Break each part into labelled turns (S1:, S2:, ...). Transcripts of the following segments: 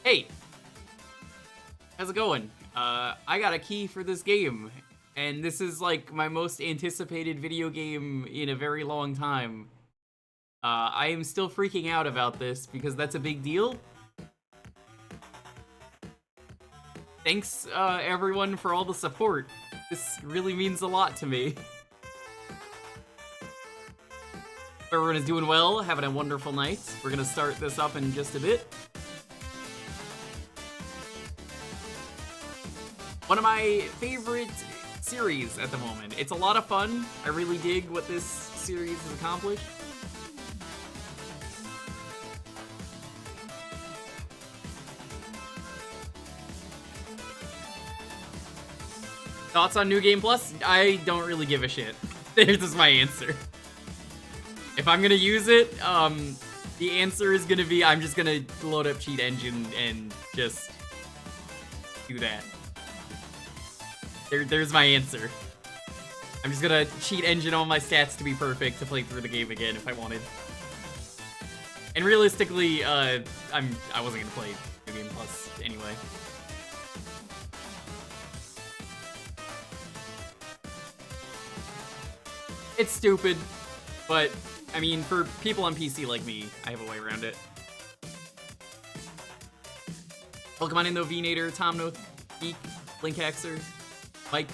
S1: Hey, how's it going? I got a key for this game, and this is like my most anticipated video game in a very long time. I am still freaking out about this because that's a big deal. Thanks, everyone, for all the support. This really means a lot to me. Everyone is doing well, having a wonderful night. We're gonna start this up in just a bit. One of my favorite series at the moment. It's a lot of fun. I really dig what this series has accomplished. Thoughts on New Game Plus? I don't really give a shit. This is my answer. If I'm gonna use it, the answer is gonna be I'm just gonna load up Cheat Engine and just do that. There's my answer. I'm just gonna Cheat Engine all my stats to be perfect to play through the game again if I wanted. And realistically, I wasn't gonna play New Game Plus anyway. It's stupid, but I mean, for people on PC like me, I have a way around it. Pokemon Indo, V-Nader, Tomno, Geek, Linkhaxer, Mike.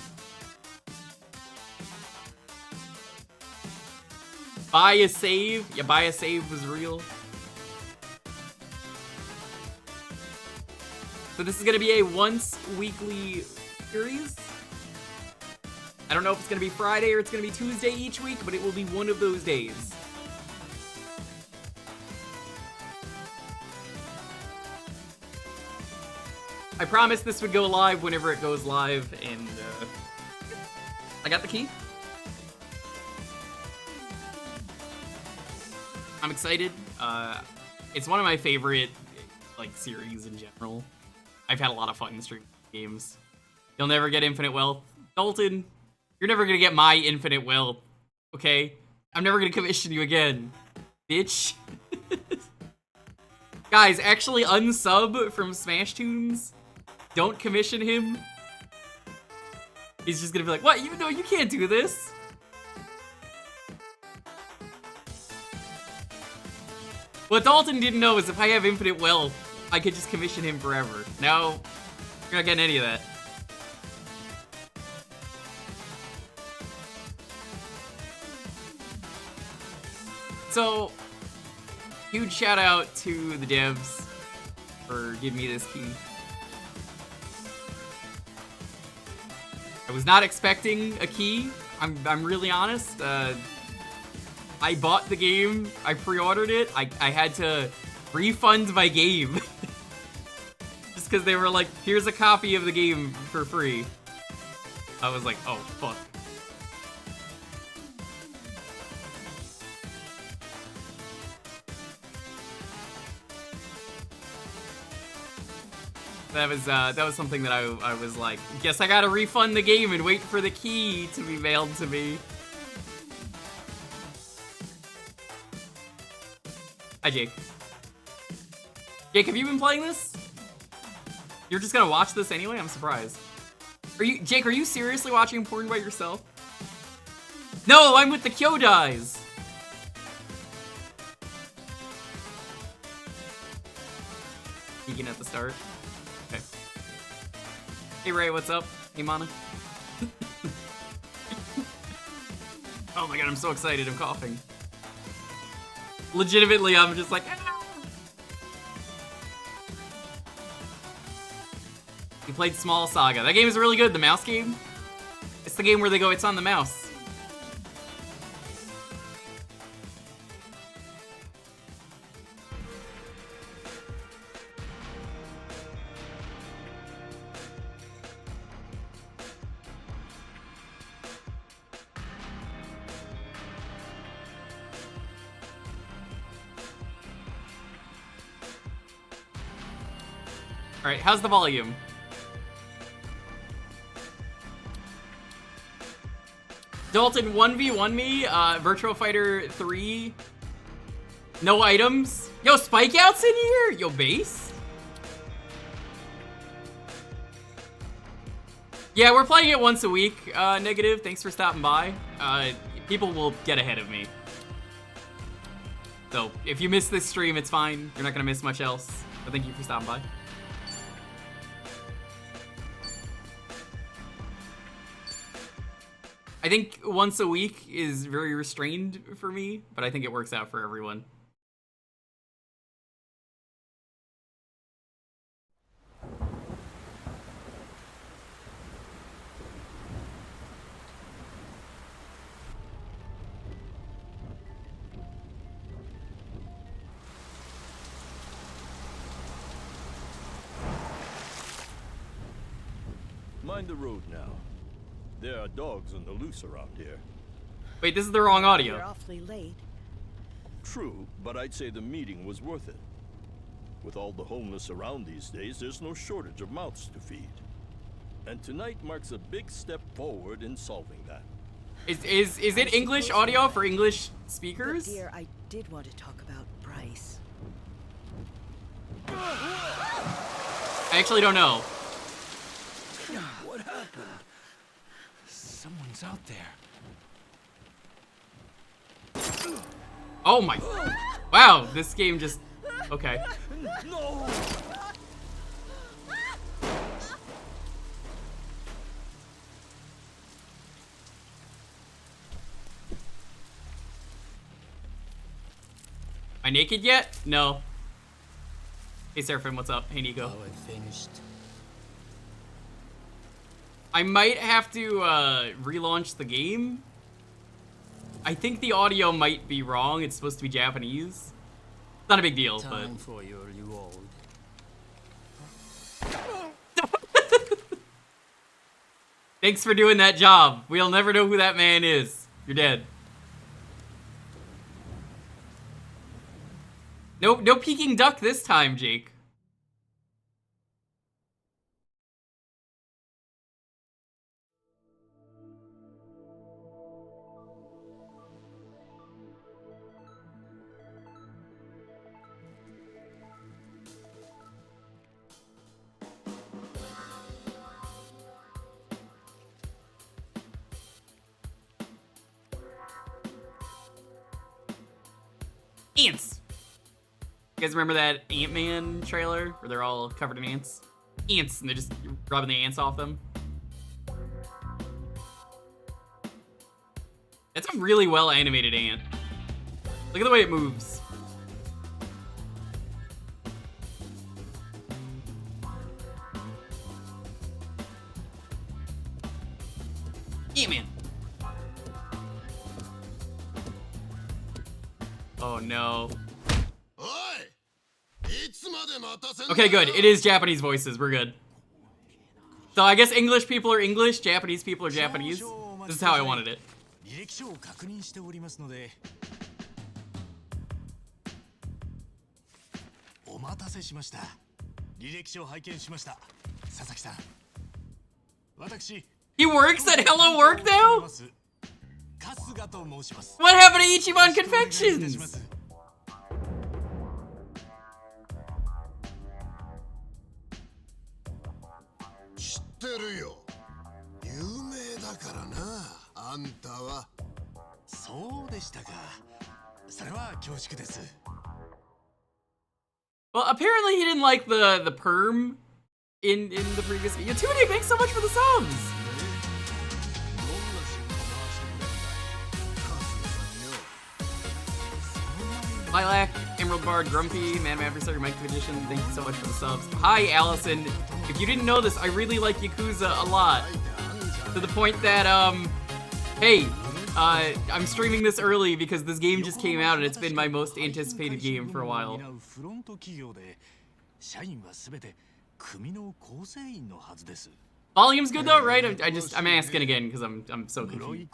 S1: Buy a save? Yeah, buy a save was real. So this is gonna be a once weekly series. I don't know if it's gonna be Friday or it's gonna be Tuesday each week, but it will be one of those days. I promised this would go live whenever it goes live, and I got the key. I'm excited. It's one of my favorite like series in general. I've had a lot of fun streaming games. You'll never get infinite wealth. Dalton, you're never gonna get my infinite wealth, okay? I'm never gonna commission you again, bitch. Guys, actually unsub from Smash Tunes. Don't commission him. He's just gonna be like, what? You can't do this. What Dalton didn't know is if I have infinite wealth, I could just commission him forever. No, you're not getting any of that. So, huge shout out to the devs for giving me this key. I was not expecting a key. I'm really honest. I bought the game. I pre-ordered it. I had to refund my game just because they were like, "Here's a copy of the game for free." I was like, "Oh fuck." That was something that I was like, guess I gotta refund the game and wait for the key to be mailed to me. Hi, Jake. Jake, have you been playing this? You're just gonna watch this anyway? I'm surprised. Jake, are you seriously watching porn by yourself? No, I'm with the Kyodais. Peeking at the start. Okay. Hey Ray, what's up? Hey Mana. Oh my god, I'm so excited, I'm coughing. Legitimately, I'm just like, ah! You played Small Saga. That game is really good, the mouse game. It's the game where they go, it's on the mouse. Alright, how's the volume? Dalton 1v1 me, Virtual Fighter 3. No items. Yo, Spike Out's in here? Yo, base? Yeah, we're playing it once a week, Negative. Thanks for stopping by. People will get ahead of me. So, if you miss this stream, it's fine. You're not gonna miss much else. But thank you for stopping by. I think once a week is very restrained for me, but I think it works out for everyone.
S2: Mind the road now. There are dogs on the loose around here.
S1: Wait, this is the wrong audio.
S3: You're awfully late.
S2: True, but I'd say the meeting was worth it. With all the homeless around these days, there's no shortage of mouths to feed. And tonight marks a big step forward in solving that.
S1: Is it English audio for English speakers?
S3: But dear, I did want to talk about Bryce.
S1: I actually don't know.
S4: What happened? Someone's out there.
S1: Oh my... Wow, this game just... Okay.
S2: No!
S1: Am I naked yet? No. Hey Seraphim, what's up? Hey Nico.
S4: Oh, it finished.
S1: I might have to relaunch the game. I think the audio might be wrong. It's supposed to be Japanese. Not a big deal, but...
S4: Time for your reward.
S1: Thanks for doing that job. We'll never know who that man is. You're dead. No Peking duck this time, Jake. Ants! You guys remember that Ant-Man trailer where they're all covered in ants? Ants, and they're just rubbing the ants off them. That's a really well animated ant. Look at the way it moves. Ant-Man. Oh no. Okay, good. It is Japanese voices. We're good. So I guess English people are English, Japanese people are Japanese. This is how I wanted it. He works at Hello Work now? What happened to Ichiban Confections? Well, apparently he didn't like the perm in the previous video. Tune, thanks so much for the subs. Lilac, Emerald Bard, Grumpy, Man Adversary, Mike Edition, thank you so much for the subs. Hi, Allison. If you didn't know this, I really like Yakuza a lot. To the point that, hey, I'm streaming this early because this game just came out and it's been my most anticipated game for a while. Volume's good though, right? I'm asking again because I'm so confused.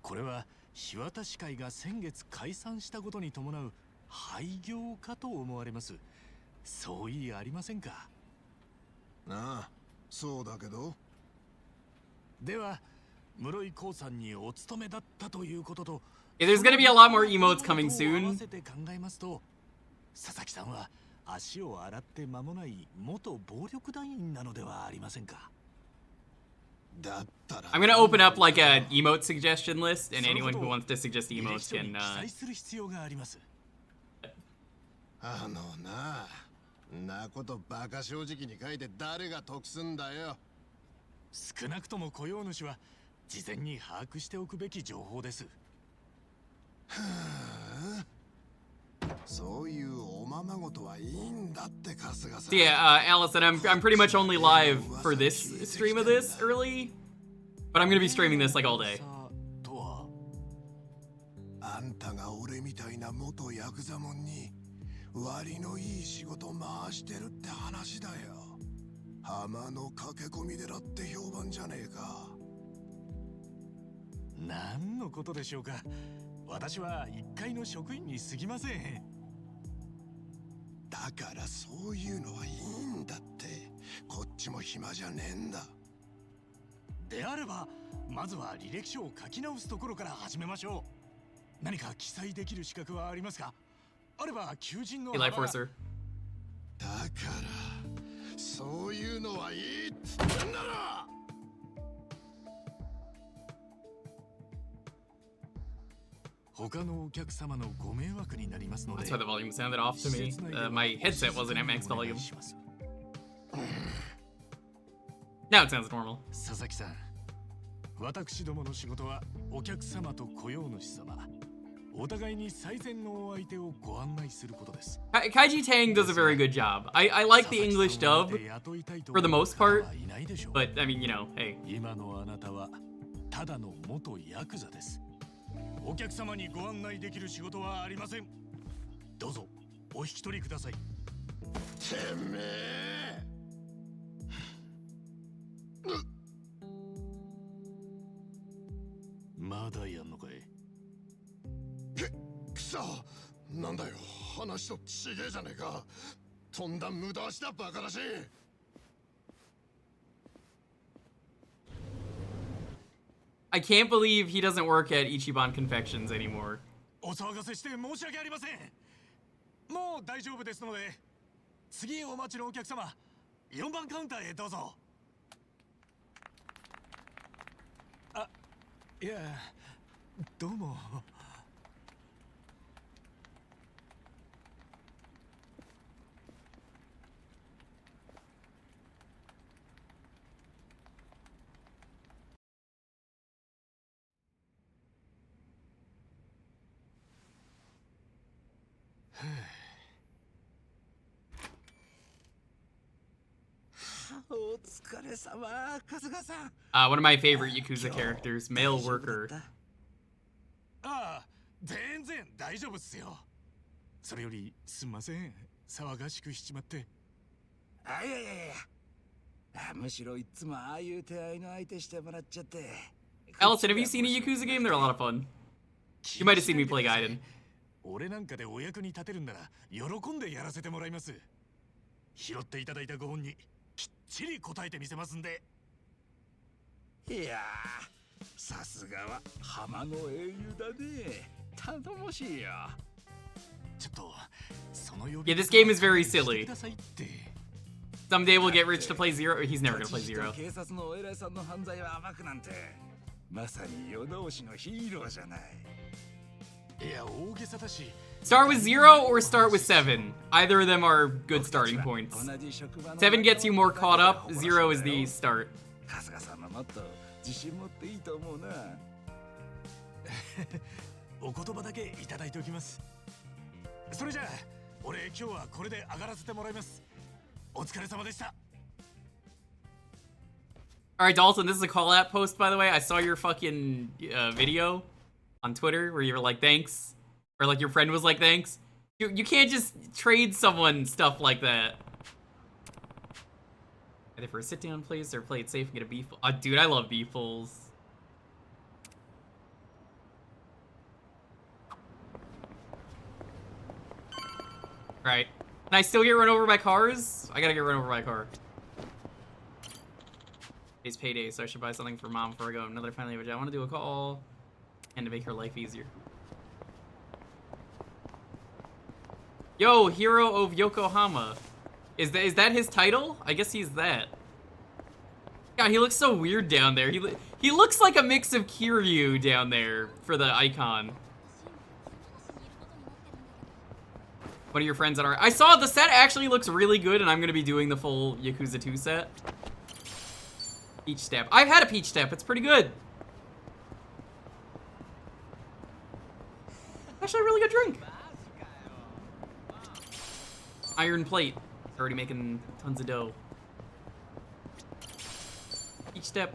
S5: これは日渡会が先月解散したことに伴う廃業かと思われます。そういいありませんか。ああ、そうだけど。では、室井興さんにお勤めだったということと。
S1: Yeah, there's gonna be a lot more emotes coming soon.
S5: 合わせて考えますと、佐々木さんは足を洗って間もない元暴力団員なのではありませんか。
S1: I'm gonna open up like a emote suggestion list, and anyone who wants to suggest
S5: 履歴
S1: emotes
S5: 書に
S1: can
S5: 記載する必要があります。
S6: あのな、んなことバカ正直に書いて誰が得すんだよ。
S5: 少なくとも雇用主は事前に把握しておくべき情報です。
S6: そういうおままごとはいいんだって春日さん。
S1: So yeah, Allison, I'm pretty much only live for this stream of this early, but I'm gonna be streaming this like all day.
S5: とは
S6: あんたが俺みたいな元ヤクザモンに割のいい仕事回してるって話だよ。浜の駆け込み寺って評判じゃねえか。
S5: 何のことでしょうか。私は一階の職員に過ぎません。
S6: だからそういうのはいいんだって。こっちも暇じゃねえんだ。
S5: であればまずは履歴書を書き直すところから始めましょう。何か記載できる資格はありますか。あれば求人の
S1: Hey, Life Forcer.
S6: だからそういうのはいいっつってんだろ。
S5: 他のお客様のご迷惑になりますので。
S1: That's why the volume sounded off to me. My headset wasn't at max volume. Now it sounds normal.
S5: 佐々木さん、私どもの仕事はお客様と雇用主様、お互いに最善のお相手をご案内することです。
S1: Kaiji Tang does a very good job. I like the English dub for the most part, but I mean, you know, hey.
S5: 今のあなたはただの元ヤクザです。お客様にご案内できる仕事はありません。どうぞお引き取りください。
S6: てめえ。
S5: まだやんのかい。
S6: くそ、なんだよ、話とちげえじゃねえか。とんだ無駄足だバカだし。
S1: I can't believe he doesn't work at Ichiban Confections anymore.
S5: お騒がせして申し訳ありません。もう大丈夫ですので、次お待ちのお客様、4番カウンターへどうぞ。あ、いや、どうも。
S4: お疲れ様、春日さん。
S1: One of my favorite Yakuza characters, male worker.
S5: ああ、全然大丈夫っすよ。それよりすんません、騒がしくしちまって。
S4: あ、いやいやいや。むしろいつもああいう手合いの相手してもらっちゃって。
S1: Allison, have you seen a Yakuza game? They're a lot of fun. You might have seen me play Gaiden.
S5: 俺なんかでお役に立てるんなら喜んでやらせてもらいます。拾っていただいたご本にきっちり答えてみせますんで。
S4: いやー、さすがは浜の英雄だね。頼もしいよ。
S5: ちょっとその呼
S1: Yeah, this game is very
S5: して
S1: silly.
S5: くださいって。
S1: Someday we'll get Rich to play Zero. He's never gonna play
S4: 立ち入
S1: Zero.
S4: った警察のお偉いさんの犯罪を暴くなんて、まさに世直しのヒーローじゃない。
S5: いや、大げさだし。
S1: Start with 0 or start with 7. Either of them are good starting points.
S4: 同じ職場の
S1: 7 gets you more caught up, 0 is the start.
S4: 春日さんももっと自信持っていいと思うな。
S5: お言葉だけいただいておきます。それじゃあ、俺今日はこれで上がらせてもらいます。お疲れ様でした。
S1: Alright, Dalton, this is a call out post, by the way. I saw your fucking video on Twitter where you were like, thanks. Or like your friend was like, thanks. You can't just trade someone stuff like that. Either for a sit down, please, or play it safe and get a beef. Dude, I love beeffuls. Right. Can I still get run over by cars? I gotta get run over by a car. It's payday, so I should buy something for mom before I go. Now that I finally have a job, I want to do a call and to make her life easier. Yo, Hero of Yokohama. Is that his title? I guess he's that. God, he looks so weird down there. He looks like a mix of Kiryu down there for the icon. One of your friends on our... I saw the set actually looks really good, and I'm going to be doing the full Yakuza 2 set. Peach Step. I've had a Peach Step. It's pretty good. Actually a really good drink. Iron Plate. Already making tons of dough. Peach Step.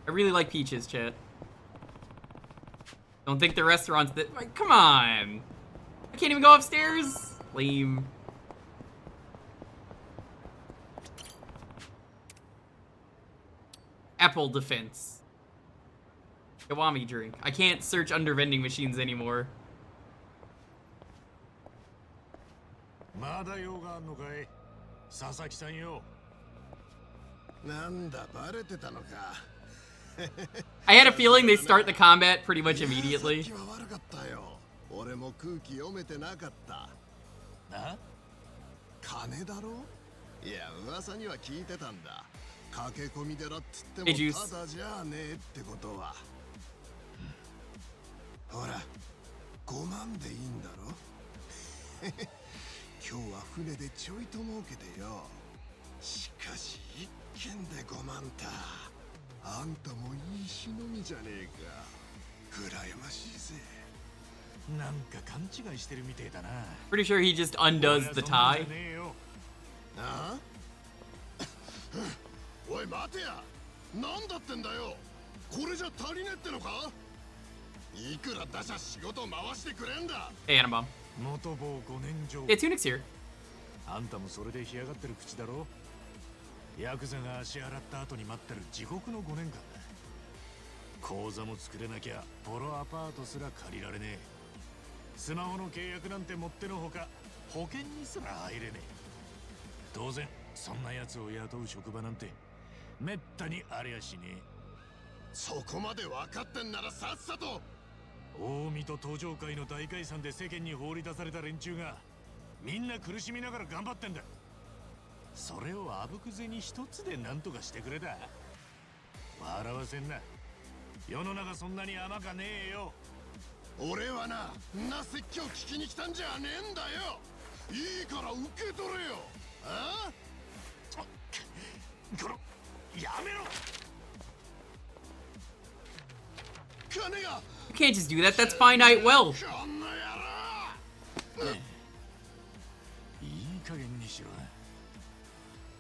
S1: I really like peaches, chat. Don't think the restaurant's that... Like, come on. I can't even go upstairs. Lame. Apple Defense. Kiwami drink. I can't search under vending machines anymore.
S5: まだ用があんのかい佐々木さんよ
S6: なんだバレてたのか
S1: I had a feeling they start the combat pretty much immediately.
S6: さっきは悪かったよ俺も空気読めてなかった
S5: な
S6: 金だろいや噂には聞いてたんだ駆け込み寺っつっても
S1: Hey, Juice.
S6: ただじゃねえってことはほら5万でいいんだろ今日は船でちょいと儲けてよしかし一軒で5万たあんたもいい忍びじゃねえか羨ましいぜ
S5: なんか勘違いしてるみてえだな
S1: Pretty sure he just undoes the tie.
S6: あおい待てやなんだってんだよこれじゃ足りねえってのかいくら出しゃ仕事回してくれんだ
S1: Hey, Anabom.
S5: 元坊5年上
S1: Yeah, Tunic's here.
S5: あんたもそれで干上がってる口だろヤクザが足洗った後に待ってる地獄の5年間だ口座も作れなきゃボロアパートすら借りられねえスマホの契約なんてもってのほか保険にすら入れねえ当然そんな奴を雇う職場なんてめったにありゃしねえ
S6: そこまで分かってんならさっさと
S5: 大水と登場会の大解散で世間に放り出された連中がみんな苦しみながら頑張ってんだそれをあぶく銭一つで何とかしてくれた笑わせんな世の中そんなに甘かねえよ
S6: 俺はな説教聞きに来たんじゃねえんだよいいから受け取れよあ
S5: このやめろ
S6: 金が
S1: You can't just do that. That's finite wealth.
S6: こんな野郎
S5: いい加減にしろ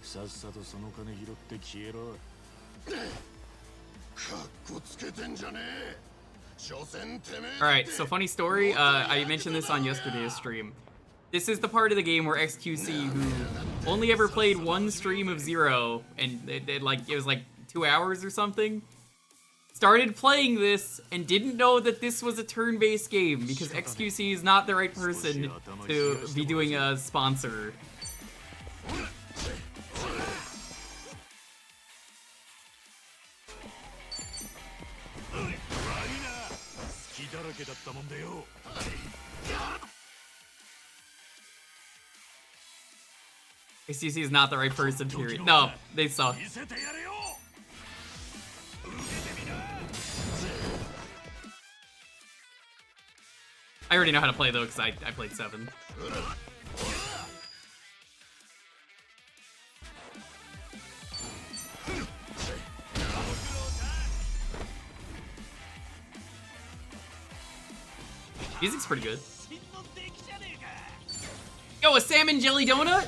S5: さっさとその金拾って消えろ
S6: かっこつけてんじゃねえ所詮てめえ
S1: Alright, so funny story. I mentioned this on yesterday's stream. This is the part of the game where XQC, who only ever played one stream of Zero, and it was like 2 hours or something, started playing this and didn't know that this was a turn-based game because XQC is not the right person to be doing a sponsor. XQC is not the right person, period. No, they suck. I already know how to play though, because I played 7. Music's pretty good. Yo, a salmon jelly donut?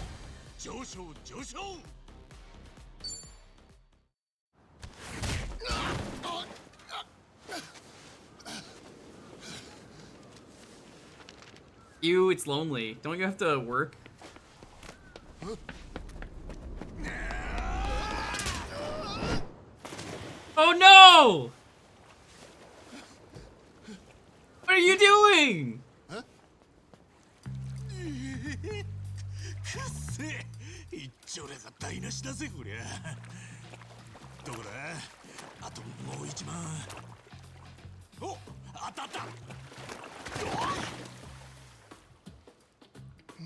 S1: Ew, it's lonely. Don't you have to work? Oh no! What are you doing?
S5: くっせえ一丁れが台無しだぜこりゃどこだあともう1万お当たった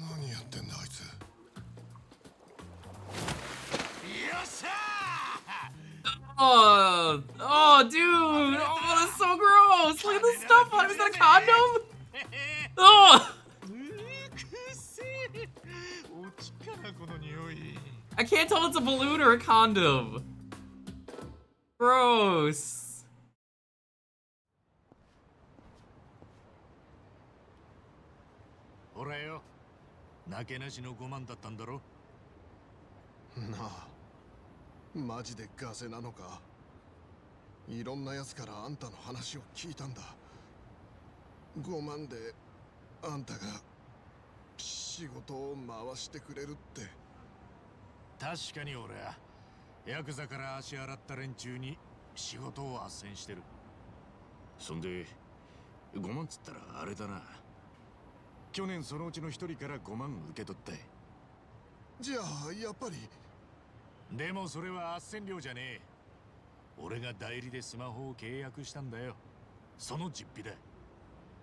S6: 何やってんだあいつ。
S1: Oh, oh, dude. Oh, that's so gross. Look at the stuff on it. Is that a condom? Oh. I can't tell if it's a balloon or a condom. Gross.
S5: Oreo. なけなしの5万だったんだろ。
S6: なあ、マジでガセなのか。いろんなやつからあんたの話を聞いたんだ。5万であんたが仕事を回してくれるって。
S5: 確かに俺はヤクザから足洗った連中に仕事を斡旋してる。そんで5万つったらあれだな。去年そのうちの1人から5万受け取った。
S6: じゃあやっぱり。
S5: でもそれは斡旋料じゃねえ。俺が代理でスマホを契約したんだよ。その実費だ。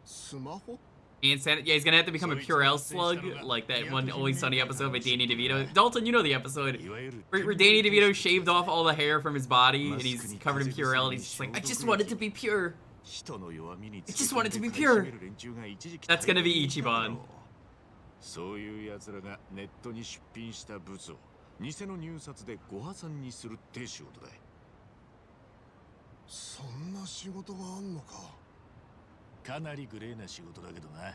S6: スマホ?
S1: Yeah, he's gonna have to become a Purell slug, like that one Always Sunny episode by Danny DeVito. Dalton, you know the episode where Danny DeVito shaved off all the hair from his body and he's covered in Purell and he's just like, I just want it to be pure. I just want it to be pure. That's gonna be Ichiban.
S5: そういう奴らがネットに出品した物を偽の入札でご破産にするって仕事だ。
S6: そんな仕事があんのか。
S5: かなりグレーな仕事だけどな。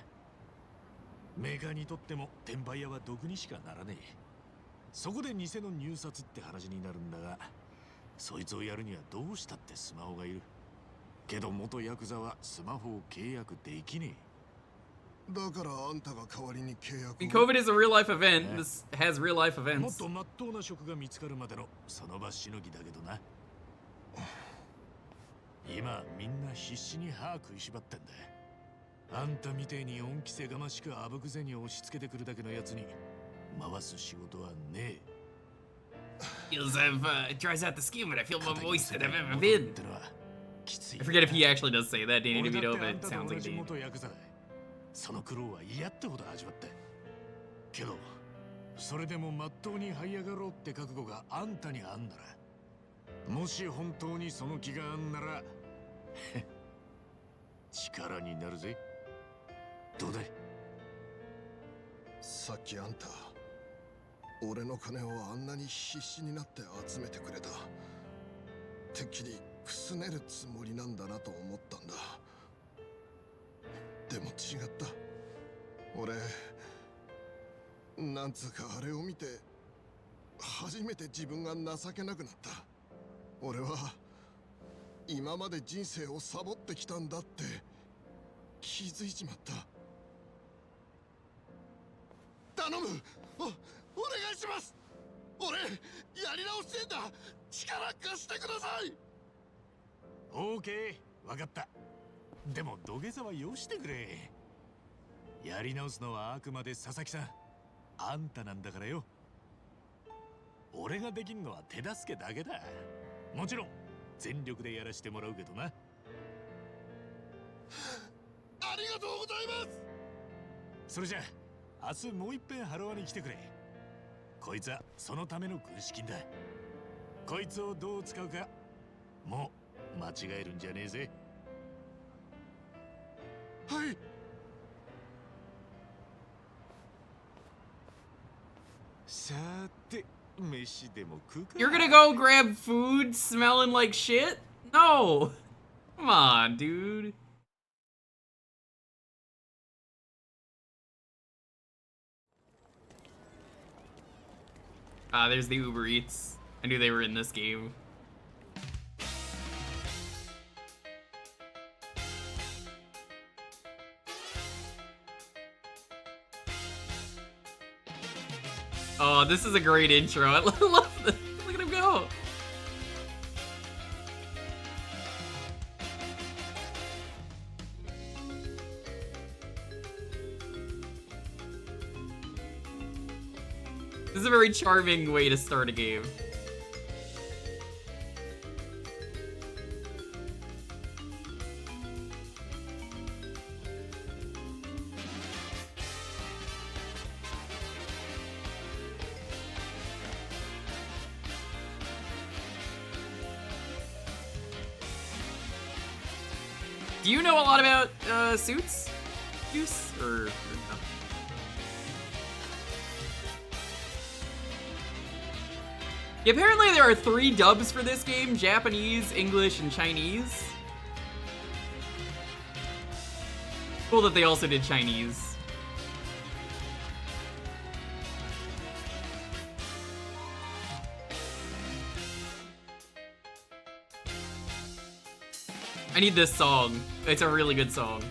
S5: メーカーにとっても転売屋は毒にしかならねえ。そこで偽の入札って話になるんだが、そいつをやるにはどうしたってスマホがいる。けど元ヤクザはスマホを契約できねえ。
S6: だからあんたが代わりに契約を。
S1: And COVID is a real life event. This has real life
S5: もっ
S1: events.
S5: と真っ当な職が見つかるまでのその場しのぎだけどな。今みんな必死に歯食いしばってんだ。あんたみてえに恩着せがましくあぶくぜに押し付けてくるだけのやつに回す仕事はねえ。
S1: Feels it dries out the skin, but I feel more moist than I've ever been. I forget if he actually does say that, Danny DeVito, but it sounds like he.
S5: その苦労は嫌ってほど味わった。けどそれでもまっとうに這い上がろうって覚悟があんたにあんなら、もし本当にその気があんなら力になるぜ。どうだい。
S6: さっきあんた俺の金をあんなに必死になって集めてくれた。てっきりくすねるつもりなんだなと思ったんだ。でも違った。俺なんつうかあれを見て初めて自分が情けなくなった。俺は今まで人生をサボってきたんだって気づいちまった。頼む、お願いします。俺やり直してんだ。力貸してください。
S5: オーケー、わかった。でも土下座はよしてくれ。やり直すのはあくまで佐々木さん、あんたなんだからよ。俺ができんのは手助けだけだ。もちろん全力でやらしてもらうけどな。
S6: ありがとうございます。
S5: それじゃあ明日もう一遍ハロワに来てくれ。こいつはそのための軍資金だ。こいつをどう使うかもう間違えるんじゃねえぜ。
S6: はい。
S5: さて飯でも食うか。
S1: You're gonna go grab food smelling like shit? No! Come on, dude. Ah, there's the Uber Eats. I knew they were in this game. Oh, this is a great intro. I love this. Look at him go. This is a very charming way to start a game. Do you know a lot about Suits? Use or no? Yeah, apparently there are 3 dubs for this game: Japanese, English, and Chinese. Cool that they also did Chinese. I need this song. It's a really good song.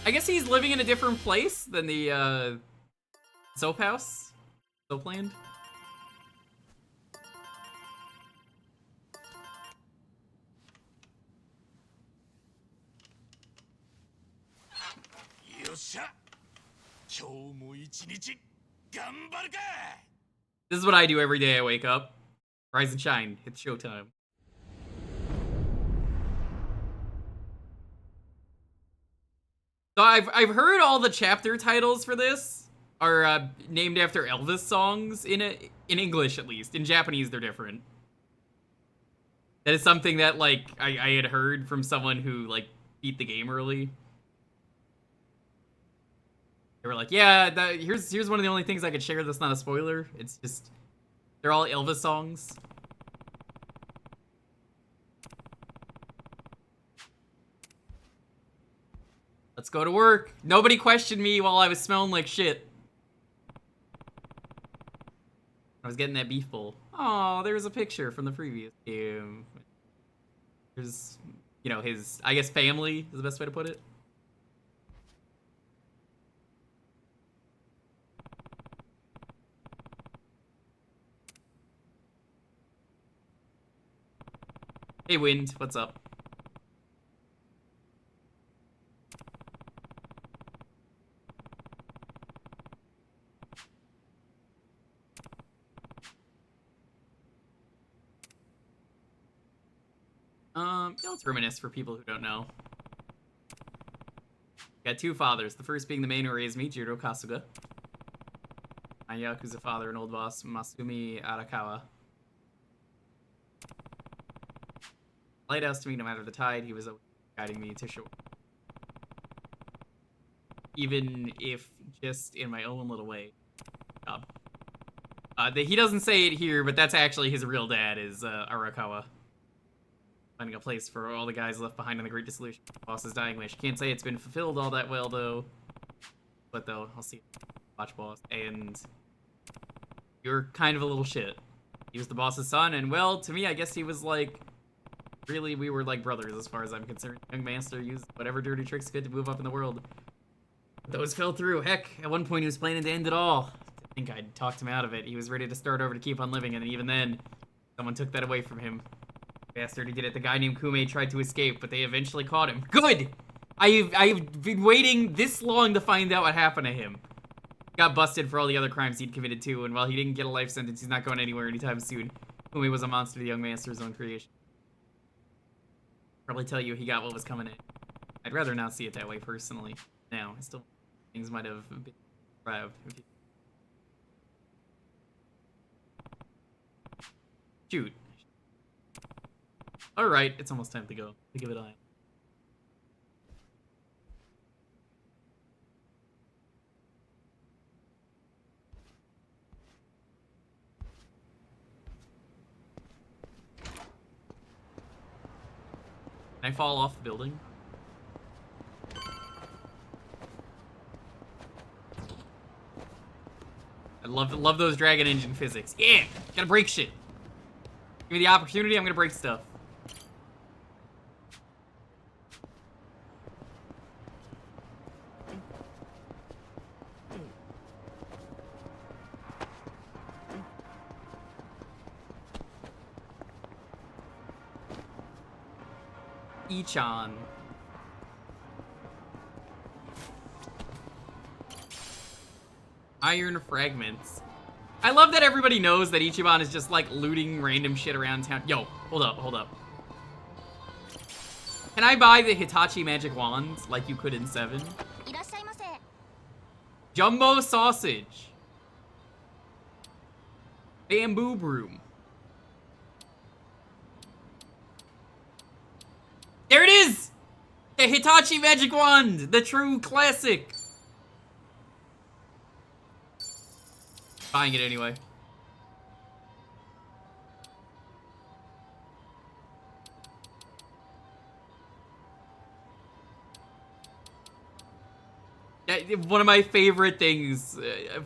S1: I guess he's living in a different place than the soap house, Soapland. This is what I do every day I wake up. Rise and shine. It's showtime. So I've heard all the chapter titles for this are named after Elvis songs in English at least. In Japanese they're different. That is something that like I had heard from someone who like beat the game early. They were like, yeah, here's one of the only things I could share that's not a spoiler. It's just they're all Elvis songs. Let's go to work. Nobody questioned me while I was smelling like shit. I was getting that beef bowl. Oh, there's a picture from the previous game. There's, you know, his, I guess, family is the best way to put it. Hey, Wind, what's up? Yeah, let's reminisce for people who don't know. Got 2 fathers, the first being the man who raised me, Jiro Kasuga. My Yakuza father and old boss, Masumi Arakawa. Lighthouse to me no matter the tide, he was always guiding me to shore. Even if just in my own little way. He doesn't say it here, but that's actually his real dad, is Arakawa. Finding a place for all the guys left behind in the Great Dissolution. Boss's dying wish. Can't say it's been fulfilled all that well, though. But though, I'll see. Watch boss. And you're kind of a little shit. He was the boss's son, and well, to me, I guess he was like, really, we were like brothers as far as I'm concerned. Young master used whatever dirty tricks he could to move up in the world. Those fell through. Heck, at one point he was planning to end it all. I think I'd talked him out of it. He was ready to start over to keep on living, and even then, someone took that away from him. Bastard, he did it. The guy named Kume tried to escape, but they eventually caught him. Good! I've been waiting this long to find out what happened to him. He got busted for all the other crimes he'd committed too, and while he didn't get a life sentence, he's not going anywhere anytime soon. Kume was a monster, the young master's own creation. Probably tell you he got what was coming in. I'd rather not see it that way personally. Now, I still things might have been arrived. Shoot. Alright, it's almost time to go. To give it a eye. Can I fall off the building? I love those Dragon Engine physics. Yeah! Gotta break shit. Give me the opportunity, I'm gonna break stuff. Ichan. Iron fragments. I love that everybody knows that Ichiban is just like looting random shit around town. Yo, hold up, hold up. Can I buy the Hitachi magic wand like you could in 7? Jumbo sausage. Bamboo broom. There it is! The Hitachi magic wand! The true classic! Buying it anyway. One of my favorite things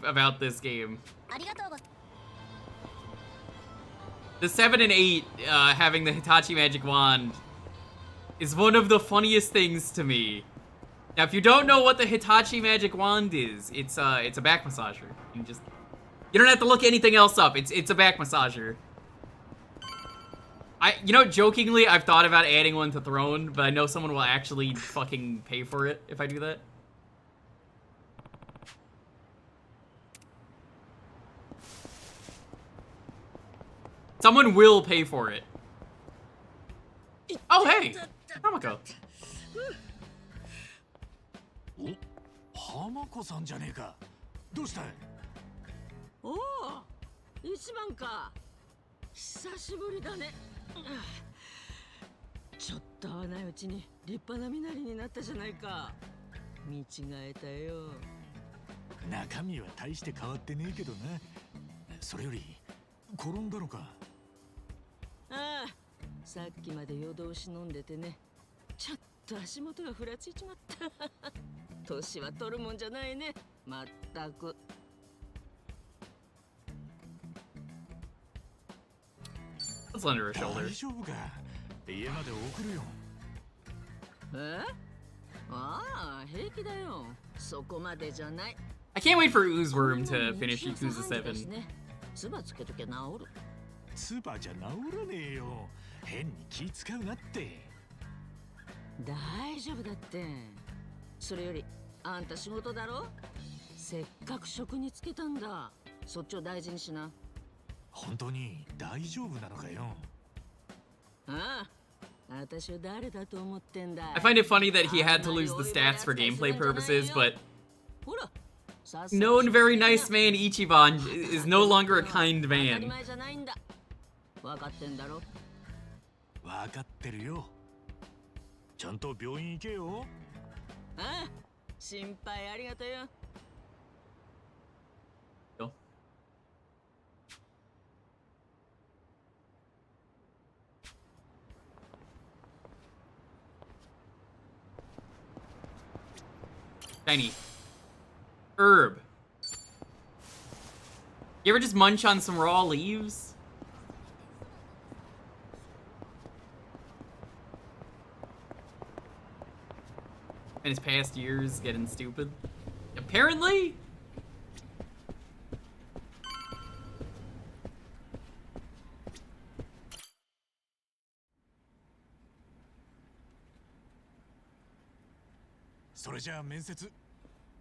S1: about this game. The 7 and 8 having the Hitachi magic wand is one of the funniest things to me. Now, if you don't know what the Hitachi magic wand is, it's a back massager. You don't have to look anything else up. It's a back massager. You know, jokingly, I've thought about adding one to Throne, but I know someone will actually fucking pay for it if I do that. Someone will pay for it. Oh, hey! Hamako.
S5: お、浜子さんじゃねえか。どうしたい？
S7: おお、一番か。久しぶりだね。ちょっと会わないうちに立派な身なりになったじゃないか。見違えたよ。
S5: 中身は大して変わってねえけどな。それより転んだのか。
S7: ああ、さっきまで夜通し飲んでてね。ちょっと足元がふらついちまった。年は取るもんじゃないね。まったく。
S1: That's under her shoulder.
S5: 大丈夫か。家まで送るよ。
S7: え？ああ、平気だよ。そこまでじゃない。
S1: I can't wait for Oozworm to finish Yakuza 7.
S7: つばつけときゃ治る。
S5: つばじゃ治らねえよ。変に気使うなって。
S7: 大丈夫だって。それよりあんた仕事だろ。せっかく職に就けたんだ。そっちを大事にしな。
S5: 本当に大丈夫なのかよ。
S7: ああ、私を誰だと思ってんだ。
S1: I find it funny that he had to lose the stats for gameplay purposes, but known very nice man Ichiban is no longer a kind man.
S7: 分かってんだろ。
S5: 分かってるよ。ちゃんと病院行けよ。
S7: ああ、心配ありがとうよ。
S1: Shiny. Herb. You ever just munch on some raw leaves? In his past years, getting stupid. Apparently?
S5: それじゃあ面接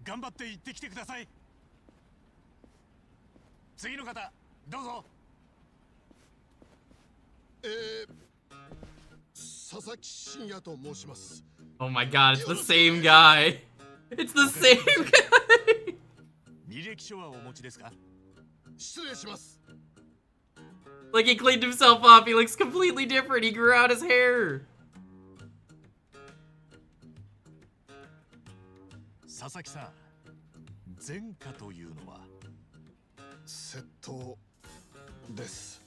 S5: 頑張って行ってきてください。次の方どうぞ。
S6: 佐々木真也と申します。
S1: Oh my god, it's the same guy. It's the same guy.
S5: 履歴書はお持ちですか？
S6: 失礼します。
S1: Like he cleaned himself up. He looks completely different. He grew out his hair.
S5: 佐々木さん、前科というのは
S6: 窃盗です。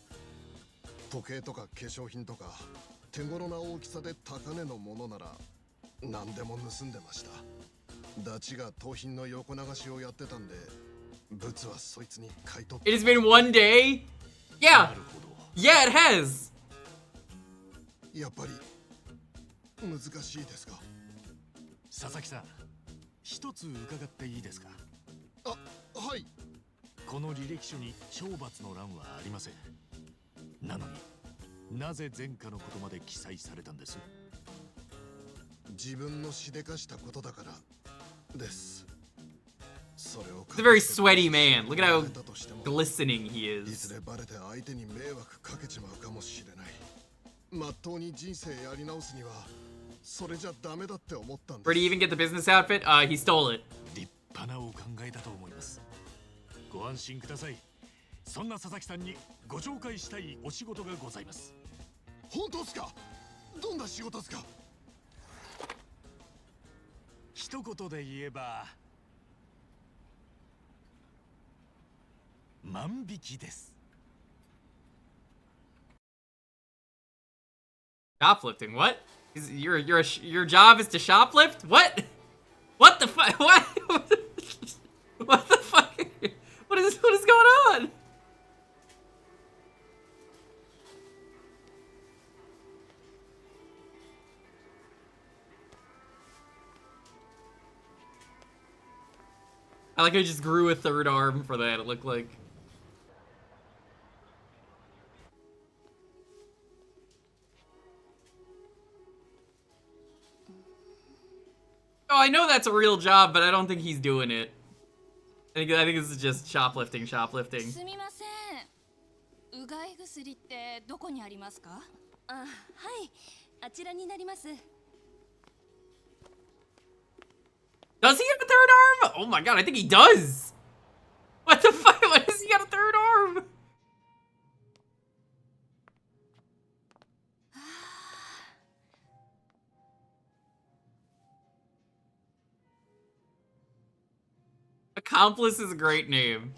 S6: 時計とか化粧品とか手頃な大きさで高値のものなら何でも盗んでました。ダチが盗品の横流しをやってたんで、ブツはそいつに買い取って。
S1: It has been one day? Yeah. Yeah, it has.
S6: やっぱり難しいですか？
S5: 佐々木さん、一つ伺っていいですか？
S6: あ、はい。
S5: この履歴書に懲罰の欄はありません。なのになぜ前科のことまで記載されたんです？
S6: 自分のしでかしたことだからです。それを
S1: He's a very sweaty man. Look at how glistening he
S6: い
S1: is.
S6: ずれバレて相手に迷惑かけちまうかもしれない。まっとうに人生やり直すにはそれじゃダメだって思ったん
S1: Where
S6: で
S1: did he
S6: す。
S1: even get the business outfit? He stole it.
S5: 立派なお考えだと思います。ご安心ください。そんな佐々木さんにご紹介したいお仕事がございます。
S6: 本当っすか？どんな仕事っすか？
S5: 一言で言えば万引きです。
S1: Shoplifting? What? Your job is to shoplift? What? What the fuck? What? What the fuck? What is going on? I like I just grew a third arm for that, it looked like. Oh, I know that's a real job, but I don't think he's doing it. I think this is just shoplifting.
S8: すみません。うがい薬ってどこにありますか？あ、はい。あちらになります。
S1: Does he have a third arm? Oh my god, I think he does. What the fuck? Why does he got a third arm? Accomplice is a great name.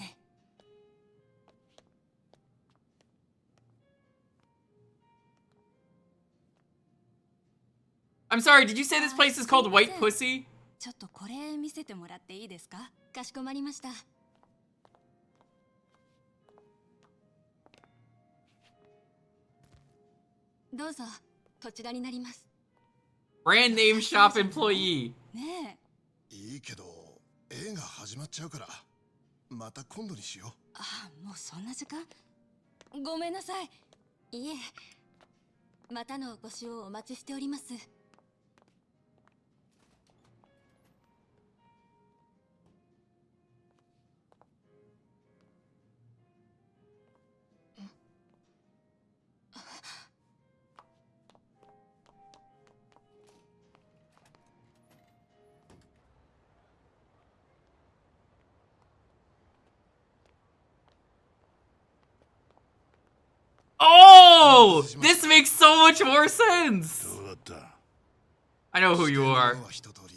S1: I'm sorry, did you say this place is called White Pussy?
S8: ちょっとこれ見せてもらっていいですか？かしこまりました。どうぞ、こちらになります。
S1: Brand name shop employee.
S8: ねえ。
S6: いいけど映画始まっちゃうからまた今度にしよう。
S8: あ、もうそんな時間？ごめんなさい。いえ、またのお越しをお待ちしております。
S1: Oh! This makes so much more sense!
S6: どうだった？
S1: I know who you are.
S6: 一通り。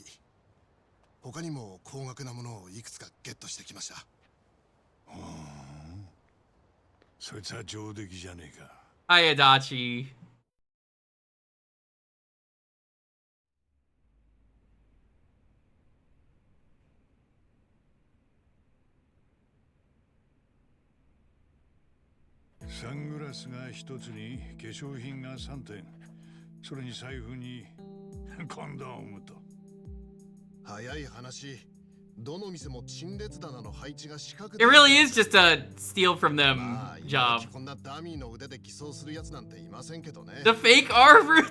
S6: 他にも高額なものをいくつかゲットしてきました。
S4: そいつは上出来じゃねえか。
S1: Hi, Adachi.
S4: サングラスが一つに化粧品が3点、それに財布にコンドームと。
S6: 早い話、どの店も陳列棚の配置が四角
S1: It really is just a steal from them job.
S6: こんなダミーの腕で偽装するやつなんていませんけどね。
S1: The fake arm routine!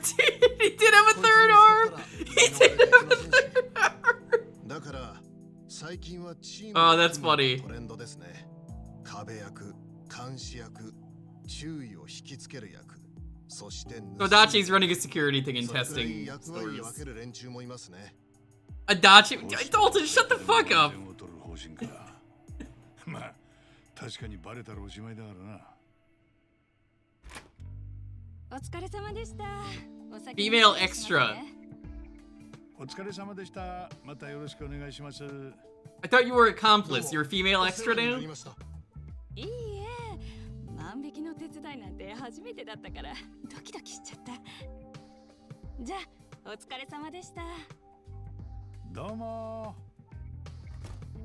S1: He did have a third arm! He did have a third arm!
S6: だから最近はチーム
S1: Oh, that's funny.
S6: トレンドですね。壁役、監視役、注意を引きつける役、そして
S1: So Adachi's running a security thing and
S6: それくらい
S1: testing
S6: 役割
S1: stores.
S6: 分ける連中もいますね。
S1: Adachi, Dalton, shut the fuck up!
S4: 点を取る方針か。まあ確かにバレたらおしまいだからな。
S8: お疲れ様でした。お先
S1: Female extra.
S4: お疲れ様でした。またよろしくお願いします。
S1: I thought you were accomplice. You're a female extra
S6: お世話にな
S1: now?
S6: りました。
S8: いいえ、万引きの手伝いなんて初めてだったからドキドキしちゃった。じゃあ、お疲れ様でした。
S4: どうも。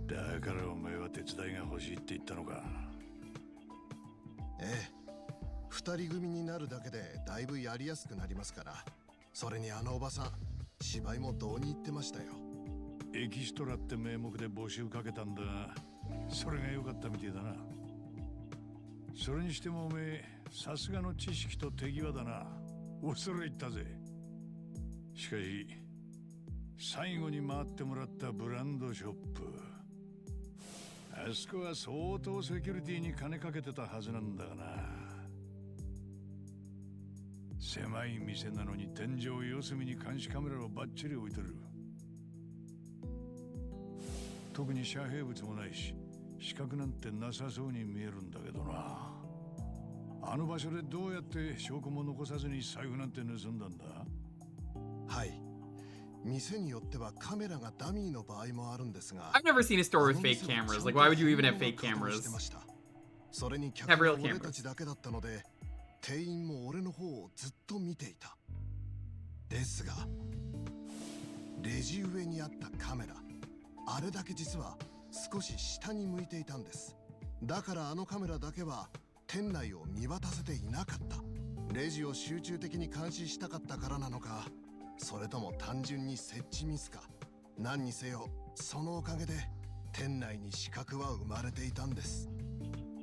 S4: だからお前は手伝いが欲しいって言ったのか。
S6: ええ、二人組になるだけでだいぶやりやすくなりますから。それにあのおばさん、芝居もどうに言ってましたよ。
S4: エキストラって名目で募集かけたんだが、それが良かったみてえだな。それにしてもおめえ、さすがの知識と手際だな。恐れ入ったぜ。しかし、最後に回ってもらったブランドショップ。あそこは相当セキュリティに金かけてたはずなんだがな。狭い店なのに天井四隅に監視カメラをバッチリ置いてる。特に遮蔽物もないし、死角なんてなさそうに見えるんだけどな。あの場所でどうやって証拠も残さずに財布なんて盗んだんだ？
S6: はい。店によってはカメラがダミーの場合もあるんですが、
S1: I've never seen a store with fake cameras. Like, why would you even have fake cameras?
S6: それに客
S1: Have
S6: は
S1: real
S6: 俺たちだけだったので、店員も俺の方をずっと見ていた。ですが、レジ上にあったカメラ、あれだけ実は少し下に向いていたんです。だからあのカメラだけは店内を見渡せていなかった。レジを集中的に監視したかったからなのか、それとも単純に設置ミスか。何にせよ、そのおかげで店内に死角は生まれていたんです。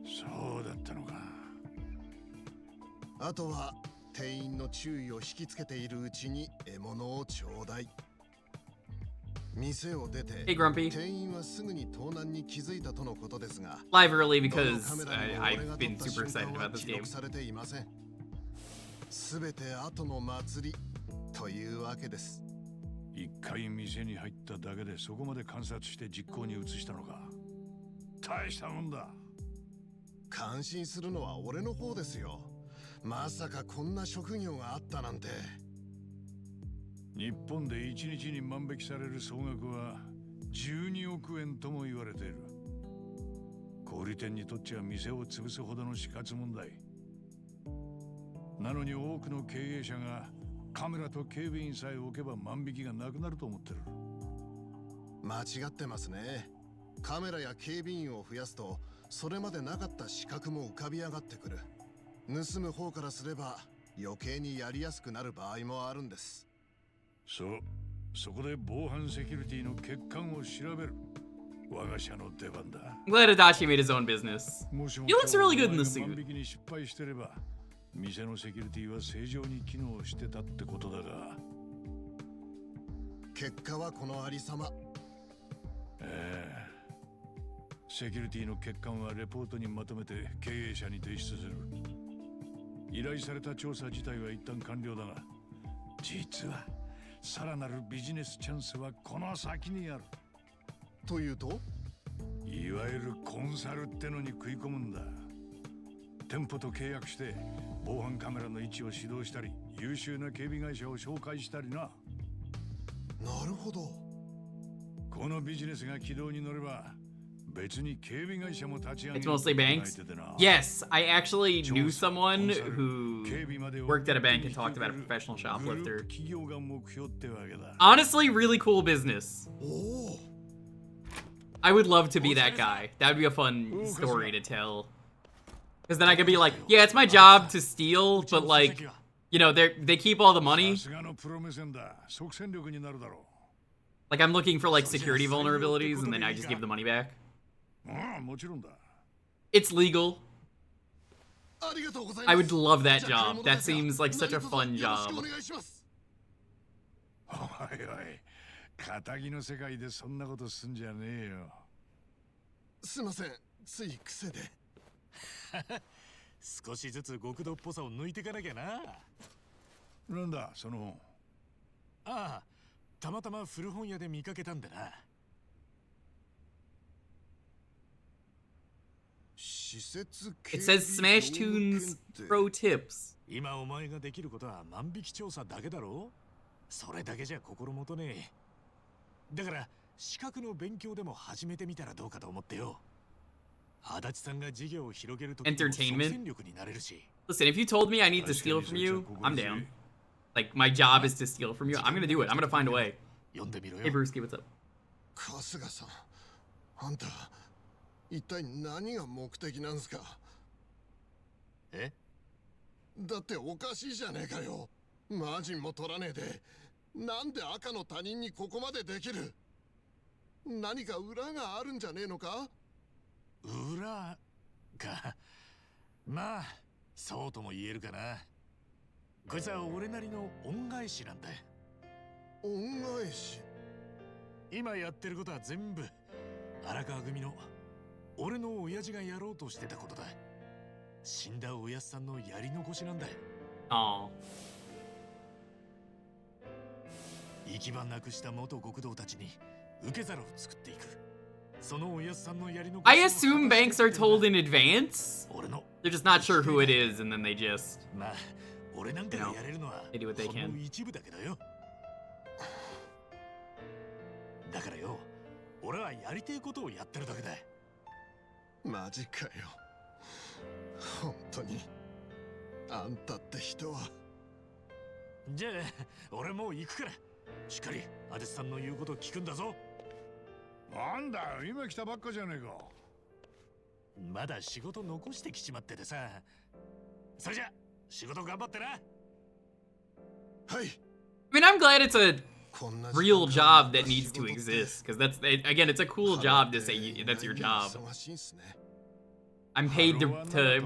S4: そうだったのか。
S6: あとは店員の注意を引きつけているうちに獲物をちょうだい。店を出て
S1: Hey, Grumpy.
S6: 店員はすぐに盗難に気づいたとのことですが、
S1: Live early
S6: どの
S1: because
S6: カメラにも俺
S1: I've
S6: が撮
S1: been
S6: った
S1: super
S6: 瞬
S1: excited
S6: 間は
S1: about this
S6: 記
S1: game.
S6: 録されていません。すべて後の祭りというわけです。
S4: 一回店に入っただけでそこまで観察して実行に移したのか。大したもんだ。
S6: 感心するのは俺の方ですよ。まさかこんな職業があったなんて。
S4: 日本で1日に万引きされる総額は12億円とも言われている。小売店にとっちゃ店を潰すほどの死活問題。なのに多くの経営者がカメラと警備員さえ置けば万引きがなくなると思ってる。
S6: 間違ってますね。カメラや警備員を増やすと、それまでなかった死角も浮かび上がってくる。盗む方からすれば余計にやりやすくなる場合もあるんです。
S4: そこで防犯セキュリティの欠陥を調べる。我が社の出番だ。
S1: I'm glad Adachi made his own business.
S4: もしも
S1: He looks really good in the
S4: 万
S1: suit.
S4: 引きに失敗してれば、店のセキュリティは正常に機能してたってことだが。
S6: 結果はこのありさま。
S4: セキュリティの欠陥はレポートにまとめて経営者に提出する。依頼された調査自体は一旦完了だが、実はさらなるビジネスチャンスはこの先にある。
S6: というと、
S4: いわゆるコンサルってのに食い込むんだ。店舗と契約して防犯カメラの位置を指導したり、優秀な警備会社を紹介したりな。
S6: なるほど。
S4: このビジネスが軌道に乗れば、別に警備会社も立ち上げ
S1: It's mostly banks. Yes, I actually knew someone who worked at a bank and talked about a professional shoplifter. Honestly, really cool business. I would love to be that guy. That would be a fun story to tell. Because then I could be like, yeah, it's my job to steal, but like, you know, they keep all the money. Like I'm looking for like security vulnerabilities and then I just give the money back. It's legal. I would love that job. That seems like such a fun job.
S4: おいおい、仇の世界でそんなことすんじゃねえよ。
S6: すいません、つい癖で。
S5: 少しずつ極道っぽさを抜いていかなきゃな。
S4: なんだその本。
S5: ああ、たまたま古本屋で見かけたんだな。
S1: It says Smash Tunes Pro Tips.
S5: 今お前ができることは万引き調査だけだろ。それだけじゃ心もとねえ。だから資格の勉強でも始めてみたらどうかと思ってよ。足立さんが事業を広げるときの即戦力になれるし。
S1: Listen, if you told me I need to steal from you, I'm down. Like my job is to steal from you. I'm gonna do it. I'm gonna find a way.
S5: 読んでみろよ。
S1: Hey Brewski, what's up?
S6: 春日さん、あんた一体何が目的なんすか？
S5: え？
S6: だっておかしいじゃねえかよ。マージンも取らねえで、なんで赤の他人にここまでできる？何か裏があるんじゃねえのか？
S5: 裏か。まあ、そうとも言えるかな。こいつは俺なりの恩返しなんだ。
S6: 恩返し？
S5: 今やってることは全部荒川組の俺の親父がやろうとしてたことだ。死んだおやっさんのやり残しなんだ。
S1: Oh.
S5: 行き場なくした元極道たちに受け皿を作っていく。そのおやすさんのやり残しを
S1: I assume banks are told in advance.
S5: 俺の
S1: They're just not sure who it is, and then they just.
S5: まあ俺なんかがやれるのは
S1: they do what they
S5: ほ
S1: can.
S5: んの一部だけどよ。だからよ、俺はやりてえことをやってるだけだ。
S6: マジかよ。本当にあんたって人は。
S5: じゃあ俺もう行くから、しっかりアデスさんの言うことを聞くんだぞ。
S4: なんだよ、今来たばっかじゃねえか。
S5: まだ仕事残してきちまっててさ。それじゃ仕事頑張ってな。
S6: はい。
S1: I mean, I'm glad it's a
S6: こんな
S1: real job that needs to exist, because that's again, it's a cool job to say that's your job.
S6: 忙しいんすね。
S1: I'm paid to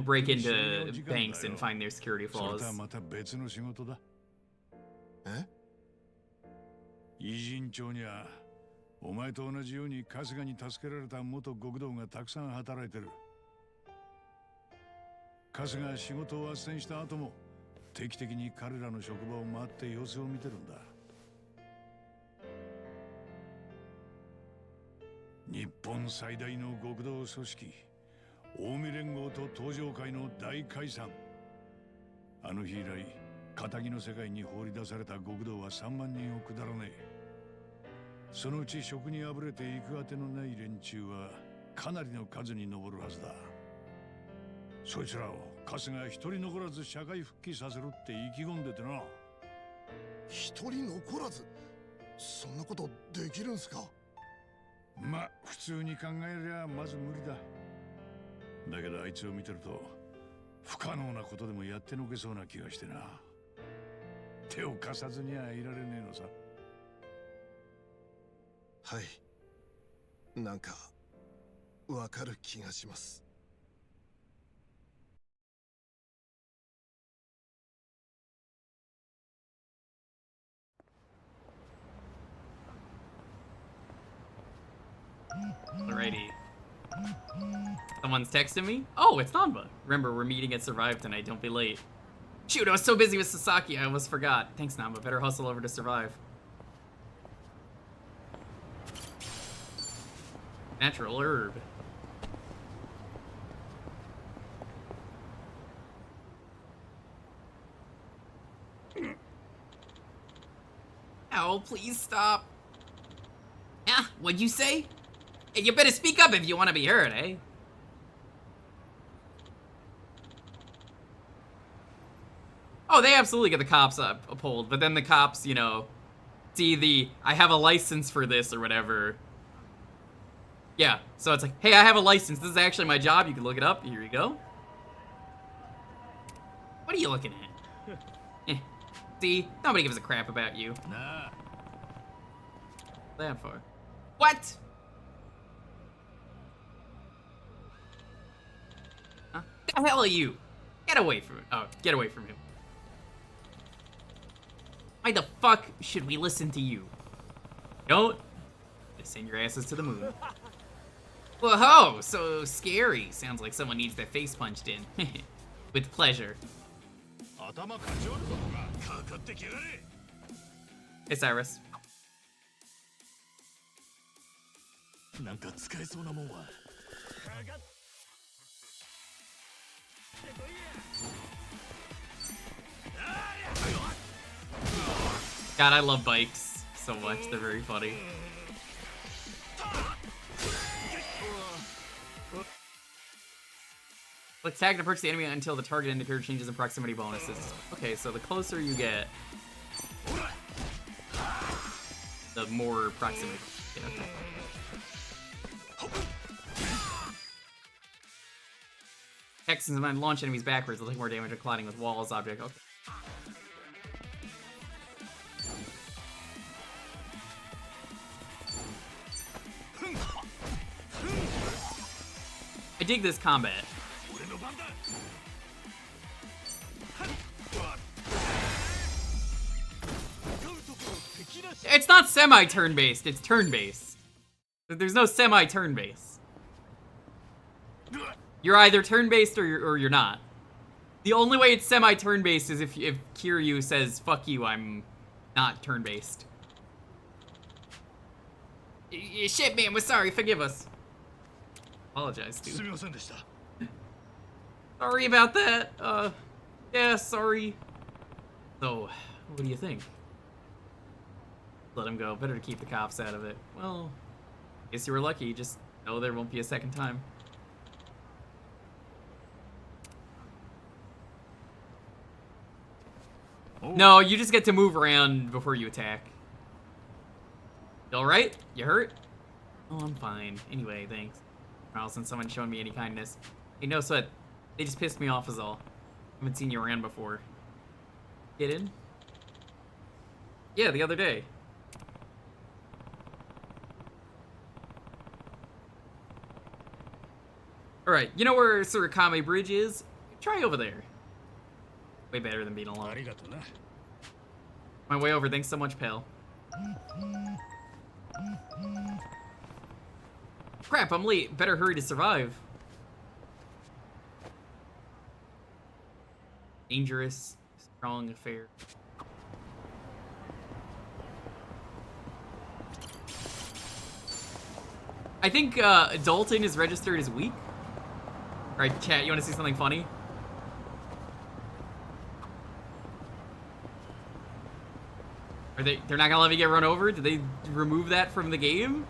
S1: break into banks and find their security
S4: それ
S1: flaws.
S4: とはまた別の仕事だ。
S6: え？
S4: 偉人町にはお前と同じように春日に助けられた元極道がたくさん働いてる。春日が仕事を斡旋した後も定期的に彼らの職場を回って様子を見てるんだ。日本最大の極道組織近江連合と東上会の大解散。あの日以来仇の世界に放り出された極道は3万人を下らねえ。そのうち職にあぶれて行くあてのない連中はかなりの数に上るはずだ。そいつらを春日が一人残らず社会復帰させるって意気込んでてな。
S6: 一人残らずそんなことできるんすか？
S4: ま、普通に考えりゃまず無理だ。だけどあいつを見てると不可能なことでもやってのけそうな気がしてな。手を貸さずにはいられねえのさ。
S6: はい。なんかわかる気がします。
S1: Alrighty. Someone's texting me? Oh, it's Nanba. Remember, we're meeting at Survive tonight. Don't be late. Shoot, I was so busy with Sasaki, I almost forgot. Thanks, Nanba. Better hustle over to Survive. Natural herb. Ow, please stop. Yeah, what'd you say? Hey, you better speak up if you want to be heard, eh? Oh, they absolutely get the cops pulled, but then the cops, you know, see the, I have a license for this or whatever. Yeah, so it's like, hey, I have a license. This is actually my job. You can look it up. Here you go. What are you looking at? See, nobody gives a crap about you.
S5: Nah.
S1: That for? What? Huh? The hell are you? Get away from him. Oh, get away from him. Why the fuck should we listen to you? Don't. Just send your asses to the moon. Whoa, so scary. Sounds like someone needs their face punched in. With pleasure. Hey, Cyrus.
S5: なんか使えそうなもんは。
S1: God, I love bikes so much. They're very funny. Click tag to purchase the enemy until the target indicator changes in proximity bonuses. Okay, so the closer you get, the more proximity. Yeah, okay. Texans and launch enemies backwards. They'll take more damage when colliding with walls, object. Okay. I dig this combat. It's not semi-turn-based, it's turn-based. There's no semi-turn-based. You're either turn-based or you're not. The only way it's semi-turn-based is if Kiryu says, fuck you, I'm not turn-based. Shit, man, we're sorry. Forgive us. Apologize, dude.
S5: すみませんでした。
S1: Sorry about that. Yeah, sorry. So, what do you think? Let him go. Better to keep the cops out of it. Well, guess you were lucky. Just know there won't be a second time.
S5: Oh.
S1: No, you just get to move around before you attack. You alright? You hurt? Oh, I'm fine. Anyway, thanks. Well, since someone's showing me any kindness. Hey, no sweat. They just pissed me off is all. Haven't seen you around before. Get in? Yeah, the other day. Alright, you know where Surikame Bridge is? Try over there. Way better than being alone.
S5: ありがとうな。
S1: My way over, thanks so much, pal. Crap, I'm late. Better hurry to survive. Dangerous, strong affair. I think Dalton is registered as weak. Alright, chat, you want to see something funny? They're not gonna let me get run over? Did they remove that from the game?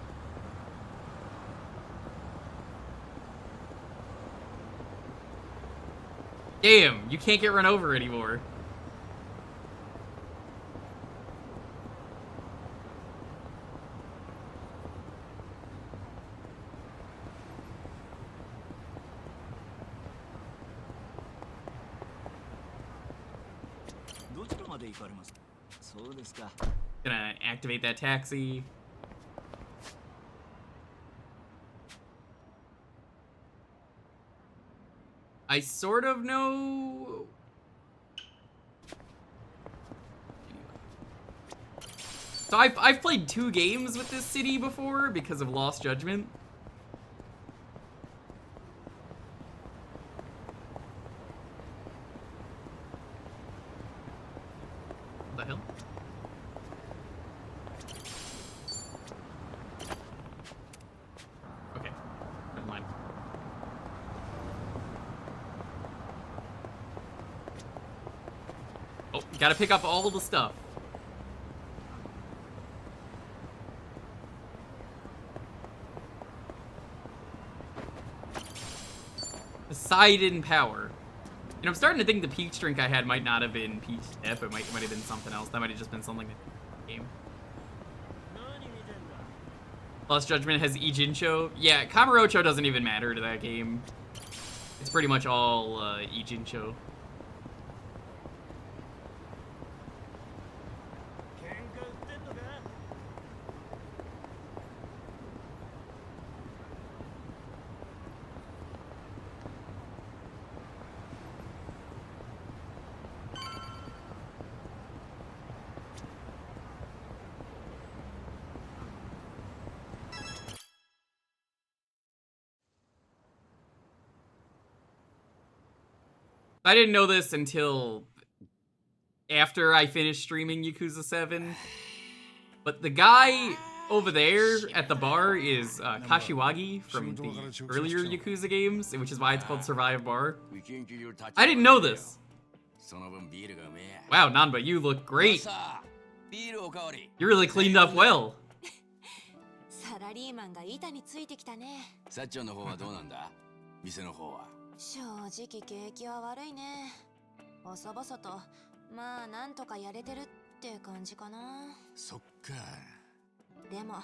S1: Damn, you can't get run over anymore. Gonna activate that taxi. I sort of know. So I've played 2 games with this city before because of Lost Judgment. What the hell? Okay, never mind. Oh, gotta pick up all the stuff. Poseidon Power. You know, I'm starting to think the peach drink I had might not have been peach dip. It might have been something else. That might have just been something in the game. Lost Judgment has Ijincho. Yeah, Kamurocho doesn't even matter to that game. It's pretty much all Ijincho. I didn't know this until after I finished streaming Yakuza 7. But the guy over there at the bar is Kashiwagi from the earlier Yakuza games, which is why it's called Survive Bar. I didn't know this. Wow, Nanba, you look great. You really cleaned up well.
S9: サラリーマンが板についてきたね。
S10: さっちゃんの方はどうなんだ？店の方は。
S9: 正直景気は悪いね。細々と、まあなんとかやれてるって感じかな。
S5: そっか。
S9: でも、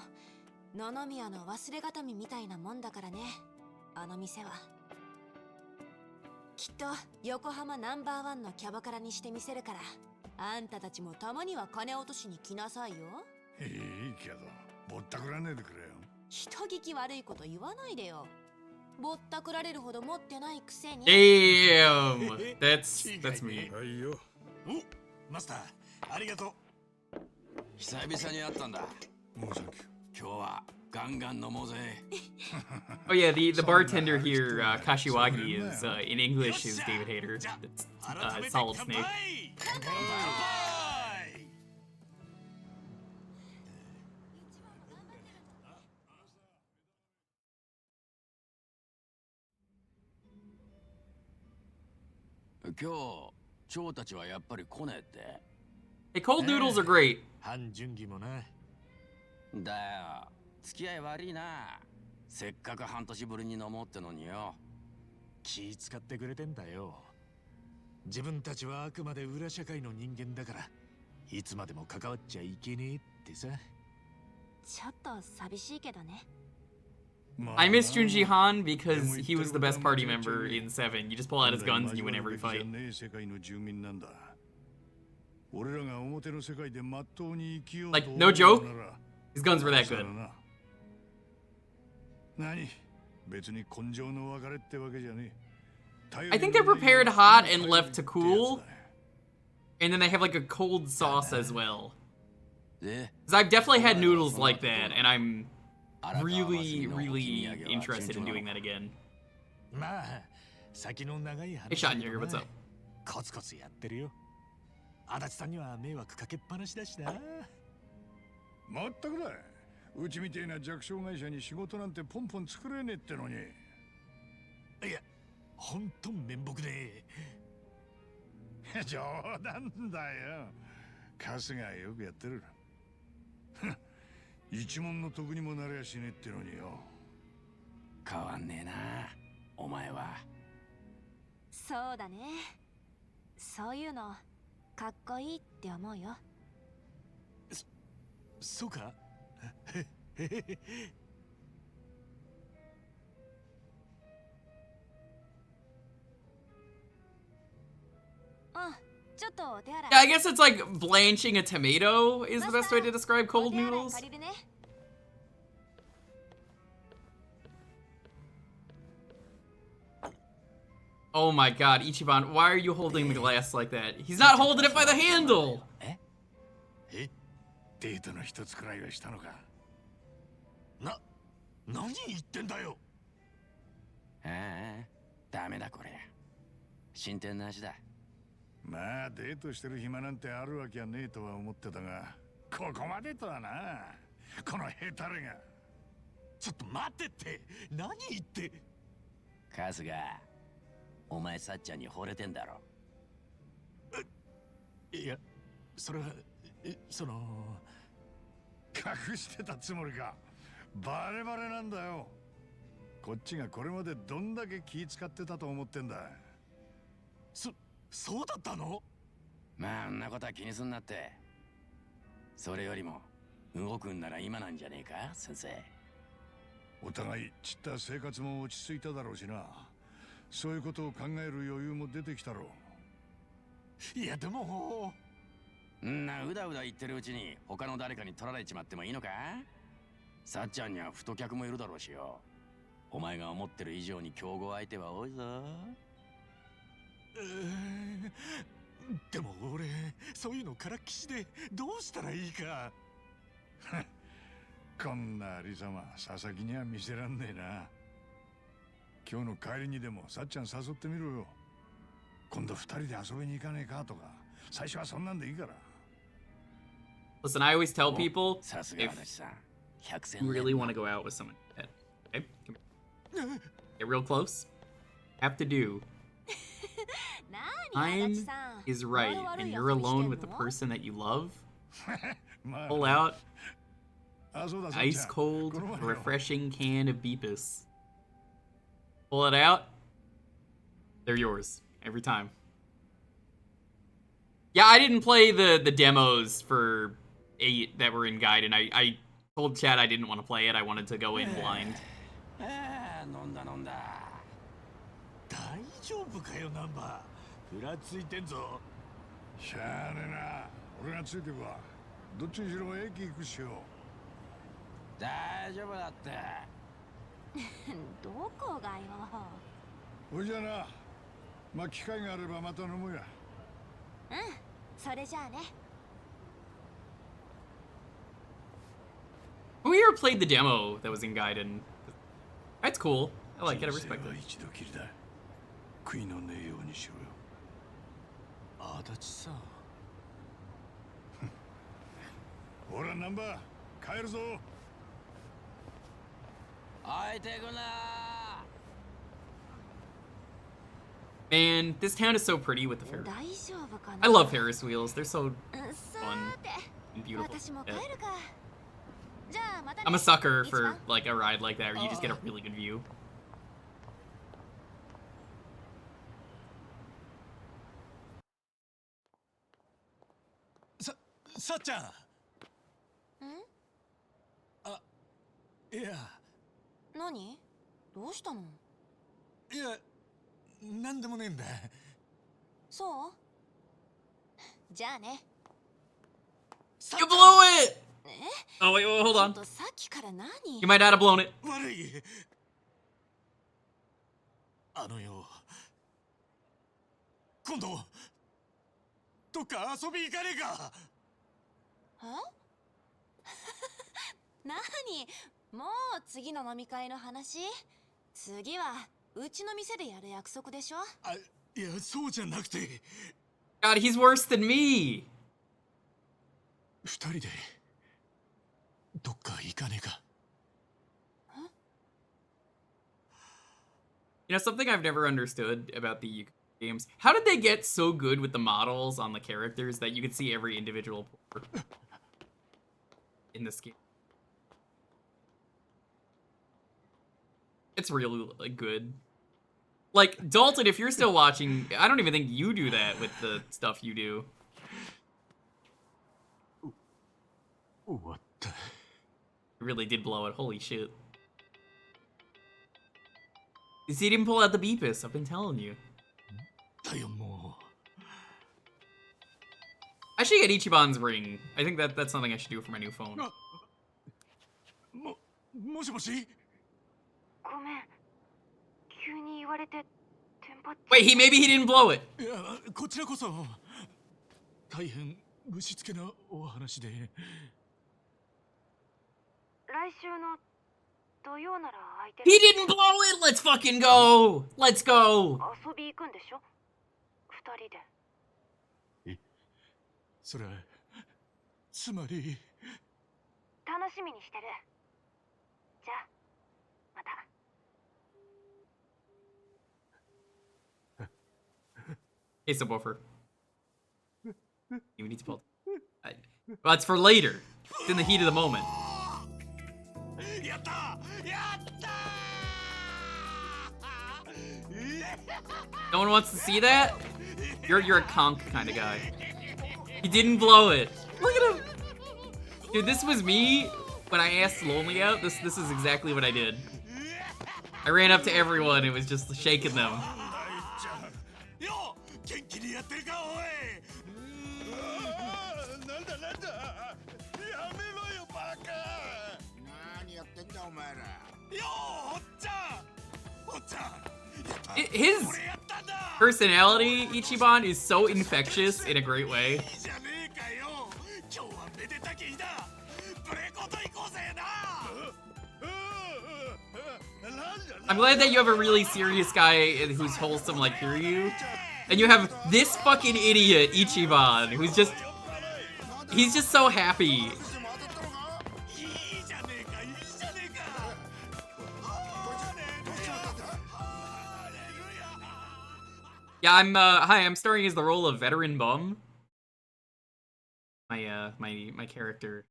S9: 野々宮の忘れがたみみたいなもんだからね。あの店は。きっと横浜ナンバー1のキャバクラにしてみせるから、あんたたちもたまには金落としに来なさいよ。
S4: いいけど、ぼったくらねえでくれよ。
S9: 人聞き悪いこと言わないでよ。ぼったくられるほど持ってないくせに。
S1: Damn, that's me.
S5: はいよ。お、マスター、ありがとう。
S10: 久々に会ったんだ。
S4: もうサンキュー。
S10: 今日はガンガン飲もうぜ。
S1: Oh yeah, the bartender here, Kashiwagi, is in English is David Hayter. It's Solid Snake.
S10: 今日蝶たちはやっぱり来ねえって。
S1: Hey, cold noodles are great.
S5: 半準備もな。
S10: だよ、付き合い悪いな。せっかく半年ぶりに飲もうってのによ。
S5: 気使ってくれてんだよ。自分たちはあくまで裏社会の人間だから、いつまでも関わっちゃいけねえってさ。
S9: ちょっと寂しいけどね。
S1: I miss Junji Han because he was the best party member in 7. You just pull out his guns and you win every fight.
S4: 世界の住民なんだ。俺らが表の世界でまっとうに生きようと
S1: Like, no joke, his guns were that good.
S4: 何別に根性の別れってわけじゃねえ。
S1: I think they're prepared hot and left to cool. And then they have like a cold sauce as well. Because I've definitely had noodles like that, and I'm really, really interested in doing that again.
S5: まあ、先の長い話
S1: Hey, Shot Jewker, what's up?
S5: コツコツやってるよ。足立さんには迷惑かけっぱなしだしな。
S4: まったくだ。うちみてえな弱小会社に仕事なんてポンポン作れねえってのに。
S5: いや、ほんと面目ね
S4: え。冗談だよ。春日はよくやってる。一問の得にもなりゃしねえってのによ。
S10: 変わんねえな、お前は。
S9: そうだね。そういうのかっこいいって思うよ。
S5: そうか。
S9: ちょっとお手洗い。
S1: Yeah, I guess it's like blanching a tomato is the best way to describe cold noodles. Oh my god, Ichiban, why are you holding the glass like that? He's not holding it by the handle!
S4: デートの一つくらいはしたのか。
S5: 何言ってんだよ。
S10: ああ、ダメだこれ。進展なしだ。
S4: まあデートしてる暇なんてあるわけはねえとは思ってたが、ここまでとはな。このヘタレが。
S5: ちょっと待ってって。何言って。
S10: 春日、お前さっちゃんに惚れてんだろ。
S5: いや、それはその
S4: 隠してたつもりか。バレバレなんだよ。こっちがこれまでどんだけ気使ってたと思ってんだ。
S5: そうだったの？
S10: まあ、んなことは気にすんなって。それよりも動くんなら今なんじゃねえか、先生。
S4: お互い散った生活も落ち着いただろうしな。そういうことを考える余裕も出てきたろ
S5: う。いやでも
S10: んなうだうだ言ってるうちに他の誰かに取られちまってもいいのか？さっちゃんには太客もいるだろうしよ。お前が思ってる以上に競合相手は多いぞ。
S5: でも俺そういうのからっきしでどうしたらいいか。
S4: こんなありさま佐々木には見せらんねえな。今日の帰りにでもさっちゃん誘ってみろよ。今度二人で遊びに行かねえかとか。最初はそんなんでいいから。
S1: Listen, I always tell people
S10: さすが足立さん。
S1: you really want to go out with someone. Okay, come here. Get real close. Have to do. Time is right, and you're alone with the person that you love. Pull out ice cold, refreshing can of Beepus. Pull it out. They're yours every time. Yeah, I didn't play the demos for 8 that were in guide, and I told Chad I didn't want to play it. I wanted to go in blind.
S10: 飲んだ飲んだ。
S5: 大丈夫かよ、ナンバー。ふらついてんぞ。
S4: しゃあねえな。俺がついてくわ。どっちにしろ駅行くっしよ。
S10: 大丈夫だって。
S9: どこがよ。
S4: おいじゃあな。まあ機会があればまた飲もうや。
S9: それじゃあね。
S1: Who here played the demo that was in Gaiden? That's cool. I like it. I respect it.
S4: 一度きりだ。悔いのねえようにしろよ。
S5: 足立さん。
S4: ほらナンバー帰るぞ。
S10: 置いてくな。
S1: And this town is so pretty with the Ferris.
S9: 大丈夫かな
S1: I love Ferris wheels. They're so
S9: さ
S1: fun
S9: ーて
S1: and beautiful.
S9: 私も
S1: Yeah.
S9: 帰るかじゃあまたね
S1: I'm a sucker
S9: 一
S1: for
S9: 番
S1: like a ride like that where you just get a really good view.
S5: さっちゃん。いや
S9: 何どうしたの
S5: いやなんでもねえんだ。
S9: そうじゃあね
S1: You blew it!
S9: え
S1: Oh, wait, wait, hold
S9: ちょっ
S1: on.
S9: とさっきから何
S1: You might not have blown it.
S5: 悪い。あのよ。今度どっか遊び行かねえか。
S9: え何もう次の飲み会の話次はうちの店でやる約束でしょ
S5: あ、いやそうじゃなくて。
S1: God, he's worse than me.
S5: 二人でどっか行かねえか。
S1: You know, something I've never understood about the Jewker games. How did they get so good with the models on the characters that you could see every individual port in this game? It's really like, good. Like, Dalton, if you're still watching, I don't even think you do that with the stuff you do.
S5: 終わった。
S1: You really did blow it. Holy shit. You see, he didn't pull out the Beepus. I've been telling you.
S5: だよも
S1: I should get Ichiban's ring. I think that's something I should do for my new phone.
S5: う。もしもし。
S9: ごめん急に言われてテンパって
S1: Wait, maybe he didn't blow it.
S5: いやこちらこそ大変ぶしつけなお話で。
S9: 来週の土曜なら空いて
S1: He didn't blow it. Let's fucking go. Let's go.
S9: 遊び行くんでしょ二人で
S5: それつまり。
S9: 楽しみにしてるじゃあまた
S1: Hey, subwoofer. You need to pull. Well, that's for later. It's in the heat of the moment.
S5: やったやったー
S1: No one wants to see that? You're a conk kind of guy. He didn't blow it. Look at him. Dude, this was me when I asked Lonely out. This is exactly what I did. I ran up to everyone and was just shaking them.
S5: よ元気にやってるかおい。
S6: なんだなんだやめろよバカ何やってんだお前ら
S5: よおっちゃんおっちゃん
S1: His personality, Ichiban, is so infectious in a great way.
S5: いいじゃねえかよ今日はめでたき日だブレコと行こうぜな
S1: I'm glad that you have a really serious guy who's wholesome like Kiryu. And you have this fucking idiot, Ichiban, who's just... He's just so happy.
S5: いいじゃねえかいいじゃねえか
S1: Yeah, hi, I'm starring as the role of Veteran Bum. My character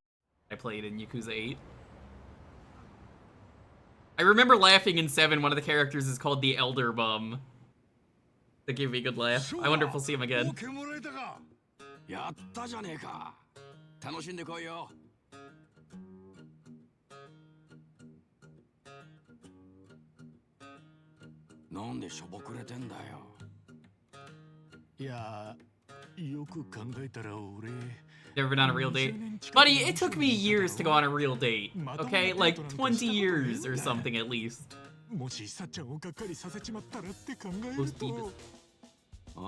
S1: I played in Yakuza 8. I remember laughing in 7, one of the characters is called the Elder Bum. That gave me a good laugh. I wonder if we'll see him again.
S10: やったじゃねえか。楽しんでこいよ。なんでしょぼくれてんだよ。
S5: いやよく考えたら俺
S1: Never been on a real date? Buddy, it took me years to go on a real date. Okay? Like 20 years or something at least.
S5: もしさっちゃんをがっかりさせちまったらって考え
S1: Those
S5: ると
S1: Beepus.
S10: お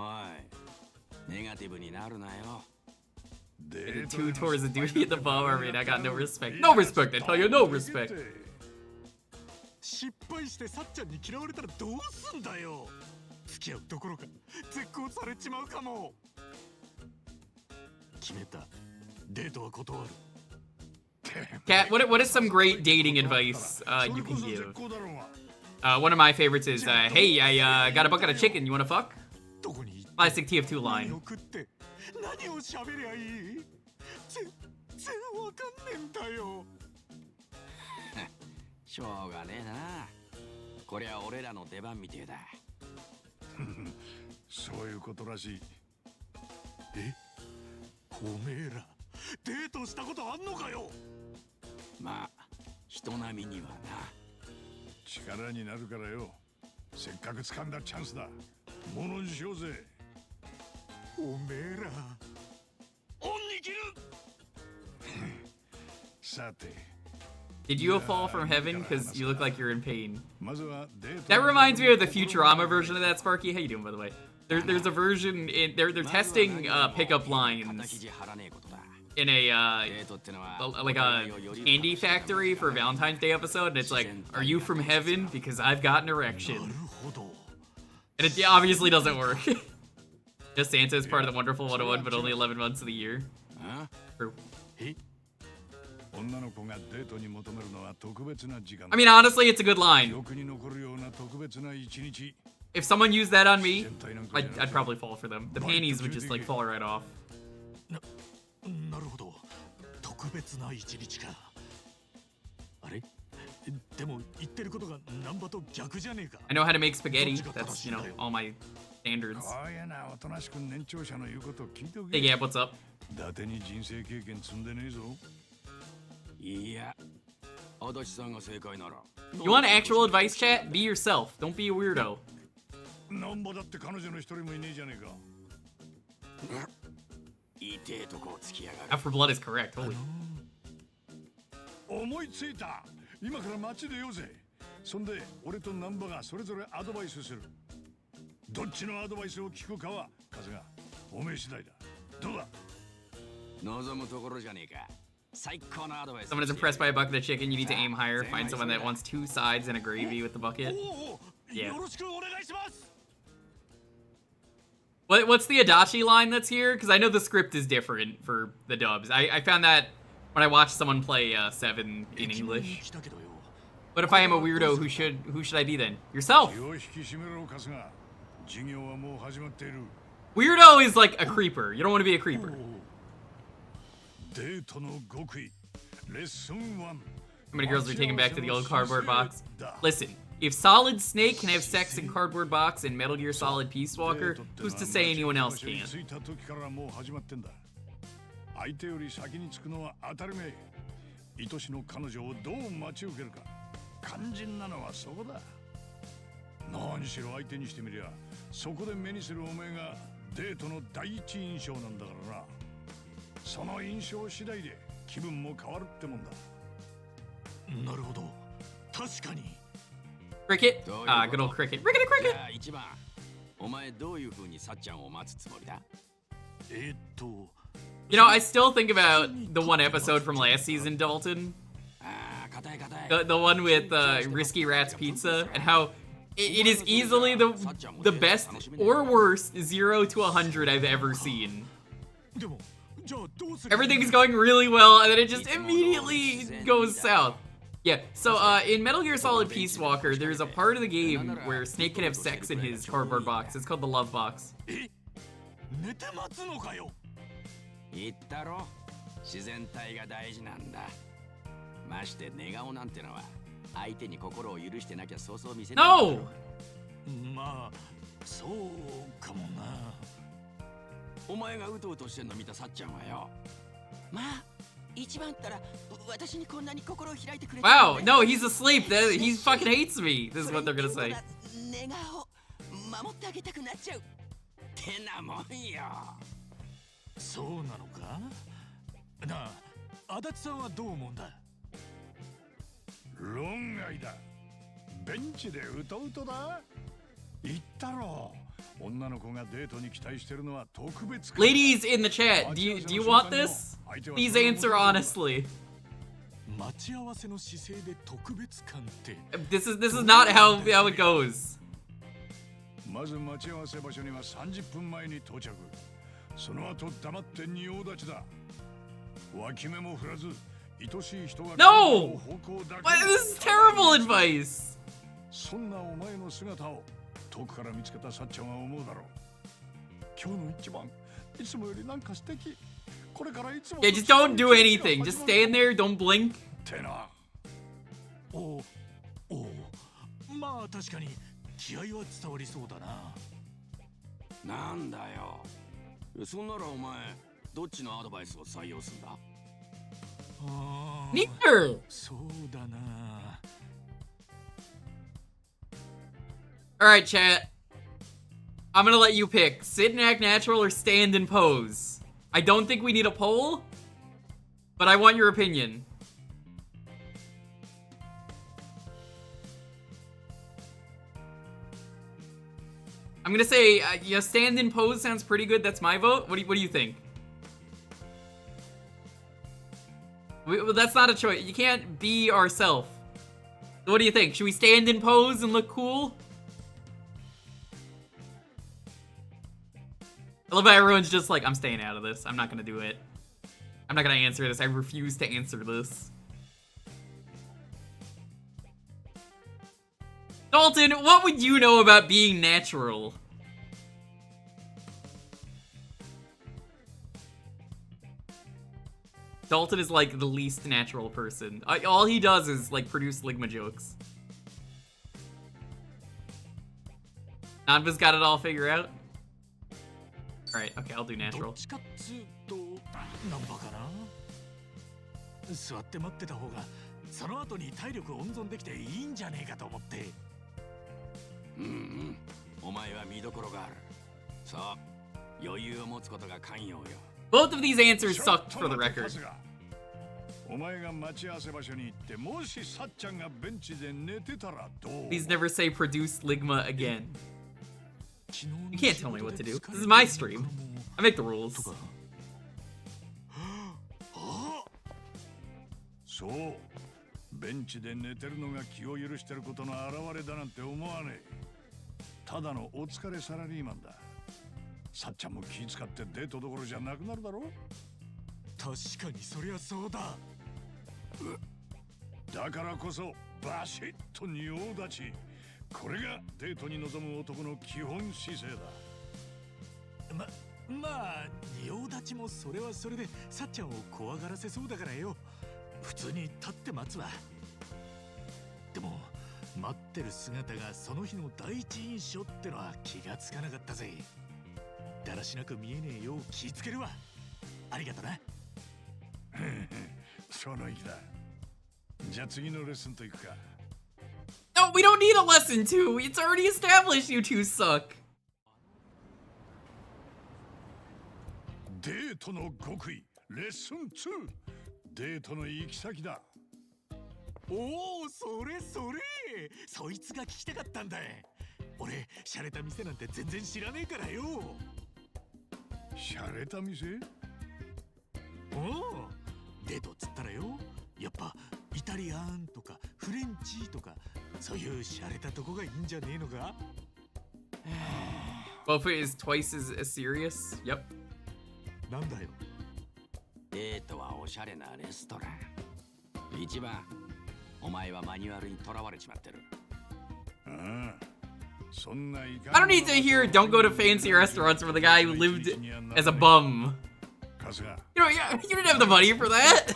S10: い、ネガティブになるなよ。
S1: The two towards the duty of the bum. I mean, I got no respect. No respect, I tell you, no respect.
S5: 失敗してさっちゃんに嫌われたらどうすんだよ付き合うどころか絶交されちまうかも決めたデートは断る
S1: Kat, what is some great dating advice you can give? One of my favorites is, hey, I got a bucket of chicken. You want to fuck? Classic TF2 line.
S5: 送って何を喋りゃいい？全然わかんねえんだよ。
S10: しょうがねえな。こりゃ俺らの出番みてえだ。
S4: そういうことらしい。
S5: え？おめえらデートしたことあんのかよ。
S10: まあ人並みにはな。
S4: 力になるからよ。せっかく掴んだチャンスだ。ものにしようぜ。
S5: おめえら恩に着る。
S4: さて。
S1: Did you fall from heaven? Because you look like you're in pain.
S4: まずはデート。
S1: That reminds me of the Futurama version of that, Sparky. How you doing, by the way? There's a version in they're testing pickup lines in a like a candy factory for a Valentine's Day episode, and it's like, are you from heaven? Because I've got an erection. And it obviously doesn't work. Just Santa is part of the wonderful 101, but only 11 months of the year. True. I mean, honestly, it's a good line. If someone used that on me, I'd probably fall for them. The panties would just like fall right off.
S5: なるほど。特別な一日か。あれ？でも言ってることがナンバと逆じゃねえか。
S1: I know how to make spaghetti. That's, you know, all my standards. Hey, Gab, what's up?
S4: 伊達に人生経験積んでねえぞ。
S10: いや、足立さんが正解なら。
S1: You want actual advice, chat? Be yourself. Don't be a weirdo.
S4: ナンバだって彼女の一人もいねえじゃねえか。
S1: Out for blood is correct. Holy.
S4: 思いついた。今から街でようぜ。そんで俺とナンバがそれぞれアドバイスする。どっちのアドバイスを聞くかは風がおめえ次第だ。どうだ？
S10: 望むところじゃねえか。最高のアドバイス。
S1: Someone is impressed by a bucket of chicken. You need to aim higher. Find someone that wants 2 sides and a gravy with the bucket. Yeah. What's the Adachi line that's here? Because I know the script is different for the dubs. I found that when I watched someone play 7 in English. But if I am a weirdo, who should I be then? Yourself! Weirdo is like a creeper. You don't want to be a creeper. How many girls are taken back to the old cardboard box? Listen, if Solid Snake can have sex in cardboard box and Metal Gear Solid Peace Walker, who's to say anyone else can't?
S4: 相手より先に着くのは当たり前。愛しの彼女をどう待ち受けるか。肝心なのはそこだ。何しろ相手にしてみりゃ、そこで目にするお前がデートの第一印象なんだからな。その印象次第で気分も変わるってもんだ。
S5: なるほど。確かに。
S1: Cricket? Ah, good old cricket. Cricket, cricket!
S10: 一番、お前どういう風にさっちゃんを待つつもりだ？You
S1: know, I still think about the one episode from last season, Dalton. The one with Risky Rat's Pizza, and how it is easily the best or worst 0 to 100 I've ever seen. Everything's going really well, and then it just immediately goes south. Yeah, so in Metal Gear Solid Peace Walker, there's a part of the game where Snake can have sex in his cardboard box. It's called the Love Box.
S10: 言ったろ、自然体が大事なんだ。まして寝顔なんてのは相手に心を許してなきゃそうそう見せない。
S1: No!
S5: まあ、そうかもな。
S10: お前がうとうとしてんの見たさっちゃんはよ。まあ、一番ったら私にこんなに心を開いてくれた。
S1: Wow, no, he's asleep. He fucking hates me. This is what they're gonna say.
S10: 寝顔守ってあげたくなっちゃう。ってなもんよ。
S5: そうなのか？なあ、足立さんはどう思うんだ？
S4: 論外だ。ベンチでうとうとだ。言ったろ。女の子がデートに期待してるのは特別感。
S1: Ladies in the chat, do you want this? Please answer honestly.
S5: 待ち合わせの姿勢で特別感って。
S1: This is not how it goes.
S4: まず待ち合わせ場所には30分前に到着。その後黙って仁王立ちだ。脇目も振らず、愛しい人が
S1: No! This is terrible advice.
S4: そんなお前の姿を遠くから見つけたさっちゃんは思うだろう。
S1: Yeah, just don't do anything. Just stand there, don't blink.
S5: おお、まあ確かに気合は伝わりそうだな。
S10: なんだよ。そんならお前どっちのアドバイスを採用すんだ？Neither.
S5: そうだな。
S1: Alright, chat. I'm gonna let you pick. Sit and act natural or stand and pose. I don't think we need a poll, but I want your opinion. I'm gonna say, yeah, stand and pose sounds pretty good. That's my vote. What do you think? Well, that's not a choice. You can't be ourself. So what do you think? Should we stand and pose and look cool? I love how everyone's just like, I'm staying out of this. I'm not gonna do it. I'm not gonna answer this. I refuse to answer this. Dalton, what would you know about being natural? Dalton is like the least natural person. All he does is like produce Ligma jokes. Nanba's got it all figured out. Alright, okay, I'll do natural.
S5: どっちかっつうとナンバかな。座って待ってた方がその後に体力温存できていいんじゃねえかと思って。
S10: うんうん。お前は見どころがある。そう、余裕を持つことが寛容よ。
S1: Both of these answers sucked for the record.
S4: お前が待ち合わせ場所に行ってもしさっちゃんがベンチで寝てたらどう？
S1: Please never say produce Ligma again. You can't tell me what to do. This is my stream. I make the rules.
S4: そう、ベンチで寝てるのが気を許してることの表れだなんて思わねえ。ただのお疲れサラリーマンだ。さっちゃんも気使ってデートどころじゃなくなるだろ。
S5: 確かにそりゃそうだ。
S4: だからこそバシッと仁王立ち。これがデートに臨む男の基本姿勢だ。
S5: まあ仁王立ちもそれはそれでさっちゃんを怖がらせそうだからよ。普通に立って待つわ。でも待ってる姿がその日の第一印象ってのは気がつかなかったぜ。だらしなく見えねえよう気ぃつけるわ。ありがとな。
S4: その意気だ。じゃあ次のレッスンと行くか。
S1: No, we don't need a lesson 2. It's already established you two suck.
S4: デートの極意レッスン2。デートの行き先だ。
S5: おお、それそれ。そいつが聞きたかったんだ。俺、洒落た店なんて全然知らねえからよ。
S4: 洒落た店？
S5: おお、デートっつったらよ、やっぱイタリアンとかフレンチとかそういう洒落たとこがいいんじゃねえのか。
S1: Well, if it is twice as serious, yep.
S5: なんだよ。
S10: デートはおしゃれなレストラン。一番、お前はマニュアルにとらわれちまってる。
S1: I don't need to hear don't go to fancy restaurants for the guy who lived as a bum. You know, you didn't have the money for that.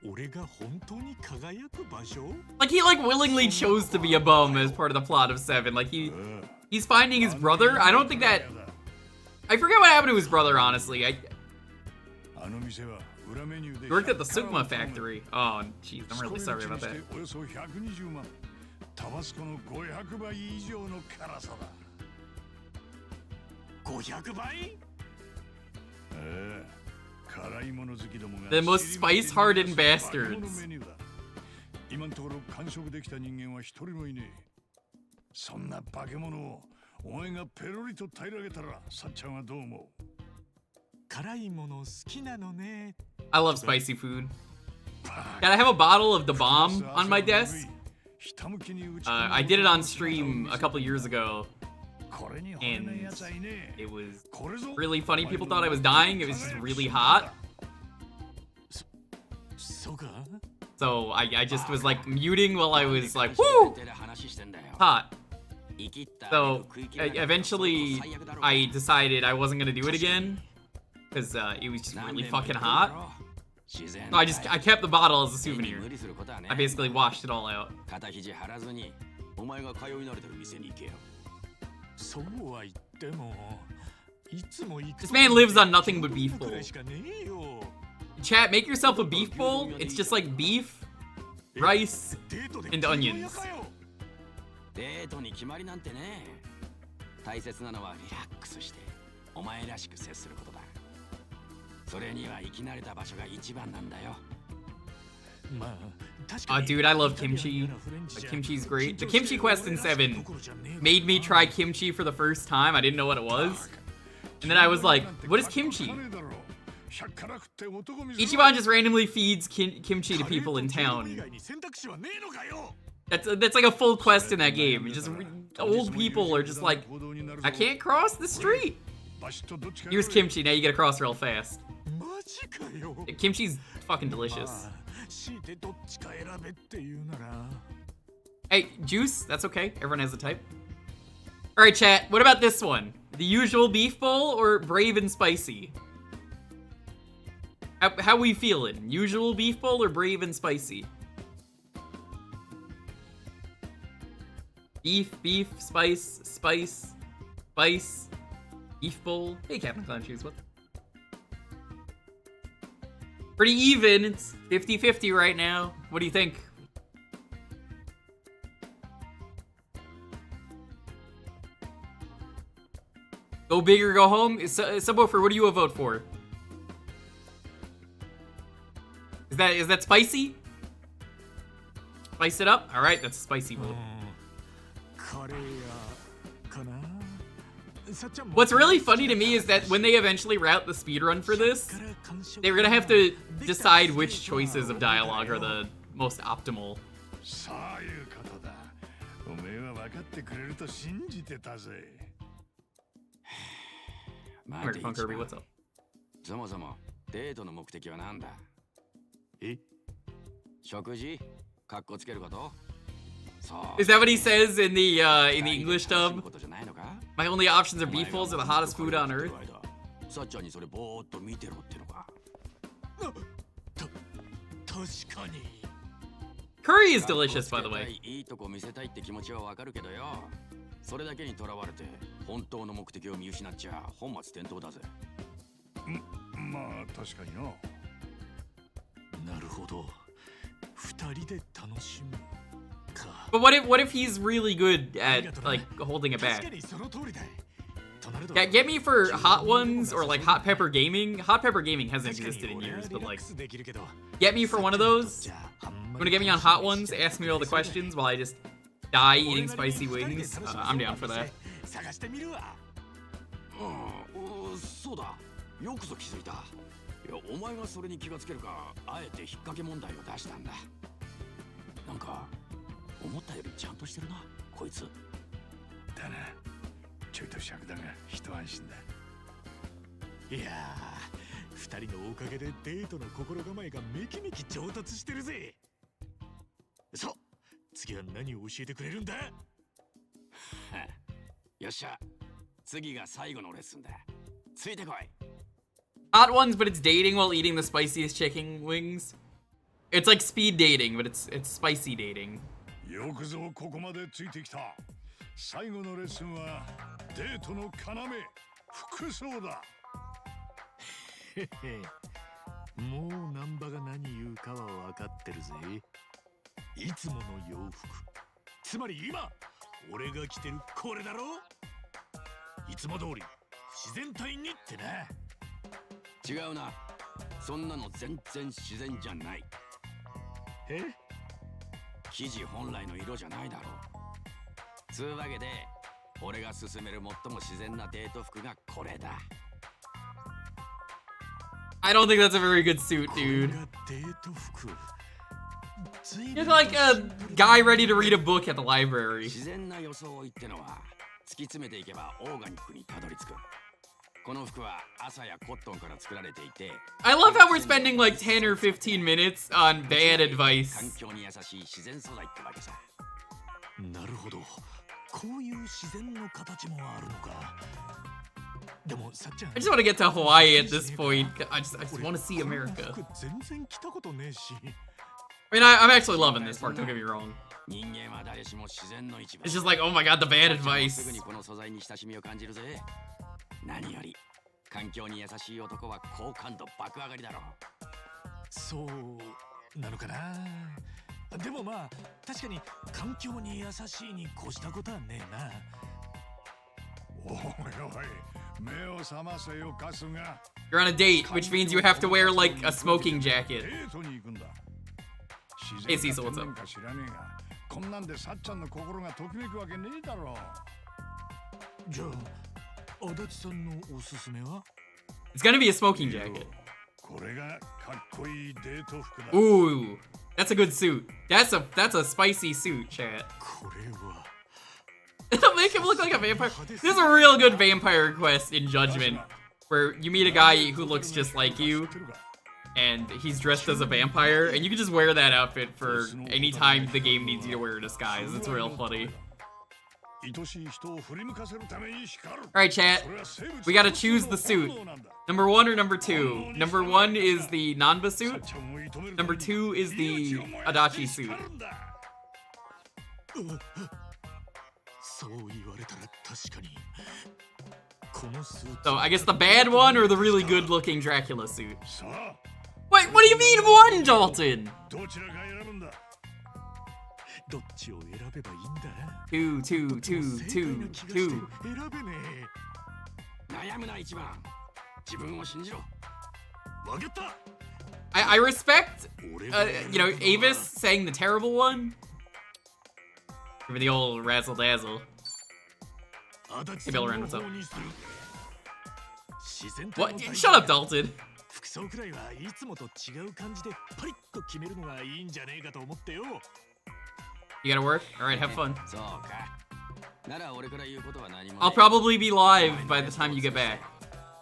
S5: 俺が本当に輝く場所?
S1: Like he willingly chose to be a bum as part of the plot of 7. Like he's finding his brother. I don't think that I forget what happened to his brother, honestly. He worked at the Sugma factory. Oh, jeez, I'm really sorry about that.
S4: タバスコの500倍以上の辛さだ。
S5: 500倍？
S4: 辛いもの好きどもが
S1: The most spice-hardened bastards.
S4: 今のところ完食できた人間は一人もいねえ。そんな化け物をお前がペロリと平らげたらさっちゃんはどう思う？
S5: 辛いもの好きなのね。
S1: I love spicy food. God, I have a bottle of the bomb on my desk. I did it on stream a couple years ago, and it was really funny. People thought I was dying. It was just really hot. So I just was like muting while I was like, woo! Hot. So eventually I decided I wasn't gonna do it again because it was just really fucking hot. So I kept the bottle as a souvenir. I basically washed it all out. This man lives on nothing but beef bowl. Chat, make yourself a beef bowl. It's just like beef, rice, and onions.
S10: デートに決まりなんてね。大切なのはリラックスしてお前らしく接することだ。それには生き慣れた場所が一番なんだよ。
S1: Dude, I love kimchi. Kimchi's great. The kimchi quest in 7 made me try kimchi for the first time. I didn't know what it was. And then I was like, what is kimchi? Ichiban just randomly feeds kimchi to people in town. That's like a full quest in that game. Just old people are just like, I can't cross the street. Here's kimchi, now you gotta cross real fast. Kimchi's fucking delicious. Hey, juice, that's okay. Everyone has a type. Alright, chat, what about this one? The usual beef bowl or brave and spicy? How we feeling? Usual beef bowl or brave and spicy? Beef, spice, spice, beef bowl. Hey, Captain Clown Shoes, what? Pretty even. It's 50-50 right now. What do you think? Go big or go home? Subwoofer, what do you vote for? Is that spicy? Spice it up? Alright, that's a spicy vote. What's really funny to me is that when they eventually route the speedrun for this, they're gonna have to decide which choices of dialogue are the most optimal. Funk Kirby, what's up?
S10: そもそもデートの目的は何だ？え？食事？かっこつけること？
S1: Is that what he says in the English dub? My only options are beef bowls or the hottest food on earth. Curry is delicious, by the way.
S10: それだけにとらわれて本当の目的を見失っちゃ本末転倒だぜ。
S4: まあ確かにな。
S5: なるほど。二人で楽しむ。
S1: But what if he's really good at like holding it back? Yeah, get me for Hot Ones or like Hot Pepper Gaming. Hot Pepper Gaming hasn't existed in years, but like, get me for one of those. You wanna get me on Hot Ones? Ask me all the questions while I just die eating spicy wings. I'm down for that.
S10: そうだ。よくぞ気づいた。いや、お前がそれに気がつけるか、あえて引っ掛け問題を出したんだ。なんか。 思ったよりちゃんとしてるな、こいつ。
S4: だな。ちょいと尺だが一安心だ。
S5: いやー、二人のおかげでデートの心構えがめきめき上達してるぜ。さあ、次は何を教えてくれるんだ？
S10: よっしゃ、次が最後のレッスンだ。ついてこい。
S1: Hot Ones, but it's dating while eating the spiciest chicken wings. It's like speed dating, but it's spicy dating.
S4: よくぞここまでついてきた。最後のレッスンはデートの要、服装だ。
S5: もう南波が何言うかは分かってるぜ。いつもの洋服。つまり今、俺が着てるこれだろ。いつも通り自然体にってな。
S10: 違うな。そんなの全然自然じゃない。
S5: え？
S10: 生地本来の色じゃないだろう。つうわけで、俺が勧める最も自然なデート服がこれだ。
S1: I don't think that's a very good suit, dude. You're like a guy ready to read a book at the library.
S10: 自然な装いってのは突き詰めていけばオーガニックにたどり着く。この服は朝やコットンから作られていて。
S1: I love how we're spending like 10 or 15 minutes on bad advice.
S10: 環境に優しい自然素材ってわけさ。
S5: なるほど。こういう自然の形もあるのか。でもさっちゃん
S1: I just want to get to Hawaii at this point. I just want to see America.
S5: 全然来たことねえし。
S1: I mean, I'm actually loving this part, don't get me wrong.
S10: 人間は誰しも自然の一部。
S1: It's just like, oh my god, the bad
S10: すぐ
S1: advice.
S10: にこの素材に親しみを感じるぜ。何より環境に優しい男は好感度爆上がりだろう。
S5: そうなのかな。でもまあ確かに環境に優しいに越したことはねえな。
S4: おいおい、目を覚ませよ、カスが。
S1: You're on a date, which means you have to wear like a smoking jacket.
S4: デートに行くんだ。
S1: Hey, Cecil, what's up?
S4: 自然か知らねえが、こんなんでさっちゃんの心がときめくわけねえだろ。
S5: じゃあ足立さんのおすすめは？
S1: It's gonna be a smoking jacket.
S4: これがかっこいいデート服だ。
S1: Ooh, that's a good suit. That's a spicy suit, chat.
S5: これは
S1: Make him look like a vampire. There's a real good vampire quest in Judgment where you meet a guy who looks just like you and he's dressed as a vampire and you can just wear that outfit for any time the game needs you to wear a disguise. It's real funny. Alright, chat. We gotta choose the suit. Number 1 or number 2? Number 1 is the Nanba suit. Number 2 is the Adachi suit.
S5: そう言われたら確かにこのスーツ
S1: So I guess the bad one or the really good looking Dracula suit? Wait, what do you mean one, Dalton?
S4: どちらか選ぶんだ。
S5: どっちを選べばいいんだ。
S1: Two, two, two, two, two.
S5: 選べね
S10: 悩むな一番。自分を信じろ。
S5: え。わかった。
S1: I respect, you know, Avis saying the terrible one. Give me the old razzle dazzle. Hey, Bill Rand, what's up? What? Shut up, Dalton.
S5: 服装くらいはいつもと違う感じでパリッと決めるのがいいんじゃねえかと思ってよ。
S1: You gotta work? Alright, have fun.
S10: そうか。なら俺から言うことは何も。
S1: I'll probably be live by the time you get back.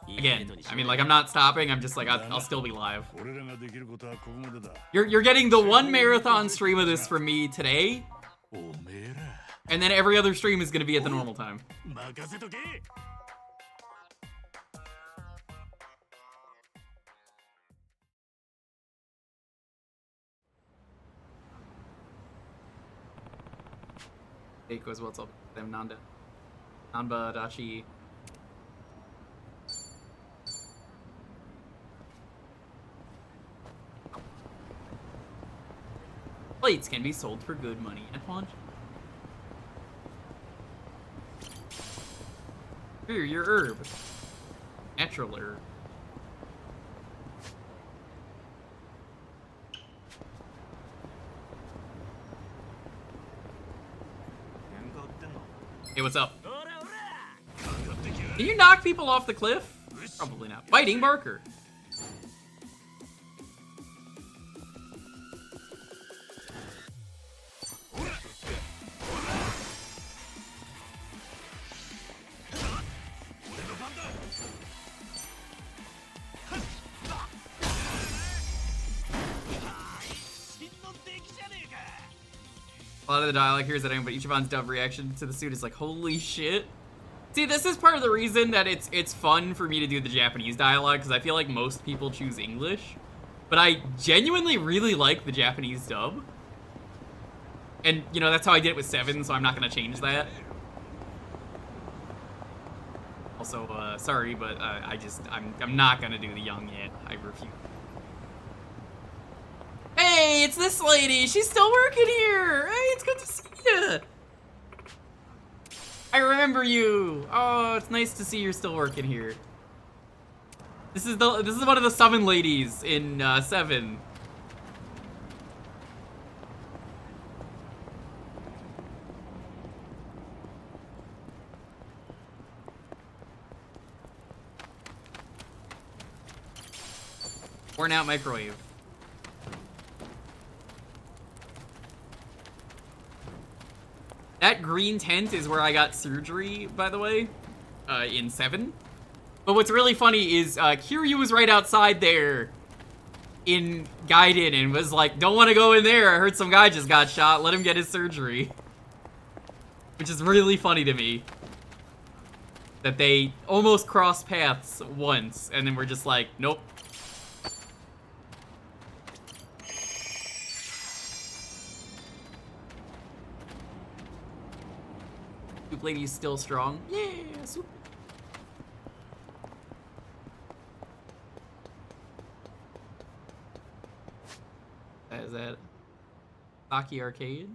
S1: Again, I mean, like, I'm not stopping, I'm just like, I'll still be live.
S4: 俺らができることはここまでだ。
S1: You're getting the one marathon stream of this from me today,
S5: おめえら
S1: and then every other stream is gonna be at the normal time.
S5: 任せとけ。
S1: Hey, Quiz, what's up? Them Nanda. Nanba, Dachi. Plates can be sold for good money at launch. Here, your herb. Natural herb. Hey, what's up? Can you knock people off the cliff? Probably not. Fighting marker. A lot of the dialogue here is that but Ichiban's dub reaction to the suit is like, holy shit. See, this is part of the reason that it's fun for me to do the Japanese dialogue, because I feel like most people choose English. But I genuinely really like the Japanese dub. And, you know, that's how I did it with 7, so I'm not going to change that. Also, sorry, but I'm not going to do the young yet. I refuse. Hey, it's this lady. She's still working here. Hey, it's good to see you. I remember you. Oh, it's nice to see you're still working here. This is one of the summon ladies in 7. Worn out microwave. That green tent is where I got surgery, by the way, in 7. But what's really funny is Kiryu was right outside there in Gaiden and was like, don't want to go in there. I heard some guy just got shot. Let him get his surgery. Which is really funny to me. That they almost crossed paths once, and then we're just like, nope. Soup Lady's still strong. Yeah, Soup. Is that Saki Arcade?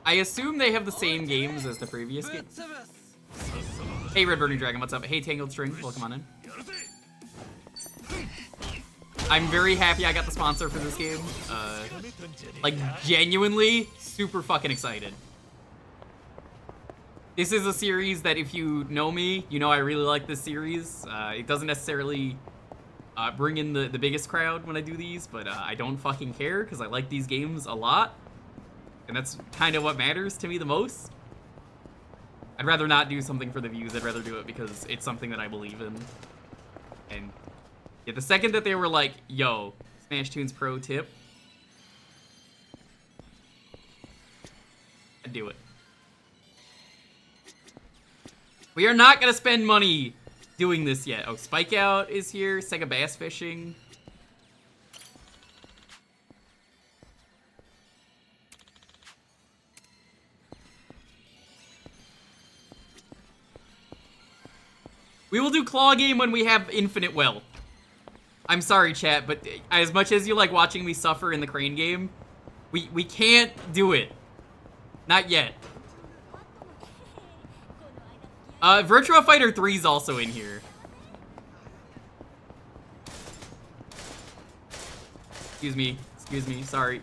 S1: I assume they have the same games as the previous game. Hey, Red Burning Dragon, what's up? Hey, Tangled String, welcome on in. I'm very happy I got the sponsor for this game. Like, genuinely, super fucking excited. This is a series that if you know me, you know I really like this series. It doesn't necessarily bring in the biggest crowd when I do these, but I don't fucking care because I like these games a lot. And that's kind of what matters to me the most. I'd rather not do something for the views. I'd rather do it because it's something that I believe in. And yeah, the second that they were like, yo, Smash Tunes Pro tip, I'd do it. We are not going to spend money doing this yet. Oh, Spike Out is here. Sega Bass Fishing. We will do Claw Game when we have infinite wealth. I'm sorry, chat, but as much as you like watching me suffer in the Crane game, we can't do it. Not yet. Virtua Fighter 3 is also in here. Excuse me, sorry,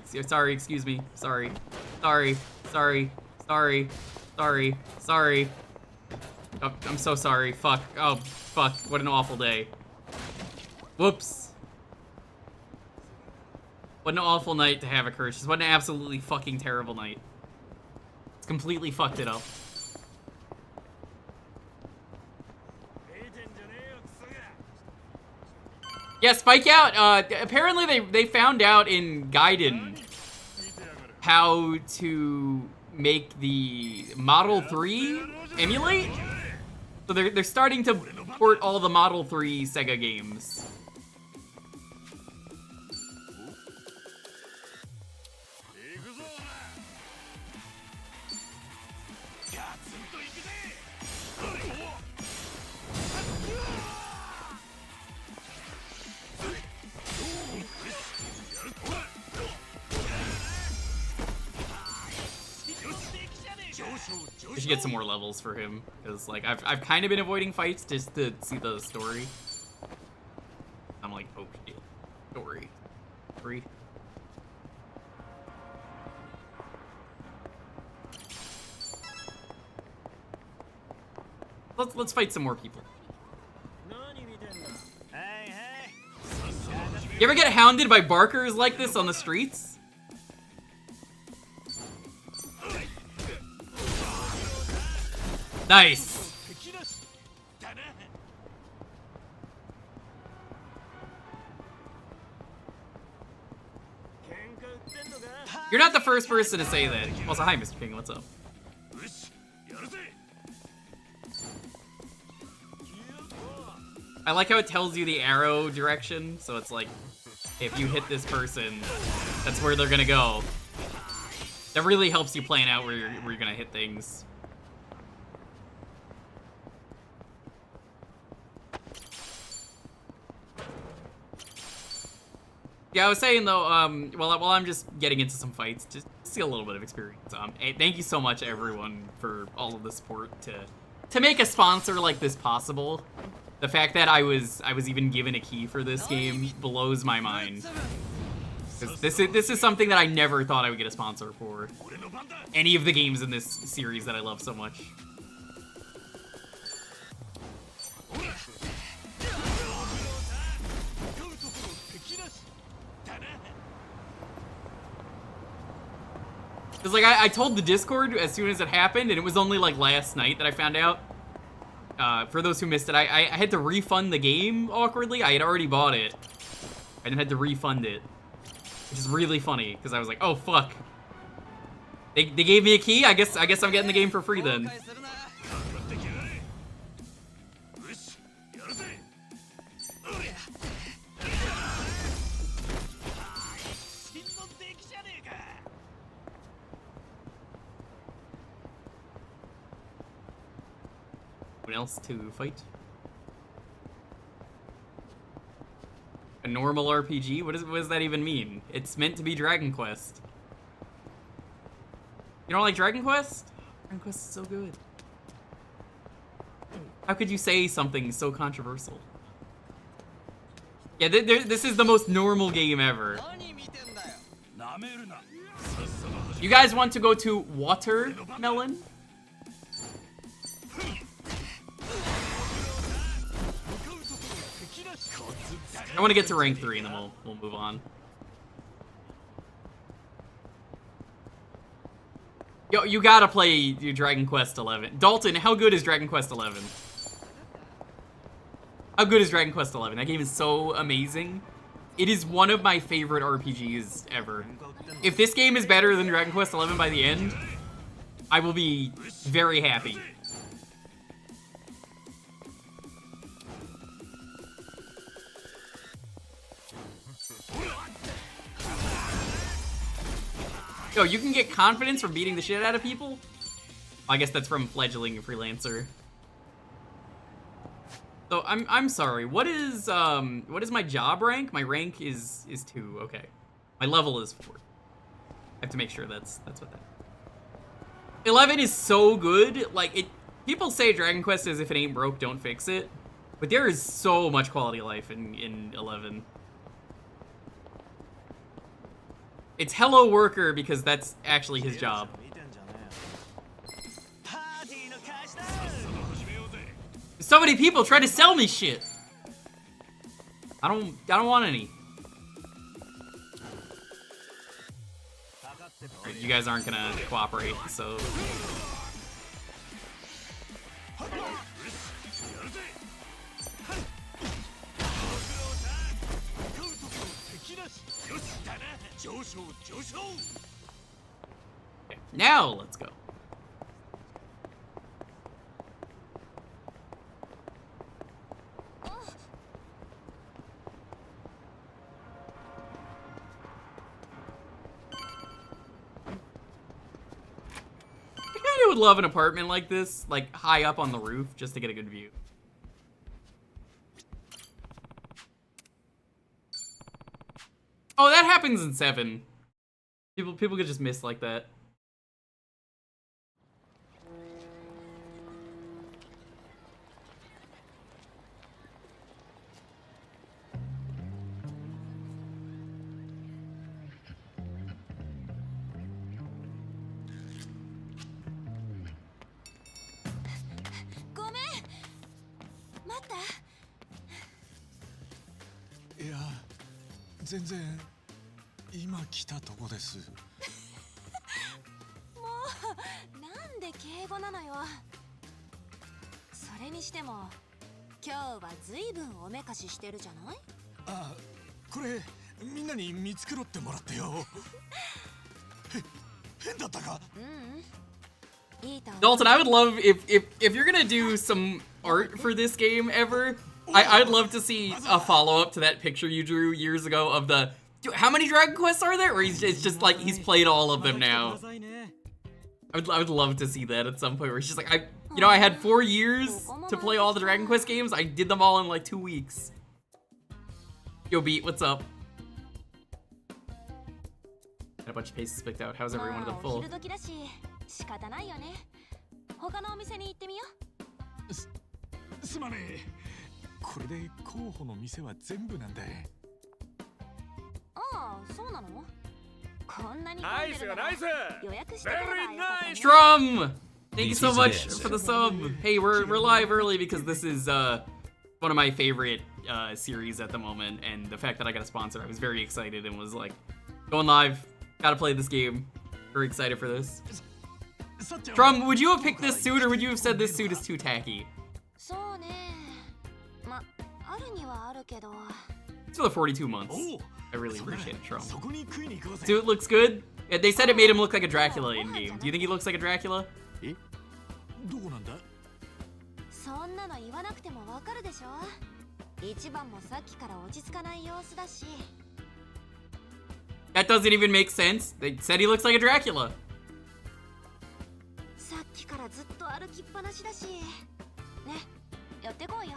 S1: excuse me, sorry. Oh, I'm so sorry, fuck, oh, fuck, what an awful day. Whoops. What an awful night to have a curse. What an absolutely fucking terrible night. It's completely fucked it up. Yeah, Spike Out, apparently they found out in Gaiden how to make the Model 3 emulate. So they're starting to port all the Model 3 Sega games. We should get some more levels for him, because like I've kind of been avoiding fights just to see the story. I'm like, oh shit, story, 3. Let's fight some more people. You ever get hounded by barkers like this on the streets? Nice. You're not the first person to say that. Also, hi, Mr. King. What's up? I like how it tells you the arrow direction, so it's like, if you hit this person, that's where they're gonna go. That really helps you plan out where you're gonna hit things. Yeah, I was saying though, while I'm just getting into some fights, just see a little bit of experience. Hey, thank you so much everyone for all of the support to make a sponsor like this possible. The fact that I was even given a key for this game blows my mind. 'Cause this is something that I never thought I would get a sponsor for. Any of the games in this series that I love so much. Because, like, I told the Discord as soon as it happened, and it was only, like, last night that I found out. For those who missed it, I had to refund the game awkwardly. I had already bought it. I then had to refund it. Which is really funny, because I was like, oh, fuck. They gave me a key. I guess I'm getting the game for free then. Anyone else to fight? A normal RPG? What does that even mean? It's meant to be Dragon Quest. You don't like Dragon Quest? Dragon Quest is so good. How could you say something so controversial? Yeah, this is the most normal game ever. You guys want to go to Watermelon? I want to get to rank 3 and then we'll move on. Yo, you gotta play your Dragon Quest 11. Dalton, how good is Dragon Quest 11? How good is Dragon Quest 11? That game is so amazing. It is one of my favorite RPGs ever. If this game is better than Dragon Quest 11 by the end, I will be very happy. Yo, you can get confidence from beating the shit out of people? I guess that's from fledgling freelancer. So I'm sorry. What is my job rank? My rank is 2. Okay. My level is 4. I have to make sure that's what that. 11 is so good. Like people say Dragon Quest is if it ain't broke, don't fix it. But there is so much quality of life in 11. It's Hello Worker because that's actually his job. So many people try to sell me shit. I don't want any. Right, you guys aren't gonna cooperate, so. Okay, now let's go. I would love an apartment like this, like high up on the roof, just to get a good view. Oh, that happens in 7. People could just miss like that.
S5: いや、全然今来たとこです。
S9: もうなんで敬語なのよ。それにしても今日はずいぶんおめかししてるじゃない？
S5: あ、これみんなに見繕ってもらってよ。変だったか？Dalton,
S1: I would love if you're gonna do some art for this game ever. I'd love to see a follow-up to that picture you drew years ago of the. How many Dragon Quests are there? Or it's just like he's played all of them now. I would love to see that at some point where it's just like I had 4 years to play all the Dragon Quest games. I did them all in like 2 weeks. Yo, Beat, what's up? Got a bunch of paces picked out. How's every one of them full?
S9: 仕方ないよね。他のお店に行ってみよう。
S5: すまねえ。これで候補の店は全部なんだ。
S9: ああ、そうなの？こんなに混んでるなら予約してくればよかったね。
S1: Strum! Thank you so much for the sub. Hey, we're live early because this is one of my favorite series at the moment, and the fact that I got a sponsor, I was very excited and was like, going live, gotta play this game. Very excited for this. Strum, would you have picked this suit or would you have said this suit is too tacky?
S9: そうね。ま、あるにはあるけど。
S1: It's for the 42 months. I really appreciate it, Strum. Suit looks good. Yeah, they said it made him look like a Dracula in game. Do you think he looks like a Dracula?
S5: どこなんだ？
S9: そんなの言わなくてもわかるでしょ。一番もさっきから落ち着かない様子だし。
S1: That doesn't even make sense. They said he looks like a Dracula.
S9: さっきからずっと歩きっぱなしだし。ね、やってこうよ。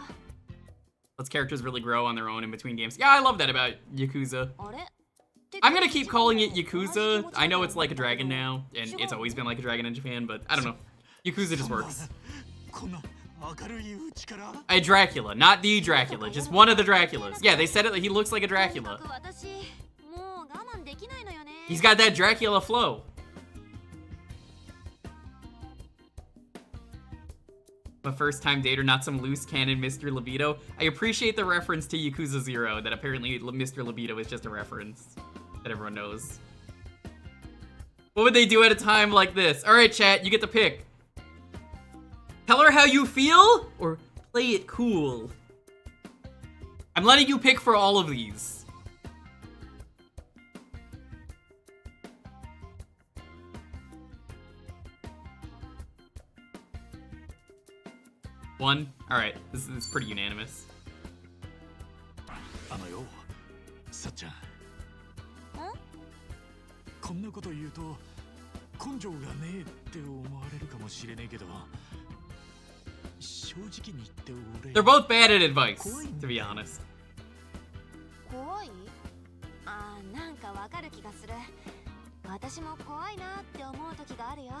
S1: Let's characters really grow on their own in between games. Yeah, I love that about Yakuza.
S9: あれ？
S1: I'm gonna keep calling it Yakuza. I know it's like a dragon now, and it's always been like a dragon in Japan, but I don't know. Yakuza just works.
S5: こんな明るいうちから。
S1: A Dracula, not the Dracula, just one of the Draculas. Yeah, they said it. He looks like a Dracula.
S9: 私もう我慢できないのよね。
S1: He's got that Dracula flow. A first-time dater, not some loose cannon Mr. Libido. I appreciate the reference to Yakuza 0, that apparently Mr. Libido is just a reference that everyone knows. What would they do at a time like this? Alright, chat, you get to pick. Tell her how you feel, or play it cool. I'm letting you pick for all of these. One? Alright, this is pretty unanimous.
S5: あのよ、さっちゃん。こんなこと言うと根性がねえって思われるかもしれねえけど、正直に言って俺。
S1: They're both bad at advice, to be honest.
S9: 怖い？あー、なんかわかる気がする。私も怖いなって思う時があるよ。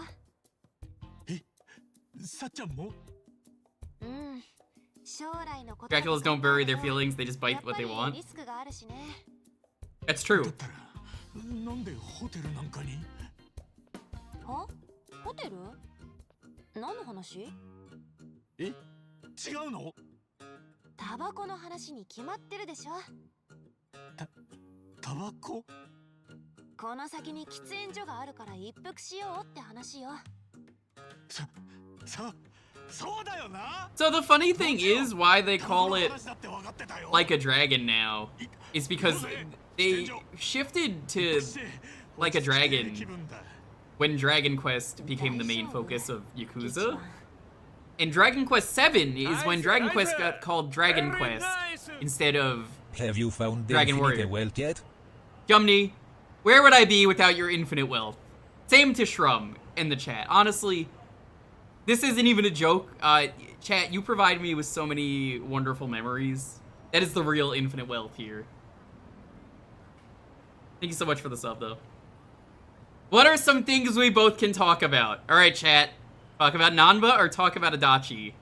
S5: え、さっちゃんも？
S1: Draculas don't bury their feelings, they just bite what they want. That's true.
S5: なんでホテルなんかに？
S9: は？ホテル？何の話？
S5: え？違うの？
S9: タバコの話に決まってるでしょ。
S5: タバコ？
S9: この先に喫煙所があるから一服しようって話よ。
S1: So the funny thing is why they call it like a dragon now is because they shifted to like a dragon when Dragon Quest became the main focus of Yakuza. And Dragon Quest 7 is when Dragon Quest got called Dragon Quest instead of
S11: Have you found the
S1: Dragon
S11: infinite
S1: Warrior.
S11: wealth yet?
S1: Jumney, where would I be without your infinite wealth? Same to Shrum in the chat. Honestly, this isn't even a joke. Chat, you provide me with so many wonderful memories. That is the real infinite wealth here. Thank you so much for the sub, though. What are some things we both can talk about? Alright, chat. Talk about Nanba or talk about Adachi?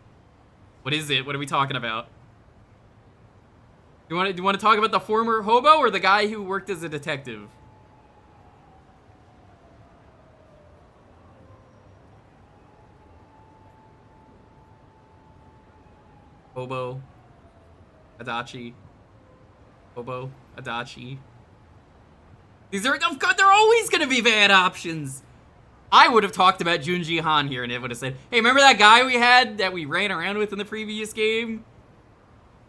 S1: What is it? What are we talking about? Do you want to talk about the former hobo or the guy who worked as a detective? Hobo, Adachi, Hobo, Adachi. These are, of course, they're always gonna be bad options. I would have talked about Junji Han here and it would have said, hey, remember that guy we had that we ran around with in the previous game?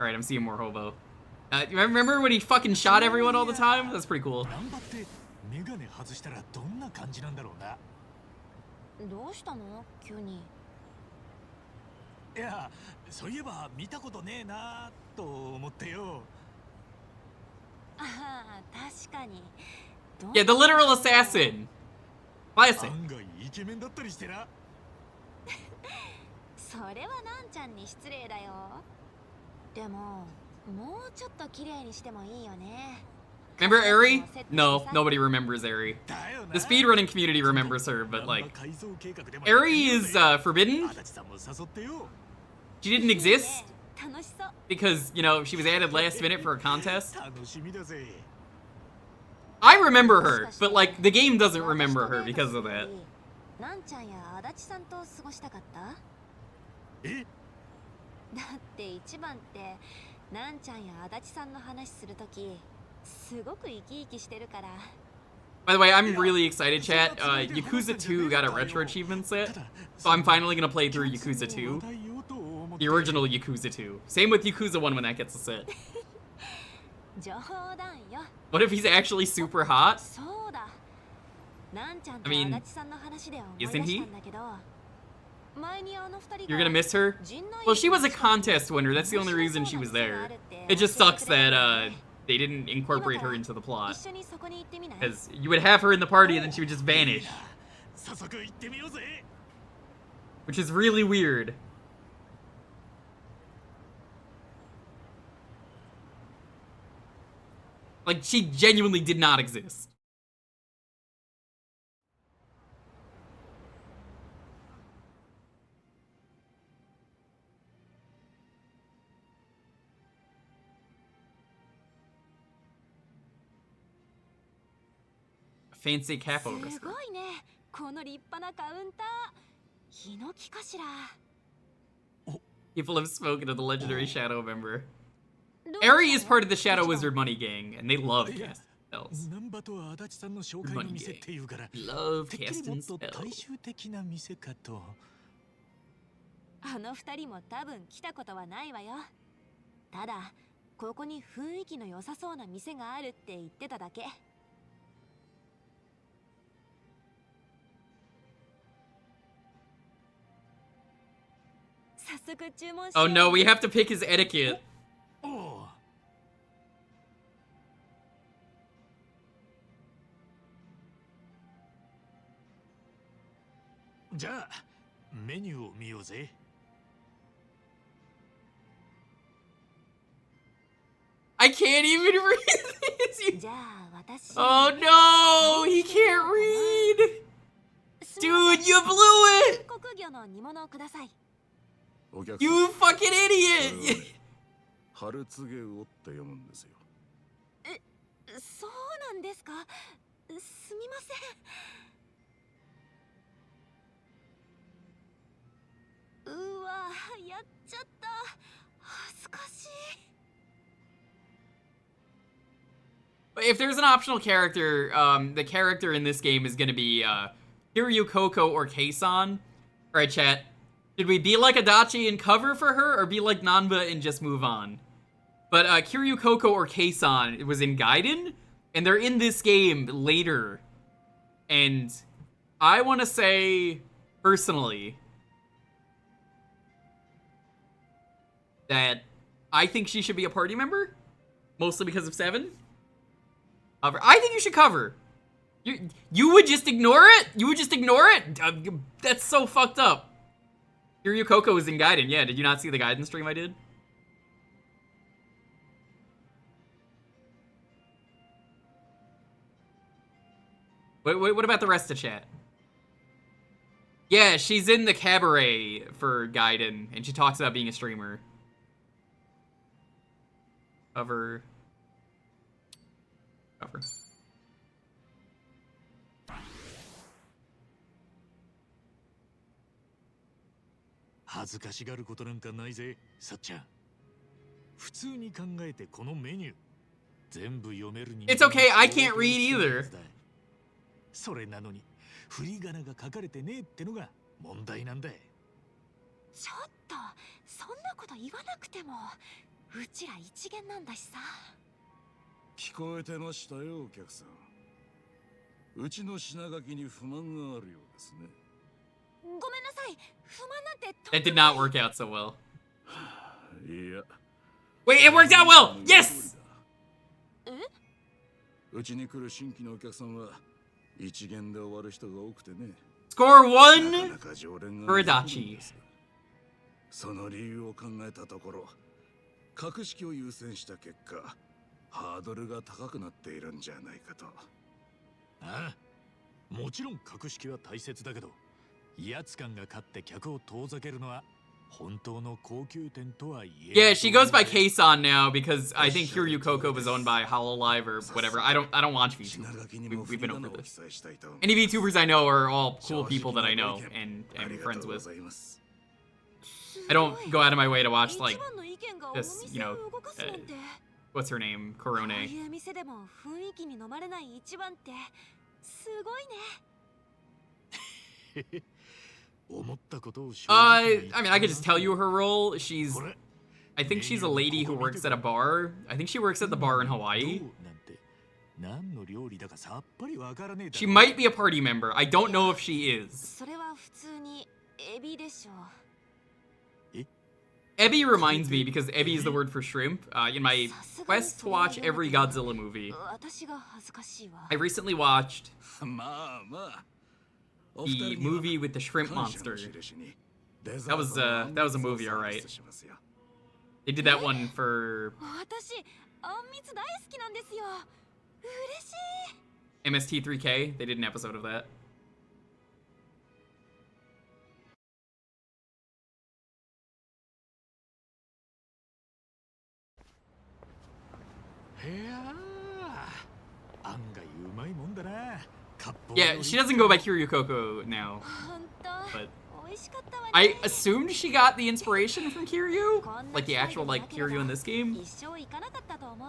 S1: Alright, I'm seeing more Hobo. Remember when he fucking shot everyone all the time? That's pretty cool.
S9: どうしたの？急に。
S5: いや、そういえば見たことねえなと思ってよ。
S9: ああ、確かに。
S1: Yeah, the literal assassin. Classic.
S5: 案外イケメンだったりしてな。
S9: それはなんちゃんに失礼だよ。でも、もうちょっと綺麗にしてもいいよね。
S1: Remember Eri? No, nobody remembers Eri. The speedrunning community remembers her, but like, Eri is forbidden. She didn't exist because, you know, she was added last minute for a contest. I remember her, but like, the game doesn't remember her because of that.
S9: なんちゃんや足立さんと過ごしたかった？
S5: え？
S9: だって一番ってなんちゃんや足立さんの話するときすごく生き生きしてるから。
S1: By the way, I'm really excited, chat. Yakuza 2 got a retro achievement set, so I'm finally gonna play through Yakuza 2. The original Yakuza 2. Same with Yakuza 1 when that gets a set.
S9: 冗談よ。
S1: What if he's actually super hot?
S9: そうだ。
S1: I mean, isn't he? You're gonna miss her? Well, she was a contest winner. That's the only reason she was there. It just sucks that they didn't incorporate her into the plot. Because you would have her in the party and then she would just vanish. Which is really weird. Like, she genuinely did not exist. Fancy capo wristlet.
S9: すごいね。この立派なカウンター。ヒノキかしら。
S1: People have spoken to the legendary Shadow member. Eri is part of the Shadow Wizard Money Gang, and they love casting spells. Money Gang. Love casting spells.
S9: あの二人も多分来たことはないわよ。ただ、ここに雰囲気の良さそうな店があるって言ってただけ。早速注文しよう。
S1: Oh no, we have to pick his etiquette.
S5: じゃあメニューを見ようぜ。
S1: I can't even read this.
S9: じゃあ私。
S1: Oh no, he can't read. Dude, you blew it.
S9: 国魚の煮物をください。
S1: You fucking idiot.
S2: 春告げをって読むんですよ。
S9: そうなんですか。すみません。うわ、やっちゃった。恥ずかしい。
S1: If there's an optional character, the character in this game is gonna be Kiryu Koko or Keisan. Alright, chat. Should we be like Adachi and cover for her, or be like Nanba and just move on? But Kiryu Koko or Keisan was in Gaiden, and they're in this game later. And I want to say, personally, that I think she should be a party member, mostly because of 7. I think you should cover. You would just ignore it? You would just ignore it? That's so fucked up. Kiryu Koko was in Gaiden, yeah. Did you not see the Gaiden stream I did? What about the rest of chat? Yeah, she's in the cabaret for Gaiden, and she talks about being a streamer. Cover. Cover. It's okay, I can't read either.
S5: それなのに振り仮名が書かれてねえってのが問題なんだ。
S9: ちょっと、そんなこと言わなくても、うちら一元なんだしさ。
S2: 聞こえてましたよ、お客さん。うちの品書きに不満があるようですね。
S9: ごめんなさい、不満なんて。
S1: That did not work out so well.
S2: いや。
S1: Wait, it worked out well! Yes!
S2: うちに来る新規のお客さんは一元で終わる人が多くてね。
S1: Score 1 for Adachi.
S2: その理由を考えたところ、格式を優先した結果、ハードルが高くなっているんじゃないかと。
S5: ああ、もちろん格式は大切だけど、威圧感が勝って客を遠ざけるのは本当の高級店とは言えない。
S1: Yeah, she goes by Keisan now because I think Kiryu Koko was owned by Hololive or whatever. I don't watch VTubers. We've been over this. Any VTubers I know are all cool people that I know and am friends with. I don't go out of my way to watch like this, you know, what's her name? Korone. I mean, I could just tell you her role. I think she's a lady who works at a bar. I think she works at the bar in Hawaii.
S5: 何の料理だかさっぱりわからねえだろ。
S1: She might be a party member. I don't know if she is.
S9: それは普通にエビでしょ。
S1: Ebi reminds me, because Ebi is the word for shrimp, in my quest to watch every Godzilla movie.
S9: 私が恥ずかしいわ。
S1: I recently watched
S10: まあまあ。
S1: the movie with the shrimp monster. That was a movie, alright. They did that one for
S9: 私、あんみつ大好きなんですよ。嬉しい。
S1: MST3K. They did an episode of that.
S5: へやー、案外うまいもんだな。
S1: Yeah, she doesn't go by Kiryu Koko now.
S9: 本当。
S1: But
S9: 美味しかったわね。
S1: I assumed she got the inspiration from Kiryu, like the actual like Kiryu in this game.
S9: 一生行かなかったと思う。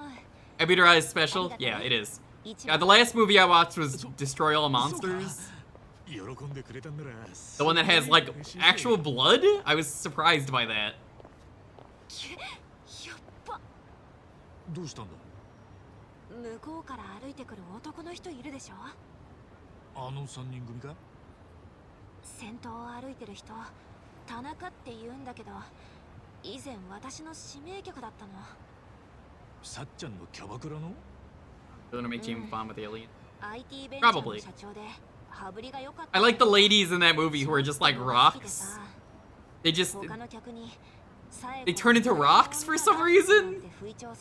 S1: Ebiterize special? Yeah, it is. Yeah, the last movie I watched was Destroy All Monsters.
S5: 喜んでくれたんなら。
S1: The one that has like actual blood? I was surprised by that.
S9: やっば。
S5: どうしたんだ。
S9: 向こうから歩いてくる男の人いるでしょ。
S5: あの3人組か。
S9: 先頭を歩いてる人、田中って言うんだけど、以前私の指名客だったの。
S5: さっちゃんのキャバクラの。
S1: They're gonna make James Bond with alien.
S9: IT ベンチャーの
S1: Probably.
S9: 社長で羽振りが良かった。
S1: I like the ladies in that movie who are just like rocks. They just
S9: 他の客に
S1: they turn into rocks for some reason.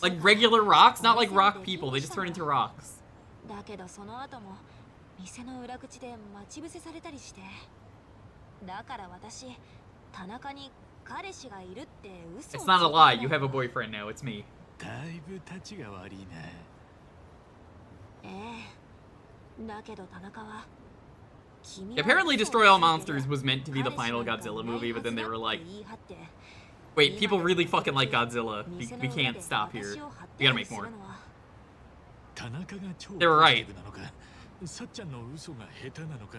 S1: Like regular rocks, not like rock people. They just turn into rocks.
S9: だけどその後も店の裏口で待ち伏せされたりして、だから私田中に彼氏がいるって嘘をつい
S1: It's
S9: た
S1: not a
S9: の。
S1: lie. You have a boyfriend now. It's me.
S5: だいぶ立ちが悪いな。
S9: ええ。だけど田中は
S1: Apparently, Destroy All Monsters was meant to be the final Godzilla movie, but then they were like, wait, people really fucking like Godzilla. We can't stop here. We gotta make more.
S5: 田中が超
S1: They were right.
S5: なのか。さっちゃんの嘘が下手なのか。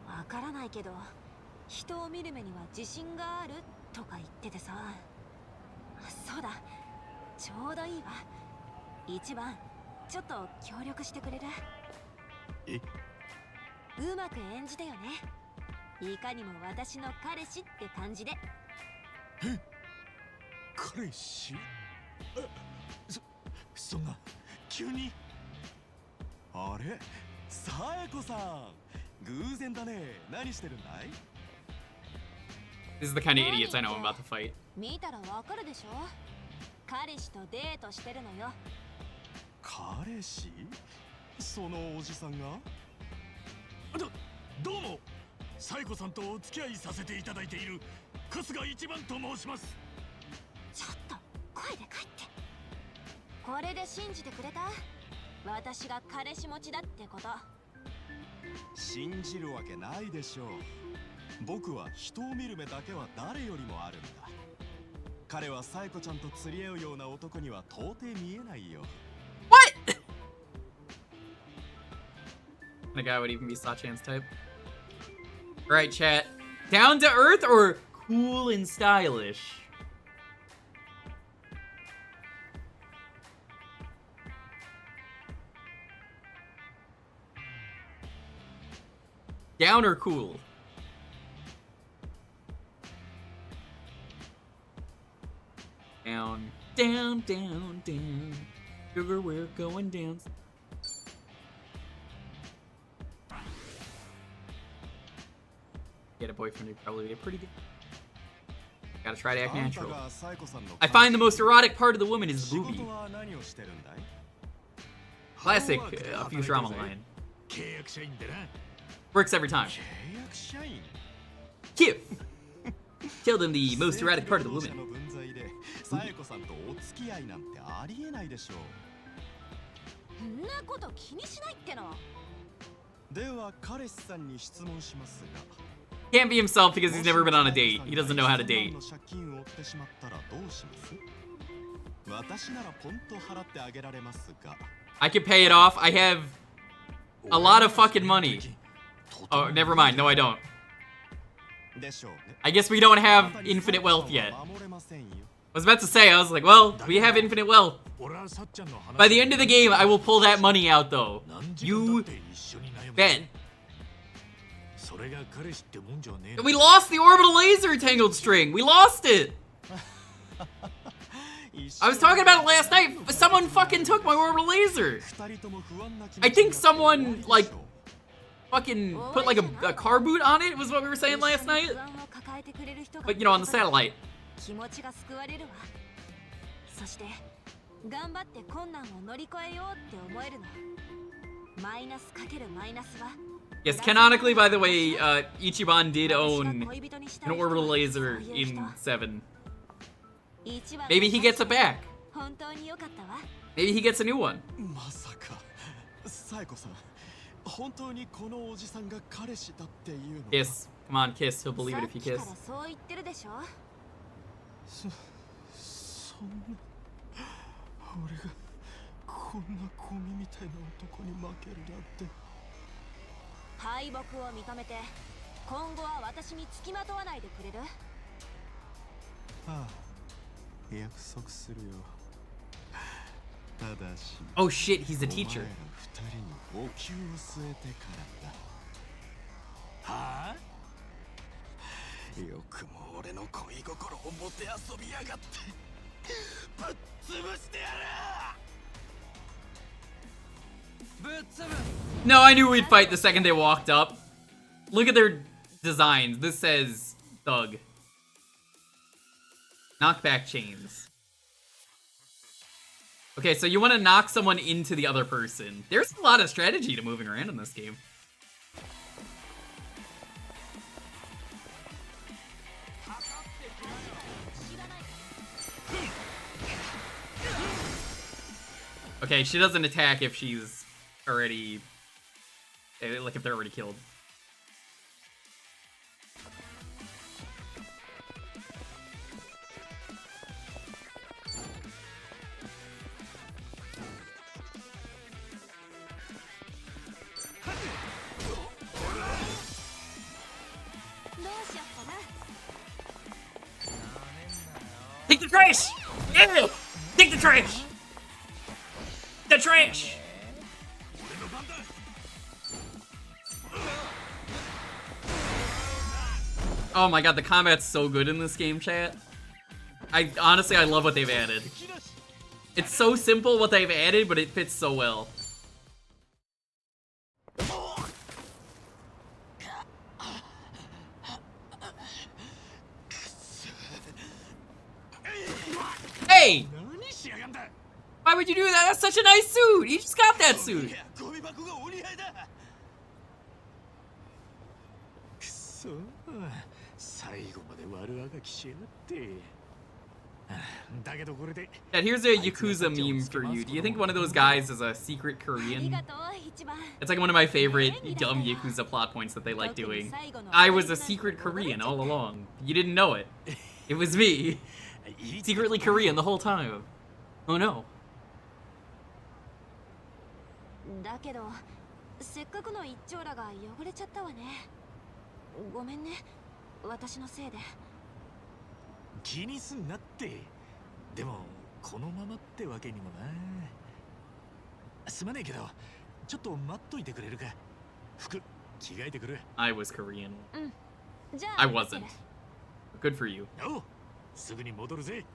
S9: わからないけど、人を見る目には自信があるとか言っててさ。そうだ、ちょうどいいわ。一番、ちょっと協力してくれる？
S5: え？
S9: うまく演じてよね。いかにも私の彼氏って感じで。
S5: え？彼氏？そんな急に？あれ？さえこさん、偶然だね。何してるんだい？
S1: This is the kind of idiots I know I'm about to fight.
S9: 見たらわかるでしょ。彼氏とデートしてるのよ。
S5: 彼氏？そのおじさんが？どうも、サイコさんとお付き合いさせていただいている春日一番と申します。
S9: ちょっと声で帰って。これで信じてくれた？私が彼氏持ちだってこと。
S11: 信じるわけないでしょう。僕は人を見る目だけは誰よりもあるんだ。彼はサイコちゃんと釣り合うような男には到底見えないよ。
S1: What? The guy would even be Sachan's type. Alright, chat. Down to earth or cool and stylish? Down or cool? Down, down, down, down. Sugar, we're going down. Get a boyfriend would probably be pretty good. Gotta try to act natural. I find the most erotic part of the woman is the boobie. Classic Futurama line. Works every time. Kif! Tell them the most erotic part of the woman.
S11: サエコさんとお付き合いなんてありえないでしょう。
S9: そんなこと気にしないっての。
S11: では彼氏さんに質問しますが。
S1: Can't be himself because he's never been on a date. He doesn't know how to date.
S11: 借金を負ってしまったらどうします？私ならポンと払ってあげられますが。
S1: I could pay it off. I have a lot of fucking money. Oh, never mind. No, I don't. I guess we don't have infinite wealth yet. was about to say, I was like, well, we have infinite wealth. By the end of the game, I will pull that money out, though. You bet. We lost the orbital laser tangled string. We lost it. I was talking about it last night. Someone fucking took my orbital laser. I think someone, like, fucking put, like, a car boot on it, was what we were saying last night. But, you know, on the satellite.
S9: そして頑張って困難を乗り越えようって思えるの。マイナスかけるマイナスは
S1: Yes, canonically, by the way, Ichiban did own an orbital laser in 7. Maybe he gets it back. Maybe he gets a new one.
S11: まさかサイコさん本当にこのおじさんが彼氏だっていうの
S1: Kiss. Come on, kiss. He'll believe it if you kiss.
S9: そう言ってるでしょ。
S11: そんな俺がこんなゴミみたいな男に負けるなんて。
S9: 敗北を認めて今後は私に付きまとわないでくれる？
S11: ああ、約束するよ。ただし
S1: Oh shit, he's a teacher.
S11: 二人にお灸を据えてからだ。はあ？よくも俺の恋心をもてあそびやがって。ぶっ潰してやる！ぶっ潰！
S1: No, I knew we'd fight the second they walked up. Look at their designs. This says thug. Knockback chains. Okay, so you want to knock someone into the other person. There's a lot of strategy to moving around in this game. Okay, she doesn't attack if she's already... like, if they're already killed. Take the trash! Yeah! Take the trash! The trash! Oh my god, the combat's so good in this game, chat. Honestly, I love what they've added. It's so simple what they've added, but it fits so well. Hey! Why would you do that? That's such a nice suit! You just got that suit!
S5: 最後まで悪あがきしやがってだけどこれで
S1: Dad, here's a Yakuza meme for you. Do you think one of those guys is a secret Korean? It's like one of my favorite dumb Yakuza plot points that they like doing. I was a secret Korean all along. You didn't know it. It was me. Secretly Korean the whole time. Oh no.
S9: だけどせっかくの一丁羅が汚れちゃったわね。ごめんね、私のせいで。
S5: 気にすんなって。でもこのままってわけにもな。すまねえけど、ちょっと待っといてくれるか。服着替えてくる。
S1: I was Korean.
S9: うん。じゃあ
S1: I wasn't. Good for you.
S5: おう、すぐに戻るぜ。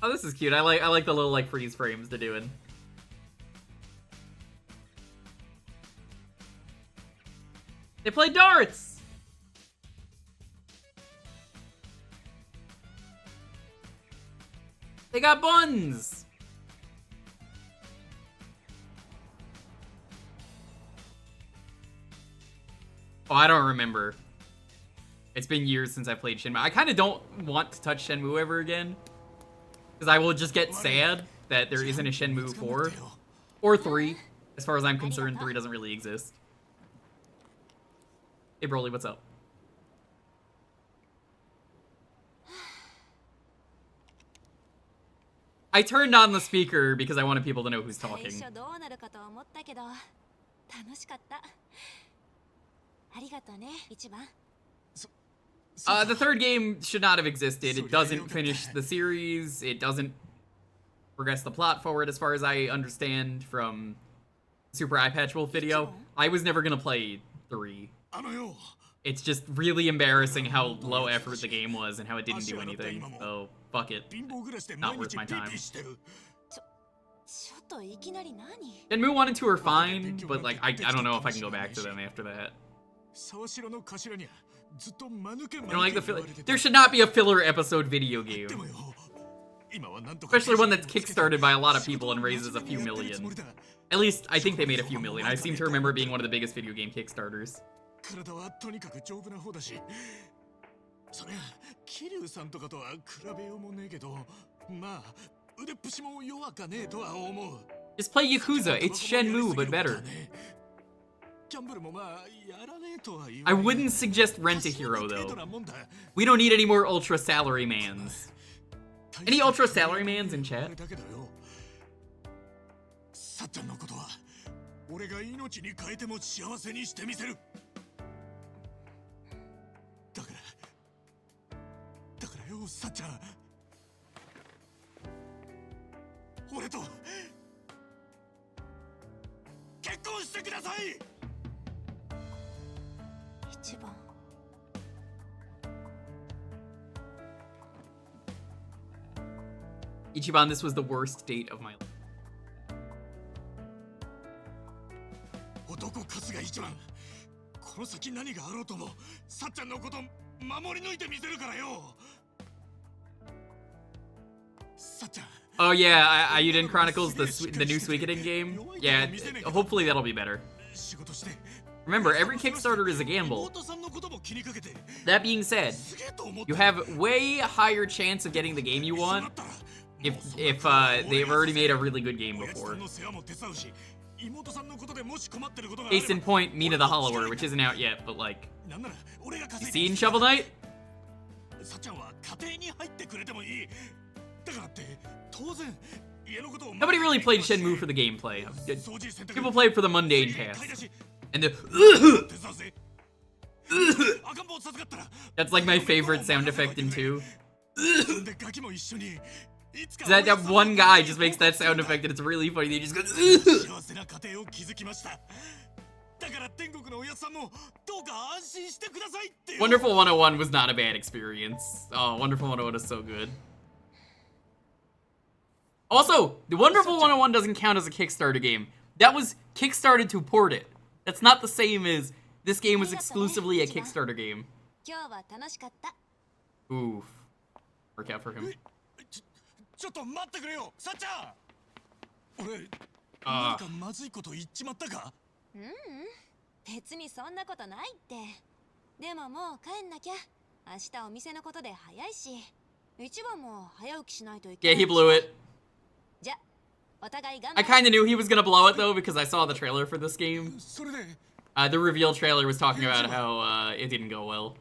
S1: Oh, this is cute. I like the little like freeze frames they're doing. They play darts. They got buns. Oh, I don't remember. It's been years since I played Shenmue. I kind of don't want to touch Shenmue ever again. Because I will just get sad that there isn't a Shenmue 4. Or 3. As far as I'm concerned, 3 doesn't really exist. Hey Broly, what's up? I turned on the speaker because I wanted people to know who's
S9: 最
S1: talking.
S9: 初どうなるかと思ったけど楽しかった。ありがとうね、一番。
S1: The third game should not have existed. It doesn't finish the series. It doesn't progress the plot forward as far as I understand from Super Eye Patch Wolf video. I was never gonna play 3. It's just really embarrassing how low effort the game was and how it didn't do anything. So, fuck it. Not worth my time.
S9: ちょっといきなり何？
S1: Shenmue 1 and 2 are fine, but like, I don't know if I can go back to them after that. You know, like there should not be a filler episode video game. Especially one that's kickstarted by a lot of people and raises a few million. At least, I think they made a few million. I seem to remember it being one of the biggest video game kickstarters.
S5: 体はとにかく丈夫な方だし、そりゃ桐生さんとかとは比べようもねえけど、まあ腕っぷしも弱かねえとは思う。
S1: Just play Yakuza. It's Shenmue, but better. I wouldn't suggest Rent a Hero, though. We don't need any more Ultra Salarymans. Any Ultra Salarymans in chat?
S5: さっちゃんのことは俺が命に変えても幸せにしてみせる。だからよ、さっちゃん。俺と結婚してください。
S9: 一番。
S1: Ichiban, this was the worst date of my life.
S5: 男数が一番。この先何があろうとも、さっちゃんのこと守り抜いてみせるからよ。さっちゃん。
S1: Oh yeah, Ayuden Chronicles, the new Suikoden game. Yeah, hopefully that'll be better. Remember, every Kickstarter is a gamble. That being said, you have way higher chance of getting the game you want if they've already made a really good game before. Case in point, Mina the Hollower, which isn't out yet, but like, you seen Shovel Knight? Nobody really played Shenmue for the gameplay. People played for the mundane tasks. And the that's like my favorite sound effect in 2. That one guy just makes that sound effect and it's really funny. He just goes Wonderful 101 was not a bad experience. Oh, Wonderful 101 is so good. Also, the Wonderful 101 doesn't count as a Kickstarter game. That was Kickstarted to port it. That's not the same as this game was exclusively a Kickstarter game. Oof. Work out for him.
S5: ちょっと待ってくれよ、さっちゃん。俺、何かまずいこと言っちまったか？
S9: 別にそんなことないって。でももう帰んなきゃ。明日お店のことで早いし、一番も早起きしないといけない。
S1: Yeah, he blew it.
S9: じゃ、お互い頑張
S1: I
S9: れ。
S1: kind of knew he was gonna blow it though because I saw the trailer for this game. The reveal trailer was talking about how it didn't go well.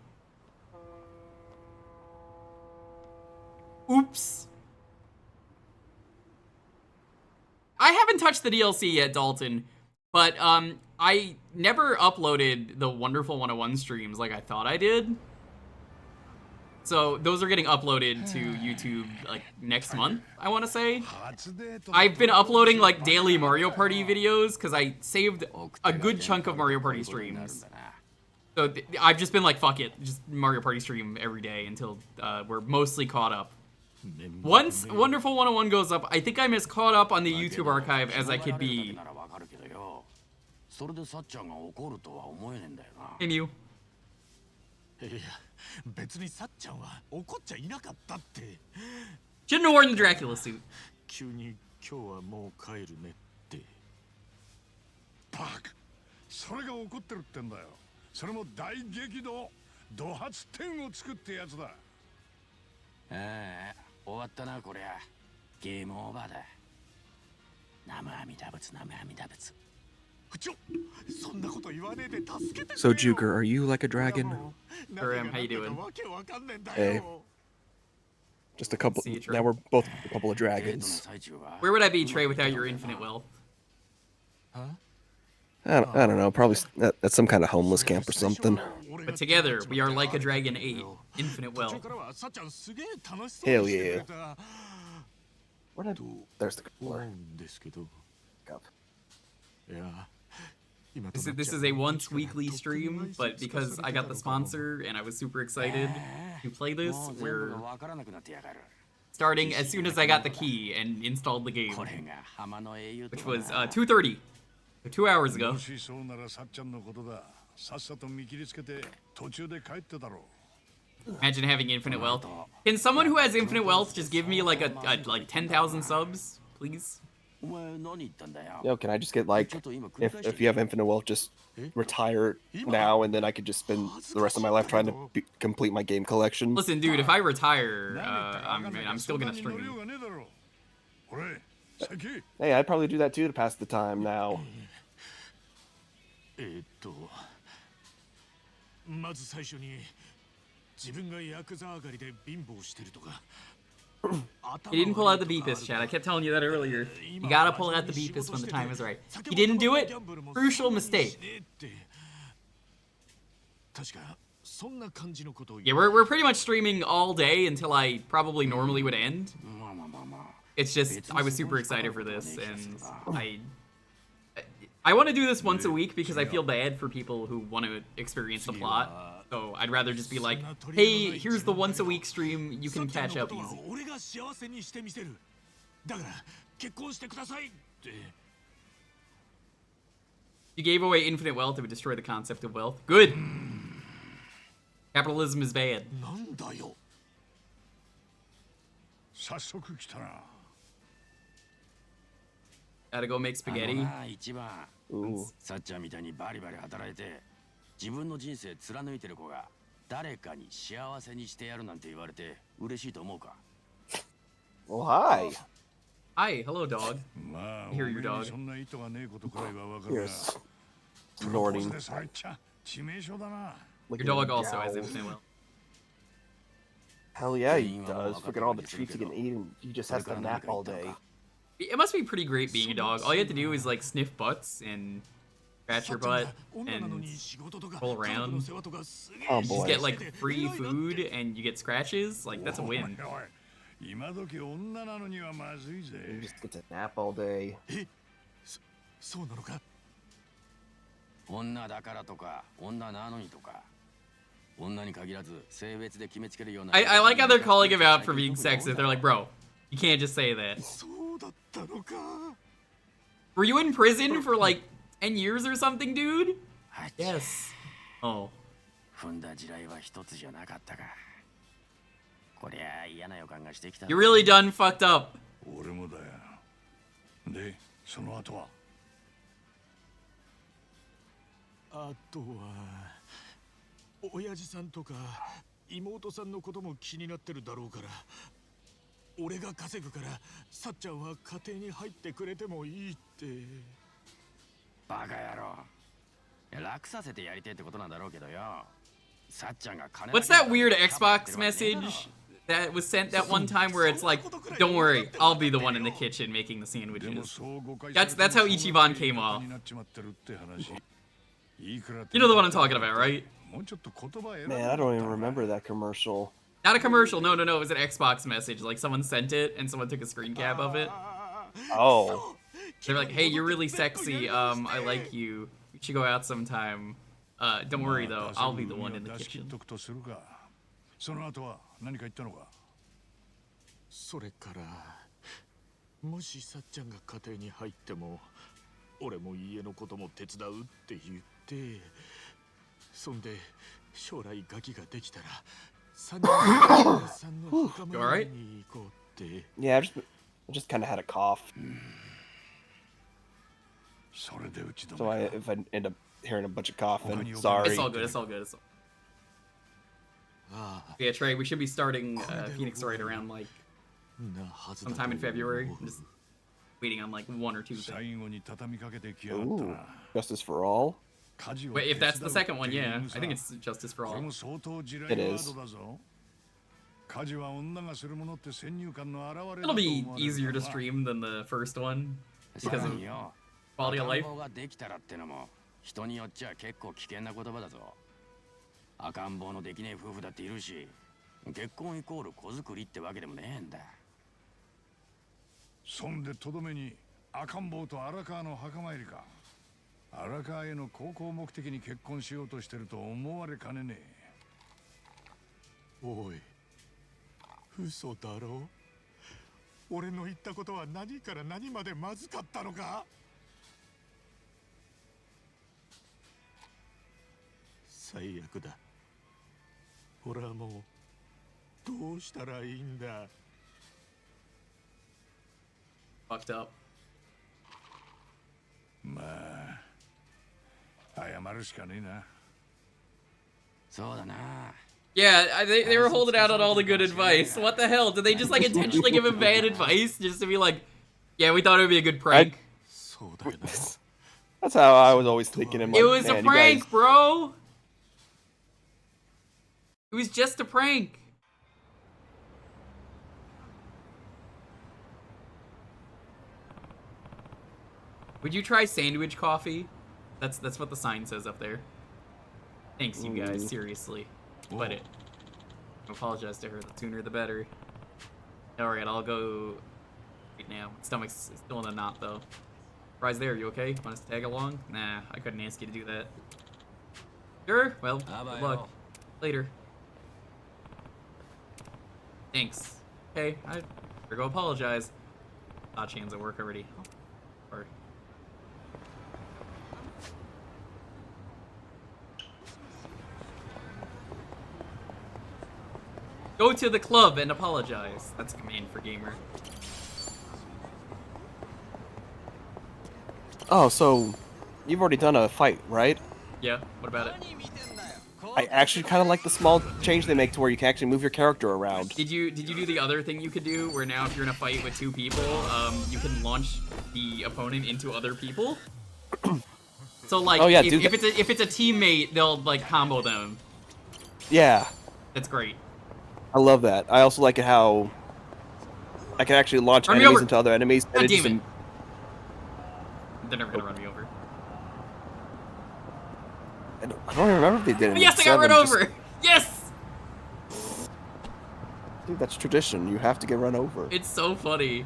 S1: Oops. I haven't touched the DLC yet, Dalton, but I never uploaded the Wonderful 101 streams like I thought I did. So those are getting uploaded to YouTube like next month, I want to say. I've been uploading like daily Mario Party videos because I saved a good chunk of Mario Party streams. So I've just been like, fuck it, just Mario Party stream every day until we're mostly caught up. Once Wonderful 101 goes up, I think I'm as caught up on the YouTube archive as I could be. And you?
S5: いや、別にさっちゃんは怒っちゃいなかったって。
S1: Shouldn't have worn the Dracula suit.
S5: 急に今日はもう帰るねって。
S4: バカ、それが怒ってるってんだよ。それも大激怒、怒発天を作ってやつだ。
S10: ああ、終わったなこりゃ。ゲームオーバーだ。南無阿弥陀仏、南無阿弥陀仏。
S12: So, Jewker, are you like a dragon?
S1: How you doing?
S12: Hey. Just a couple.
S1: See you, Trey.
S12: Now we're both a couple of dragons.
S1: Where would I be, Trey, without your infinite wealth?
S12: I don't know. Probably at some kind of homeless camp or something.
S1: But together, we are like a dragon 8, infinite wealth.
S12: Hell yeah. There's the cooler. Cup.
S1: This is a once weekly stream, but because I got the sponsor and I was super excited to play this, we're starting as soon as I got the key and installed the game, which was 2:30, 2 hours ago. Imagine having infinite wealth. Can someone who has infinite wealth just give me like like 10,000 subs, please?
S12: Yo, can I just get like, if you have infinite wealth, just retire now, and then I could just spend the rest of my life trying to complete my game collection?
S1: Listen, dude, if I retire, I'm still gonna stream.
S12: Hey, I'd probably do that too to pass the time now.
S5: まず最初に自分がヤクザ上がりで貧乏してるとか
S1: He didn't pull out the beepus, chat. I kept telling you that earlier. You gotta pull out the beepus when the time is right. He didn't do it? Crucial mistake. Yeah, we're pretty much streaming all day until I probably normally would end. It's just, I was super excited for this, and I want to do this once a week because I feel bad for people who want to experience the plot. So I'd rather just be like, hey, here's the once a week stream, you can catch up easy. You gave away infinite wealth, it would destroy the concept of wealth. Good. Capitalism is bad. Gotta go make spaghetti.
S12: Ooh.
S10: 自分の人生貫いてる子が誰かに幸せにしてやるなんて言われて嬉しいと思うか
S12: Well, hi.
S1: Hi, hello, dog. I hear your dog.
S12: Here's snorting.
S1: Your dog also has infinite wealth.
S12: Hell yeah, he does. Look at all the treats he can eat, and he just has to nap all day.
S1: It must be pretty great being a dog. All you have to do is like sniff butts and scratch your butt and roll around.
S12: Oh boy.
S1: You just get like free food and you get scratches. Like that's a win.
S12: You just get to nap all day.
S10: 女だからとか女なのにとか女に限らず性別で決めつけるような
S1: I like how they're calling him out for being sexist. They're like, bro, you can't just say that. Were you in prison for like 10 years or something, dude? Yes. Oh.
S10: 踏んだ地雷は一つじゃなかったか。こりゃ嫌な予感がしてきた。
S1: You really done fucked up.
S4: 俺もだよ。で、その後は。
S5: あとは親父さんとか妹さんのことも気になってるだろうから。俺が稼ぐからさっちゃんは家庭に入ってくれてもいいって。
S10: バカ野郎。楽させてやりてえってことなんだろうけどよ。さっちゃんが金。What's
S1: that weird Xbox message that was sent that one time where it's like, don't worry, I'll be the one in the kitchen making the sandwiches. That's how Ichiban came off. You know the one I'm talking about, right?
S12: Man, I don't even remember that commercial.
S1: Not a commercial, no, it was an Xbox message. Like someone sent it and someone took a screen cap of it.
S12: Oh.
S1: They're like, hey, you're really sexy, I like you. We should go out sometime. Don't worry though, I'll be the one in the kitchen.
S5: それからもしさっちゃんが家庭に入っても俺も家のことも手伝うって言ってそんで将来ガキができたら3人さんの墓参りに行こうって
S12: Yeah, I just kind of had a cough. So if I end up hearing a bunch of coughing, sorry.
S1: It's all good, it's all good. Yeah, Trey, we should be starting Phoenix right around like sometime in February. I'm just waiting on like 1 or 2 things.
S12: Ooh, Justice for All?
S1: Wait, if that's the second one, yeah. I think it's Justice for All.
S12: It is.
S1: It'll be easier to stream than the first one because of quality of life.
S10: 人によっちゃ結構危険な言葉だぞ。赤ん坊のできねえ夫婦だっているし、結婚イコール子作りってわけでもねえんだ。
S4: そんでとどめに赤ん坊と荒川の墓参りか。荒川への高校目的に結婚しようとしてると思われかねねえ。
S5: おい、嘘だろ。俺の言ったことは何から何までまずかったのか。最悪だ。俺はもうどうしたらいいんだ。
S1: Fucked up.
S4: まあ謝るしかねえな。
S10: そうだな。
S1: Yeah, they were holding out on all the good advice. What the hell? Did they just like intentionally give him bad advice just to be like, yeah, we thought it would be a good prank?
S12: That's how I was always thinking.
S1: It was a prank, bro. It was just a prank. Would you try sandwich coffee? That's what the sign says up there. Thanks, you guys. Seriously. But it. I apologize to her. The sooner the better. Alright, I'll go right now. Stomach's still in a knot, though. Rise there, you okay? Want us to tag along? Nah, I couldn't ask you to do that. Sure? Well, good luck. Later. Thanks. Okay, I better go apologize. Chan's at work already. Or go to the club and apologize. That's a command for gamer.
S12: Oh, so you've already done a fight, right?
S1: Yeah, what about it?
S12: I actually kind of like the small change they make to where you can actually move your character around.
S1: Did you do the other thing you could do, where now if you're in a fight with two people, you can launch the opponent into other people? So like,
S12: oh, yeah,
S1: if it's a teammate, they'll like combo them.
S12: Yeah,
S1: that's great.
S12: I love that. I also like it how I can actually launch enemies into other enemies.
S1: God damn it. They're never gonna run me over.
S12: I don't remember if they did it.
S1: Yes, I got run over! Yes!
S12: Dude, that's tradition. You have to get run over.
S1: It's so funny.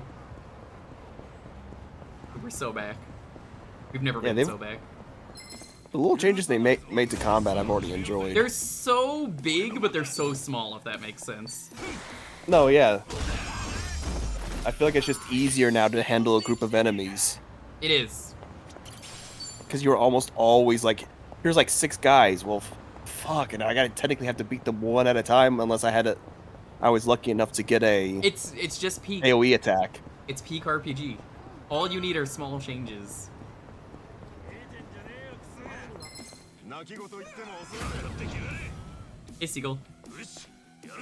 S1: We're so back. We've never been so back.
S12: The little changes they made to combat I've already enjoyed.
S1: They're so big, but they're so small, if that makes sense.
S12: No, yeah. I feel like it's just easier now to handle a group of enemies.
S1: It is.
S12: Because you're almost always like, here's like 6 guys. Well, fuck, and I gotta technically have to beat them one at a time unless I was lucky enough to get a...
S1: It's just peak.
S12: AoE attack.
S1: It's peak RPG. All you need are small changes. Hey, Seagull.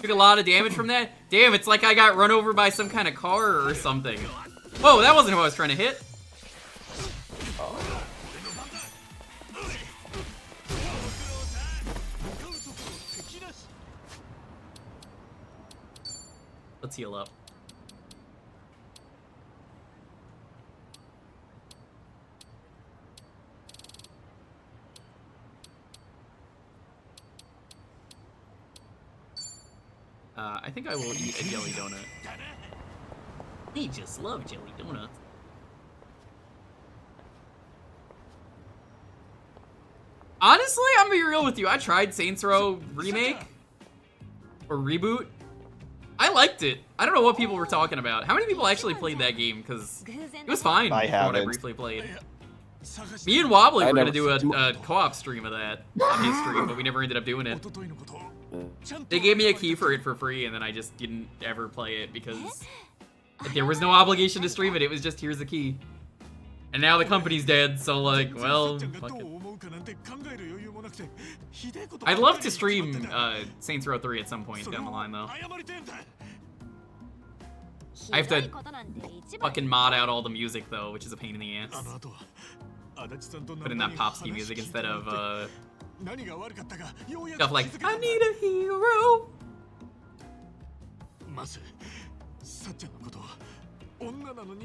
S1: Took a lot of damage from that? Damn, it's like I got run over by some kind of car or something. Whoa, that wasn't who I was trying to hit. Let's heal up. I think I will eat a jelly donut. We just love jelly donuts. Honestly, I'm gonna be real with you. I tried Saints Row Remake or Reboot. I liked it. I don't know what people were talking about. How many people actually played that game? Because it was fine
S12: I
S1: from what I briefly played. Me and Wobbly were gonna do a co-op stream of that on his stream, but we never ended up doing it. They gave me a key for it for free, and then I just didn't ever play it because there was no obligation to stream it. It was just, here's the key. And now the company's dead, so like, well, fuck it. I'd love to stream Saints Row 3 at some point down the line, though. I have to fucking mod out all the music, though, which is a pain in the ass. Put in that Popsky music instead of stuff like, I need a hero!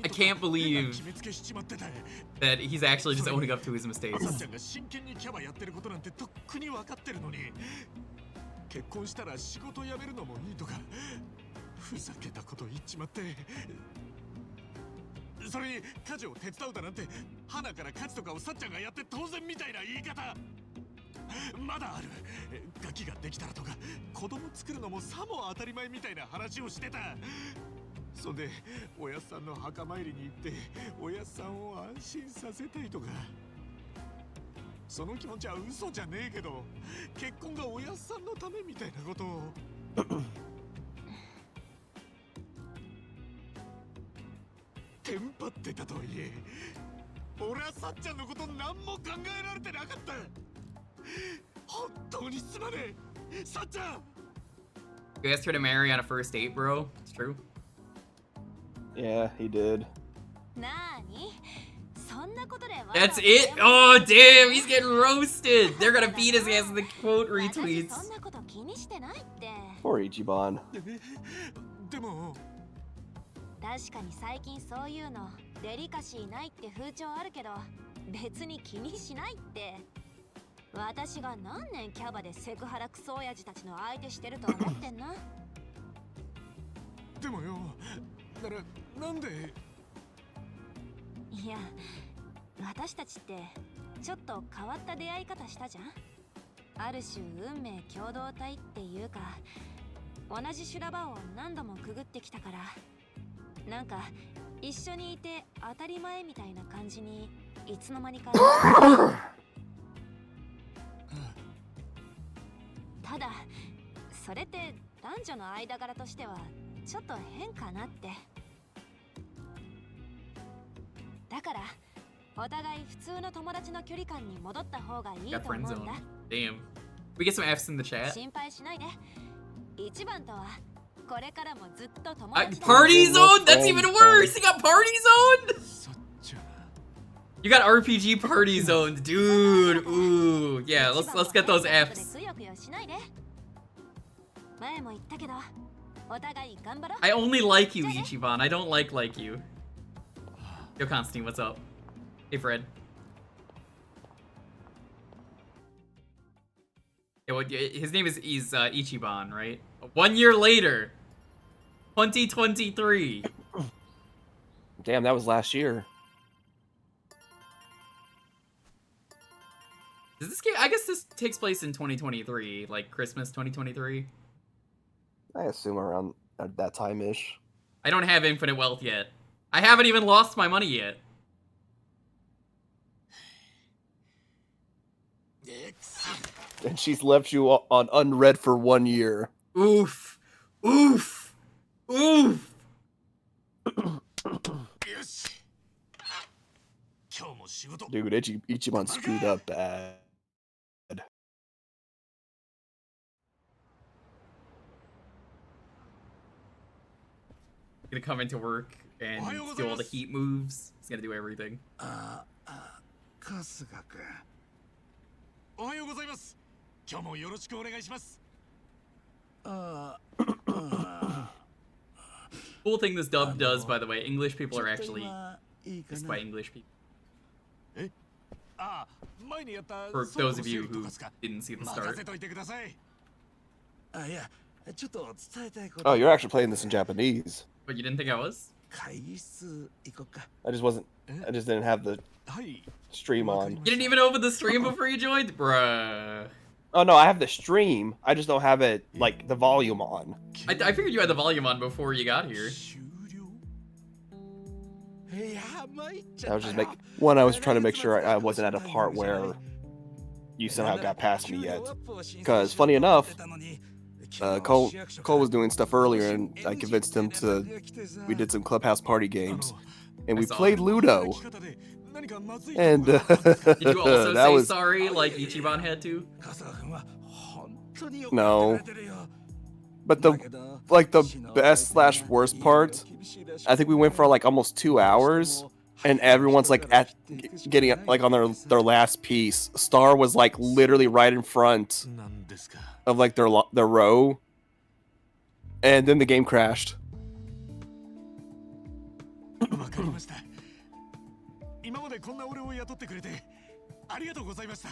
S1: I can't believe that he's actually just owning up to his mistakes.
S5: 結婚したら仕事辞めるのもいいとかふざけたこと言っちまってそれに家事を手伝うだなんて花から家事とかをさっちゃんがやって当然みたいな言い方まだあるガキができたらとか子供作るのもさも当たり前みたいな話をしてたそんでおやっさんの墓参りに行っておやっさんを安心させたいとかその気持ちは嘘じゃねえけど結婚がおやっさんのためみたいなことをテンパってたとはいえ俺はさっちゃんのこと何も考えられてなかった本当にすまねえさっちゃん
S1: You asked her to marry on a first date, bro. It's true.
S12: Yeah, he did.
S1: That's it? Oh, damn, he's getting roasted. They're gonna beat his ass in the quote retweets.
S12: Poor Ichiban.
S5: でも
S9: 確かに最近そういうのデリカシーないって風潮あるけど別に気にしないって私が何年キャバでセクハラクソ親父たちの相手してると思ってんの
S5: でもよなんで
S9: いや私たちってちょっと変わった出会い方したじゃんある種運命共同体っていうか同じ修羅場を何度もくぐってきたからなんか一緒にいて当たり前みたいな感じにいつの間にかただそれって男女の間柄としてはちょっと変かなってだからお互い普通の友達の距離感に戻った方がいいと思うんだ
S1: Damn. We get some F's in the chat.
S9: 心配しないで一番とはこれからもずっと友達
S1: Party zone? That's even worse! You got party zone? You got RPG party zone, dude. Ooh, yeah, let's get those Fs. I only like you, Ichiban. I don't like you. Yo, Constantine, what's up? Hey, Fred. Yeah, well, his name is Ichiban, right? 1 year later, 2023.
S12: Damn, that was last year.
S1: Does this game? I guess this takes place in 2023, like Christmas 2023.
S12: I assume around that time-ish.
S1: I don't have infinite wealth yet. I haven't even lost my money yet.
S12: And she's left you on unread for 1 year.
S1: Oof. Oof. Oof.
S12: Dude, Ichiban screwed up bad.
S1: Gonna come into work and do all the heat moves. He's gonna do everything.
S5: 春日君おはようございます今日もよろしくお願いします
S1: Cool thing this dub does, by the way, English people are actually just by English people. For those of you who didn't see the start.
S12: Oh, you're actually playing this in Japanese.
S1: But you didn't think I was?
S12: I just didn't have the stream on.
S1: You didn't even open the stream before you joined? Bruh.
S12: Oh no, I have the stream. I just don't have it, like, the volume on.
S1: I figured you had the volume on before you got here.
S12: I was just I was trying to make sure I wasn't at a part where you somehow got past me yet. Because, funny enough, Cole was doing stuff earlier, and I convinced him we did some Clubhouse party games, and we played Ludo. And
S1: did you also say sorry like Ichiban had to?
S12: No. But the best / worst part, I think we went for like almost 2 hours, and everyone's like getting like on their last piece. Star was like literally right in front of like their row, And then the game crashed.
S5: わかりました。今までこんな俺を雇ってくれてありがとうございました。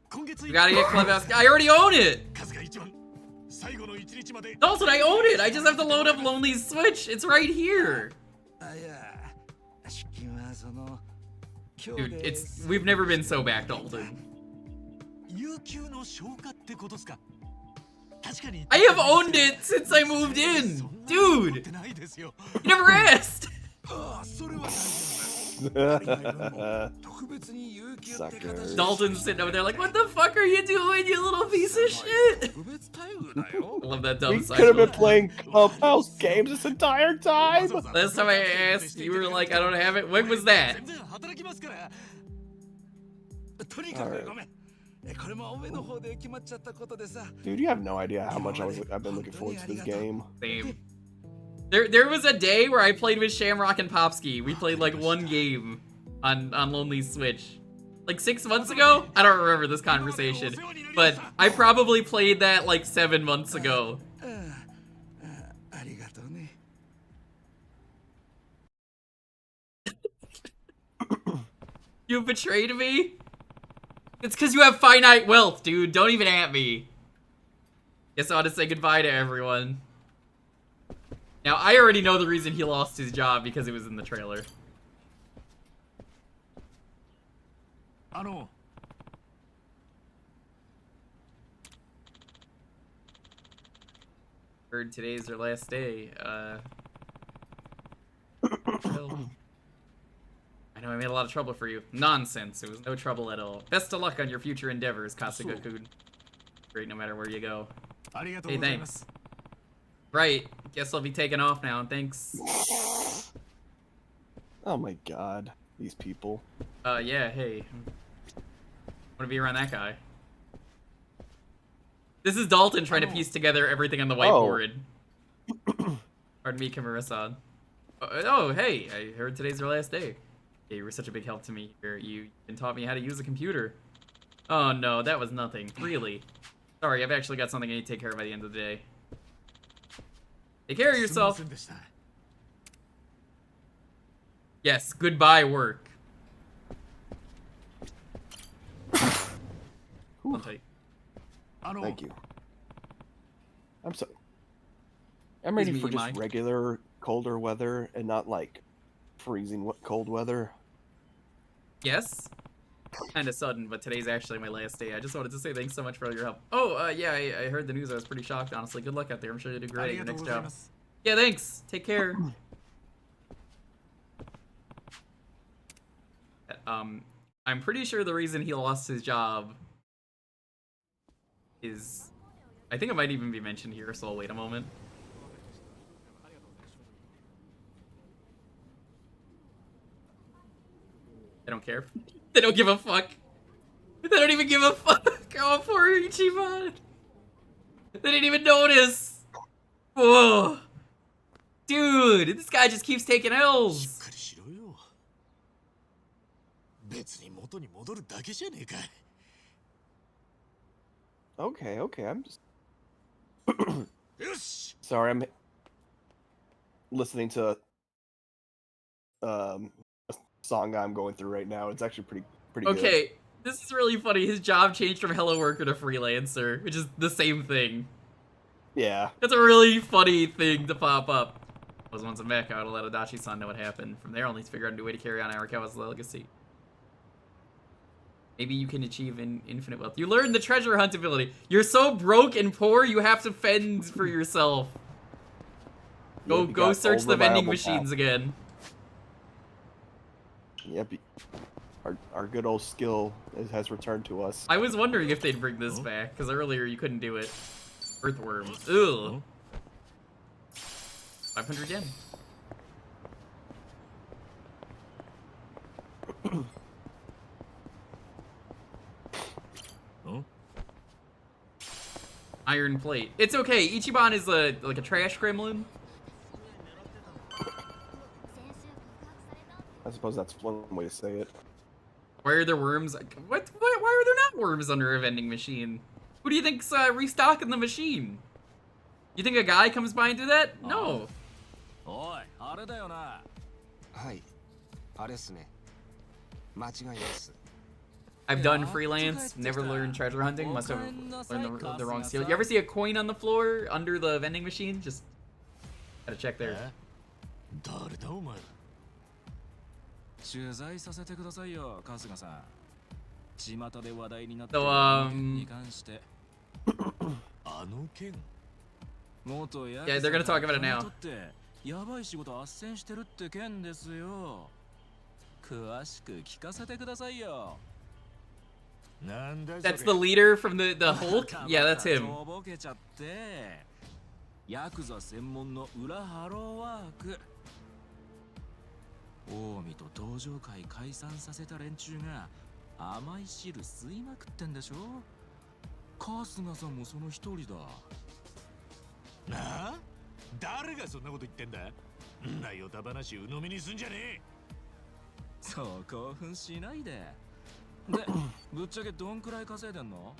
S5: 今月
S1: You gotta get Clubhouse. I already own it!
S5: 数が一番最後の一日まで
S1: Dalton, I own it! I just have to load up Lonely's Switch. It's right here! Dude, it's... We've never been so back, Dalton.
S5: 有給の消化ってことですか?
S1: I have owned it since I moved in! Dude! You never asked!
S12: Suckers.
S1: Dalton's sitting over there like, what the fuck are you doing, you little piece of shit? I love that dumb
S12: We
S1: side.
S12: could have been playing Clubhouse games this entire time!
S1: Last time I asked, you were like, I don't have it. When was that?
S12: Alright. Dude, you have no idea how much I've been looking forward to this game.
S1: Same. There was a day where I played with Shamrock and Popsky. We played like one game on Lonely Switch. Like 6 months ago? I don't remember this conversation. But I probably played that like 7 months ago. You betrayed me? It's because you have finite wealth, dude. Don't even at me. Guess I ought to say goodbye to everyone. Now, I already know the reason he lost his job because it was in the trailer. Heard today's their last day. Well, I know I made a lot of trouble for you. Nonsense. It was no trouble at all. Best of luck on your future endeavors, Kasuga-kun. Great no matter where you go. Hey, thanks. Right. Guess I'll be taking off now. Thanks.
S12: Oh my god. These people.
S1: Yeah, hey. Wanna be around that guy. This is Dalton trying to piece together everything on the whiteboard. Pardon me, Kimura-san. Oh, hey, I heard today's your last day. Yeah, you were such a big help to me here. You even taught me how to use a computer. Oh no, that was nothing. Really. Sorry, I've actually got something I need to take care of by the end of the day. Take care of yourself. Yes, goodbye, work. I'll tell you.
S12: Thank you. I'm ready for just regular colder weather and not like freezing cold weather.
S1: Yes. Kind of sudden, but today's actually my last day. I just wanted to say thanks so much for all your help. Oh, yeah, I heard the news. I was pretty shocked, honestly. Good luck out there. I'm sure you'll do great at your next job. Yeah, thanks. Take care. I'm pretty sure the reason he lost his job is... I think it might even be mentioned here, so I'll wait a moment. They don't care. They don't give a fuck. They don't even give a fuck. Oh, poor Ichiban. They didn't even notice. Whoa. Dude, this guy just keeps taking L's.
S12: Okay, I'm just... Sorry, I'm listening to a song I'm going through right now. It's actually pretty good.
S1: Okay, this is really funny. His job changed from hello worker to freelancer, which is the same thing.
S12: Yeah.
S1: That's a really funny thing to pop up. I was once in Mecca, I would let Adachi-san know what happened. From there, I'll need to figure out a new way to carry on Arakawa's legacy. Maybe you can achieve infinite wealth. You learn the treasure hunt ability. You're so broke and poor, you have to fend for yourself. Go search the vending machines again.
S12: Yep. Our good old skill has returned to us.
S1: I was wondering if they'd bring this back, because earlier you couldn't do it. Earthworms. Ugh. 500 yen. Iron plate. It's okay. Ichiban is like a trash gremlin.
S12: I suppose that's one way to say it.
S1: Why are there worms? What? Why are there not worms under a vending machine? Who do you think's restocking the machine? You think a guy comes by and do that? No.
S11: おい、あれだよな。
S13: はい、あれっすね。間違いないっす。
S1: I've done freelance, never learned treasure hunting, must have learned the wrong skill. You ever see a coin on the floor under the vending machine? Just gotta check there.
S11: 誰だお前ら。取材させてくださいよ、春日さん。巷で話題になっている件に関して。あの件。
S1: Yeah, they're gonna talk about it now.
S11: やばい仕事斡旋してるって件ですよ。詳しく聞かせてくださいよ。
S1: That's the leader from the Hulk? Yeah, that's him.
S11: とぼけちゃって。ヤクザ専門の裏ハローワーク。近江と道場会解散させた連中が甘い汁吸いまくってんでしょ。春日さんもその一人だ。なあ、誰がそんなこと言ってんだ。んなヨタ話鵜呑みにすんじゃねえ。そう興奮しないで。で、ぶっちゃけどんくらい稼いでんの。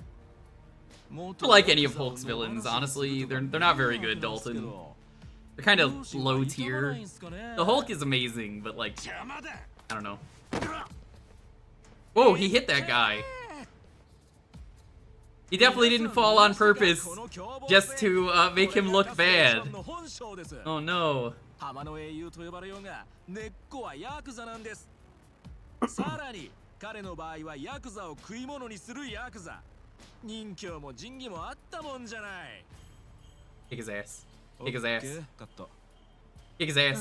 S1: Like any of Hulk's villains, honestly, they're not very good, Dalton. They're kind of low tier. The Hulk is amazing, but like, I don't know. Whoa, he hit that guy. He definitely didn't fall on purpose just to make him look bad. Oh no.
S11: 浜の英雄と呼ばれようが根っこはヤクザなんです。さらに彼の場合はヤクザを食い物にするヤクザ。任侠も仁義もあったもんじゃない。
S1: Kick his ass. Kick his ass.
S11: カット。
S1: Kick his ass.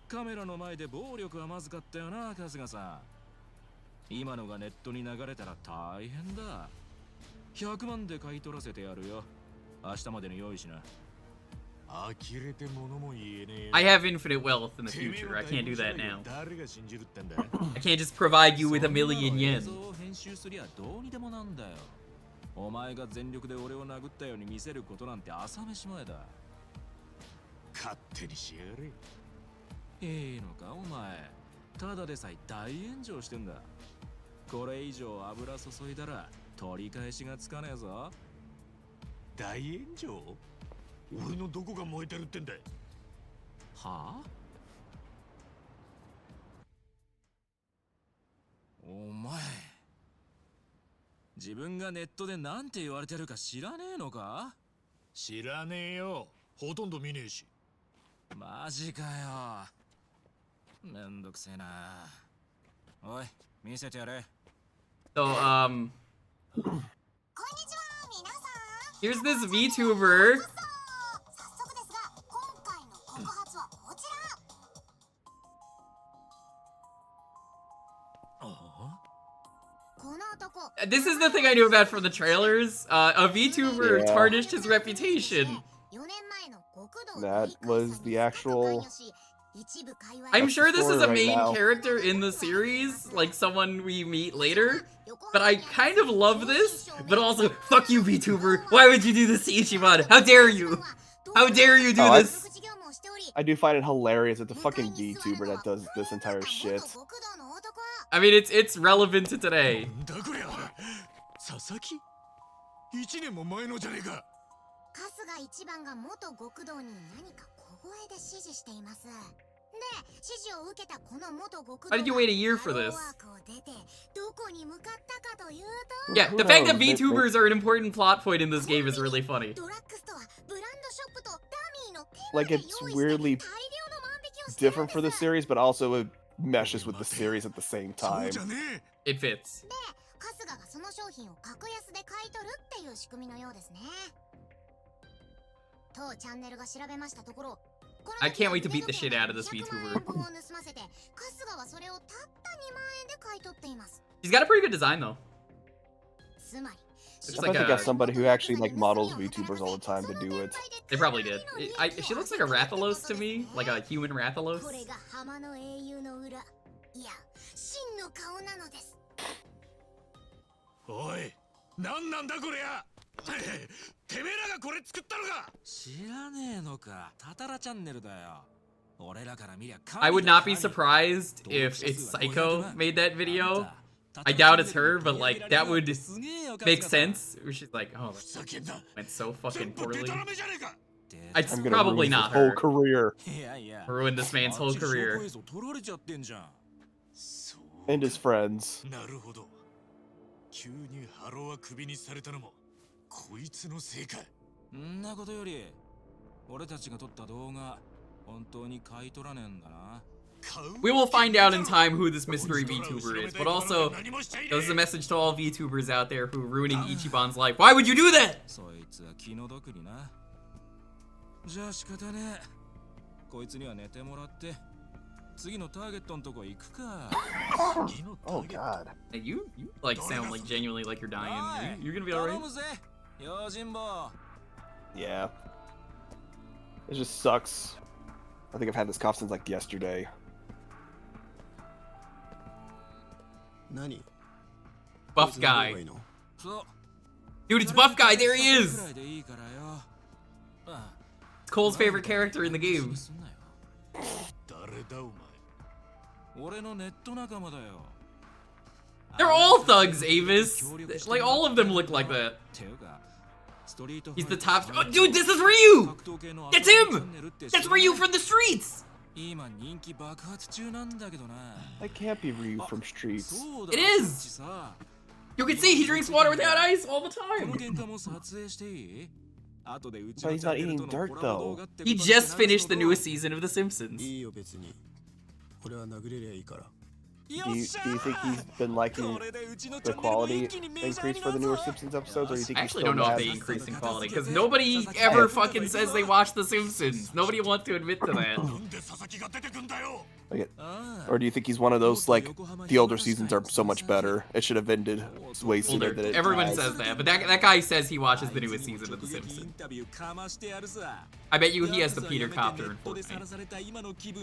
S11: カメラの前で暴力はまずかったよな、春日さん。今のがネットに流れたら大変だ。100万で買い取らせてやるよ。明日までに用意しな。呆れて物も言えねえ。
S1: I have infinite wealth in the future. I can't do that now. I can't just provide you with $1 million yen.
S11: 編集すりゃどうにでもなんだよ。お前が全力で俺を殴ったように見せることなんて朝飯前だ。勝手にしやれ。いいのかお前。ただでさえ大炎上してんだ。これ以上油注いだら取り返しがつかねえぞ。大炎上？俺のどこが燃えてるってんだ。はあ？お前自分がネットでなんて言われてるか知らねえのか？
S5: 知らねえよ。ほとんど見ねえし。
S11: マジかよ。めんどくせえな。おい、見せてやれ。
S1: So, here's this VTuber. This is the thing I knew about from the trailers. A VTuber tarnished his reputation.
S12: That was the actual...
S1: I'm sure this is a main character in the series, like someone we meet later, but I kind of love this, but also, fuck you, VTuber. Why would you do this to Ichiban? How dare you? How dare you do this?
S12: I do find it hilarious. It's a fucking VTuber that does this entire shit.
S1: I mean, it's relevant to today. Why did you wait a year for this? Yeah, the fact that VTubers are an important plot point in this game is really funny.
S12: Like, it's weirdly different for the series, but also it meshes with the series at the same time.
S1: It fits. I can't wait to beat the shit out of this VTuber. He's got a pretty good design though.
S12: I think they got somebody who actually like models VTubers all the time to do it.
S1: They probably did. She looks like a Rathalos to me, like a human Rathalos.
S11: Oi, なんなんだこれや。てめえらがこれ作ったのか。知らねえのか。タタラチャンネルだよ。俺らから見りゃ。
S1: I would not be surprised if it's Psycho made that video. I doubt it's her, but like that would make sense. She's like, oh, that went so fucking poorly. It's
S12: I'm gonna
S1: probably
S12: ruin
S1: not
S12: his whole
S1: her.
S12: career
S1: Ruined this man's whole career.
S12: and his friends.
S5: なるほど。急にハローはクビにされたのもこいつのせいか。
S14: んなことより俺たちが撮った動画本当に買い取らねえんだな。
S1: We will find out in time who this mystery VTuber is, but also, there's a message to all VTubers out there who are ruining Ichiban's life. Why would you do that?
S14: そいつは気の毒にな。じゃあ仕方ねえ。こいつには寝てもらって次のターゲットのとこ行くか。
S12: Oh god.
S1: Hey, you like sound like genuinely like you're dying. You're gonna be alright.
S14: 頼むぜ、用心棒。
S12: Yeah. It just sucks. I think I've had this cough since like yesterday.
S6: 何
S1: Buff guy.
S14: そう。
S1: Dude, it's Buff guy. There he is.
S14: くらいでいいからよ。あ
S1: It's Cole's favorite character in the game.
S5: 誰だお前。
S14: 俺のネット仲間だよ。
S1: They're all thugs, Avis. Like all of them look like that.
S14: ていうか、ストリート
S1: He's the top. Oh, dude, this is Ryu. That's him. That's Ryu from the streets.
S14: 今人気爆発中なんだけどな。
S12: That can't be Ryu from Streets.
S1: It is. You can see he drinks water without ice all the time.
S12: But he's not eating dirt though.
S1: He just finished the newest season of The Simpsons.
S6: いいよ別に俺は殴れりゃいいから
S12: Do you think he's been liking the quality increase for the newer Simpsons episodes, or do you think
S1: I
S12: he's
S1: actually
S12: still
S1: don't know if
S12: mad?
S1: they increased in quality, because nobody ever fucking says they watch The Simpsons. Nobody wants to admit to that.
S12: Like, or do you think he's one of those, like, the older seasons are so much better, it should have ended way sooner than it
S1: Everyone
S12: has?
S1: says that, but that guy says he watches the newest season of The Simpsons. I bet you he has the Peter Copter in Fortnite.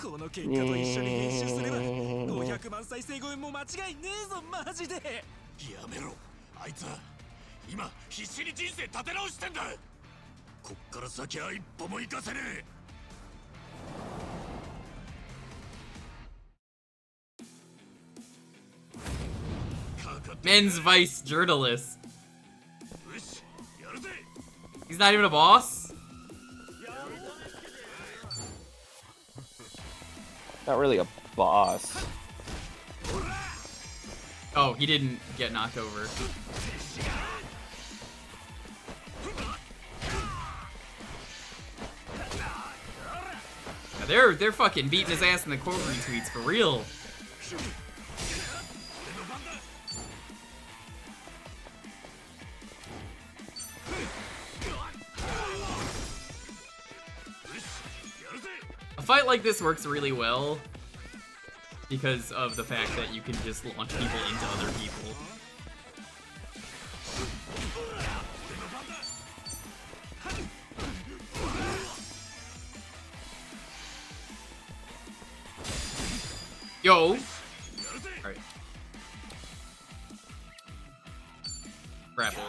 S5: この結果と一緒に編集すれば500万再生超えも間違いねえぞマジで。やめろ、あいつは今必死に人生立て直してんだ。こっから先は一歩も行かせねえ。
S1: Men's Vice journalist. He's not even a boss?
S12: Not really a boss.
S1: Oh, he didn't get knocked over. Yeah, they're fucking beating his ass in the quote retweets for real. A fight like this works really well because of the fact that you can just launch people into other people. Yo! Alright. Grapple.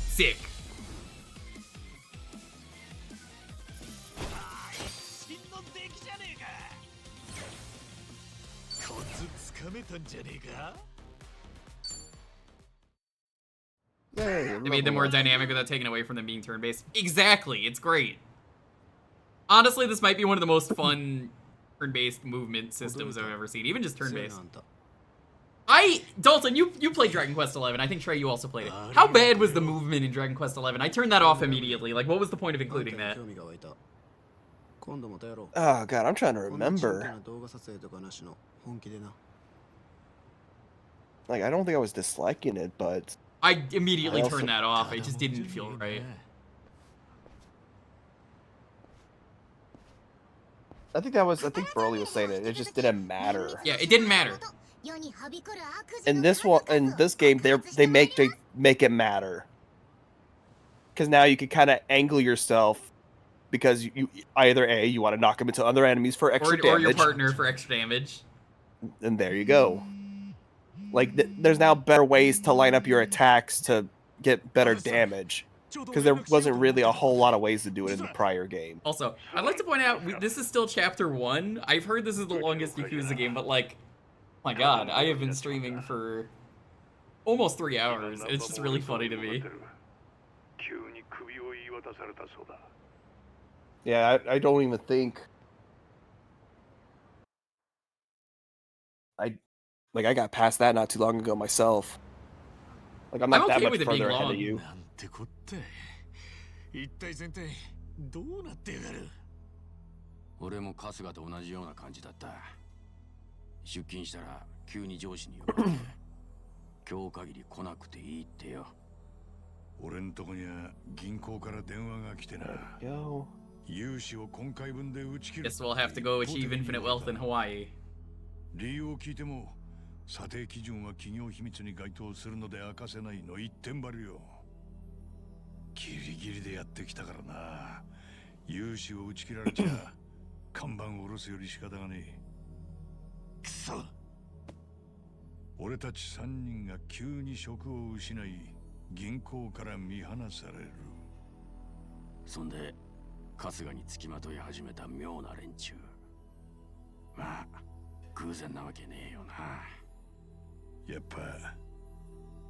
S1: Sick.
S12: Yay,
S1: They made them more dynamic without taking away from them being turn-based. Exactly, it's great. Honestly, this might be one of the most fun turn-based movement systems I've ever seen, even just turn-based. Dalton, you played Dragon Quest XI. I think Trey, you also played it. How bad was the movement in Dragon Quest XI? I turned that off immediately. Like, what was the point of including that?
S12: Oh god, I'm trying to remember. Like, I don't think I was disliking it, but
S1: I immediately
S12: I also-
S1: turned that off. It just didn't feel right.
S12: I think Broly was saying it. It just didn't matter.
S1: Yeah, it didn't matter.
S12: In this one, in this game, they make it matter. Because now you can kind of angle yourself, because you either you want to knock them into other enemies for extra damage,
S1: Or your partner for extra damage.
S12: and there you go. Like there's now better ways to line up your attacks to get better damage, because there wasn't really a whole lot of ways to do it in the prior game.
S1: Also, I'd like to point out, this is still chapter 1. I've heard this is the longest Yakuza game, but like, my god, I have been streaming for almost 3 hours. It's just really funny to me.
S12: Yeah, I don't even think I got past that not too long ago myself. Like I'm not
S1: I'm
S12: that
S1: okay
S12: much
S1: with it being
S12: further ahead
S1: long.
S12: of you.
S5: なんてこって一体全体どうなってやがる。
S10: 俺も春日と同じような感じだった。出勤したら急に上司に呼ばれて今日限り来なくていいってよ。
S4: 俺んとこには銀行から電話が来てな。
S12: Yo.
S4: 融資を今回分で打ち切る。
S1: Guess we'll have to go achieve infinite wealth in Hawaii.
S4: 理由を聞いても査定基準は企業秘密に該当するので明かせないの一点張りよ。ギリギリでやってきたからな。融資を打ち切られちゃ看板を下ろすより仕方がねえ。
S5: くそ。
S4: 俺たち3人が急に職を失い銀行から見放される。
S10: そんで春日につきまとい始めた妙な連中。まあ偶然なわけねえよな。
S4: やっぱ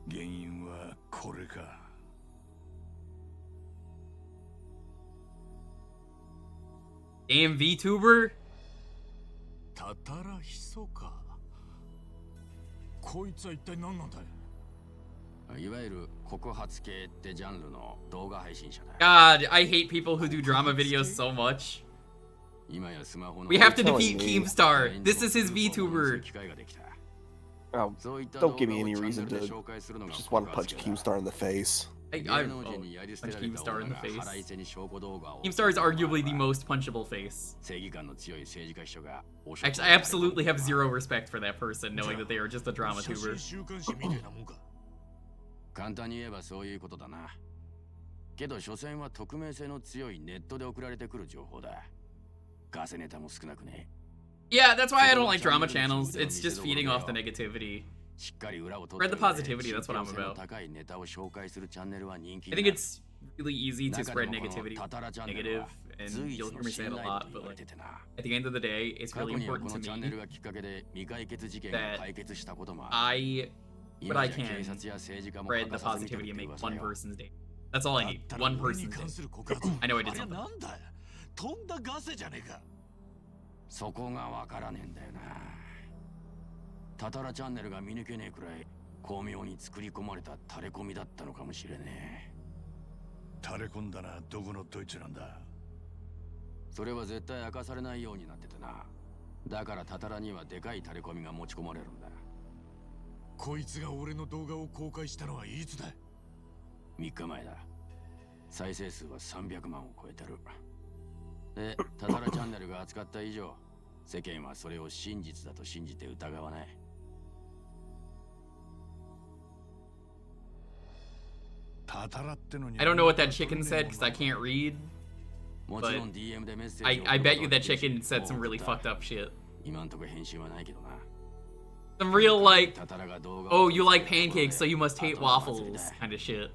S4: 原因はこれか。
S1: Damn VTuber?
S5: たたらひそか。こいつは一体何なんだい。
S10: いわゆる告発系ってジャンルの動画配信者だ。
S1: God, I hate people who do drama videos so much.
S10: 今やスマホの
S1: We have to defeat Keemstar. This is his VTuber.
S12: Oh, don't give me any reason to just want to punch Keemstar in the face.
S1: Punch Keemstar in the face. Keemstar is arguably the most punchable face. Actually, I absolutely have zero respect for that person, knowing that they are just a drama tuber.
S10: 簡単に言えばそういうことだな。けど所詮は匿名性の強いネットで送られてくる情報だ。ガセネタも少なくね。
S1: Yeah, that's why I don't like drama channels. It's just feeding off the negativity. Spread the positivity, that's what I'm about. I think it's really easy to spread negativity, negative, and you'll hear me say it a lot, but like, at the end of the day, it's really important to me that what I can spread the positivity and make one person's day. That's all I need. One person's day. I know I did something.
S5: とんだガセじゃねえか。
S10: そこがわからねえんだよな。タタラチャンネルが見抜けねえくらい巧妙に作り込まれたタレコミだったのかもしれねえ。
S4: タレ込んだな、どこのドイツなんだ。
S10: それは絶対明かされないようになっててな。だからタタラにはでかいタレコミが持ち込まれるんだ。
S5: こいつが俺の動画を公開したのはいつだ。
S10: 3日前だ。再生数は300万を超えてる。で、タタラチャンネルが扱った以上、世間はそれを真実だと信じて疑わない。
S4: タタラってのに。
S1: I don't know what that chicken said because I can't read. But I bet you that chicken said some really fucked up shit.
S10: 今んとこ返信はないけどな。
S1: Some real like, oh, you like pancakes, so you must hate waffles kind of shit.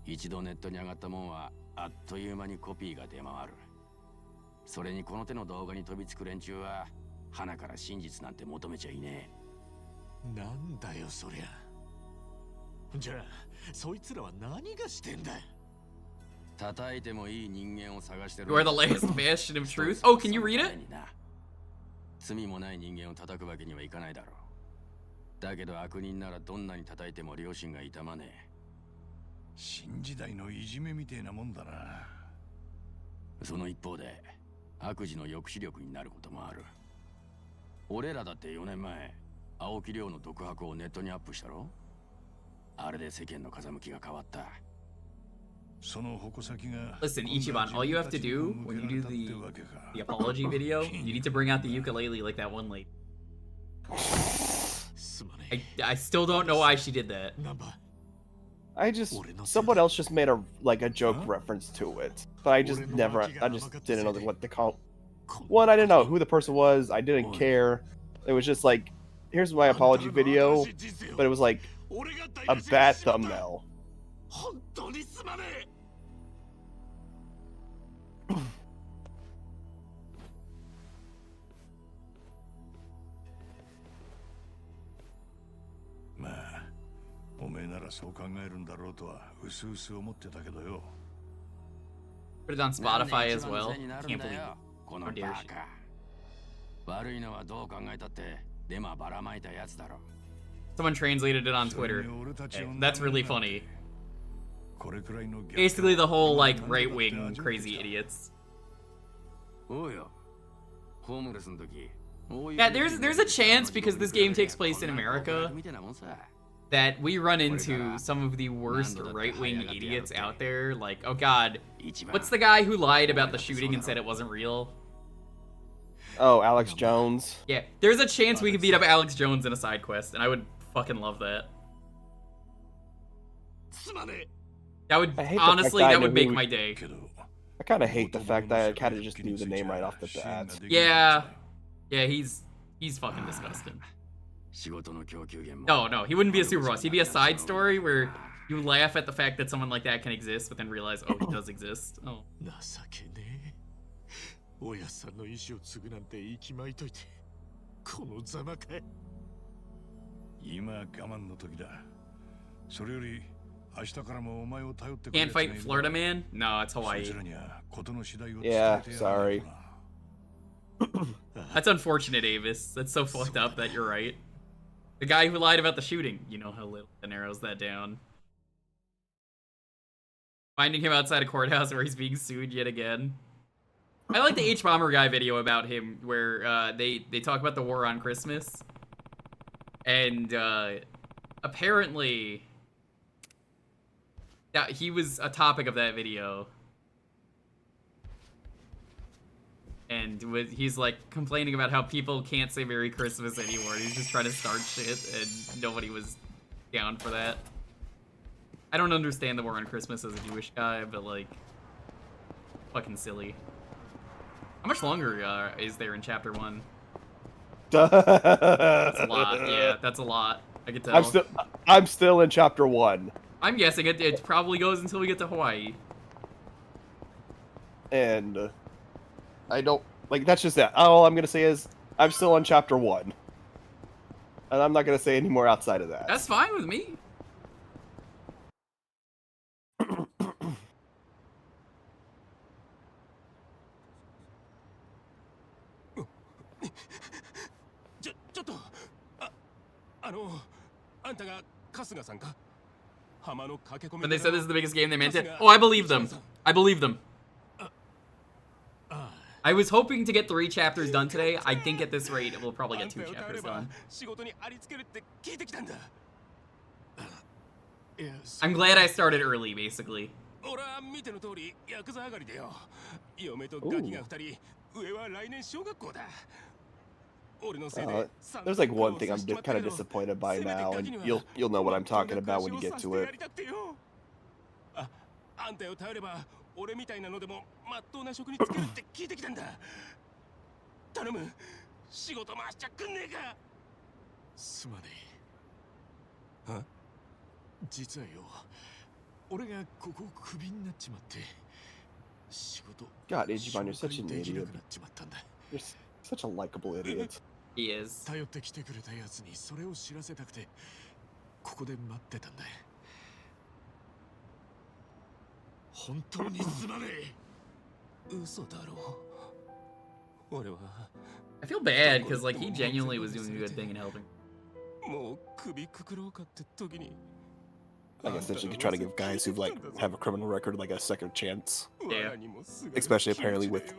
S10: 一度ネットに上がったもんはあっという間にコピーが出回る。それにこの手の動画に飛びつく連中は鼻から真実なんて求めちゃいね
S5: え。なんだよそりゃ。じゃあそいつらは何がしてんだ。
S10: 叩いてもいい人間を探してる。
S1: You are the last bastion of truth. Oh, can you read it?
S10: 罪もない人間を叩くわけにはいかないだろう。だけど悪人ならどんなに叩いても良心が痛まねえ。
S4: 新時代のいじめみてえなもんだな。
S10: その一方で悪事の抑止力になることもある。俺らだって4年前、青木亮の独白をネットにアップしたろ。あれで世間の風向きが変わった。
S4: その矛先が。
S1: Listen, Ichiban, all you have to do when you do the apology video, you need to bring out the ukulele like that one lady. I still don't know why she did that.
S12: Someone else just made a joke reference to it, but I just didn't know what to call. One, I didn't know who the person was. I didn't care. It was just like, here's my apology video, but it was like a bad thumbnail.
S10: 本当にすまねえ。
S4: まあ、おめえならそう考えるんだろうとは薄々思ってたけどよ。
S1: Put it on Spotify as well. Can't believe it.
S10: この
S1: How
S10: バ
S1: dare she.
S10: カ。悪いのはどう考えたってデマばらまいたやつだろ。
S1: Someone translated it on Twitter. Hey, that's really funny. Basically the whole like right-wing crazy idiots.
S10: おうよ。ホームレスの時。
S1: Yeah, there's a chance because this game takes place in America that we run into some of the worst right-wing idiots out there. Like, oh god, what's the guy who lied about the shooting and said it wasn't real?
S12: Oh, Alex Jones.
S1: Yeah, there's a chance we could beat up Alex Jones in a side quest, and I would fucking love that. That would honestly, that would make my day.
S12: I kind of hate the fact that I kind of just knew the name right off the bat.
S1: Yeah, yeah, he's fucking disgusting. No, he wouldn't be a super boss. He'd be a side story where you laugh at the fact that someone like that can exist, but then realize, oh, he does exist. Oh.
S5: 親さんの意思を継ぐなんて息巻いといてこのざまかい。
S4: 今我慢の時だ。それより明日からもお前を頼ってく
S1: Can't fight Florida man? No, it's Hawaii.
S12: Yeah, sorry.
S1: That's unfortunate, Avis. That's so fucked up that you're right. The guy who lied about the shooting. You know how little narrows that down. Finding him outside a courthouse where he's being sued yet again. I like the H-Bomber guy video about him where they talk about the war on Christmas. And apparently that he was a topic of that video. And he's like complaining about how people can't say Merry Christmas anymore. He's just trying to start shit and nobody was down for that. I don't understand the war on Christmas as a Jewish guy, but like, fucking silly. How much longer is there in chapter 1? That's a lot. Yeah, that's a lot. I can tell.
S12: I'm still in chapter 1.
S1: I'm guessing it probably goes until we get to Hawaii.
S12: And I don't like that's just that. All I'm gonna say is I'm still on chapter 1. And I'm not gonna say any more outside of that.
S1: That's fine with me. When they said this is the biggest game, they meant it. Oh, I believe them. I believe them. I was hoping to get 3 chapters done today. I think at this rate, we'll probably get 2 chapters done. I'm glad I started early, basically.
S12: There's like one thing I'm kind of disappointed by now, and you'll know what I'm talking about when you get to it. God, Ichiban, you're such an idiot. You're such a likable idiot.
S1: He is.
S5: 頼ってきてくれたやつにそれを知らせたくてここで待ってたんだ。本当にすまねえ。嘘だろ。俺は
S1: I feel bad because like he genuinely was doing a good thing in helping.
S5: もう首くくろうかって時に
S12: I guess that you could try to give guys who like have a criminal record like a second chance.
S1: Yeah.
S12: Especially apparently with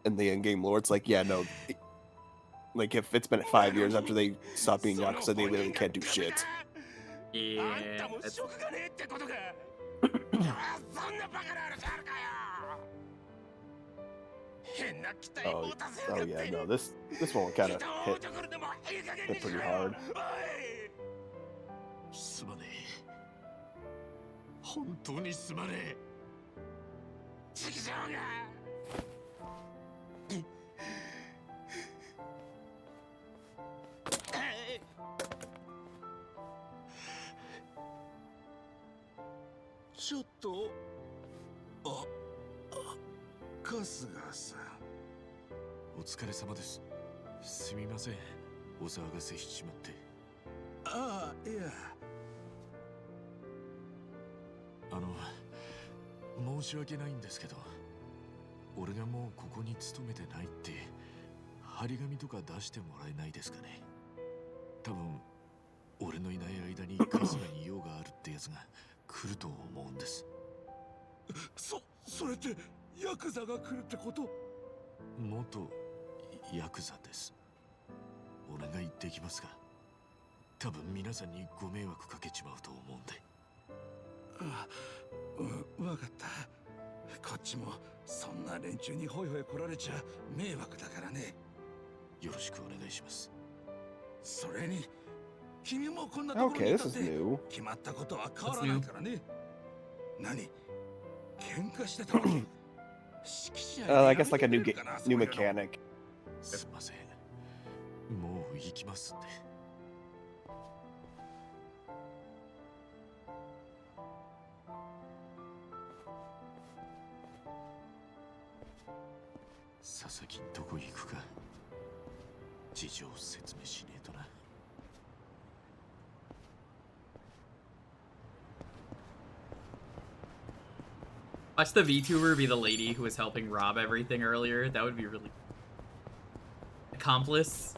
S12: in the in-game lore, it's like, yeah, no. Like if it's been 5 years after they stop being Yakuza, they literally can't do shit.
S1: Yeah.
S12: Oh yeah, no, this one kind of hit pretty hard.
S5: すまねえ。本当にすまねえ。畜生が。
S6: ちょっと春日さん。
S5: お疲れ様です。すみません、お騒がせしちまって。
S6: ああ、いや。
S5: 申し訳ないんですけど、俺がもうここに勤めてないって張り紙とか出してもらえないですかね。多分俺のいない間に春日に用があるってやつが来ると思うんです。
S6: それってヤクザが来るってこと？
S5: 元ヤクザです。俺が行ってきますが、多分皆さんにご迷惑かけちまうと思うんで。
S6: わかった。こっちもそんな連中にホイホイ来られちゃ迷惑だからね。
S5: よろしくお願いします。
S6: それに君もこんなところにいたって決まったことは変わらないからね。何？喧嘩してたのに。
S12: I guess like a new mechanic.
S5: すいません。もう行きますんで。佐々木どこ行くか。事情を説明しねえとな。
S1: Watch the VTuber be the lady who was helping rob everything earlier. That would be really... Accomplice.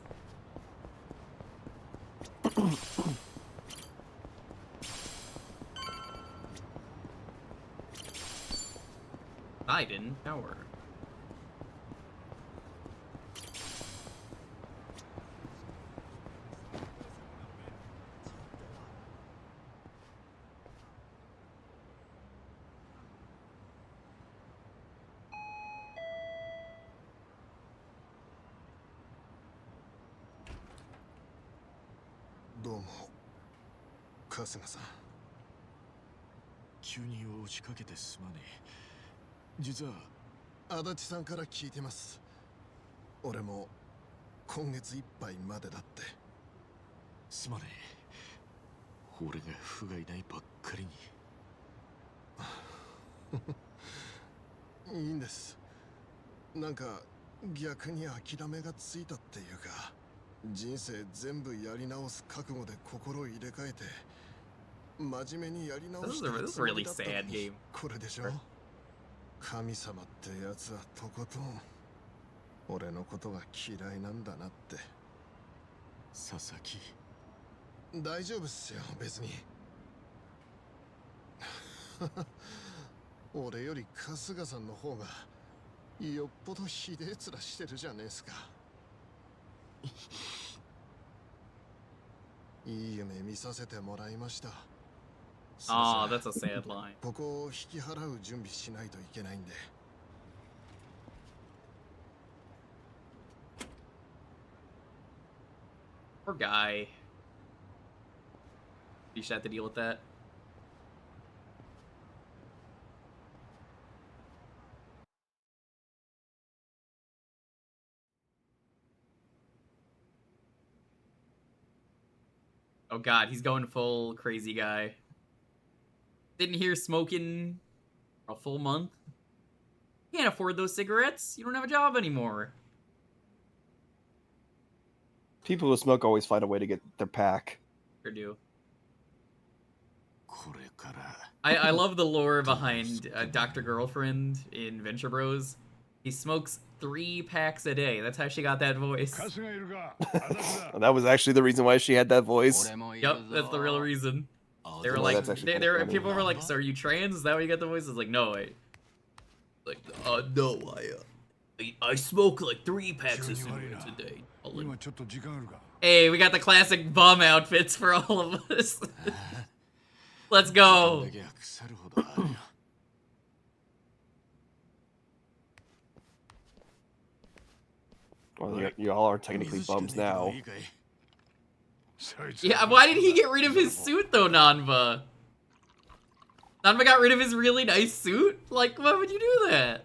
S1: I didn't know her.
S6: Domo, 春日さん。
S5: 急に押しかけてすまねえ。実は
S6: 足立さんから聞いてます。俺も今月いっぱいまでだって。
S5: すまねえ。俺が不甲斐ないばっかり
S6: に。いいんです。なんか逆に諦めがついたっていうか、人生全部やり直す覚悟で心を入れ替えて真面目にやり直してるつもりだったのに、これでしょ。神様ってやつはとことん俺のことが嫌いなんだなって。
S5: 佐々木、
S6: 大丈夫っすよ、別に。俺より春日さんの方がよっぽどひでえ面してるじゃねえすか。いい夢見させてもらいました。
S1: Ah, that's a sad line.
S6: ここを引き払う準備しないといけないんで。
S1: Poor guy. You should have to deal with that. Oh god, he's going full crazy guy. Didn't hear smoking for a full month. Can't afford those cigarettes. You don't have a job anymore.
S12: People who smoke always find a way to get their pack.
S1: Sure do. I love the lore behind Dr. Girlfriend in Venture Bros. He smokes 3 packs a day. That's how she got that voice.
S12: That was actually the reason why she had that voice.
S1: Yep, that's the real reason. They were like, people were like, so are you trans? Is that why you got the voice? It's like, no, no, I smoke like 3 packs of cigarettes a day. Hey, we got the classic bum outfits for all of us. Let's go.
S12: Well, you all are technically bums now.
S1: Yeah, why did he get rid of his suit though, Nanba? Nanba got rid of his really nice suit? Like, why would you do that?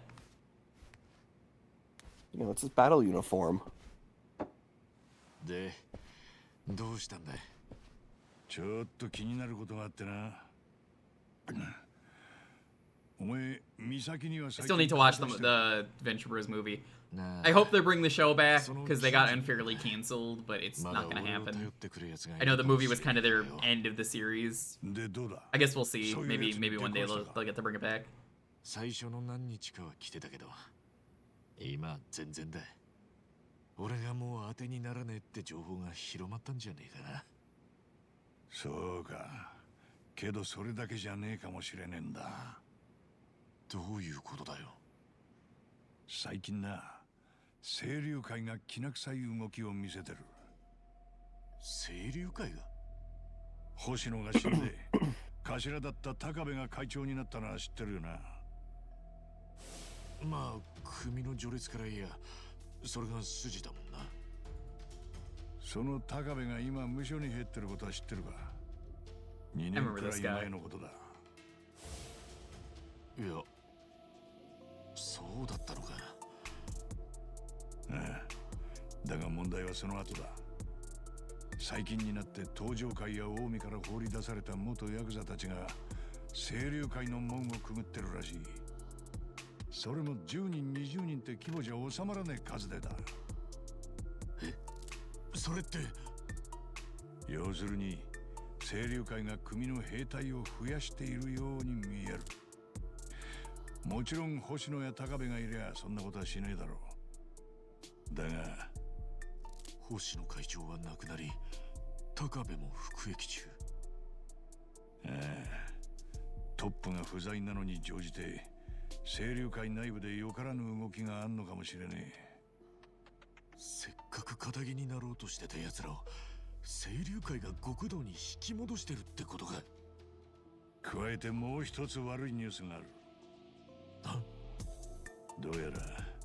S12: You know, it's his battle uniform.
S5: で、どうしたんだい？
S4: ちょっと気になることがあってな。
S1: I still need to watch the Venture Bros movie. I hope they bring the show back because they got unfairly canceled, but it's not gonna happen. I know the movie was kind of their end of the series. I guess we'll see. Maybe one day they'll get to bring it back.
S5: 最初の何日かは来てたけど、今全然だ。俺がもう当てにならねえって情報が広まったんじゃねえかな。
S4: そうか。けどそれだけじゃねえかもしれねえんだ。
S5: どういうことだよ。
S4: 最近な、清流会がきな臭い動きを見せてる。
S5: 清流会が？
S4: 星野が死んで、頭だった高部が会長になったのは知ってるよな。
S5: まあ、組の序列からいや、それが筋だもんな。
S4: その高部が今無所に減ってることは知ってるか。2年くらい前のことだ。
S5: いや、そうだったのか。
S4: ああ、だが問題はその後だ。最近になって東上会や近江から放り出された元ヤクザたちが清流会の門をくぐってるらしい。それも10人20人って規模じゃ収まらねえ数でだ。
S5: え、それって
S4: 要するに清流会が組の兵隊を増やしているように見える。もちろん星野や高部がいりゃそんなことはしねえだろう。だが
S5: 星野会長は亡くなり、高部も服役中。
S4: ああ、トップが不在なのに乗じて清流会内部でよからぬ動きがあんのかもしれねえ。
S5: せっかく仇になろうとしてた奴らを清流会が極道に引き戻してるってことか。
S4: 加えてもう一つ悪いニュースがある。どうやら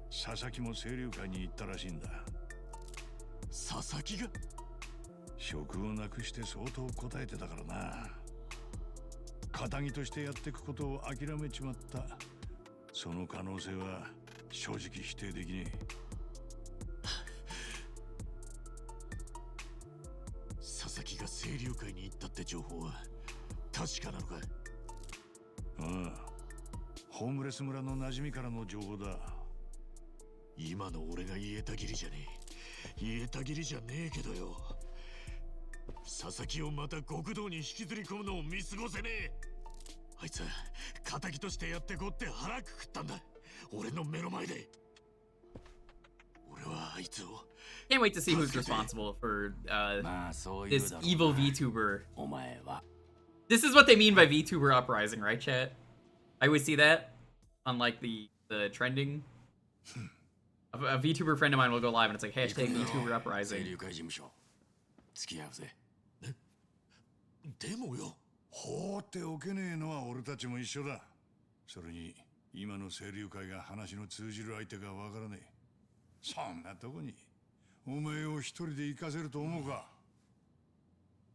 S4: 佐々木も清流会に行ったらしいんだ。
S5: 佐々木が？
S4: 職をなくして相当答えてたからな。仇としてやっていくことを諦めちまった。その可能性は正直否定できねえ。
S5: 佐々木が清流会に行ったって情報は確かなのか？
S4: ああ、ホームレス村の馴染みからの情報だ。
S5: 今の俺が言えたぎりじゃねえ。言えたぎりじゃねえけどよ。佐々木をまた極道に引きずり込むのを見過ごせねえ。あいつは仇としてやってこうって腹くくったんだ。俺の目の前で。俺はあいつを。
S1: Can't wait to see who's responsible for this evil VTuber. This is what they mean by VTuber uprising, right, chat? I always see that on like the trending. A VTuber friend of mine will go live and it's like hashtag VTuber uprising.
S5: でもよ、
S4: 放っておけねえのは俺たちも一緒だ。それに今の清流会が話の通じる相手がわからねえ。そんなとこにお前を一人で行かせると思うか。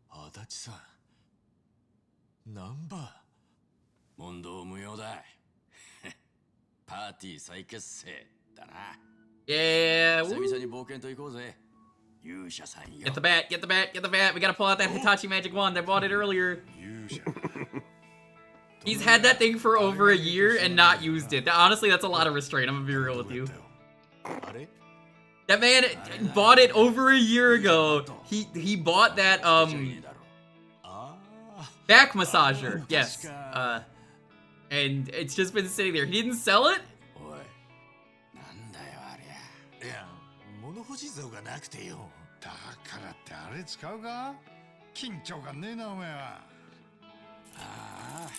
S5: 足立さん、ナンバー
S10: 問答無用だ。パーティー再結成だな。
S1: Yeah.
S10: 久々に冒険と行こうぜ。勇者さんよ。
S1: Get the bat, get the bat, get the bat. We gotta pull out that Hitachi magic wand. I bought it earlier. He's had that thing for over a year and not used it. Honestly, that's a lot of restraint. I'm gonna be real with you. That man bought it over a year ago. He bought that back massager. Yes. And it's just been sitting there. He didn't sell it?
S5: いや、物干し像がなくてよ。
S4: だからってあれ使うか？緊張感ねえなお前は。
S10: ああ、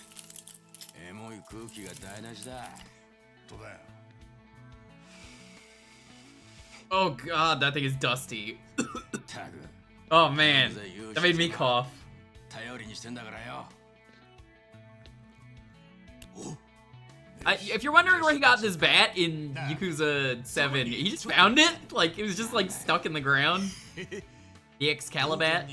S10: エモい空気が台無しだ。
S4: どうだよ。
S1: Oh god, that thing is dusty. Oh man, that made me cough.
S10: 頼りにしてんだからよ。
S1: If you're wondering where he got this bat in Yakuza 7, he just found it? Like, it was just like stuck in the ground? The Excalibur?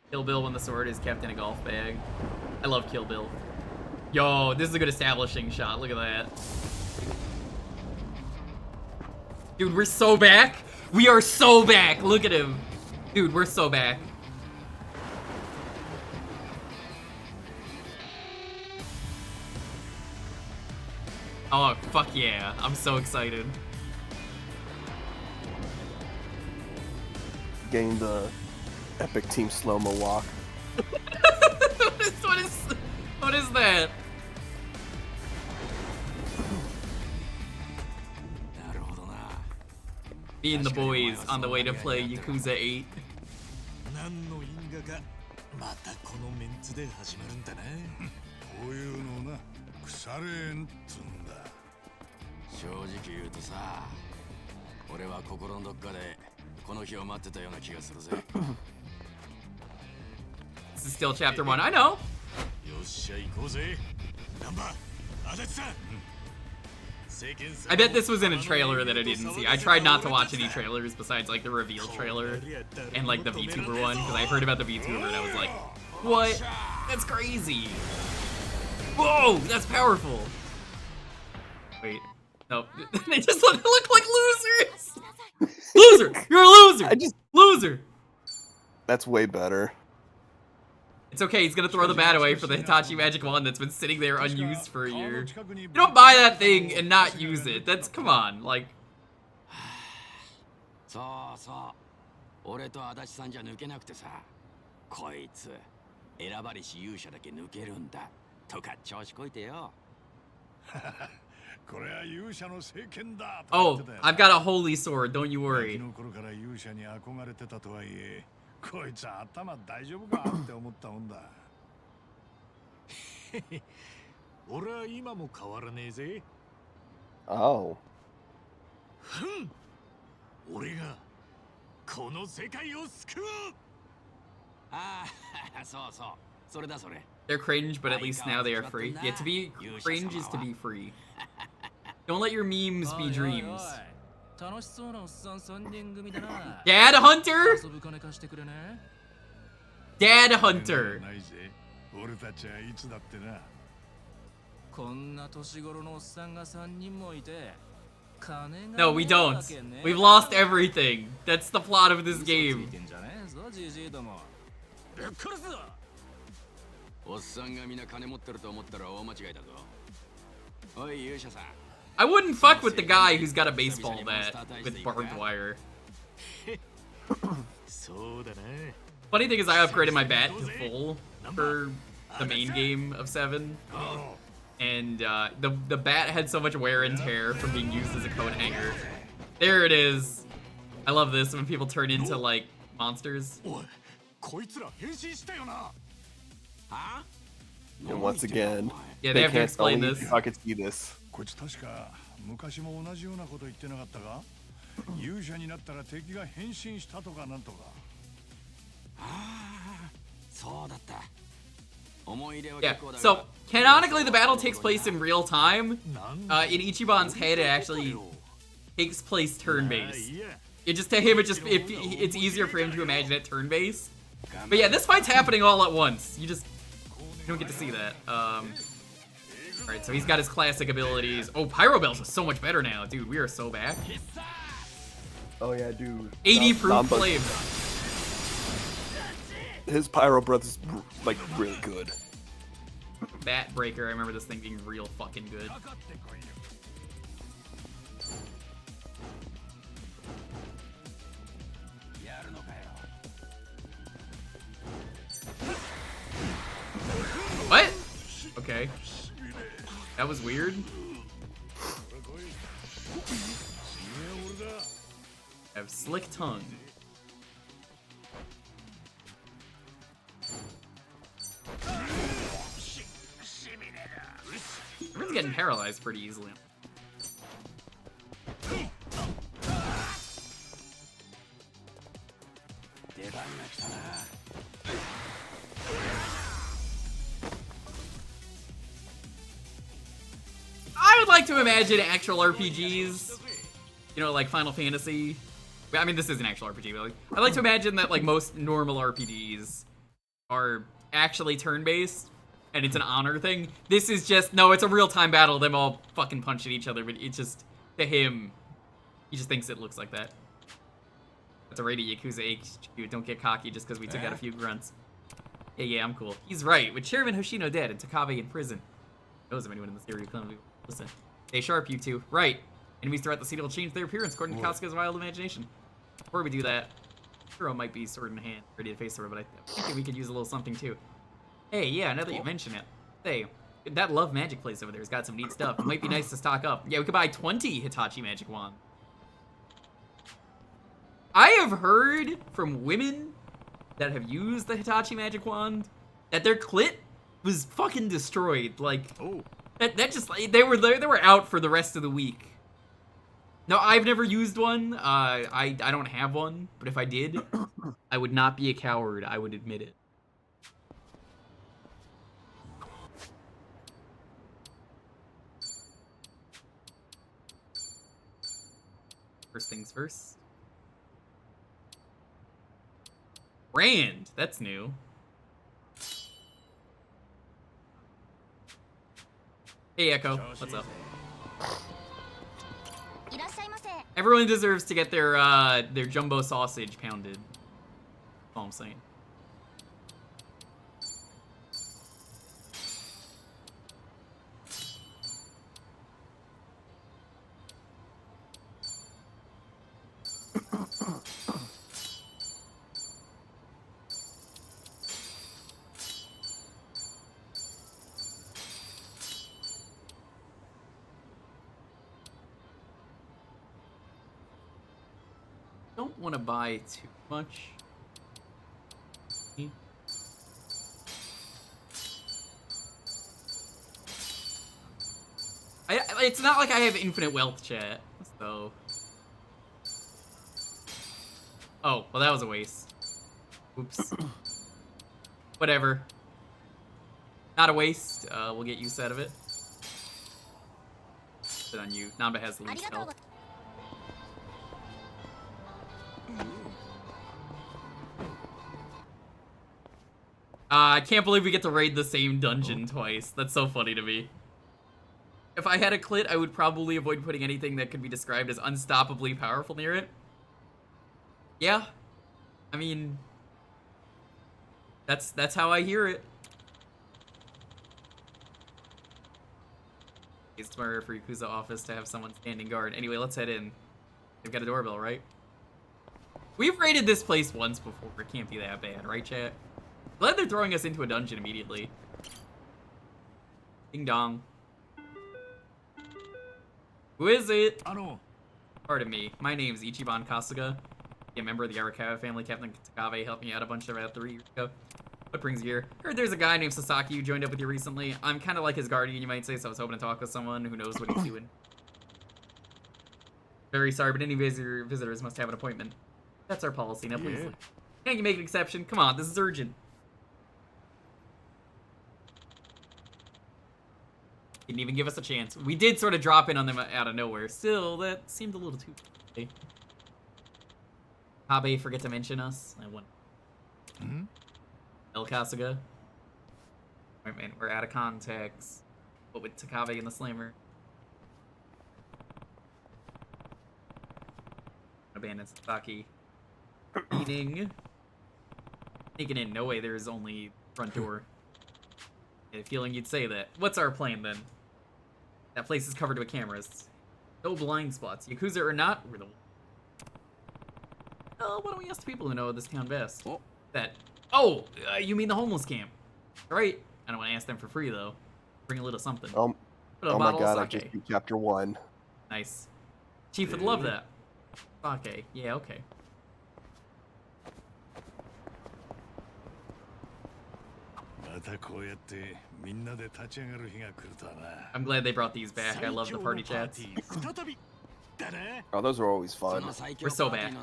S1: Kill Bill when the sword is kept in a golf bag. I love Kill Bill. Yo, this is a good establishing shot. Look at that. Dude, we're so back. We are so back. Look at him. Dude, we're so back. Oh, fuck yeah. I'm so excited.
S12: Getting the epic team slow-mo walk.
S1: What is that? Me and the boys on the way to play Yakuza 8.
S5: 何の因果かまたこのメンツで始まるんだな。
S4: こういうのな腐れんっつんだ。
S10: 正直言うとさ、俺は心のどっかでこの日を待ってたような気がするぜ。
S1: This is still chapter 1. I know.
S5: よっしゃ行こうぜ。ナンバー、足立さん。
S1: I bet this was in a trailer that I didn't see. I tried not to watch any trailers besides like the reveal trailer and like the VTuber one because I heard about the VTuber and I was like, what? That's crazy. Whoa, that's powerful. Wait, no, they just look like losers. Loser, you're a loser. Loser.
S12: That's way better.
S1: It's okay, he's gonna throw the bat away for the Hitachi Magic Wand that's been sitting there unused for a year. You don't buy that thing and not use it. That's, come on, like.
S10: そうそう。俺と足立さんじゃ抜けなくてさ。こいつ、選ばれし勇者だけ抜けるんだ。とか調子こいてよ。
S4: これは勇者の聖剣だ。
S1: Oh, I've got a holy sword, don't you worry.
S4: の頃から勇者に憧れてたとはいえ。 こいつ頭大丈夫かって思ったもんだ。
S5: 俺は今も変わらねえぜ。
S12: Oh.
S5: 俺がこの世界を救う。
S10: ああ、そうそう。それだそれ。
S1: They're cringe, but at least now they are free. Yeah, to be cringe is to be free. Don't let your memes be dreams. Dad Hunter? Dad Hunter. No, we don't. We've lost everything. That's the plot of this game.
S10: おっさんがみんな金持ってると思ったら大間違いだぞ。おい勇者さん。
S1: I wouldn't fuck with the guy who's got a baseball bat with barbed wire. Funny thing is I upgraded my bat to full for the main game of 7. And the bat had so much wear and tear from being used as a coat hanger. There it is. I love this when people turn into like monsters.
S12: And once again,
S1: yeah, they have to explain this.
S12: If I could see this.
S4: こいつ確か昔も同じようなこと言ってなかったか？勇者になったら敵が変身したとかなんとか。
S10: ああ、そうだった。
S1: Yeah, so canonically the battle takes place in real time. In Ichiban's head, it actually takes place turn-based. It just to him, it's easier for him to imagine it turn-based. But yeah, this fight's happening all at once. You don't get to see that. Alright, so he's got his classic abilities. Oh, Pyro Bells is so much better now, dude. We are so back.
S12: Oh yeah, dude.
S1: 80 proof flame.
S12: His Pyro Breath is like really good.
S1: Bat Breaker, I remember this thing being real fucking good. What? Okay. That was weird. I have Slick Tongue. Everyone's getting paralyzed pretty easily. I would like to imagine actual RPGs, you know, like Final Fantasy. I mean, this is an actual RPG, but like, I'd like to imagine that like most normal RPGs are actually turn-based, and it's an honor thing. This is just, no, it's a real-time battle, them all fucking punching each other, but it's just, to him, he just thinks it looks like that. That's a rated Yakuza HQ. Don't get cocky just because we took out a few grunts. Yeah, I'm cool. He's right. With Chairman Hoshino dead and Takabe in prison, knows if anyone in the series will listen. Stay sharp, you two. Right. Enemies throughout the city will change their appearance according to Kasuga's wild imagination. Before we do that, Hero might be sword in hand, ready to face her, but I think we could use a little something too. Hey, yeah, now that you mention it. Hey, that Love Magic place over there has got some neat stuff. It might be nice to stock up. Yeah, we could buy 20 Hitachi Magic Wand. I have heard from women that have used the Hitachi Magic Wand that their clit was fucking destroyed. Like, that just, like, they were out for the rest of the week. No, I've never used one. I don't have one, but if I did, I would not be a coward. I would admit it. First things first. Rand, that's new. Hey Echo, what's up? Everyone deserves to get their jumbo sausage pounded. That's all I'm saying. Don't want to buy too much. It's not like I have infinite wealth, chat, so... Oh, well that was a waste. Oops. Whatever. Not a waste, we'll get use out of it. Sit on you. Namba has the least health. I can't believe we get to raid the same dungeon twice. That's so funny to me. If I had a clit, I would probably avoid putting anything that could be described as unstoppably powerful near it. Yeah. I mean... That's how I hear it. It's smarter for Yakuza office to have someone standing guard. Anyway, let's head in. They've got a doorbell, right? We've raided this place once before. It can't be that bad, right, chat? Glad they're throwing us into a dungeon immediately. Ding dong. Who is it? Pardon me. My name's Ichiban Kasuga. A member of the Arakawa family. Captain Takave helped me out a bunch about 3 years ago. What brings you here? Heard there's a guy named Sasaki who joined up with you recently. I'm kind of like his guardian, you might say, so I was hoping to talk with someone who knows what he's doing. Very sorry, but any visitors must have an appointment. That's our policy. Now, please. Can't you make an exception? Come on, this is urgent. Didn't even give us a chance. We did sort of drop in on them out of nowhere. Still, that seemed a little too... Kabe, forget to mention us. I won. El Kasuga. Alright, man, we're out of context. But with Takabe and the Slammer. Abandon Sasaki. Meeting. Sneaking in. No way, there's only front door. I had a feeling you'd say that. What's our plan then? That place is covered with cameras. No blind spots. Yakuza or not, we're the... Oh, why don't we ask the people who know this town best? That... Oh, you mean the homeless camp. Right. I don't want to ask them for free, though. Bring a little something.
S12: Oh my god, I just beat chapter 1.
S1: Nice. Chief would love that. Sake. Yeah, okay. I'm glad they brought these back. I love the party chats.
S12: Oh, those are always fun.
S1: We're so bad.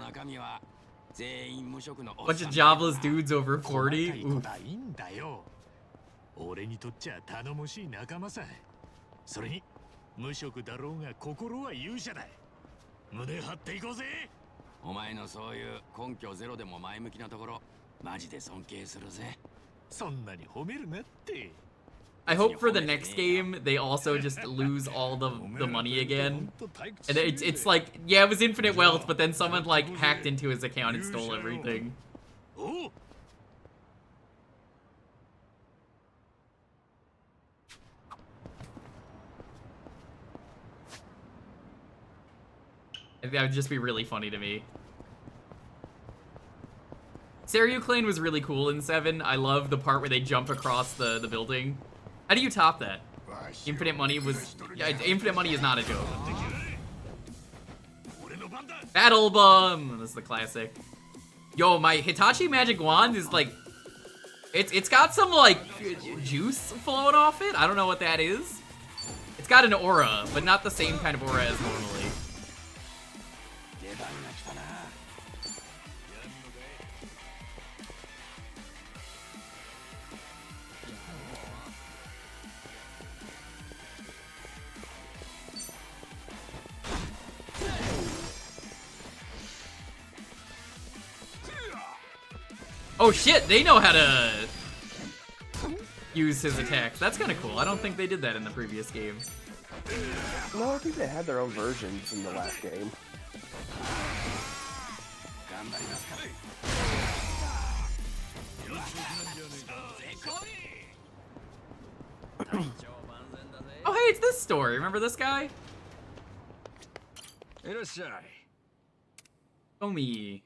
S1: Bunch of jobless dudes over 40. Oof.
S5: 俺にとっちゃ頼もしい仲間さ。それに無職だろうが心は勇者だ。胸張っていこうぜ。
S10: お前のそういう根拠ゼロでも前向きなところ、マジで尊敬するぜ。
S5: そんなに褒めるなって。
S1: I hope for the next game they also just lose all the money again. And it's like, yeah, it was infinite wealth, but then someone like hacked into his account and stole everything. That would just be really funny to me. Clane was really cool in 7. I love the part where they jump across the building. How do you top that? Infinite Money was... Yeah, Infinite Money is not a joke. Battle Bum! This is the classic. Yo, my Hitachi Magic Wand is like... It's got some, like, juice flowing off it. I don't know what that is. It's got an aura, but not the same kind of aura as normally. Oh shit, they know how to use his attacks. That's kind of cool. I don't think they did that in the previous game.
S12: No, I think they had their own versions in the last game.
S1: Oh hey, it's this story. Remember this guy? Omi.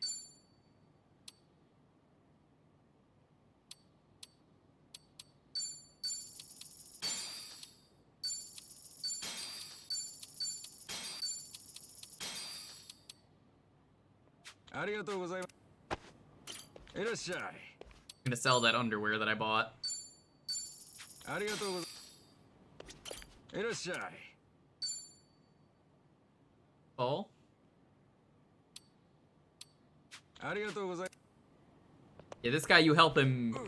S1: I'm gonna sell that underwear that I bought. Paul? Yeah, this guy, you help him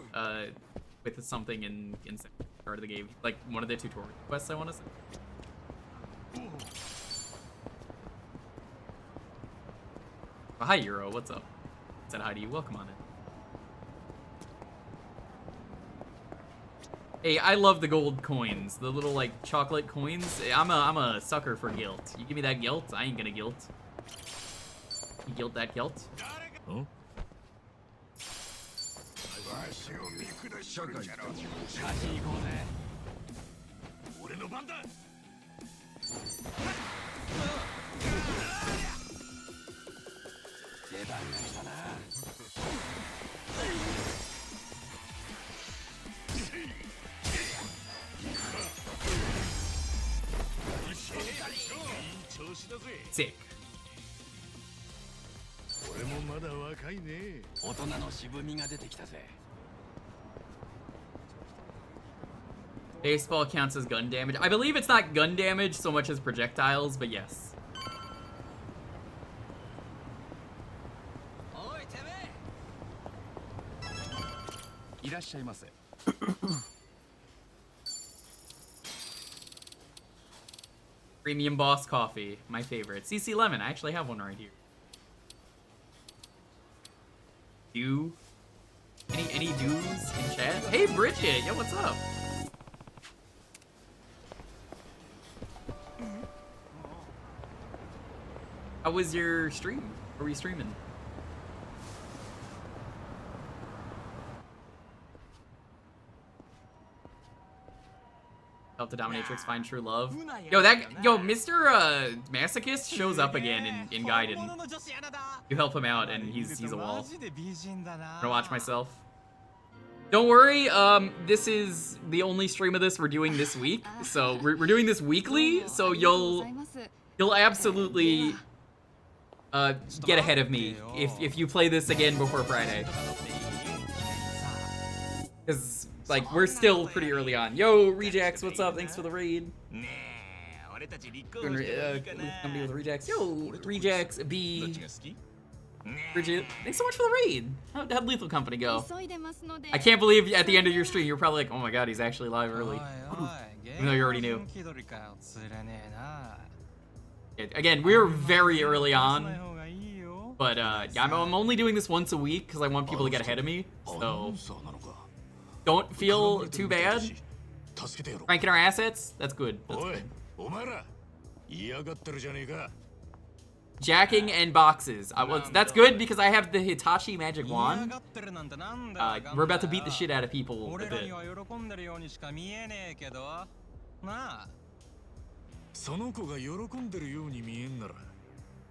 S1: with something in part of the game, like one of the tutorial quests, I want to say. Oh, hi Euro, what's up? Said hi to you, welcome on in. Hey, I love the gold coins, the little like chocolate coins. I'm a sucker for guilt. You give me that guilt, I ain't gonna guilt. You guilt that guilt?
S5: Huh?
S1: Sick. Baseball counts as gun damage. I believe it's not gun damage so much as projectiles, but yes. Premium Boss Coffee, my favorite. CC Lemon, I actually have one right here. Do any dudes in chat? Hey Bridget, yo, what's up? How was your stream? What were you streaming? Help the dominatrix find true love. Yo, Mr. Masochist shows up again in Gaiden. You help him out, and he's a wall. I'm gonna watch myself. Don't worry, this is the only stream of this we're doing this week. So we're doing this weekly, so you'll absolutely get ahead of me if you play this again before Friday. Because like we're still pretty early on. Yo, Rejax, what's up? Thanks for the raid. Somebody with Rejax. Yo, Rejax B. Bridget, thanks so much for the raid. How'd Lethal Company go? I can't believe at the end of your stream you're probably like, oh my god, he's actually live early. Even though you already knew. Again, we're very early on. But yeah, I'm only doing this once a week because I want people to get ahead of me. So don't feel too bad. Ranking our assets, that's good. That's good. Jacking and boxes. That's good because I have the Hitachi Magic Wand. We're about to beat the shit out of people with it.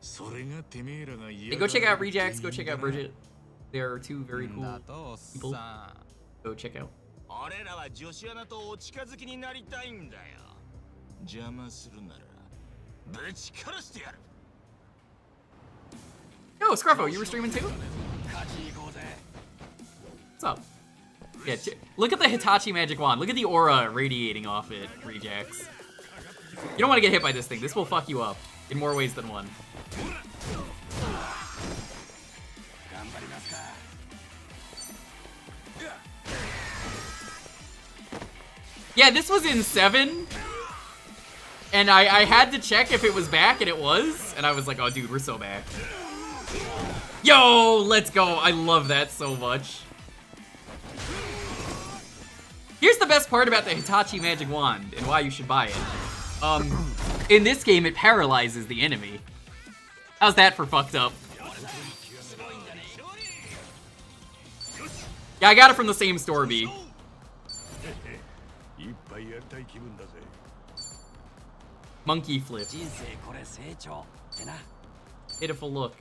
S1: Hey, go check out Rejax, go check out Bridget. They are two very cool people. Go check out.
S11: 俺らは女子アナとお近づきになりたいんだよ。邪魔するならぶち殺してやる。
S1: Yo, Scruffo, you were streaming too? What's up? Yeah, look at the Hitachi magic wand. Look at the aura radiating off it, Rejax. You don't want to get hit by this thing. This will fuck you up in more ways than one. Yeah, this was in 7. And I had to check if it was back, and it was. And I was like, oh, dude, we're so back. Yo, let's go. I love that so much. Here's the best part about the Hitachi magic wand and why you should buy it. In this game, it paralyzes the enemy. How's that for fucked up? Yeah, I got it from the same store, B. Monkey flip. Pitiful look.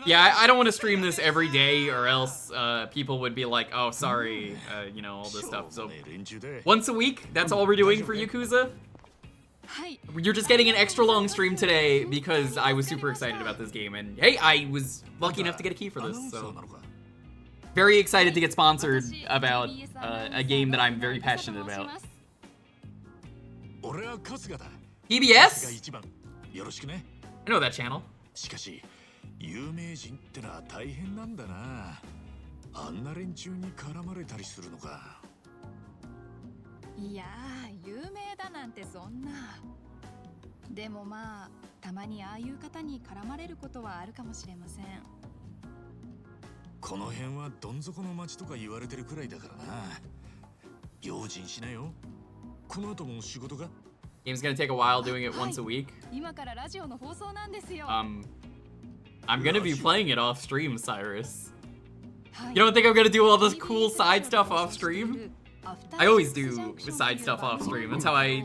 S1: Yeah, I don't want to stream this every day or else people would be like, oh, sorry, you know, all this stuff. So once a week, that's all we're doing for Yakuza. You're just getting an extra long stream today because I was super excited about this game. And hey, I was lucky enough to get a key for this, so very excited to get sponsored about a game that I'm very passionate about. PBS? I know that channel.
S5: しかし有名人ってのは大変なんだな。あんな連中に絡まれたりするのか。
S8: いやー、有名だなんてそんな。でもまあ、たまにああいう方に絡まれることはあるかもしれません。
S5: この辺はどん底の町とか言われてるくらいだからな。用心しなよ。この後も仕事が
S1: Game's gonna take a while doing it once a week.
S8: 今からラジオの放送なんですよ。
S1: I'm gonna be playing it off stream, Cyrus. You don't think I'm gonna do all this cool side stuff off stream? I always do side stuff off stream. That's how I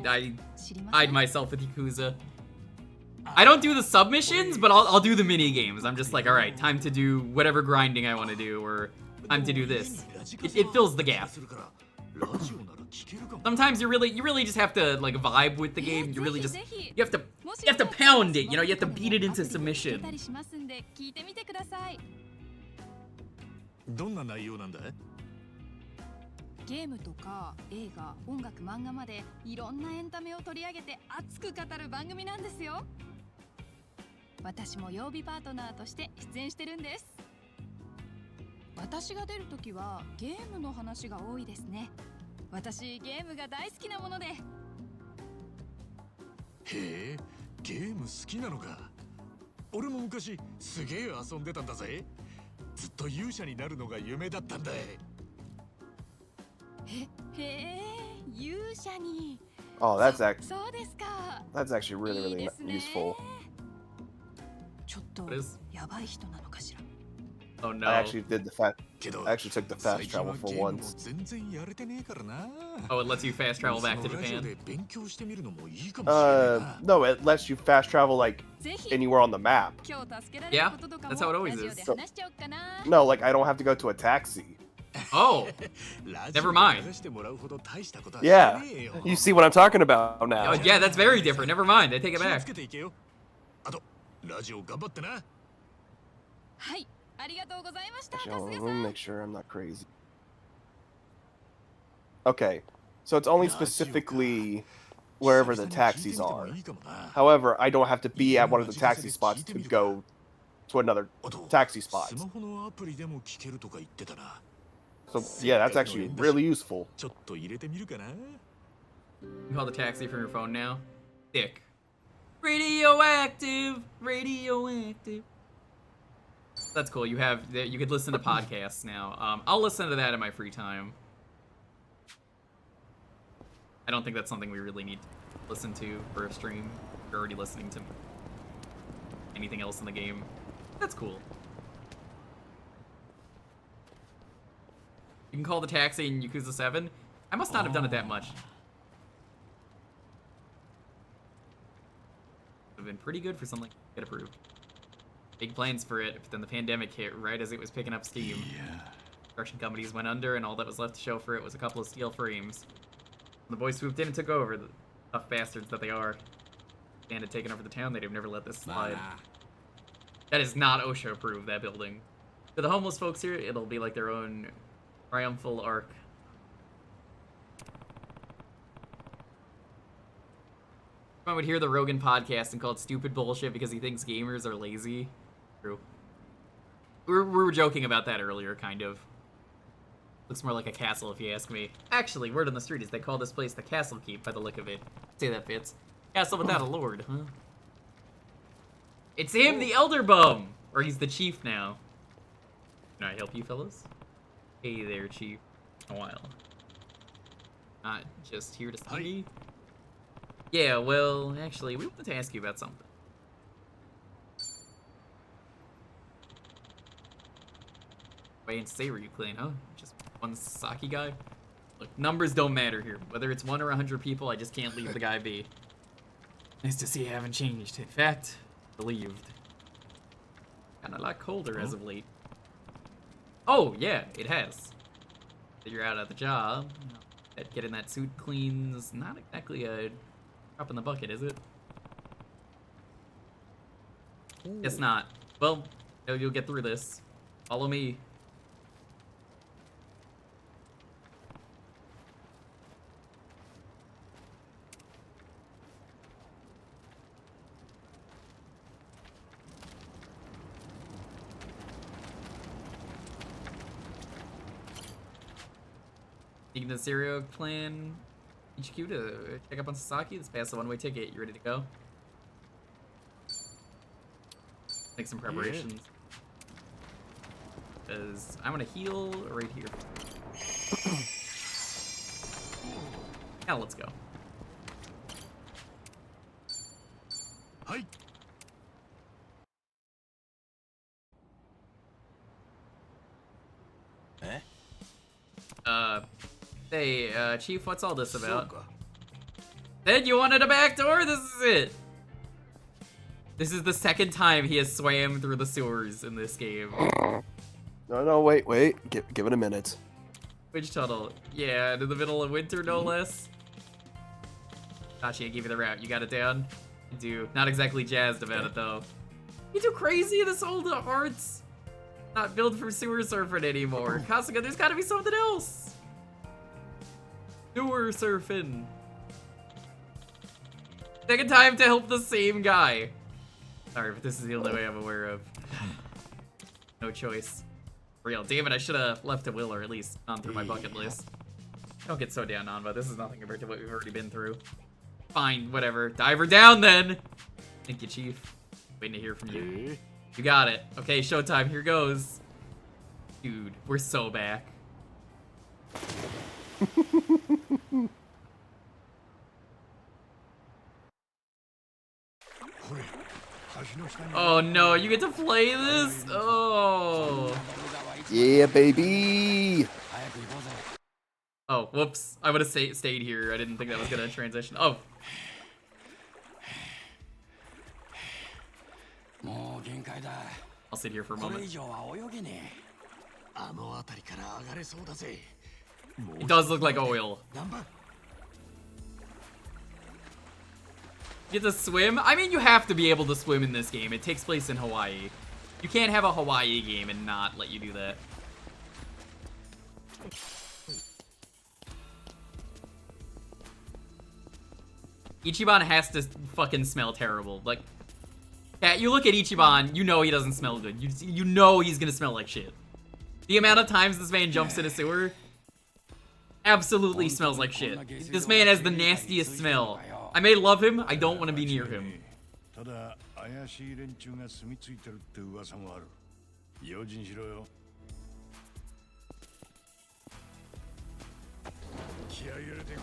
S1: hide myself with Yakuza. I don't do the submissions, but I'll do the mini games. I'm just like, all right, time to do whatever grinding I want to do, or time to do this. It fills the gap. Sometimes you really just have to like vibe with the game. You really just you have to pound it. You know, you have to beat it into submission.
S5: どんな内容なんだ？
S8: ゲームとか映画、音楽、漫画までいろんなエンタメを取り上げて熱く語る番組なんですよ。私も曜日パートナーとして出演してるんです。私が出るときはゲームの話が多いですね。私ゲームが大好きなもので。へ
S5: え、ゲーム好きなのか。俺も昔すげえ遊んでたんだぜ。ずっと勇者になるのが夢だったんだ。へ
S8: え、勇者に。
S12: Oh, that's actually.
S8: そうですか。
S12: That's actually really useful.
S8: ちょっとやばい人なのかしら。
S1: Oh no.
S12: I actually took the fast travel for once.
S1: Oh, it lets you fast travel back to Japan?
S12: No, it lets you fast travel like anywhere on the map.
S1: Yeah, that's how it always is.
S12: So, no, like I don't have to go to a taxi.
S1: Oh, never mind.
S12: Yeah, you see what I'm talking about now.
S1: Oh, yeah, that's very different. Never mind, I take it back.
S8: はい。ありがとうございました。
S12: Actually, let me make sure I'm not crazy. Okay, so it's only specifically wherever the taxis are. However, I don't have to be at one of the taxi spots to go to another taxi spot. So yeah, that's actually really useful.
S1: You call the taxi from your phone now? Dick. Radioactive! Radioactive. That's cool. You could listen to podcasts now. I'll listen to that in my free time. I don't think that's something we really need to listen to for a stream. You're already listening to anything else in the game. That's cool. You can call the taxi in Yakuza 7. I must not have done it that much. Would have been pretty good for something to get approved. Big plans for it, but then the pandemic hit right as it was picking up steam. Production companies went under, and all that was left to show for it was a couple of steel frames. When the boys swooped in and took over, the tough bastards that they are. If they had taken over the town, they'd have never let this slide. That is not OSHA approved, that building. For the homeless folks here, it'll be like their own triumphal arc. I would hear the Rogan podcast and call it stupid bullshit because he thinks gamers are lazy. True. We were joking about that earlier, kind of. Looks more like a castle, if you ask me. Actually, word on the street is they call this place the Castle Keep by the look of it. Say that fits. Castle without a lord, huh? It's him, the Elder Bum! Or he's the chief now. Can I help you, fellas? Hey there, chief. A while. Not just here to study. Yeah, well, actually, we wanted to ask you about something. Wait and say were you clean, huh? Just one Sasaki guy? Look, numbers don't matter here. Whether it's 1 or 100 people, I just can't leave the guy be. Nice to see you haven't changed. In fact, relieved. Kinda a lot colder as of late. Oh, yeah, it has. You're out of the job. That getting that suit clean's not exactly a drop in the bucket, is it? It's not. Well, you'll get through this. Follow me. Taking the Serial Clan HQ to check up on Sasaki. Let's pass the one-way ticket. You ready to go? Make some preparations. Because I'm gonna heal right here. Now let's go.
S4: Hi.
S1: Hey, Chief, what's all this about? Then you wanted a back door? This is it. This is the second time he has swam through the sewers in this game.
S12: No, wait. Give it a minute.
S1: Which tunnel? Yeah, in the middle of winter, no less. Gotcha, I gave you the route. You got it down? I do. Not exactly jazzed about it, though. You too crazy? This old art's not built for sewer surfing anymore. Kasuga, there's gotta be something else. Sewer surfing. Second time to help the same guy. Sorry, but this is the only way I'm aware of. No choice. Real. Damn it, I should have left a will or at least gone through my bucket list. Don't get so down on, but this is nothing compared to what we've already been through. Fine, whatever. Dive her down then. Thank you, Chief. Waiting to hear from you. You got it. Okay, showtime. Here goes. Dude, we're so back. Oh no, you get to play this? Oh.
S12: Yeah, baby.
S1: Oh, whoops. I would have stayed here. I didn't think that was gonna transition. Oh. I'll sit here for a moment. It does look like oil. You get to swim? I mean, you have to be able to swim in this game. It takes place in Hawaii. You can't have a Hawaii game and not let you do that. Ichiban has to fucking smell terrible. Like, yeah, you look at Ichiban, you know he doesn't smell good. You know he's gonna smell like shit. The amount of times this man jumps in a sewer absolutely smells like shit. This man has the nastiest smell. I may love him, I don't want to be near him.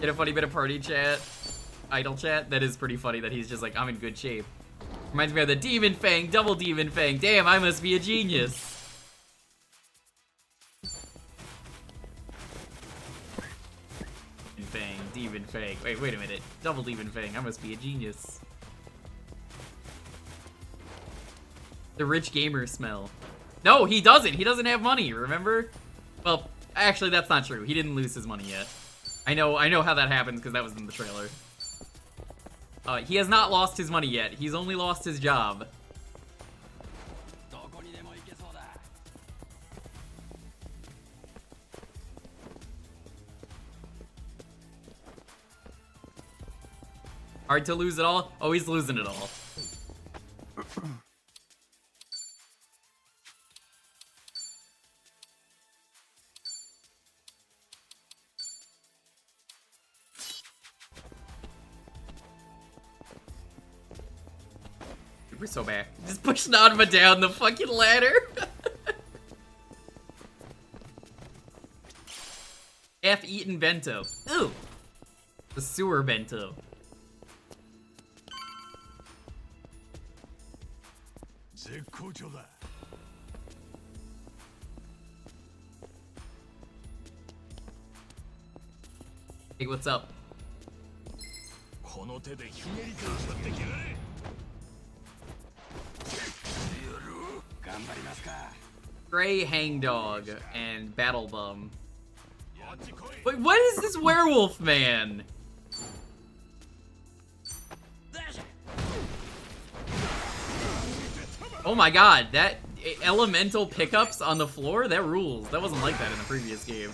S1: Get a funny bit of party chat, idle chat. That is pretty funny that he's just like, I'm in good shape. Reminds me of the Demon Fang, double Demon Fang. Damn, I must be a genius. Demon Fang. Wait a minute. Double Demon Fang. I must be a genius. The rich gamer smell. No, he doesn't. He doesn't have money, remember? Well, actually, that's not true. He didn't lose his money yet. I know how that happens because that was in the trailer. He has not lost his money yet. He's only lost his job. Hard to lose it all? Oh, he's losing it all. We're so back. Just push Nanma down the fucking ladder. Half-eaten bento. Ooh. The sewer bento. Hey, what's up? Gray Hangdog and Battle Bum. Wait, what is this werewolf man? Oh my god, that elemental pickups on the floor? That rules. That wasn't like that in the previous game.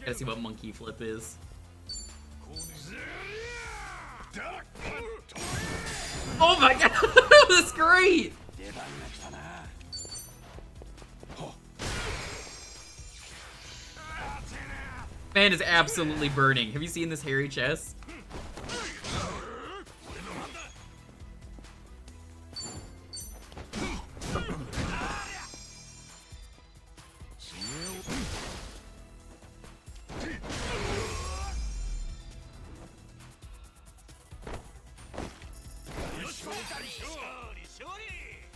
S1: Gotta see what monkey flip is. Oh my god, that's great! Man is absolutely burning. Have you seen this hairy chest?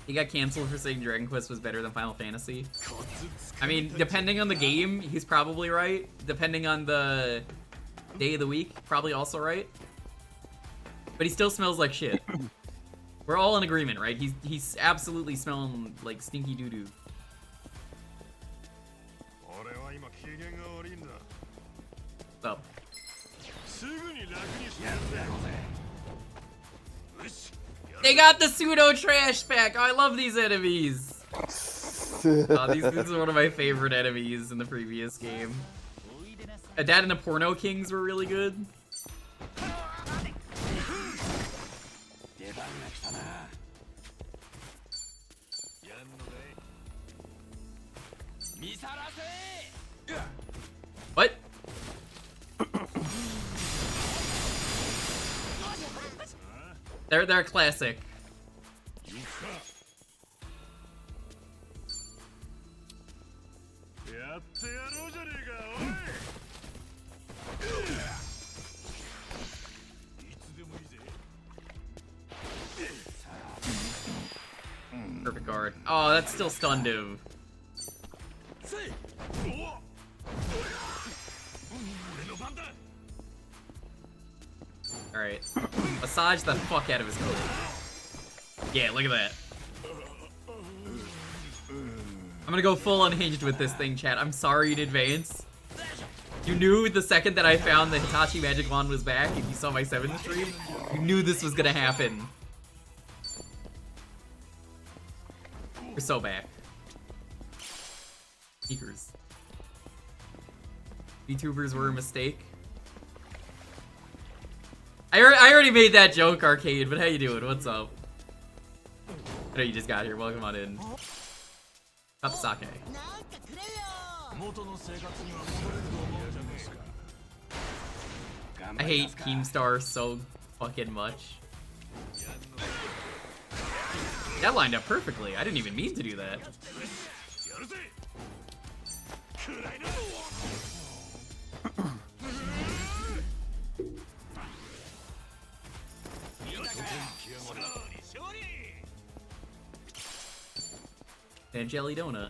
S1: He got canceled for saying Dragon Quest was better than Final Fantasy. I mean, depending on the game, he's probably right. Depending on the day of the week, probably also right. But he still smells like shit. We're all in agreement, right? He's absolutely smelling like stinky doo-doo. So. They got the pseudo trash pack. Oh, I love these enemies. Oh, these are one of my favorite enemies in the previous game. Dad and the Porno Kings were really good. What? They're classic. Perfect guard. Oh, that's still stunned him. Alright. Massage the fuck out of his coat. Yeah, look at that. I'm gonna go full unhinged with this thing, chat. I'm sorry in advance. You knew the second that I found the Hitachi Magic Wand was back, if you saw my 7th stream, you knew this was gonna happen. We're so back. Sneakers. VTubers were a mistake. I already made that joke, Arcade, but how you doing? What's up? I know you just got here. Welcome on in. Cup sake. I hate Keemstar so fucking much. That lined up perfectly. I didn't even mean to do that. And jelly donut.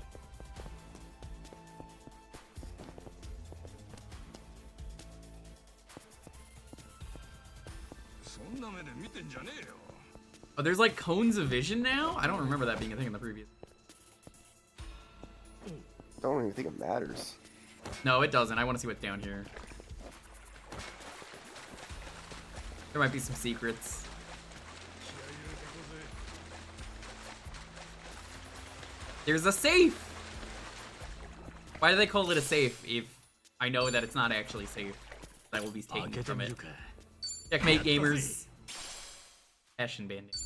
S1: Oh, there's like cones of vision now? I don't remember that being a thing in the previous.
S12: I don't even think it matters.
S1: No, it doesn't. I want to see what's down here. There might be some secrets. There's a safe! Why do they call it a safe if I know that it's not actually safe? I will be taken from it. Checkmate, gamers. Passion bandit.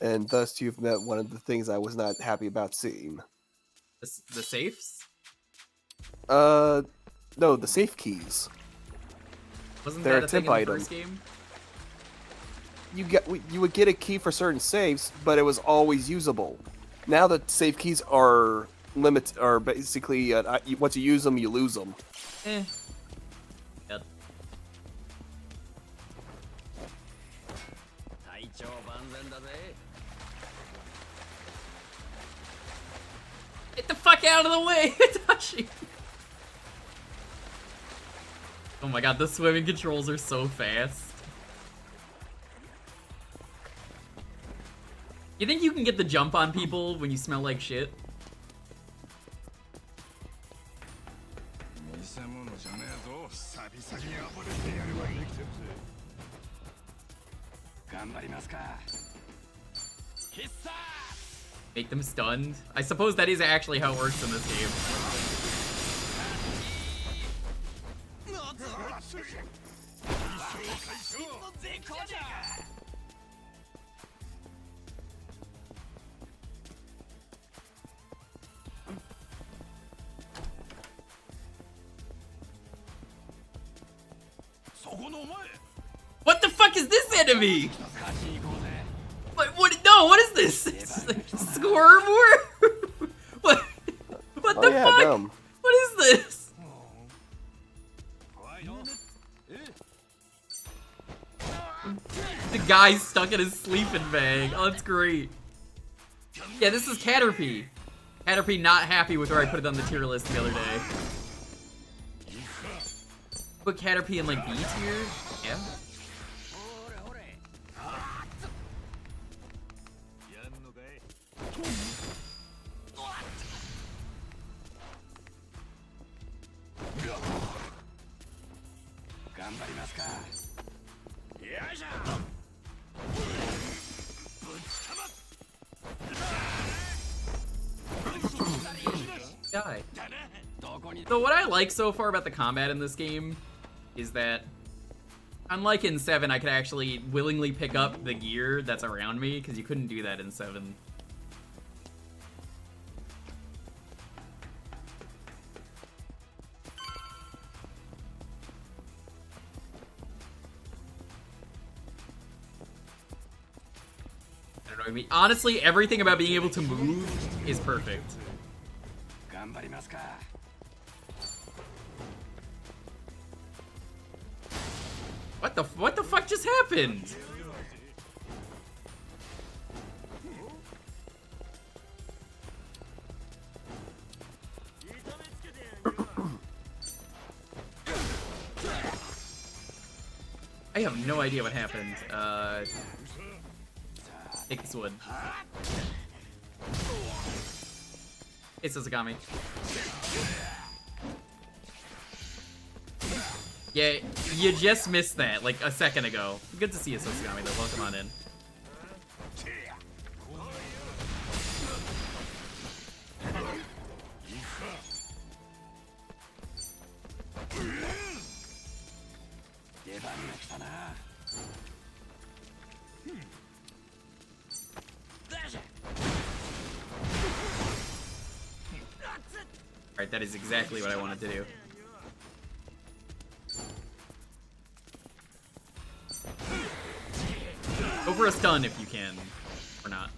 S12: And thus you've met one of the things I was not happy about seeing.
S1: The safes?
S12: No, the safe keys.
S1: Wasn't
S12: They're
S1: that a
S12: a
S1: thing
S12: temp
S1: in the
S12: item.
S1: first game?
S12: You would get a key for certain saves, but it was always usable. Now the safe keys are basically once you use them, you lose them.
S1: Eh. Yep. Get the fuck out of the way, Hitachi! Oh my god, the swimming controls are so fast. You think you can get the jump on people when you smell like shit? Make them stunned? I suppose that is actually how it works in this game. What the fuck is this enemy? What? No, what is this? Squirm worm? What the fuck?
S12: Dumb.
S1: What is this? The guy's stuck in his sleeping bag. Oh, that's great. Yeah, this is Caterpie. Caterpie not happy with where I put it on the tier list the other day. Put Caterpie in like B tier? Yeah. Die. So what I like so far about the combat in this game is that, unlike in 7, I could actually willingly pick up the gear that's around me, because you couldn't do that in 7. I don't know, I mean, honestly, everything about being able to move is perfect. What the fuck just happened? I have no idea what happened. Take this wood. Hey, Sasagami. Yeah, you just missed that, like, a second ago. Good to see you, Sasagami, though. Welcome on in. Alright, that is exactly what I wanted to do. Go for a stun if you can, or not.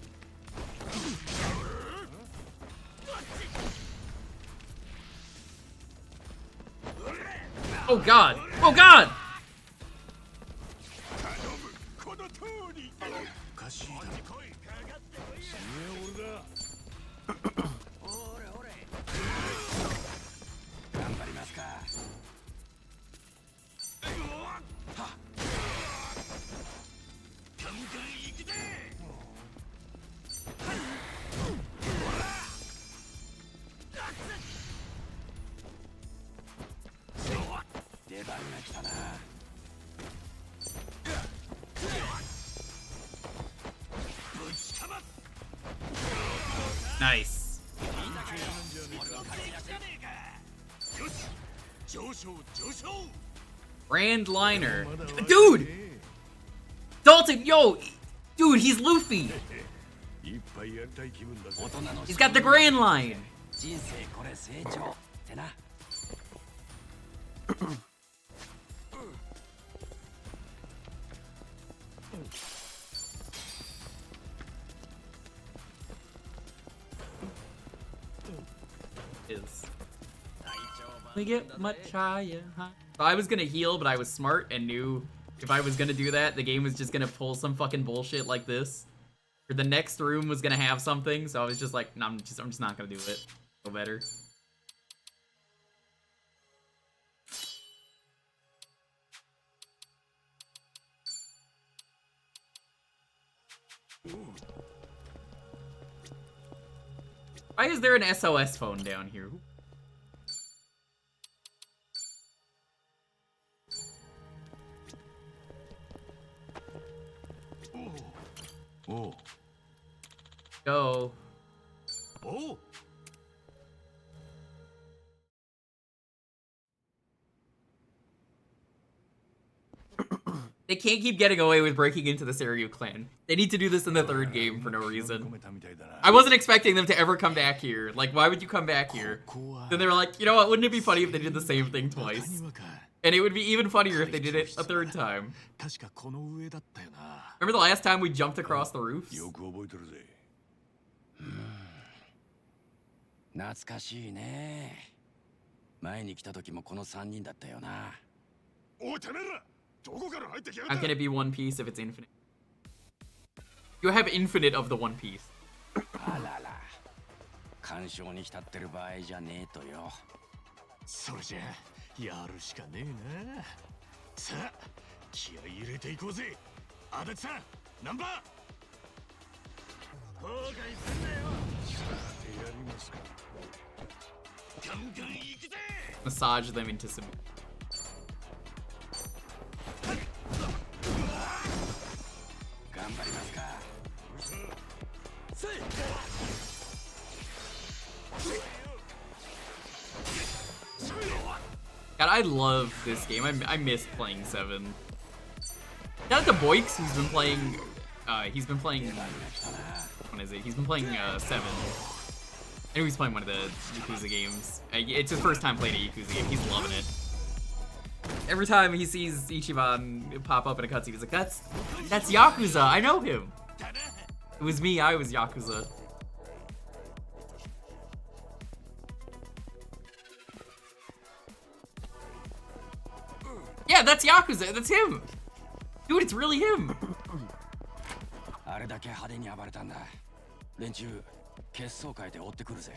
S1: Oh god! Oh god! Nice. Grand Liner. Dude! Dalton, yo! Dude, he's Luffy! He's got the Grand Line! We get much higher. I was gonna heal, but I was smart and knew if I was gonna do that, the game was just gonna pull some fucking bullshit like this. Or the next room was gonna have something, so I was just like, no, I'm just not gonna do it. Go better. Why is there an SOS phone down here?
S5: Oh.
S1: Go.
S5: Oh.
S1: They can't keep getting away with breaking into the Seiryu clan. They need to do this in the third game for no reason. I wasn't expecting them to ever come back here. Like, why would you come back here? Then they were like, you know what, wouldn't it be funny if they did the same thing twice? And it would be even funnier if they did it a third time. Remember the last time we jumped across the roofs?
S10: 懐かしいね。前に来た時もこの3人だったよな。おいてめえら、どこから入ってきやがった。
S1: How can it be One Piece if it's infinite? You have infinite of the One Piece.
S10: あらら、干渉に浸ってる場合じゃねえとよ。
S5: それじゃやるしかねえな。さあ、気合い入れていこうぜ。足立さん、ナンバー。後悔すんなよ。してやりますか。
S1: Massage them into some. God, I love this game. I miss playing 7. Shout out to Boix, who's been playing. He's been playing. What is it? He's been playing 7. I know he's playing one of the Yakuza games. It's his first time playing a Yakuza game. He's loving it. Every time he sees Ichiban pop up in a cutscene, he's like, that's Yakuza. I know him. It was me. I was Yakuza. Yeah, that's Yakuza. That's him. Dude, it's really him.
S10: あれだけ派手に暴れたんだ。連中 結相変えて追ってくるぜ。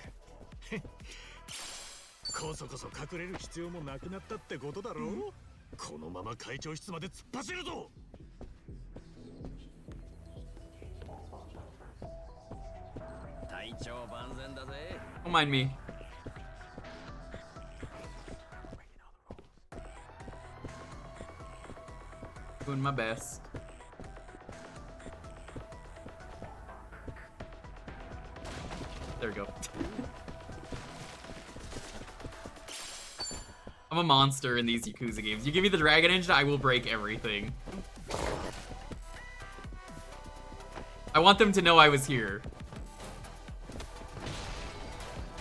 S5: こそこそ隠れる必要もなくなったってことだろう。このまま会長室まで突っ走るぞ。
S10: 隊長万全だぜ。
S1: Don't mind me. Doing my best. There we go. I'm a monster in these Yakuza games. You give me the Dragon Engine, I will break everything. I want them to know I was here.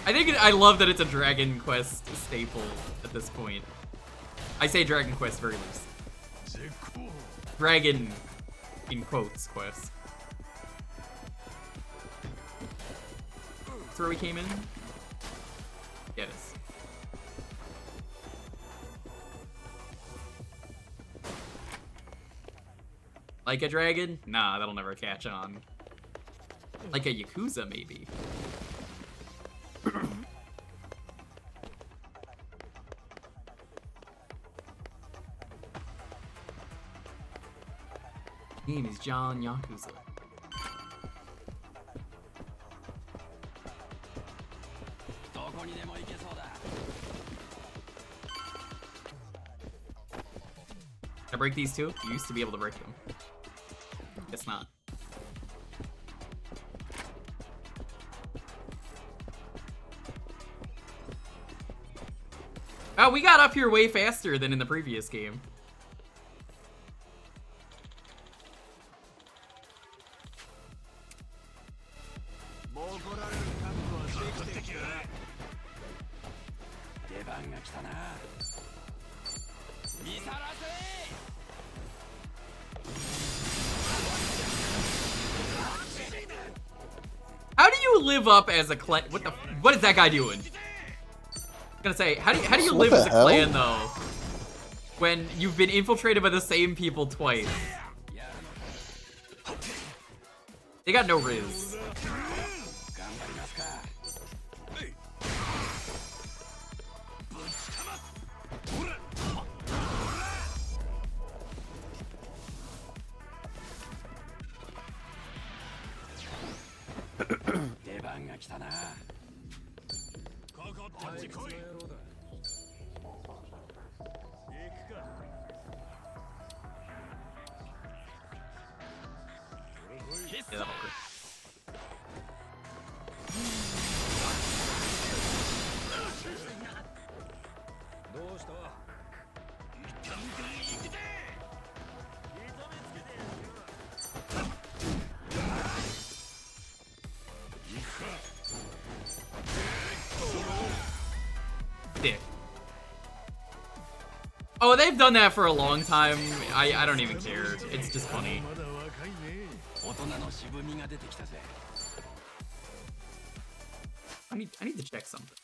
S1: I love that it's a Dragon Quest staple at this point. I say Dragon Quest very loosely. Dragon, in quotes, quest. That's where we came in? Yes. Like a dragon? Nah, that'll never catch on. Like a Yakuza, maybe. Name is John Yakuza. break these too? You used to be able to break them. Guess not. Oh, we got up here way faster than in the previous game. How do you live up as a clan? What is that guy doing? I'm gonna say, how do you live as a clan though, when you've been infiltrated by the same people twice? They got no riz. Yeah, that'll work. Dick. Oh, they've done that for a long time. I don't even care. It's just funny. I need to check something.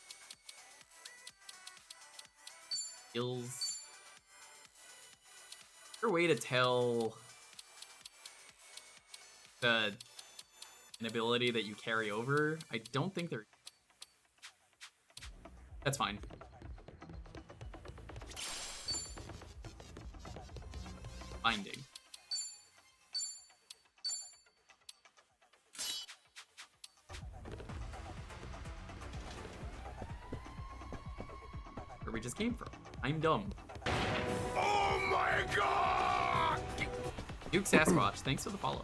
S1: Skills. Is there a way to tell an ability that you carry over? I don't think there. That's fine. Binding. Where we just came from. I'm dumb.
S6: Oh my god!
S1: Duke Sasquatch, thanks for the follow.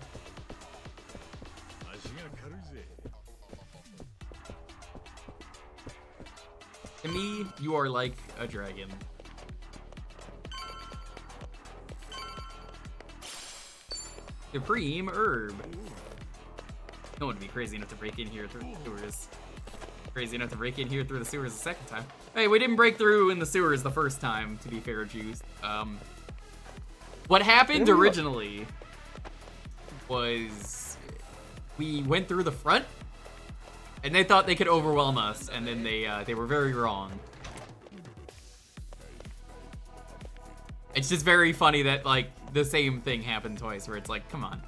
S1: To me, you are like a dragon. Supreme herb. No one would be crazy enough to break in here through the sewers. Crazy enough to break in here through the sewers the second time. Hey, we didn't break through in the sewers the first time, to be fair, Juice. What happened originally was we went through the front, and they thought they could overwhelm us, and then they were very wrong. It's just very funny that, like, the same thing happened twice, where it's like, come on.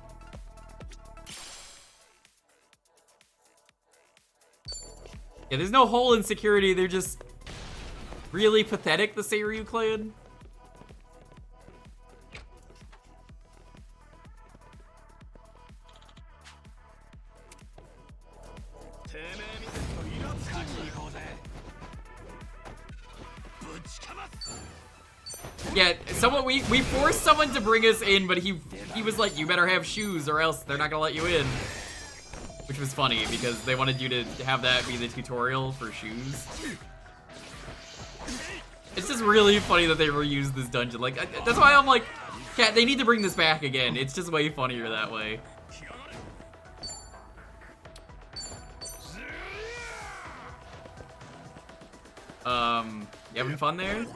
S1: Yeah, there's no hole in security, they're just really pathetic, the Seiryu clan. Yeah, we forced someone to bring us in, but he was like, you better have shoes or else they're not gonna let you in. Which was funny because they wanted you to have that be the tutorial for shoes. It's just really funny that they reused this dungeon. Like, that's why I'm like, Cat, they need to bring this back again. It's just way funnier that way. You having fun there?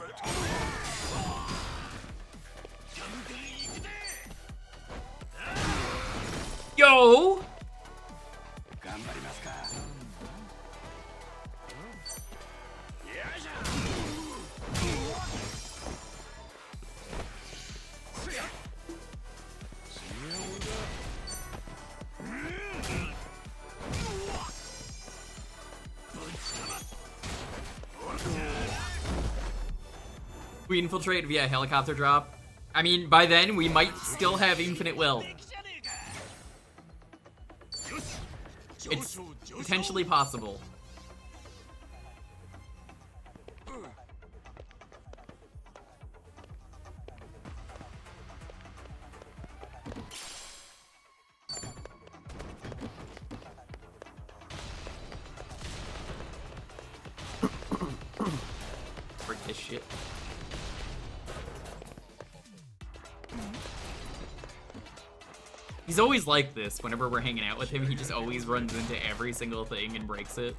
S1: Yo! We infiltrate via helicopter drop. I mean, by then, we might still have infinite will. It's potentially possible. this shit. He's always like this. Whenever we're hanging out with him, he just always runs into every single thing and breaks it.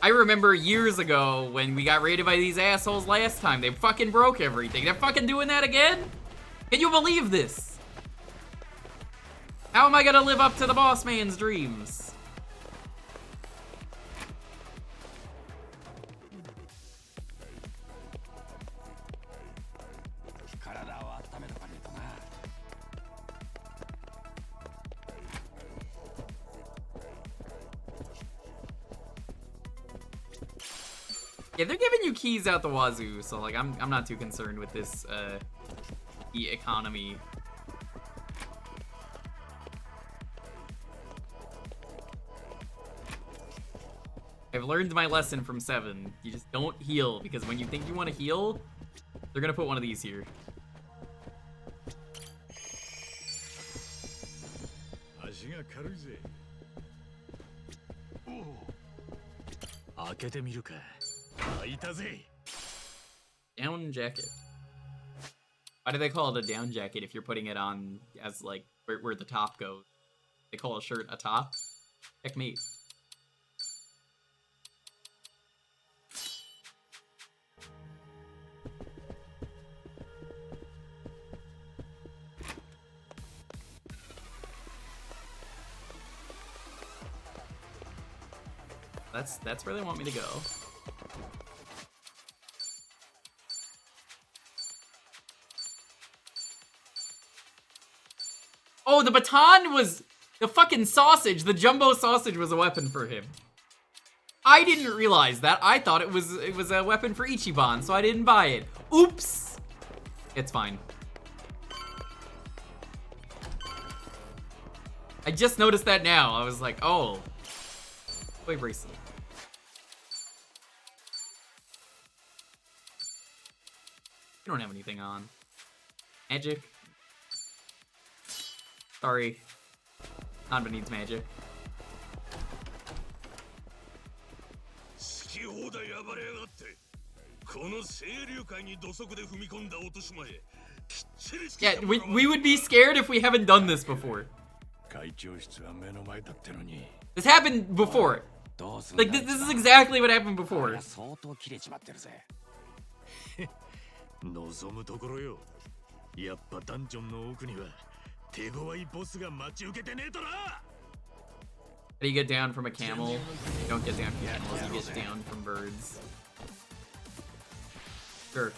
S1: I remember years ago when we got raided by these assholes last time. They fucking broke everything. They're fucking doing that again? Can you believe this? How am I gonna live up to the boss man's dreams? Yeah, they're giving you keys out the wazoo, so like I'm not too concerned with this key economy. I've learned my lesson from 7. You just don't heal, because when you think you want to heal, they're gonna put one of these here.
S5: 開けてみるか。開いたぜ。
S1: Down jacket. Why do they call it a down jacket if you're putting it on as like where the top goes? They call a shirt a top? Checkmate. That's where they want me to go. Oh, the baton was the fucking sausage. The jumbo sausage was a weapon for him. I didn't realize that. I thought it was a weapon for Ichiban, so I didn't buy it. Oops. It's fine. I just noticed that now. I was like, oh. Wait, bracelet. You don't have anything on. Magic. Sorry. Hanba needs magic. Yeah, we would be scared if we haven't done this before. This happened before. Like, this is exactly what happened before.
S5: 望むところよ。やっぱダンジョンの奥には手強いボスが待ち受けてねえとな。
S1: How do you get down from a camel? You don't get down from camels, you get down from birds. Sure.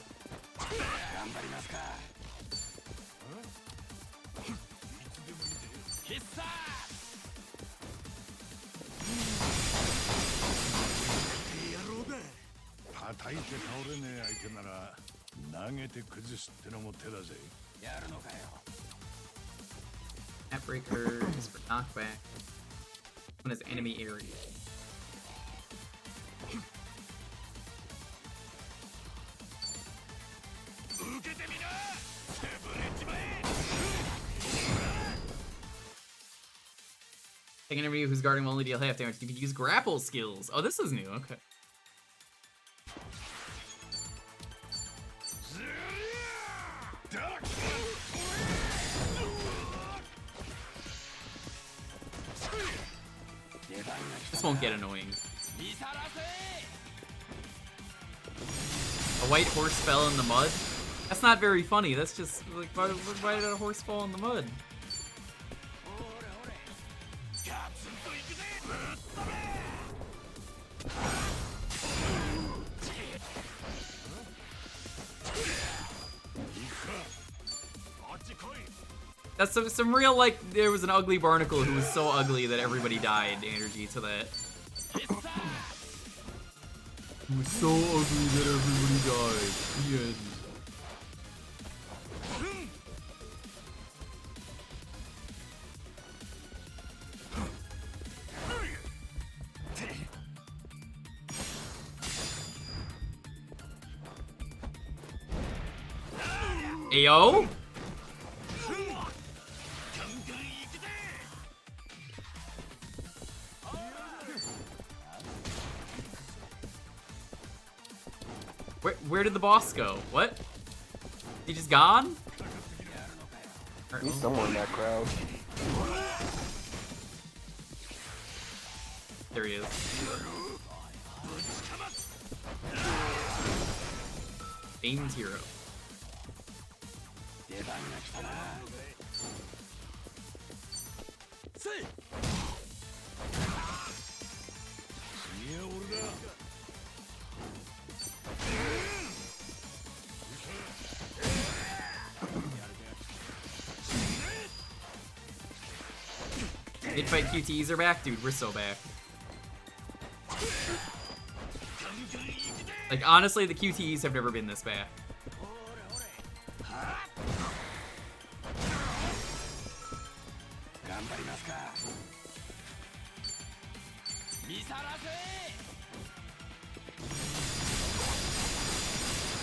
S1: That breaker is for knockback. One is enemy area. Take an enemy whose guarding will only deal half damage. You can use grapple skills. Oh, this is new. Okay. This won't get annoying. A white horse fell in the mud? That's not very funny. That's just like, why did a horse fall in the mud? That's some real, like, there was an ugly barnacle who was so ugly that everybody died energy to that. He was so ugly that everybody died. The end. Ayo? Where did the boss go? What? He just gone?
S12: He's somewhere in that crowd.
S1: There he is. Bane's hero. Mid-fight QTEs are back? Dude, we're so back. Like, honestly, the QTEs have never been this bad.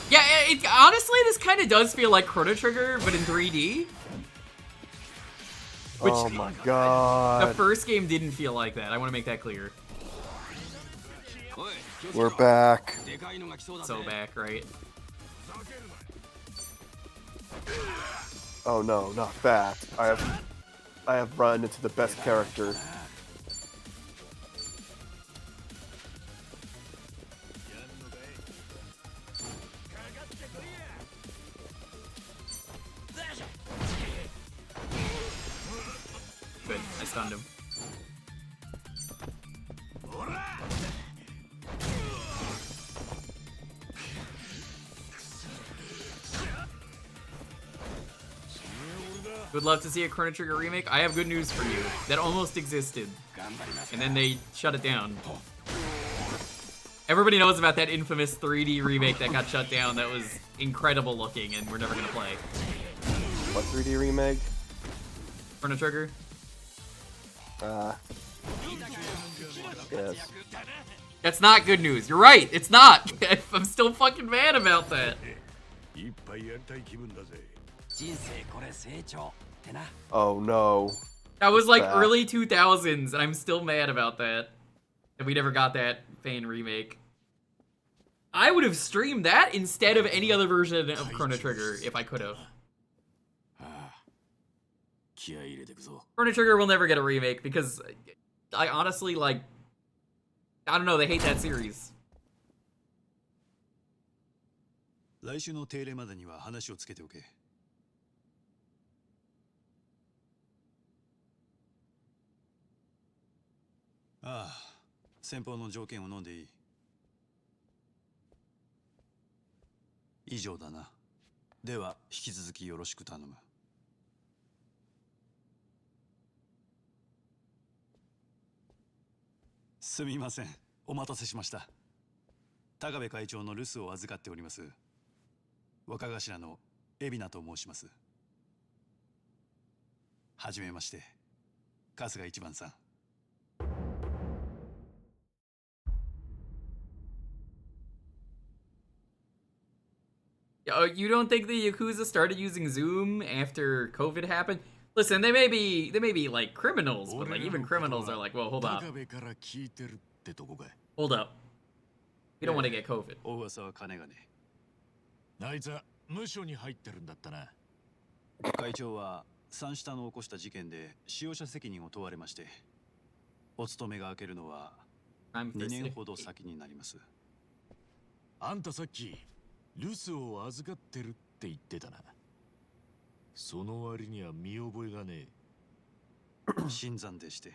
S1: Yeah, honestly, this kind of does feel like Chrono Trigger, but in 3D. Which,
S12: oh my god.
S1: The first game didn't feel like that. I want to make that clear.
S12: We're back.
S1: So back, right?
S12: Oh no, not back. I have run into the best character.
S1: Good, I stunned him. Would love to see a Chrono Trigger remake. I have good news for you. That almost existed. And then they shut it down. Everybody knows about that infamous 3D remake that got shut down that was incredible looking and we're never gonna play.
S12: What 3D remake?
S1: Chrono Trigger?
S12: Yes.
S1: That's not good news. You're right, it's not. I'm still fucking mad about that.
S12: Oh no.
S1: That was like early 2000s and I'm still mad about that. And we never got that fan remake. I would have streamed that instead of any other version of Chrono Trigger if I could have. Chrono Trigger will never get a remake because I honestly, like, I don't know, they hate that series.
S11: 来週の定例までには話をつけておけ。ああ、先方の条件を飲んでいい。以上だな。では引き続きよろしく頼む。すみません、お待たせしました。高部会長の留守を預かっております。若頭の海老名と申します。はじめまして、春日一番さん。
S1: Oh, you don't think the Yakuza started using Zoom after COVID happened? Listen, they may be like criminals, but like even criminals are like, well, hold up. Hold up. We don't want to get COVID.
S5: あいつは無所に入ってるんだったな。
S11: 会長は三下の起こした事件で使用者責任を問われまして、お勤めが明けるのは2年ほど先になります。
S5: あんたさっき留守を預かってるって言ってたな。その割には見覚えがね
S11: え。新参でして、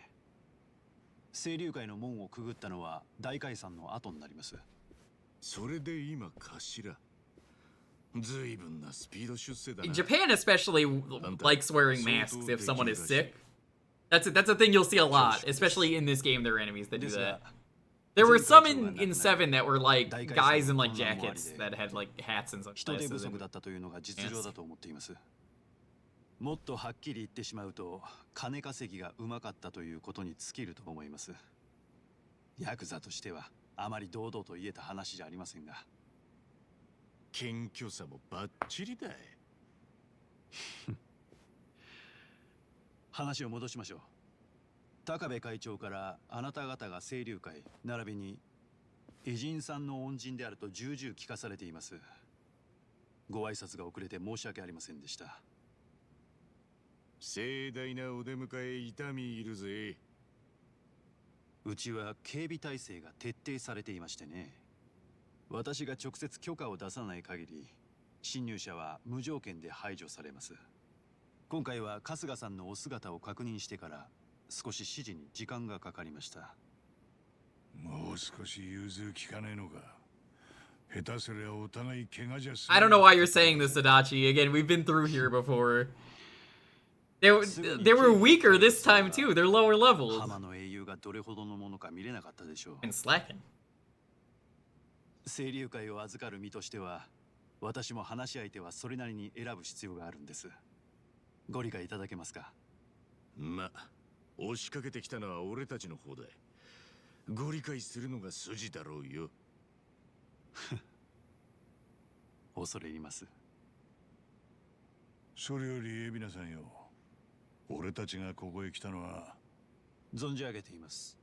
S11: 清流会の門をくぐったのは大解散の後になります。
S5: それで今頭。随分なスピード出世だな。
S1: Japan especially likes wearing masks if someone is sick. That's a thing you'll see a lot, especially in this game. There are enemies that do that. There were some in 7 that were like guys in like jackets that had like hats and such.
S11: 人手不足だったというのが実情だと思っています。もっとはっきり言ってしまうと、金稼ぎがうまかったということに尽きると思います。ヤクザとしてはあまり堂々と言えた話じゃありませんが。
S5: 謙虚さもバッチリだ。
S11: 話を戻しましょう。高部会長からあなた方が清流会並びに
S15: 偉人さんの恩人であると重々聞かされています。ご挨拶が遅れて申し訳ありませんでした。
S4: 盛大なお出迎え痛みいるぜ。
S15: うちは警備体制が徹底されていましてね。私が直接許可を出さない限り、侵入者は無条件で排除されます。今回は春日さんのお姿を確認してから少し指示に時間がかかりました。
S4: もう少し融通きかねえのか。下手すりゃお互い怪我じゃ。
S1: I don't know why you're saying this, Adachi. Again, we've been through here before. They were weaker this time too. They're lower levels.
S15: 浜の英雄がどれほどのものか見れなかったでしょう。
S1: And slacking.
S15: 清流会を預かる身としては、私も話し相手はそれなりに選ぶ必要があるんです。ご理解いただけますか？
S4: ま、押しかけてきたのは俺たちの方だ。ご理解するのが筋だろうよ。
S15: 恐れ入ります。
S4: それより海老名さんよ、俺たちがここへ来たのは。
S15: 存じ上げています。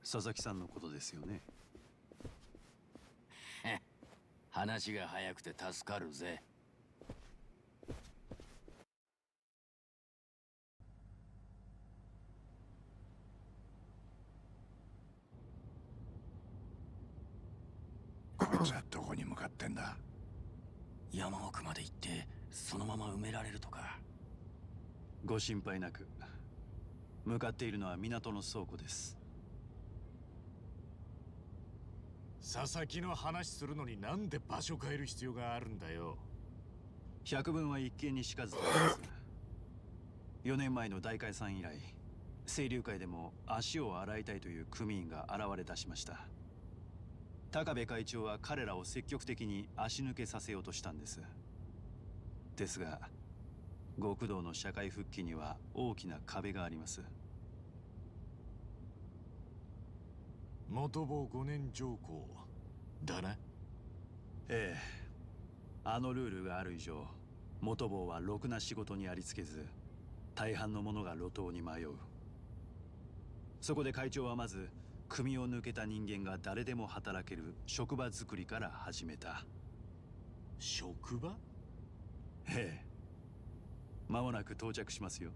S15: 佐々木さんのことですよね。
S10: 話が早くて助かるぜ。
S4: こいつはどこに向かってんだ？
S10: 山奥まで行ってそのまま埋められるとか。
S15: ご心配なく。向かっているのは港の倉庫です。
S4: 佐々木の話するのになんで場所変える必要があるんだよ。
S15: 百聞は一見にしかずと言います。4年前の大解散以来、清流会でも足を洗いたいという組員が現れ出しました。高部会長は彼らを積極的に足抜けさせようとしたんです。ですが、極道の社会復帰には大きな壁があります。
S4: 元坊5年上皇だな。
S15: ええ、あのルールがある以上、元坊はろくな仕事にありつけず、大半の者が路頭に迷う。そこで会長はまず、組を抜けた人間が誰でも働ける職場作りから始めた。
S4: 職場？
S15: ええ、間もなく到着しますよ。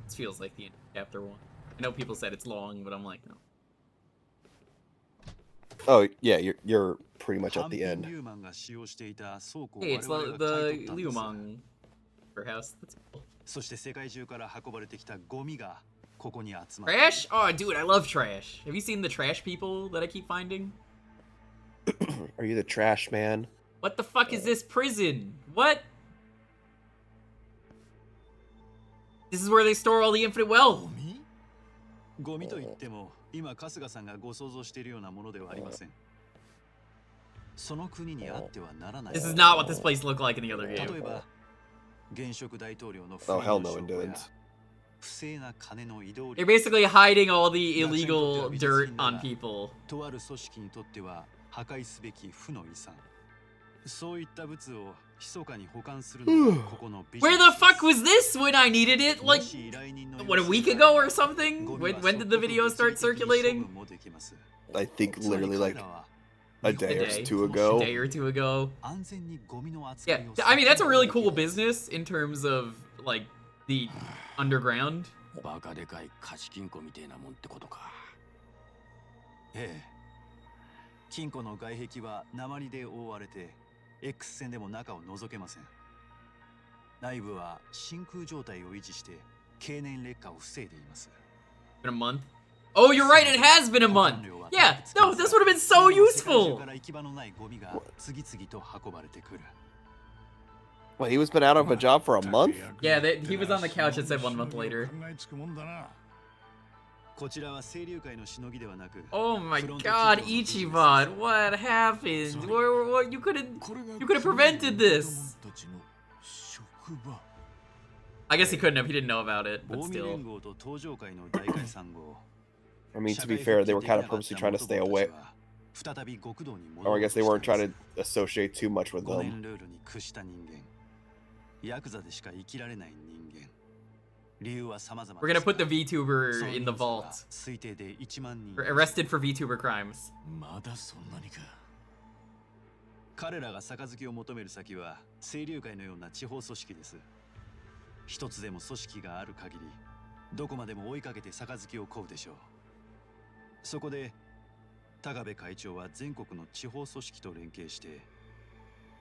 S1: This feels like the end of chapter 1. I know people said it's long, but I'm like, no.
S12: Oh yeah, you're pretty much at the end.
S1: Hey, it's the Liumang warehouse. That's cool.
S15: そして世界中から運ばれてきたゴミがここに集まる。
S1: Trash? Oh, dude, I love trash. Have you seen the trash people that I keep finding?
S12: Are you the trash man?
S1: What the fuck is this prison? What? This is where they store all the infinite wealth.
S15: ゴミと言っても今春日さんがご想像しているようなものではありません。その国にあってはならない。
S1: This is not what this place looked like in the other game.
S15: 例えば現職大統領の
S12: Oh hell no, it didn't.
S15: 不正な金の移動。
S1: They're basically hiding all the illegal dirt on people.
S15: とある組織にとっては破壊すべき負の遺産。そういった物を密かに保管するのがここのビジネ
S1: Where
S15: ス。
S1: the fuck was this when I needed it? Like, what, a week ago or something? When did the video start circulating?
S12: I think literally like a day or two ago.
S1: A day or two ago. Yeah, I mean, that's a really cool business in terms of, like, the underground.
S10: バカでかい貸金庫みたいなもんってことか。
S15: ええ。金庫の外壁は鉛で覆われて、X 線でも中を覗けません。内部は真空状態を維持して経年劣化を防いでいます。
S1: Been a month? Oh, you're right, it has been a month! Yeah, no, this would have been so useful!
S12: Wait, he was been out of a job for a month?
S1: Yeah, he was on the couch and said 1 month later. Oh my god, Ichiban, what happened? What, you could have prevented this! I guess he couldn't have, he didn't know about it, but still.
S12: I mean, to be fair, they were kind of purposely trying to stay away.
S15: 再び極道に
S12: Or
S15: 戻
S12: I
S15: ろう
S12: guess
S15: と
S12: they
S15: した
S12: weren't
S15: んで
S12: trying
S15: す
S12: to associate too much with
S15: 5年
S12: them.
S15: ルールに屈した人間ヤクザでしか生きられない人間理由は様々
S1: We're gonna put the VTuber in the
S15: その人数は
S1: vault.
S15: 推定で1万人
S1: Arrested for VTuber crimes.
S5: まだそんなにか。
S15: 彼らが杯を求める先は清流会のような地方組織です。一つでも組織がある限りどこまでも追いかけて杯を乞うでしょう。そこで高部会長は全国の地方組織と連携して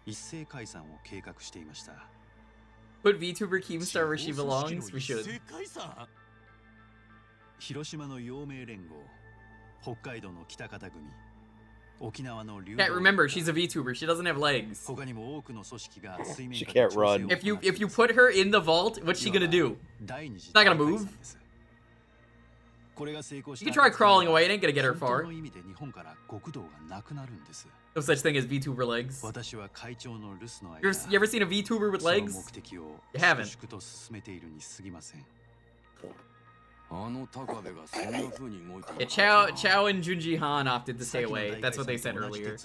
S15: 一斉解散を計画していました。
S1: Put VTuber Keemstar where she belongs? We should.
S15: 広島の陽明連合、北海道の北方組、沖縄の流
S1: Can't remember, she's a VTuber. She doesn't have legs.
S15: 他にも多くの組織が水面
S12: She
S15: 下で
S12: can't
S15: 調整を
S12: run.
S15: 行
S1: If you put her in the vault, what's she gonna do?
S15: 第二次
S1: She's not gonna
S15: 大解
S1: move.
S15: 散です。これが成功し
S1: You
S15: た
S1: can try crawling away. It ain't gonna get her
S15: 本当
S1: far.
S15: の意味で日本から極道がなくなるんです。
S1: No such thing as VTuber legs.
S15: 私は会長の留守の
S1: You
S15: 間
S1: ever seen a VTuber with
S15: その
S1: legs?
S15: 目的を
S1: You haven't.
S15: 粛々と進めているに過ぎません。
S10: あの高部がそんな風に動いて
S1: Yeah, Chao and Junji Han opted to stay away. That's what they said earlier.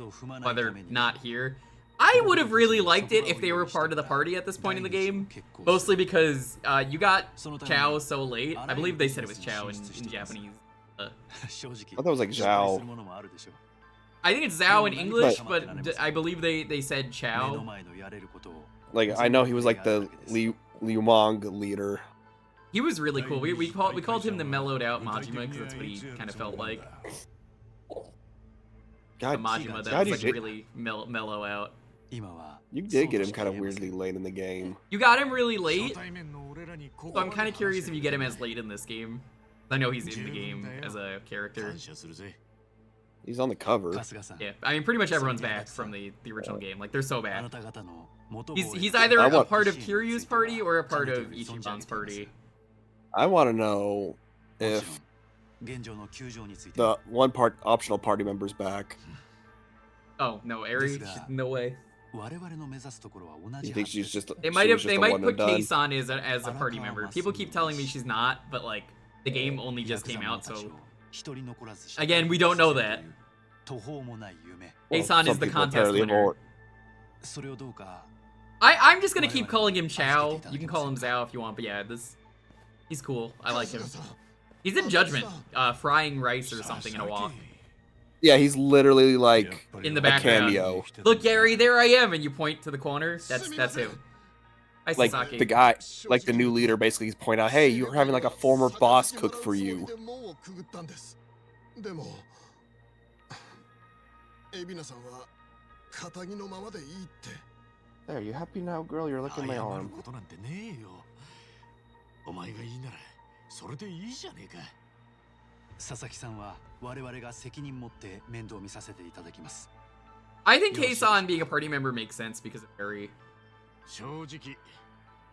S1: While they're not here. I would have really liked it if they were part of the party at this point in the game. Mostly because you got Chao so late. I believe they said it was Chao in Japanese.
S12: I thought it was like Zhao.
S1: I think it's Zhao in English, but I believe they said Chao.
S12: Like, I know he was like the Liu Mong leader.
S1: He was really cool. We called him the mellowed out Majima because that's what he kind of felt like.
S12: God,
S1: A Majima that
S12: God,
S1: was like really mellow out.
S12: You did get him kind of weirdly late in the game.
S1: You got him really late, so I'm kind of curious if you get him as late in this game. I know he's in the game as a character.
S12: He's on the cover.
S1: Yeah, I mean, pretty much everyone's back from the original game. Like, they're so back.
S15: あなた方の元
S1: He's either
S12: I
S1: a
S12: want-
S1: part of Kiryu's party or a part of Ichiban's party.
S12: I want to know if
S15: 現状の球場について
S12: the one part optional party member's back.
S1: Oh no, Eri, no way.
S15: 我々の目指すところは同
S12: You
S15: じ
S12: think
S15: はず
S12: she's just?
S1: They
S12: she
S1: might
S12: was
S1: have. They
S12: just a
S1: might
S12: one
S1: put
S12: and done?
S1: Keisan as a party member. People keep telling me she's not, but like the game only just came out, so
S15: 一人残らず
S1: again, we don't know that.
S15: 途方もない夢
S1: Keisan
S12: some
S1: is the
S12: people
S1: contest
S12: apparently
S1: winner.
S12: won't.
S15: それをどうか
S1: I'm just gonna keep calling him Chao. You can call him Zhao if you want, but yeah, he's cool. I like him. He's in Judgment, frying rice or something in a wok.
S12: Yeah, he's literally like
S1: In the
S12: a
S1: background.
S12: cameo.
S1: Look, Gary, there I am, and you point to the corner. That's him. Hi,
S12: Like
S1: Sasaki.
S12: the guy, like the new leader, basically he's pointing out, "Hey, you're having like a former boss cook for you."
S6: でもエビナさんは堅気のままでいいって
S12: There, you happy now, girl? You're licking my
S5: 謝る
S12: arm.
S5: ことなんてねえよ。お前がいいならそれでいいじゃねえか。
S15: 佐々木さんは我々が責任持って面倒見させていただきます
S1: I think Keisan being a party member makes sense because of Eri.
S5: 正直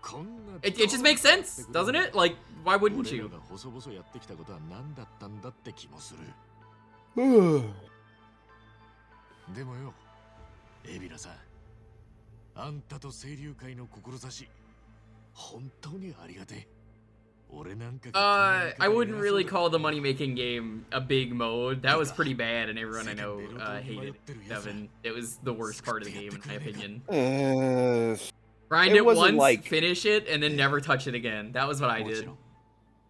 S5: こんな
S1: It just makes sense, doesn't it? Like, why wouldn't
S5: 俺ら
S1: you?
S5: が細々やってきたことは何だったんだって気もする。でもよ、エビラさん、あんたと清流会の志、本当にありがてえ。俺なんかが
S1: I wouldn't really call the money-making game a big mode. That was pretty bad, and everyone I know hated Devin. It was the worst part of the game, in my opinion. Grind it
S12: wasn't
S1: once,
S12: like-
S1: finish it, and then never touch it again. That was what I did.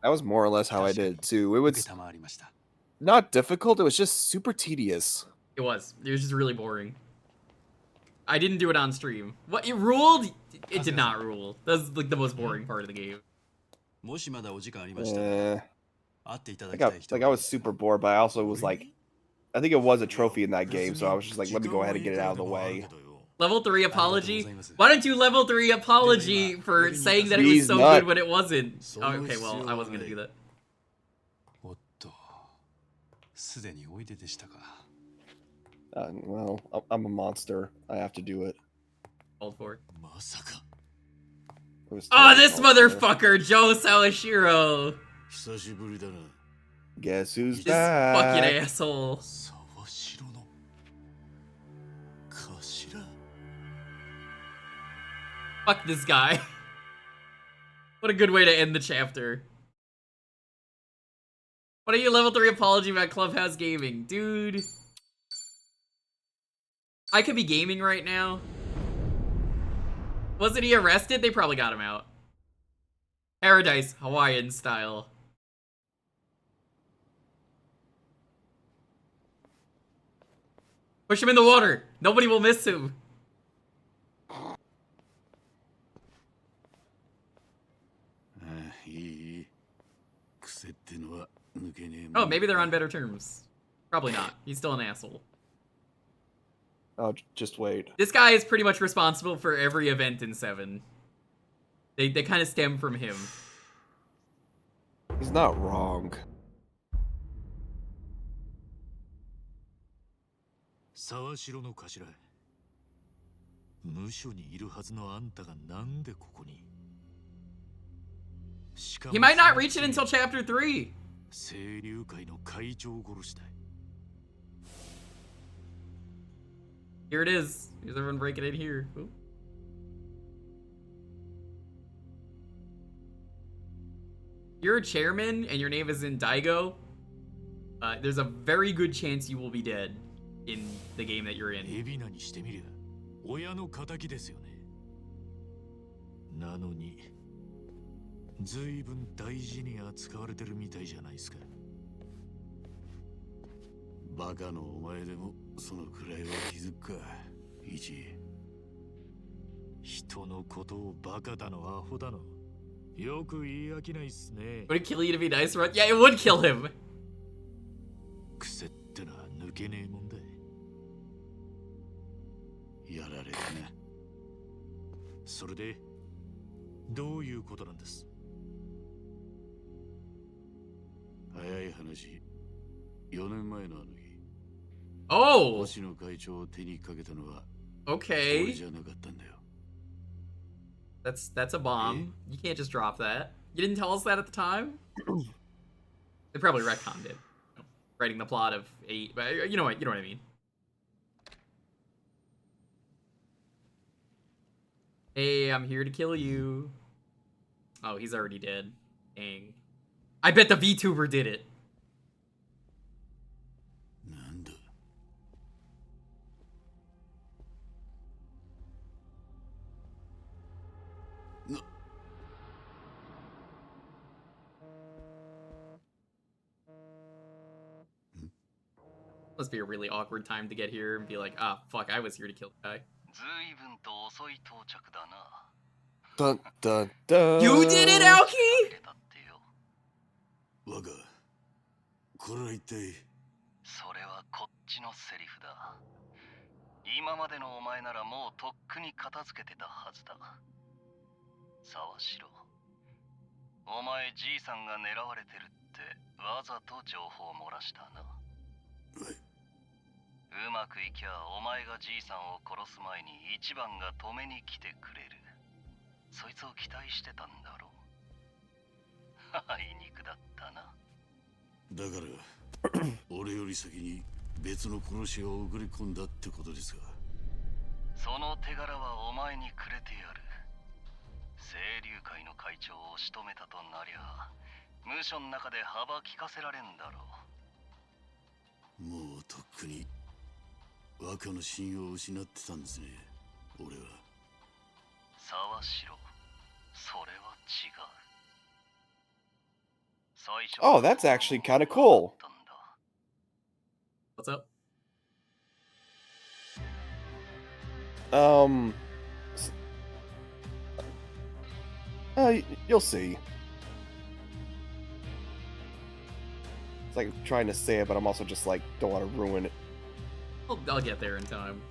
S12: That was more or less how I did it too. It was
S15: 承りました
S12: not difficult. It was just super tedious.
S1: It was. It was just really boring. I didn't do it on stream. What, it ruled? It did not rule. That was like the most boring part of the game.
S15: もしまだお時間ありましたら
S12: Eh,
S15: 会っていただ
S12: I
S15: きた
S12: got
S15: い人
S12: like I was super bored, but I also was like, I think it was a trophy in that game, so I was just like, let me go ahead and get it out of the way.
S1: Level 3 apology? Why don't you level 3 apology for saying that it was
S12: He's
S1: so
S12: not-
S1: good when it wasn't? Oh, okay, well, I wasn't gonna do that.
S15: おっとすでにおいででしたか
S12: Well, I'm a monster. I have to do it.
S1: Called for it.
S5: まさか
S12: It was
S1: Oh,
S12: totally
S1: this
S12: called for.
S1: motherfucker, Joe Sawashiro.
S5: 久しぶりだな。
S12: Guess who's
S1: This fucking
S12: back?
S1: asshole.
S5: 沢城の頭
S1: Fuck this guy. What a good way to end the chapter. What are your level 3 apology about Clubhouse Gaming? Dude. I could be gaming right now. Wasn't he arrested? They probably got him out. Paradise, Hawaiian style. Push him in the water. Nobody will miss him. Oh, maybe they're on better terms. Probably not. He's still an asshole.
S12: Oh, just wait.
S1: This guy is pretty much responsible for every event in 7. They kind of stem from him.
S12: He's not wrong.
S5: 沢城の頭、無所にいるはずのあんたがなんでここに。
S1: He might not reach it until chapter 3.
S5: 清流会の会長殺しだ。
S1: Here it is. Here's everyone breaking in here. Ooh. You're a chairman and your name is in Daigo. There's a very good chance you will be dead in the game that you're in.
S5: 海老名にしてみりゃ親の仇ですよね。なのに随分大事に扱われてるみたいじゃないですか。バカのお前でもそのくらいは気づくか、一。人のことをバカだのアホだの。よく言い飽きないっすね。
S1: Would it kill you to be nice, right? Yeah, it would kill him.
S5: 癖ってのは抜けねえもんだ。やられたな。それでどういうことなんです？早い話、4年前のあの日。
S1: Oh!
S5: 星野会長を手にかけたのは
S1: Okay.
S5: 俺じゃなかったんだよ。
S1: That's a bomb. You can't just drop that. You didn't tell us that at the time? They probably retconned it. Writing the plot of 8, but you know what I mean. Hey, I'm here to kill you. Oh, he's already dead. Dang. I bet the VTuber did it. Must be a really awkward time to get here and be like, ah, fuck, I was here to kill the guy.
S12: Dun, dun, dun.
S1: You did it, Aoki?
S5: 我が、これは一体。
S16: それはこっちのセリフだ。今までのお前ならもうとっくに片付けてたはずだ。沢城。お前じいさんが狙われてるってわざと情報を漏らしたな。うまくいきゃお前がじいさんを殺す前に一番が止めに来てくれる。そいつを期待してたんだろう。あいにくだったな。
S5: だから俺より先に別の殺しを送り込んだってことですか。
S16: その手柄はお前にくれてやる。清流会の会長を仕留めたとなりゃ無所の中で幅利かせられんだろ
S5: う。もうとっくに若の信用を失ってたんですね、俺は。
S16: 沢城、それは違う。
S12: Oh, that's actually kind of cool.
S1: What's up?
S12: You'll see. It's like trying to say it, but I'm also just like, don't want to ruin it.
S1: I'll get there in time.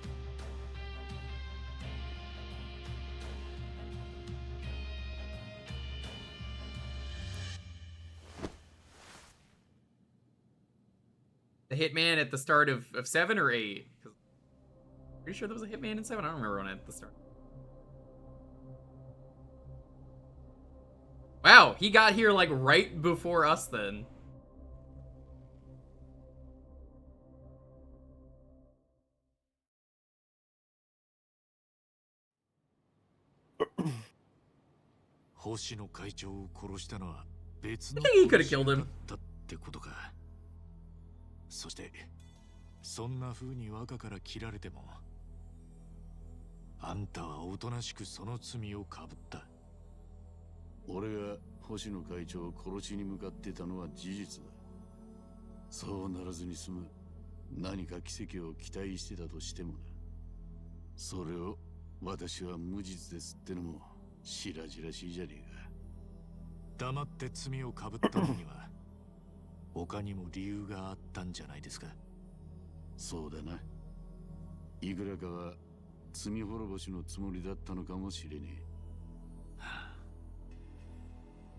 S1: The hitman at the start of 7 or 8? Pretty sure there was a hitman in 7. I don't remember when at the start. Wow, he got here like right before us then.
S5: I
S1: think he could have killed him.
S5: そしてそんな風に若から切られてもあんたはおとなしくその罪をかぶった。
S17: 俺が星野会長を殺しに向かってたのは事実だ。そうならずに済む何か奇跡を期待してたとしてもな。それを私は無実ですってのも白々しいじゃねえか。
S5: 黙って罪をかぶったのには他にも理由があったんじゃないですか。
S17: そうだな。いくらかは罪滅ぼしのつもりだったのかもしれねえ。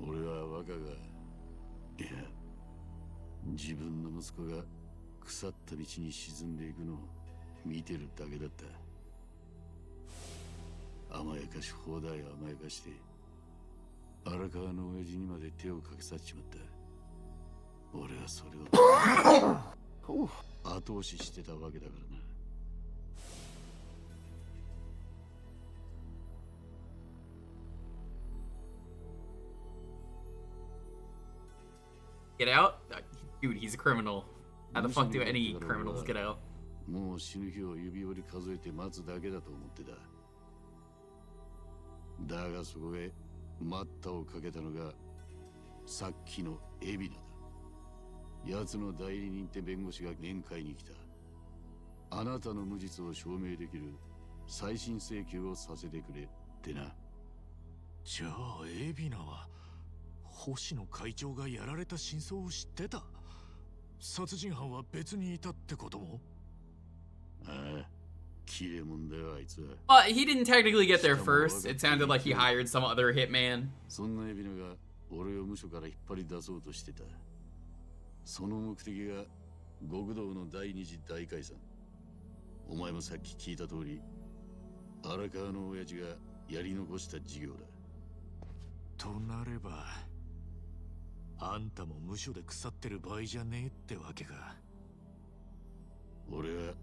S17: 俺は若が、いや、自分の息子が腐った道に沈んでいくのを見てるだけだった。甘やかし放題甘やかして荒川の親父にまで手をかけさせちまった。俺はそれを後押ししてたわけだからな。
S1: Get out? Dude, he's a criminal. How the fuck do any criminals get out?
S17: もう死ぬ日を指折り数えて待つだけだと思ってた。だがそこへ待ったをかけたのがさっきの海老名だ。奴の代理人って弁護士が面会に来た。あなたの無実を証明できる再審請求をさせてくれってな。
S5: じゃあ海老名は星野会長がやられた真相を知ってた。殺人犯は別にいたってことも。
S17: ああ、綺麗もんだよあいつは。
S1: He didn't technically get there first. It sounded like he hired some other hitman.
S17: そんな海老名が俺を無所から引っ張り出そうとしてた。その目的が極道の第二次大解散。お前もさっき聞いた通り、荒川の親父がやり残した事業だ。
S5: となればあんたも無所で腐ってる場合じゃねえってわけか。
S17: 俺は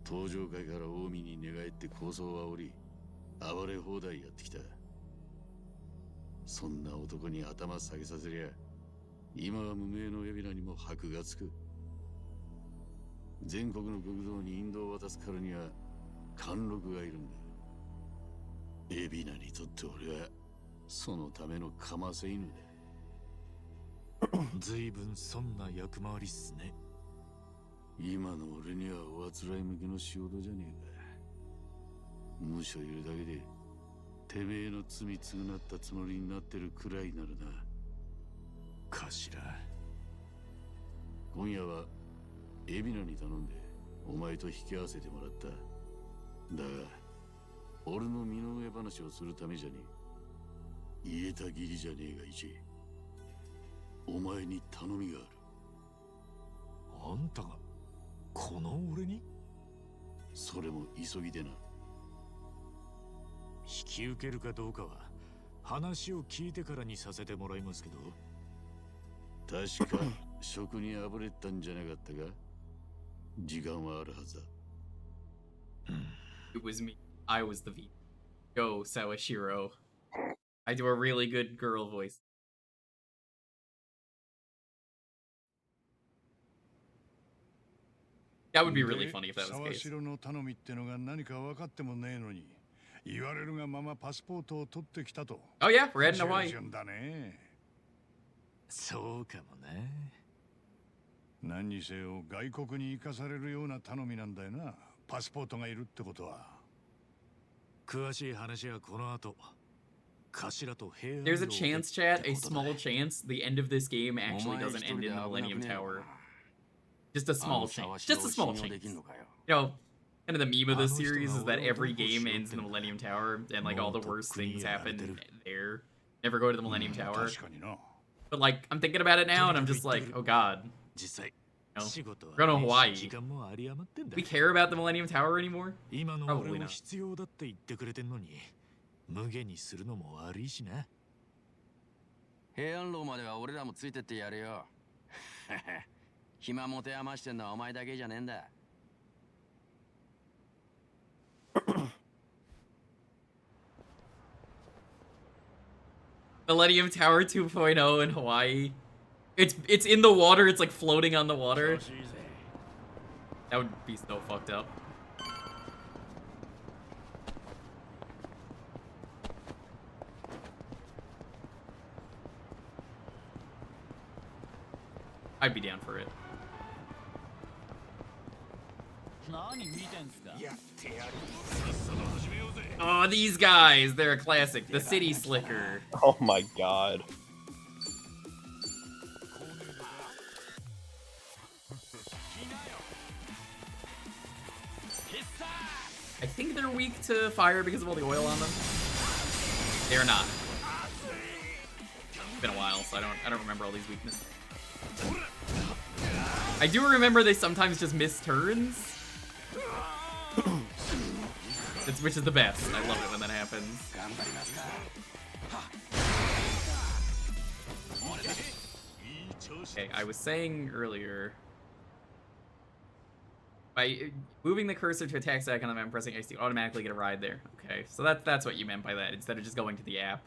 S17: 登場会から近江に寝返って構想はおり、暴れ放題やってきた。そんな男に頭下げさせりゃ今は無名の海老名にも箔がつく。全国の極道に引導を渡すからには貫禄がいるんだ。海老名にとって俺はそのためのかませ犬だ。
S5: ずいぶんそんな役回りっすね。
S17: 今の俺にはおあつらい向きの仕事じゃねえか。無所いるだけでてめえの罪償ったつもりになってるくらいなるな。
S5: 頭、
S17: 今夜は海老名に頼んでお前と引き合わせてもらった。だが俺の身の上話をするためじゃねえ。言えた義理じゃねえが一。お前に頼みがある。
S5: あんたがこの俺に？
S17: それも急ぎでな。
S5: 引き受けるかどうかは話を聞いてからにさせてもらいますけど。
S17: 確か職にあぶれたんじゃなかったか。時間はあるはずだ。
S1: It was me. I was the V. Go, Sawashiro. I do a really good girl voice. That would be really funny if that was the case.
S4: 沢城の頼みってのが何か分かってもねえのに、言われるがままパスポートを取ってきたと。
S1: Oh yeah, we're heading to Hawaii.
S4: 順だね。
S5: そうかもね。
S4: 何にせよ外国に行かされるような頼みなんだよな。パスポートがいるってことは。
S5: 詳しい話はこの後。
S1: There's a chance, chat, a small chance, the end of this game actually doesn't end in the Millennium Tower. Just a small chance. Just a small chance. You know, kind of the meme of this series is that every game ends in the Millennium Tower, and like all the worst things happen there. Never go to the Millennium Tower. But like, I'm thinking about it now, and I'm just like, oh god. You know, we're going to Hawaii. Do we care about the Millennium Tower anymore? Probably not.
S5: 無限にするのも悪いしな。
S10: 平安楼までは俺らもついてってやるよ。暇持て余してんのはお前だけじゃねえんだ。
S1: Millennium Tower 2.0 in Hawaii. It's in the water. It's like floating on the water. That would be so fucked up. I'd be down for it. Oh, these guys, they're a classic. The City Slicker.
S12: Oh my god.
S1: I think they're weak to fire because of all the oil on them. They're not. It's been a while, so I don't remember all these weaknesses. I do remember they sometimes just miss turns. Which is the best. I love it when that happens. Okay, I was saying earlier, by moving the cursor to attack icon on the map and pressing X, you automatically get a ride there. Okay, so that's what you meant by that, instead of just going to the app.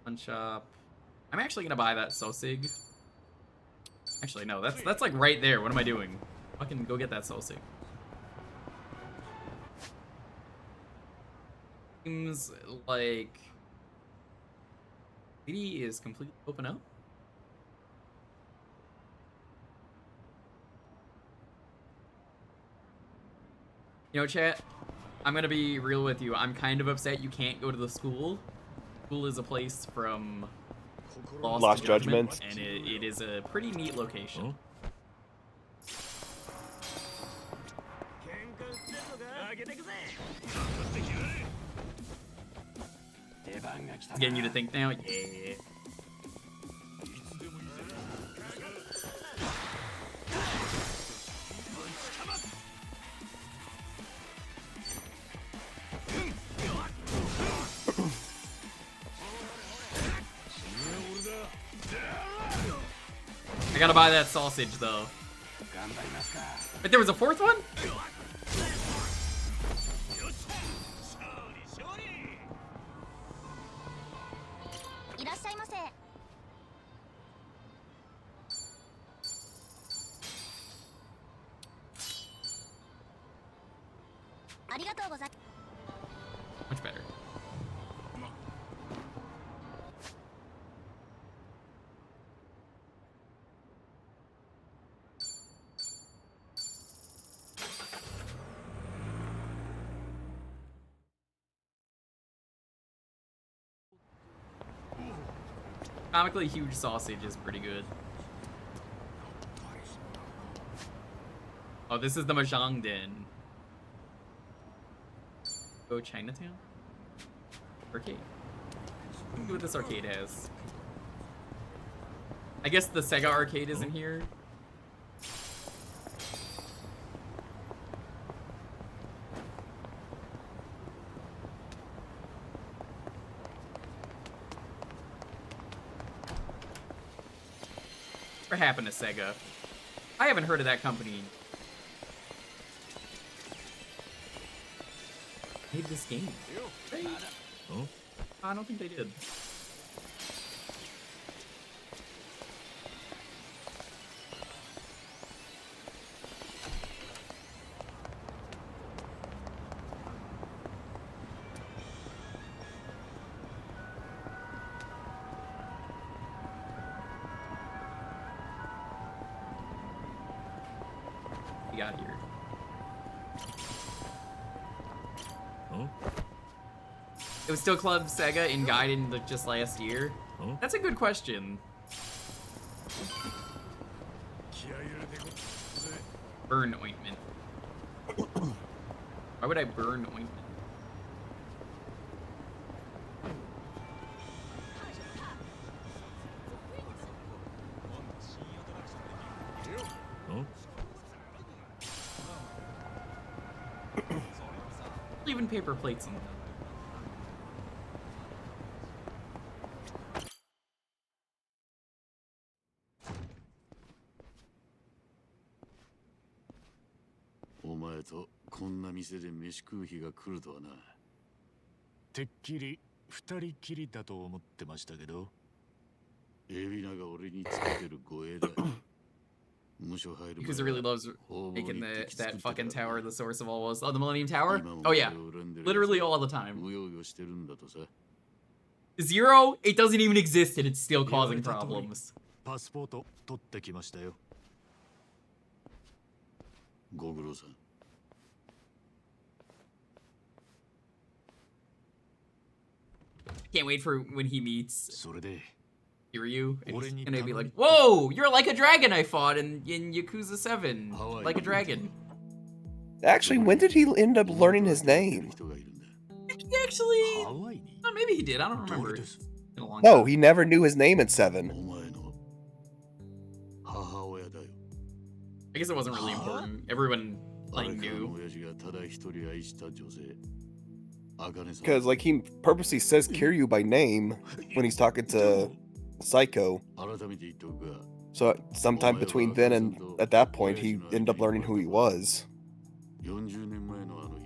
S1: One shop. I'm actually gonna buy that Sosig. Actually, no, that's like right there. What am I doing? Fucking go get that Sosig. Seems like city is completely open up. You know, chat, I'm gonna be real with you. I'm kind of upset you can't go to the school. School is a place from Lost Judgment, and it is a pretty neat location. Getting you to think now? Yeah. I gotta buy that sausage, though. But there was a fourth one? Much better. Comically huge sausage is pretty good. Oh, this is the Mahjong Den. Go Chinatown? Arcade. Let's see what this arcade has. I guess the Sega arcade isn't here. What happened to Sega? I haven't heard of that company. Made this game. Right? Oh? I don't think they did. We got here. It was still Club Sega in Gaiden just last year? That's a good question. Burn ointment. Why would I burn ointment? Even paper plates in them.
S17: お前とこんな店で飯食う日が来るとはな。てっきり二人きりだと思ってましたけど。エビナが俺につけてる護衛だ。
S1: Because it really loves making that fucking tower the source of all woes. Oh, the Millennium Tower? Oh yeah. Literally all the time. Zero, it doesn't even exist and it's still causing problems.
S15: パスポート取ってきましたよ。
S17: ご苦労さん。
S1: Can't wait for when he meets
S15: それで
S1: Kiryu and he's gonna be like, "Whoa, you're like a dragon I fought in Yakuza 7, like a dragon."
S12: Actually, when did he end up learning his name?
S1: He actually, oh, maybe he did. I don't remember. It's been a long
S12: No,
S1: time.
S12: he never knew his name in 7.
S1: I guess it wasn't really important. Everyone like knew.
S12: Because like he purposely says Kiryu by name when he's talking to Psycho. So sometime between then and at that point, he ended up learning who he was.
S17: 40年前のあの日、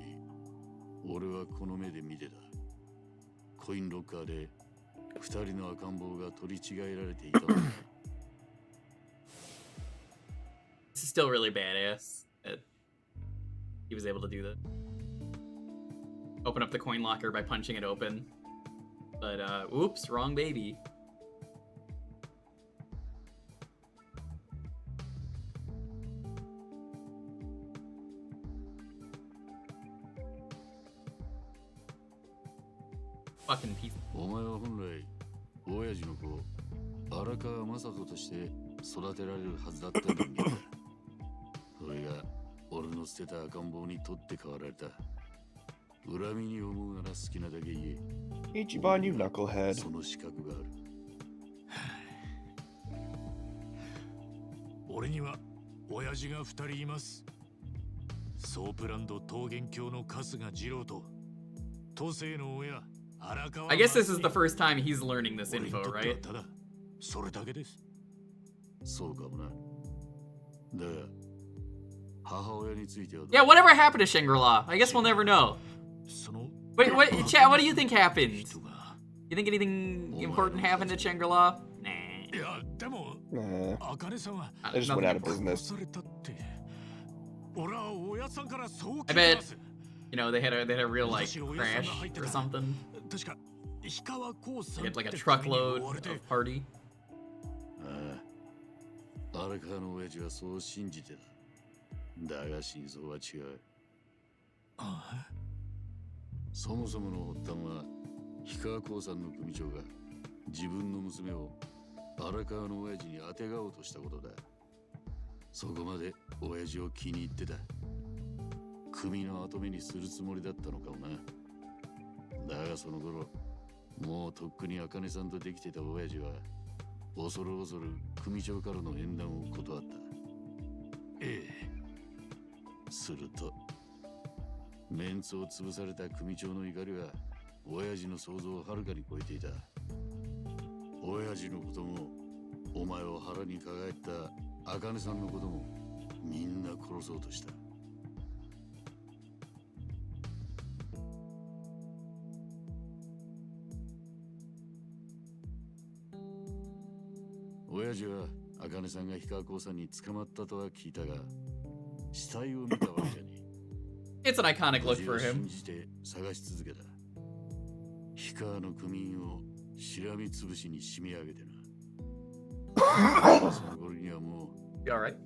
S17: 俺はこの目で見てた。コインロッカーで2人の赤ん坊が取り違えられていたのだ。
S1: This is still really badass that he was able to do that. Open up the coin locker by punching it open. But, oops, wrong baby. Fucking piece.
S17: お前は本来、親父の子、荒川雅人として育てられるはずだった人間だ。それが、俺の捨てた赤ん坊に取って代わられた。恨みに思うなら好きなだけ言え。
S12: Ichiban, you knucklehead.
S17: その資格がある。
S4: 俺には親父が2人います。ソープランド桃源郷の春日二郎と、都政の親、荒川。
S1: I guess this is the first time he's learning this info, right?
S4: ただ、それだけです。
S17: そうかもな。だが、母親については。
S1: Yeah, whatever happened to Shangri-La? I guess we'll never know. Wait, what, Chad, what do you think happened? You think anything important happened at Shangri-La? Nah.
S12: They just went out of business.
S1: I bet, you know, they had a real like crash or something. They had like a truckload of party.
S17: 荒川の親父はそう信じてた。だが真相は違う。そもそもの発端は氷川興産の組長が自分の娘を荒川の親父に当てがおうとしたことだ。そこまで親父を気に入ってた。組の跡目にするつもりだったのかもな。だがその頃、もうとっくに茜さんとできてた親父は恐る恐る組長からの縁談を断った。ええ。すると、メンツを潰された組長の怒りは親父の想像をはるかに超えていた。親父のことも、お前を腹に抱えた茜さんのことも、みんな殺そうとした。親父は茜さんが氷川興産に捕まったとは聞いたが、死体を見たわけじゃねえ。
S1: It's an iconic look for him.
S17: 信じて探し続けた。氷川の組員をしらみつぶしに締め上げてな。その頃にはもう、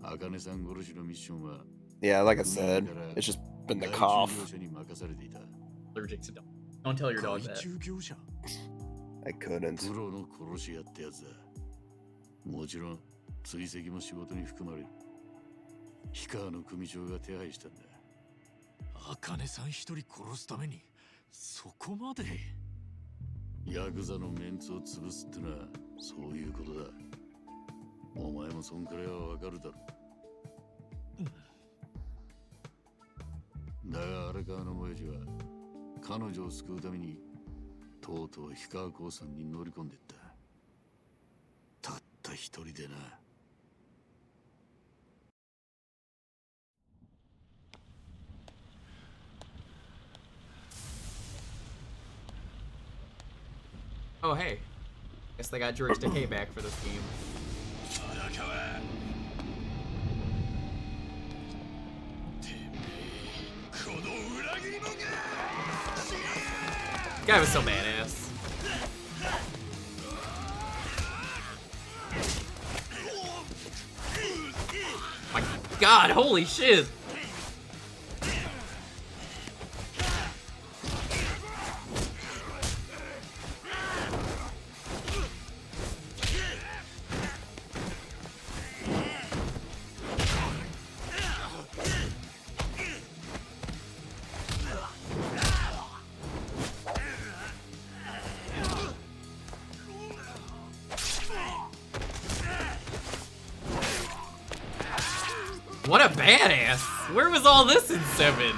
S17: 茜さん殺しのミッションは、
S12: Yeah, like I said, it's just been the cough.
S1: Allergic to dog. Don't tell your dog that.
S12: I couldn't.
S17: プロの殺し屋ってやつだ。もちろん追跡も仕事に含まれる。氷川の組長が手配したんだ。
S4: 茜さん一人殺すためにそこまで。
S17: ヤクザのメンツを潰すってのはそういうことだ。お前もそんくらいはわかるだろう。だが荒川の親父は彼女を救うためにとうとう氷川興産に乗り込んでった。たった一人でな。
S1: Oh, hey. Guess they got George Takei back for this game. Guy was so badass. god, holy shit! What a badass! Where was all this in 7?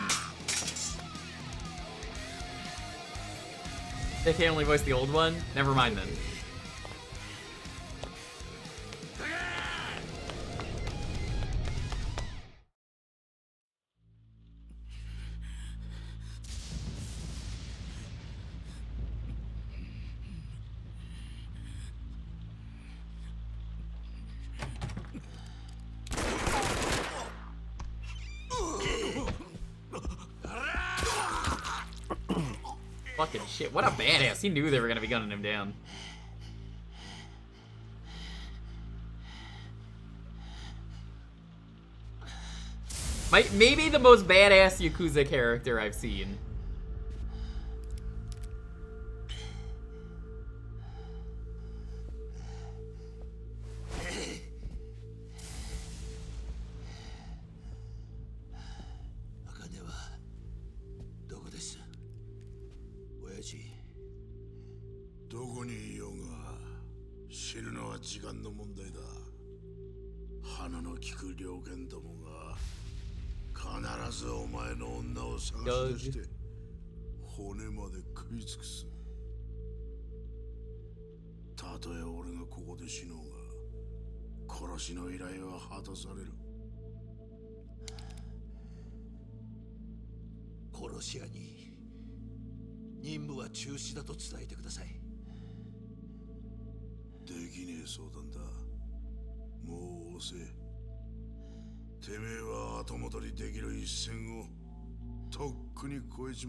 S1: They can't only voice the old one? Never mind then. Fucking shit, what a badass. He knew they were gonna be gunning him down. Maybe the most badass Yakuza character I've seen.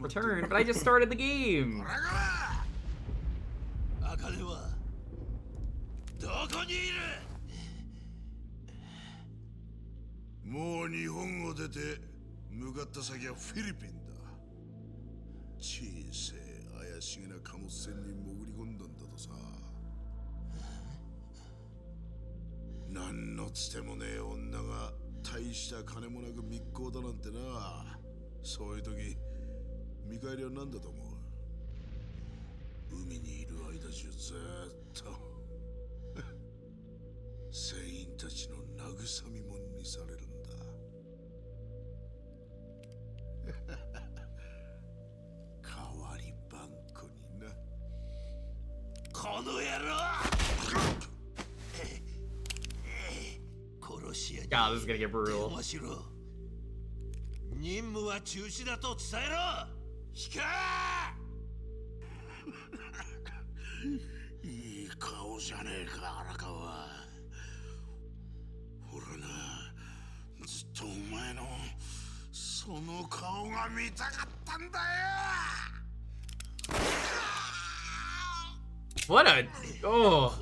S1: Return, but I just started the game. God, this is gonna get brutal. What a... Oh.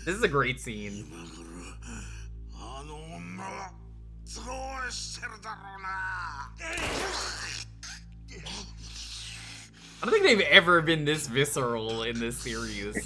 S1: This is a great scene. I don't think they've ever been this visceral in this series.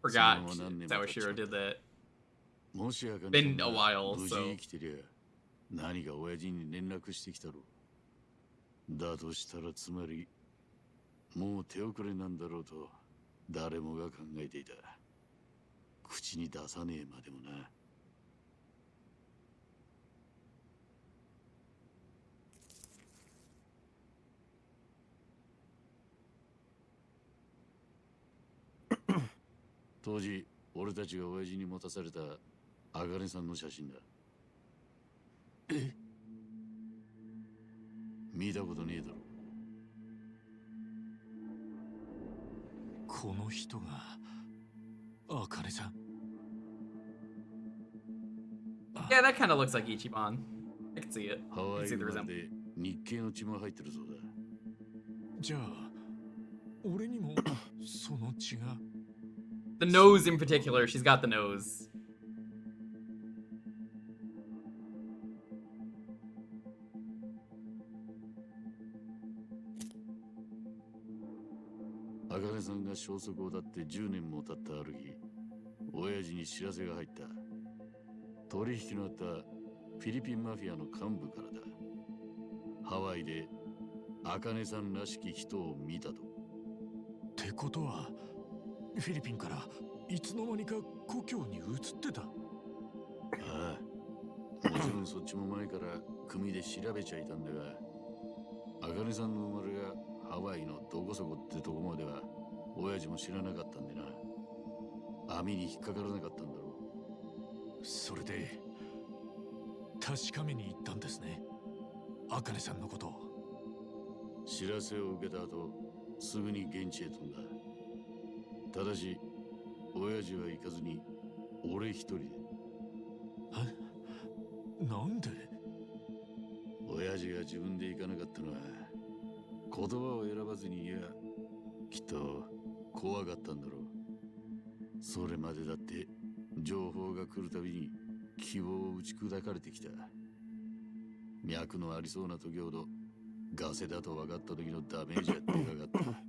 S1: Forgot Sawashiro did that. Been a while, so.
S17: だとしたらつまりもう手遅れなんだろうと誰もが考えていた。口に出さねえまでもな。当時俺たちが親父に持たされた茜さんの写真だ。え？見たことねえだろ。
S5: この人が茜さん。
S1: Yeah, that kind of looks like Ichiban. I can see it.
S17: ハ
S1: I
S17: ワ
S1: can
S17: イ
S1: see the
S17: 生まれ
S1: resemblance.
S17: で日系の血も入ってるそうだ。
S5: じゃあ俺にもその血が。
S1: The nose in particular, she's got the nose.
S17: 茜さんが消息を絶って10年も経ったある日、親父に知らせが入った。取引のあったフィリピンマフィアの幹部からだ。ハワイで茜さんらしき人を見たと。
S5: ってことはフィリピンからいつの間にか故郷に移ってた。
S17: ああ、もちろんそっちも前から組で調べちゃいたんだが、茜さんの生まれがハワイのどこそこってとこまでは親父も知らなかったんでな。網に引っかからなかったんだろ
S5: う。それで確かめに行ったんですね、茜さんのことを。
S17: 知らせを受けた後すぐに現地へ飛んだ。ただし親父は行かずに俺一人で。
S5: なんで？
S17: 親父が自分で行かなかったのは言葉を選ばずに、いやきっと怖かったんだろう。それまでだって情報が来るたびに希望を打ち砕かれてきた。脈のありそうな時ほどガセだと分かった時のダメージはでかかった。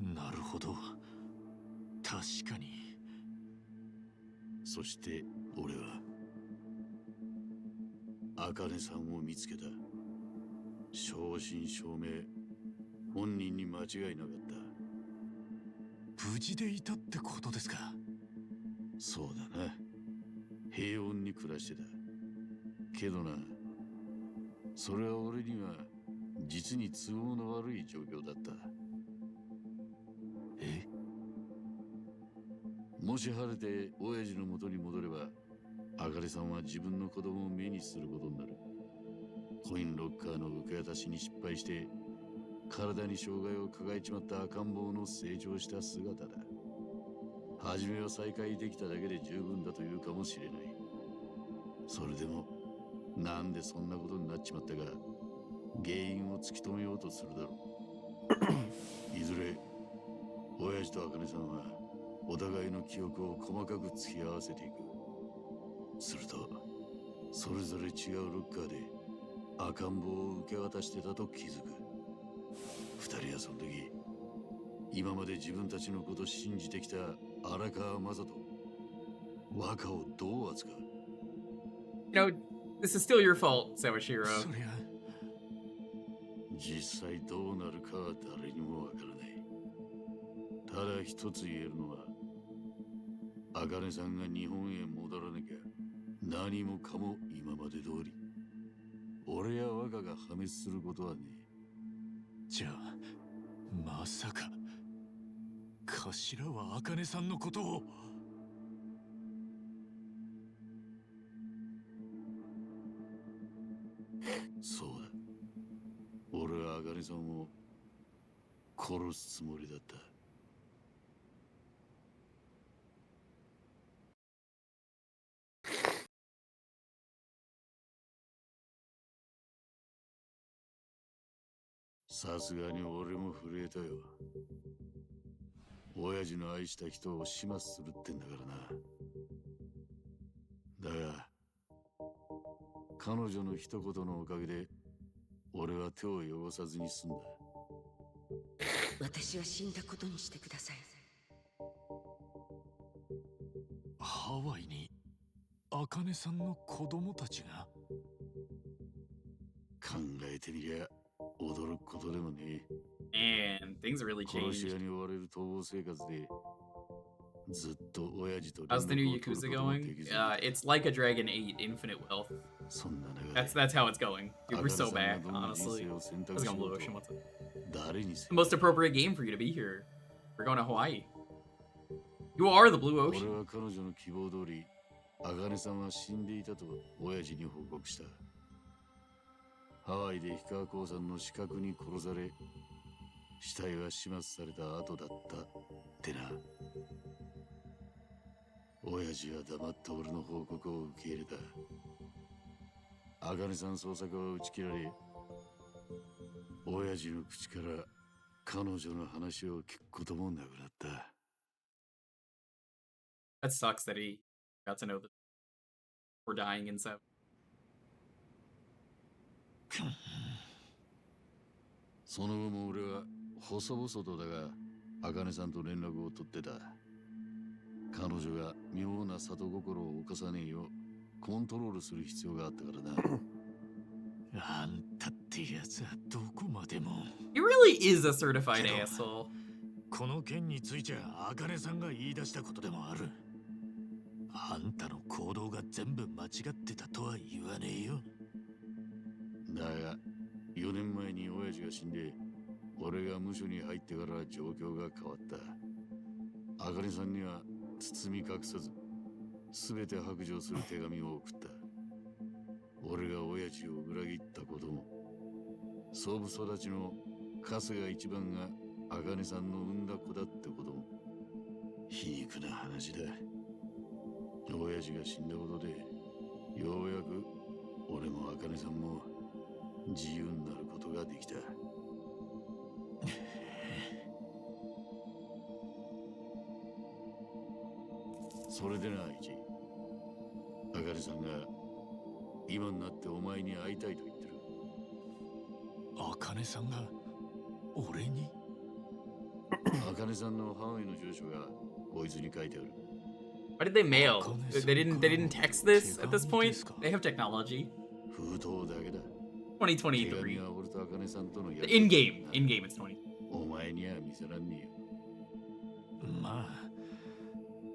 S5: なるほど、確かに。
S17: そして俺は茜さんを見つけた。正真正銘本人に間違いなかった。
S5: 無事でいたってことですか？
S17: そうだな。平穏に暮らしてた。けどな、それは俺には実に都合の悪い状況だった。
S5: え？
S17: もし晴れて親父の元に戻れば、茜さんは自分の子供を目にすることになる。コインロッカーの受け渡しに失敗して体に障害を抱えちまった赤ん坊の成長した姿だ。初めは再会できただけで十分だというかもしれない。それでもなんでそんなことになっちまったか原因を突き止めようとするだろう。いずれ親父と茜さんはお互いの記憶を細かく突き合わせていく。するとそれぞれ違うロッカーで赤ん坊を受け渡してたと気づく。二人はその時今まで自分たちのことを信じてきた荒川雅人、若をどう扱う？
S1: You know, this is still your fault, Sawashiro.
S17: 実際どうなるかは誰にもわからない。ただ一つ言えるのは、茜さんが日本へ戻らなきゃ何もかも今まで通り。俺や若が破滅することはねえ。
S5: じゃあまさか頭は茜さんのことを。
S17: そうだ。俺は茜さんを殺すつもりだった。さすがに俺も震えたよ。親父の愛した人を始末するってんだからな。だが彼女の一言のおかげで俺は手を汚さずに済んだ。
S7: 私は死んだことにしてください。
S5: ハワイに茜さんの子供たちが。
S17: 考えてみりゃ驚くことでもね。
S1: And things really
S17: 殺し
S1: changed.
S17: 屋に追われる逃亡生活でずっと親父と
S1: How's the
S17: 連
S1: new
S17: 絡を取る
S1: Yakuza
S17: ことも
S1: going?
S17: できず、
S1: It's like a Dragon 8 Infinite Wealth.
S17: そんな中で
S1: That's how it's going. Dude, we're so
S17: 茜さんが
S1: back,
S17: どんな人
S1: honestly.
S17: 生を選
S1: I
S17: 択
S1: was
S17: し
S1: gonna
S17: よ
S1: blue
S17: う
S1: ocean.
S17: と
S1: What's it?
S17: 誰にせ
S1: The most appropriate game for you to be here. We're going to Hawaii. You are the blue
S17: 俺
S1: ocean.
S17: は彼女の希望通り茜さんは死んでいたと親父に報告した。ハワイで氷川興産の死角に殺され、死体は始末された後だったってな。親父は黙って俺の報告を受け入れた。茜さん捜索は打ち切られ、親父の口から彼女の話を聞くこともなくなった。
S1: That sucks that he got to know that we're dying in 7.
S17: その後も俺は細々とだが茜さんと連絡を取ってた。彼女が妙な里心を犯さねえようコントロールする必要があったからな。
S5: あんたってやつはどこまでも。
S1: He really is a certified asshole.
S5: この件については茜さんが言い出したことでもある。あんたの行動が全部間違ってたとは言わねえよ。
S17: だが4年前に親父が死んで俺が無所に入ってから状況が変わった。茜さんには包み隠さず全て白状する手紙を送った。俺が親父を裏切ったことも、総部育ちの春日一番が茜さんの産んだ子だってことも皮肉な話だ。親父が死んだことでようやく俺も茜さんも自由になることができた。それでな、一茜さんが今になってお前に会いたいと言ってる。
S5: 茜さんが俺に？
S17: 茜さんのハワイの住所がこいつに書いてある。
S1: Why did they mail? They didn't text this at this point? They have technology.
S17: 封筒だけだ。
S1: 2023.
S17: 手紙は俺と茜さんとのやり
S1: In game. In game it's 20.
S17: お前には見せらんねえよ。
S5: まあ、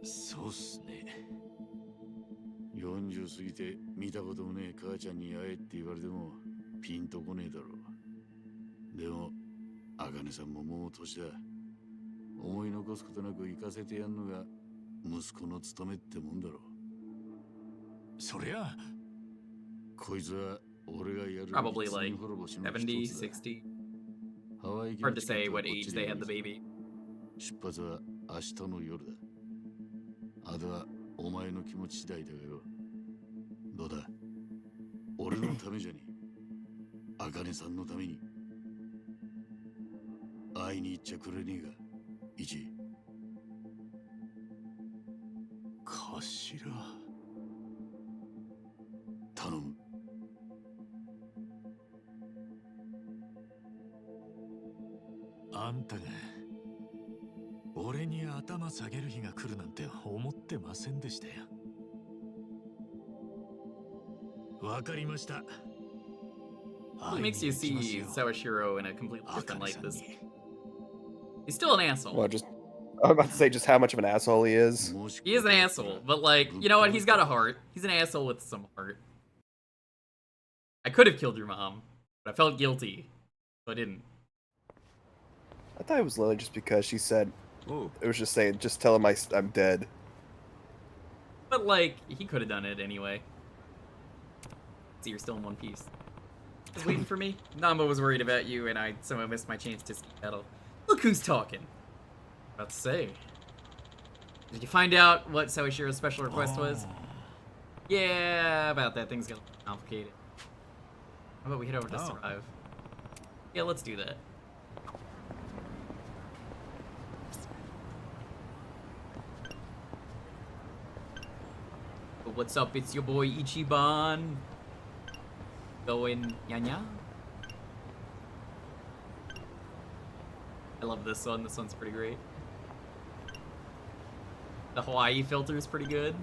S5: そうっすね。
S17: 40過ぎて見たこともねえ母ちゃんに会えって言われてもピンとこねえだろう。でも茜さんももう年だ。思い残すことなく行かせてやんのが息子の務めってもんだろう。
S5: そりゃ
S17: こいつは俺がやる
S1: Probably like 70, 60. Hard to say what age they had the baby.
S17: 出発は明日の夜だ。あとはお前の気持ち次第だがよ。どうだ、俺のためじゃねえ、茜さんのために会いに行っちゃくれねえが、一。
S5: 頭
S17: 頼む。
S5: あんたが俺に頭下げる日が来るなんて思ってませんでしたよ。わかりました。
S1: It makes you see Sawashiro in a completely different light. This he's still an asshole.
S12: Well, I'm about to say just how much of an asshole he is.
S1: He is an asshole, but like, you know what? He's got a heart. He's an asshole with some heart. I could have killed your mom, but I felt guilty, so I didn't.
S12: I thought it was literally just because she said, it was just saying, just tell him I'm dead.
S1: But like, he could have done it anyway. See, you're still in one piece. Just waiting for me? Namba was worried about you, and I somehow missed my chance to battle. Look who's talking. About to say. Did you find out what Sawashiro's special request was? Yeah, about that. Things get complicated. How about we head over to Survive? Yeah, let's do that. What's up? It's your boy Ichiban. Going Nya. I love this one. This one's pretty great. The Hawaii filter is pretty good.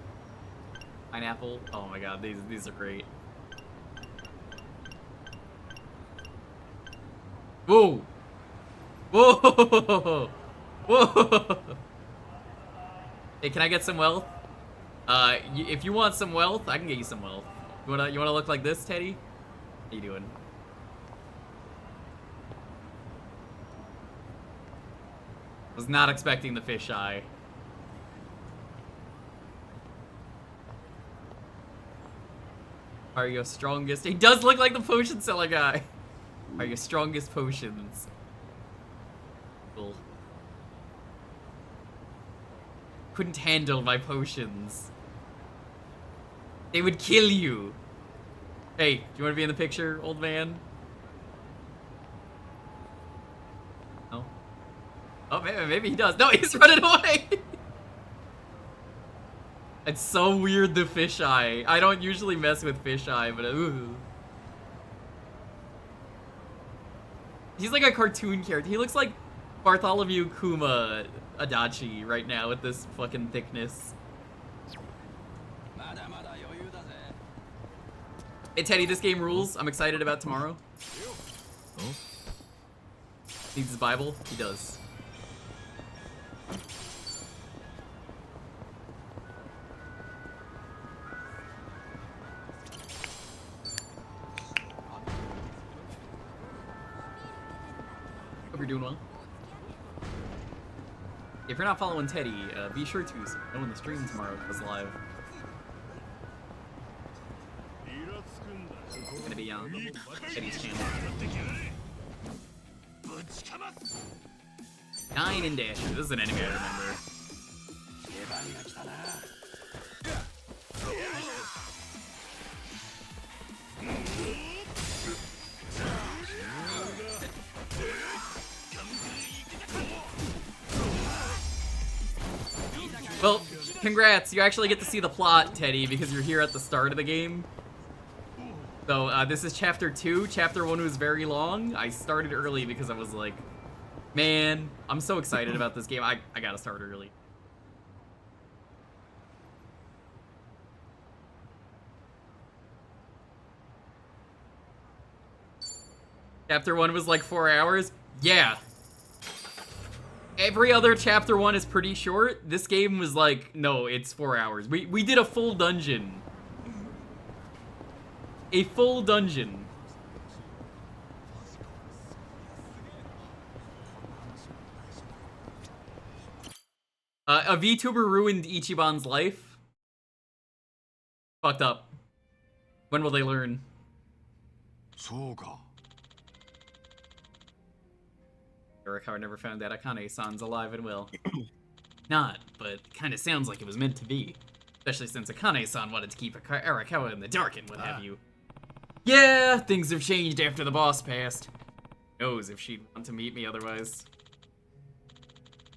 S1: Pineapple. Oh my god, these are great. Whoa! Whoa! Whoa! Hey, can I get some wealth? If you want some wealth, I can get you some wealth. You wanna look like this, Teddy? How you doing? Was not expecting the fisheye. Are your strongest? He does look like the potion seller guy. Are your strongest potions? Cool. Couldn't handle my potions. They would kill you. Hey, do you want to be in the picture, old man? No. Oh, maybe he does. No, he's running away. It's so weird, the fisheye. I don't usually mess with fisheye, but ooh. He's like a cartoon character. He looks like Bartholomew Kuma Adachi right now with this fucking thickness. Hey Teddy, this game rules. I'm excited about tomorrow. Oh. Needs his Bible? He does. Hope you're doing well. If you're not following Teddy, be sure to, so you know when the stream tomorrow goes live. It's gonna be on Teddy's channel. 9 in Dasher. This is an enemy I remember. Well, congrats. You actually get to see the plot, Teddy, because you're here at the start of the game. So, this is Chapter 2. Chapter 1 was very long. I started early because I was like, man, I'm so excited about this game. I gotta start early. Chapter 1 was like 4 hours? Yeah. Every other Chapter 1 is pretty short. This game was like, no, it's 4 hours. We did a full dungeon. A full dungeon. A VTuber ruined Ichiban's life. Fucked up. When will they learn? Arakawa never found out Akane-san's alive and well. Not, but kinda sounds like it was meant to be. Especially since Akane-san wanted to keep Arakawa in the dark and what have you. Yeah, things have changed after the boss passed. Knows if she'd want to meet me otherwise.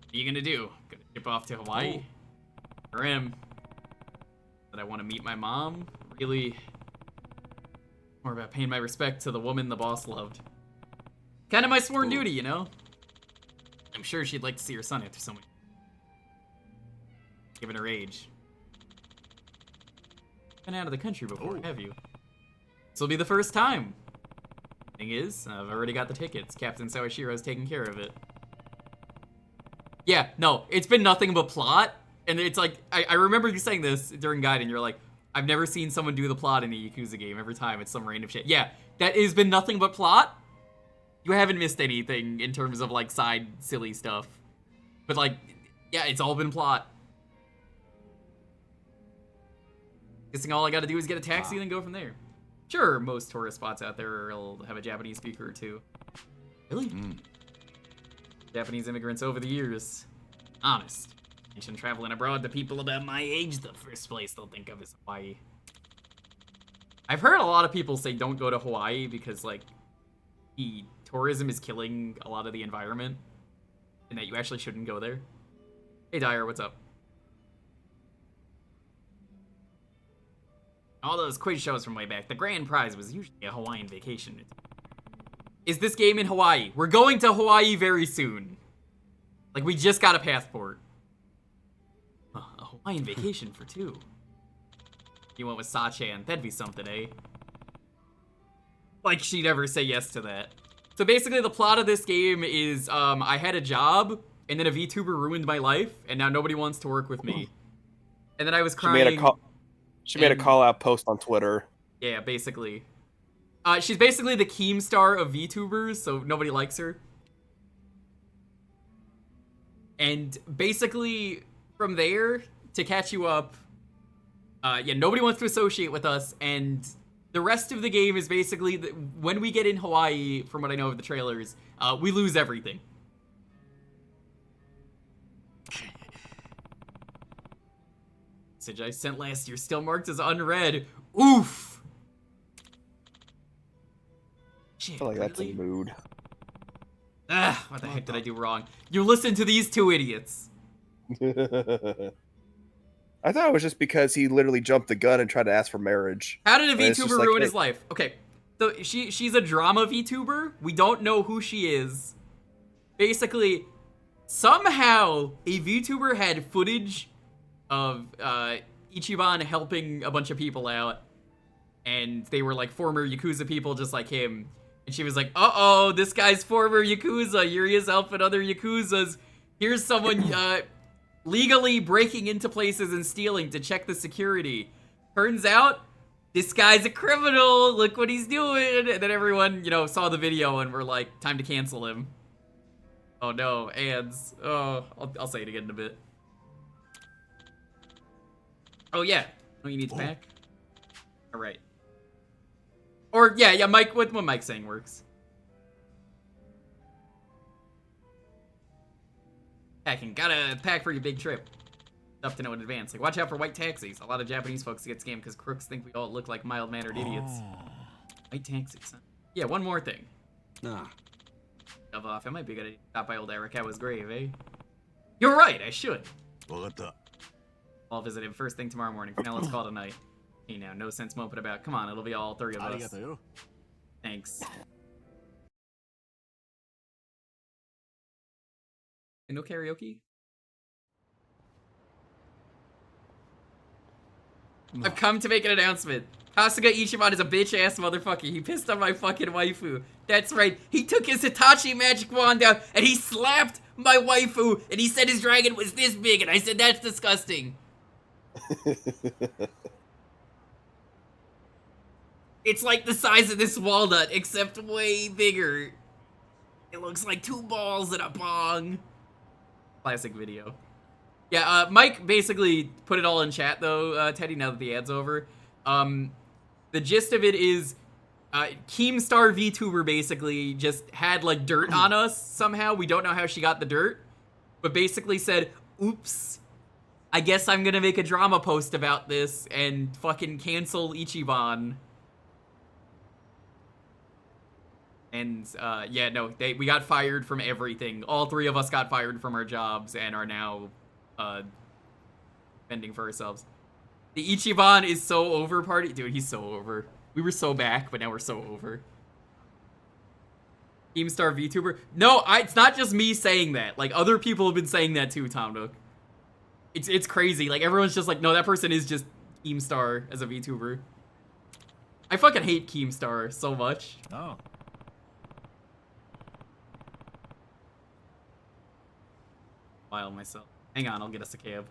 S1: What are you gonna do? Gonna ship off to Hawaii? Or am? That I want to meet my mom? Really? More about paying my respect to the woman the boss loved. Kinda my sworn duty, you know? I'm sure she'd like to see her son after so many. Given her age. Been out of the country before, have you? This'll be the first time. Thing is, I've already got the tickets. Captain Sawashiro's taking care of it. Yeah, no, it's been nothing but plot. And it's like, I remember you saying this during Guide, and you're like, I've never seen someone do the plot in a Yakuza game. Every time it's some random shit. Yeah, that has been nothing but plot. You haven't missed anything in terms of, like, side silly stuff. But, like, yeah, it's all been plot. Guessing all I gotta do is get a taxi and then go from there. Sure, most tourist spots out there will have a Japanese speaker or two. Really? Japanese immigrants over the years. Honest. Mention traveling abroad to people about my age, the first place they'll think of is Hawaii. I've heard a lot of people say don't go to Hawaii because, like, the tourism is killing a lot of the environment, and that you actually shouldn't go there. Hey Dyer, what's up? All those quiz shows from way back, the grand prize was usually a Hawaiian vacation. Is this game in Hawaii? We're going to Hawaii very soon. Like, we just got a passport. A Hawaiian vacation for 2. You went with Sachan. That'd be something, eh? Like she'd ever say yes to that. So basically, the plot of this game is I had a job, and then a VTuber ruined my life, and now nobody wants to work with me. And then I was crying.
S12: She made a call out post on Twitter.
S1: Yeah, basically. She's basically the Keemstar of VTubers, so nobody likes her. And basically, from there, to catch you up, yeah, nobody wants to associate with us, and the rest of the game is basically, when we get in Hawaii, from what I know of the trailers, we lose everything. Message I sent last year still marked as unread. Oof! Shit,
S12: I feel like that's a mood.
S1: Ah, what the heck did I do wrong? You listen to these two idiots.
S12: I thought it was just because he literally jumped the gun and tried to ask for marriage.
S1: How did a
S12: And it's
S1: VTuber
S12: just like,
S1: ruin
S12: hey,
S1: his life? Okay, so she's a drama VTuber. We don't know who she is. Basically, somehow a VTuber had footage of Ichiban helping a bunch of people out, and they were like former Yakuza people just like him. And she was like, uh-oh, this guy's former Yakuza. Yuri's helping other Yakuzas. Here's someone legally breaking into places and stealing to check the security. Turns out, this guy's a criminal. Look what he's doing. And then everyone, saw the video and were like, time to cancel him. Oh no, ads. Oh, I'll say it again in a bit. Oh yeah. Oh, you need to pack? Alright. Or, yeah, Mike, what Mike's saying works. Packing. Gotta pack for your big trip. Stuff to know in advance. Like, watch out for white taxis. A lot of Japanese folks get scammed because crooks think we all look like mild-mannered idiots. White taxis, huh? Yeah, one more thing.
S10: Nah.
S1: Shove off. It might be good to stop by old Eric at his grave, eh? You're right, I should. I'll visit him first thing tomorrow morning. For now, let's call it a night. Hey now, no sense moping about. Come on, it'll be all three of us. Thanks. And no karaoke? No. I've come to make an announcement. Kasuga Ichiban is a bitch-ass motherfucker. He pissed on my fucking waifu. That's right. He took his Hitachi magic wand out and he slapped my waifu and he said his dragon was this big and I said that's disgusting. It's like the size of this walnut, except way bigger. It looks like 2 balls and a bong. Classic video. Yeah, Mike basically put it all in chat, though, Teddy, now that the ad's over. The gist of it is, Keemstar VTuber basically just had, like, dirt on us somehow. We don't know how she got the dirt. But basically said, oops, I guess I'm gonna make a drama post about this and fucking cancel Ichiban. And, yeah, no, we got fired from everything. All 3 of us got fired from our jobs and are now, fending for ourselves. The Ichiban is so over party. Dude, he's so over. We were so back, but now we're so over. Keemstar VTuber. No, it's not just me saying that. Like, other people have been saying that too, Tom Nook. It's crazy. Like, everyone's just like, no, that person is just Keemstar as a VTuber. I fucking hate Keemstar so much.
S15: Oh.
S1: Myself. Hang on, I'll get us a cab.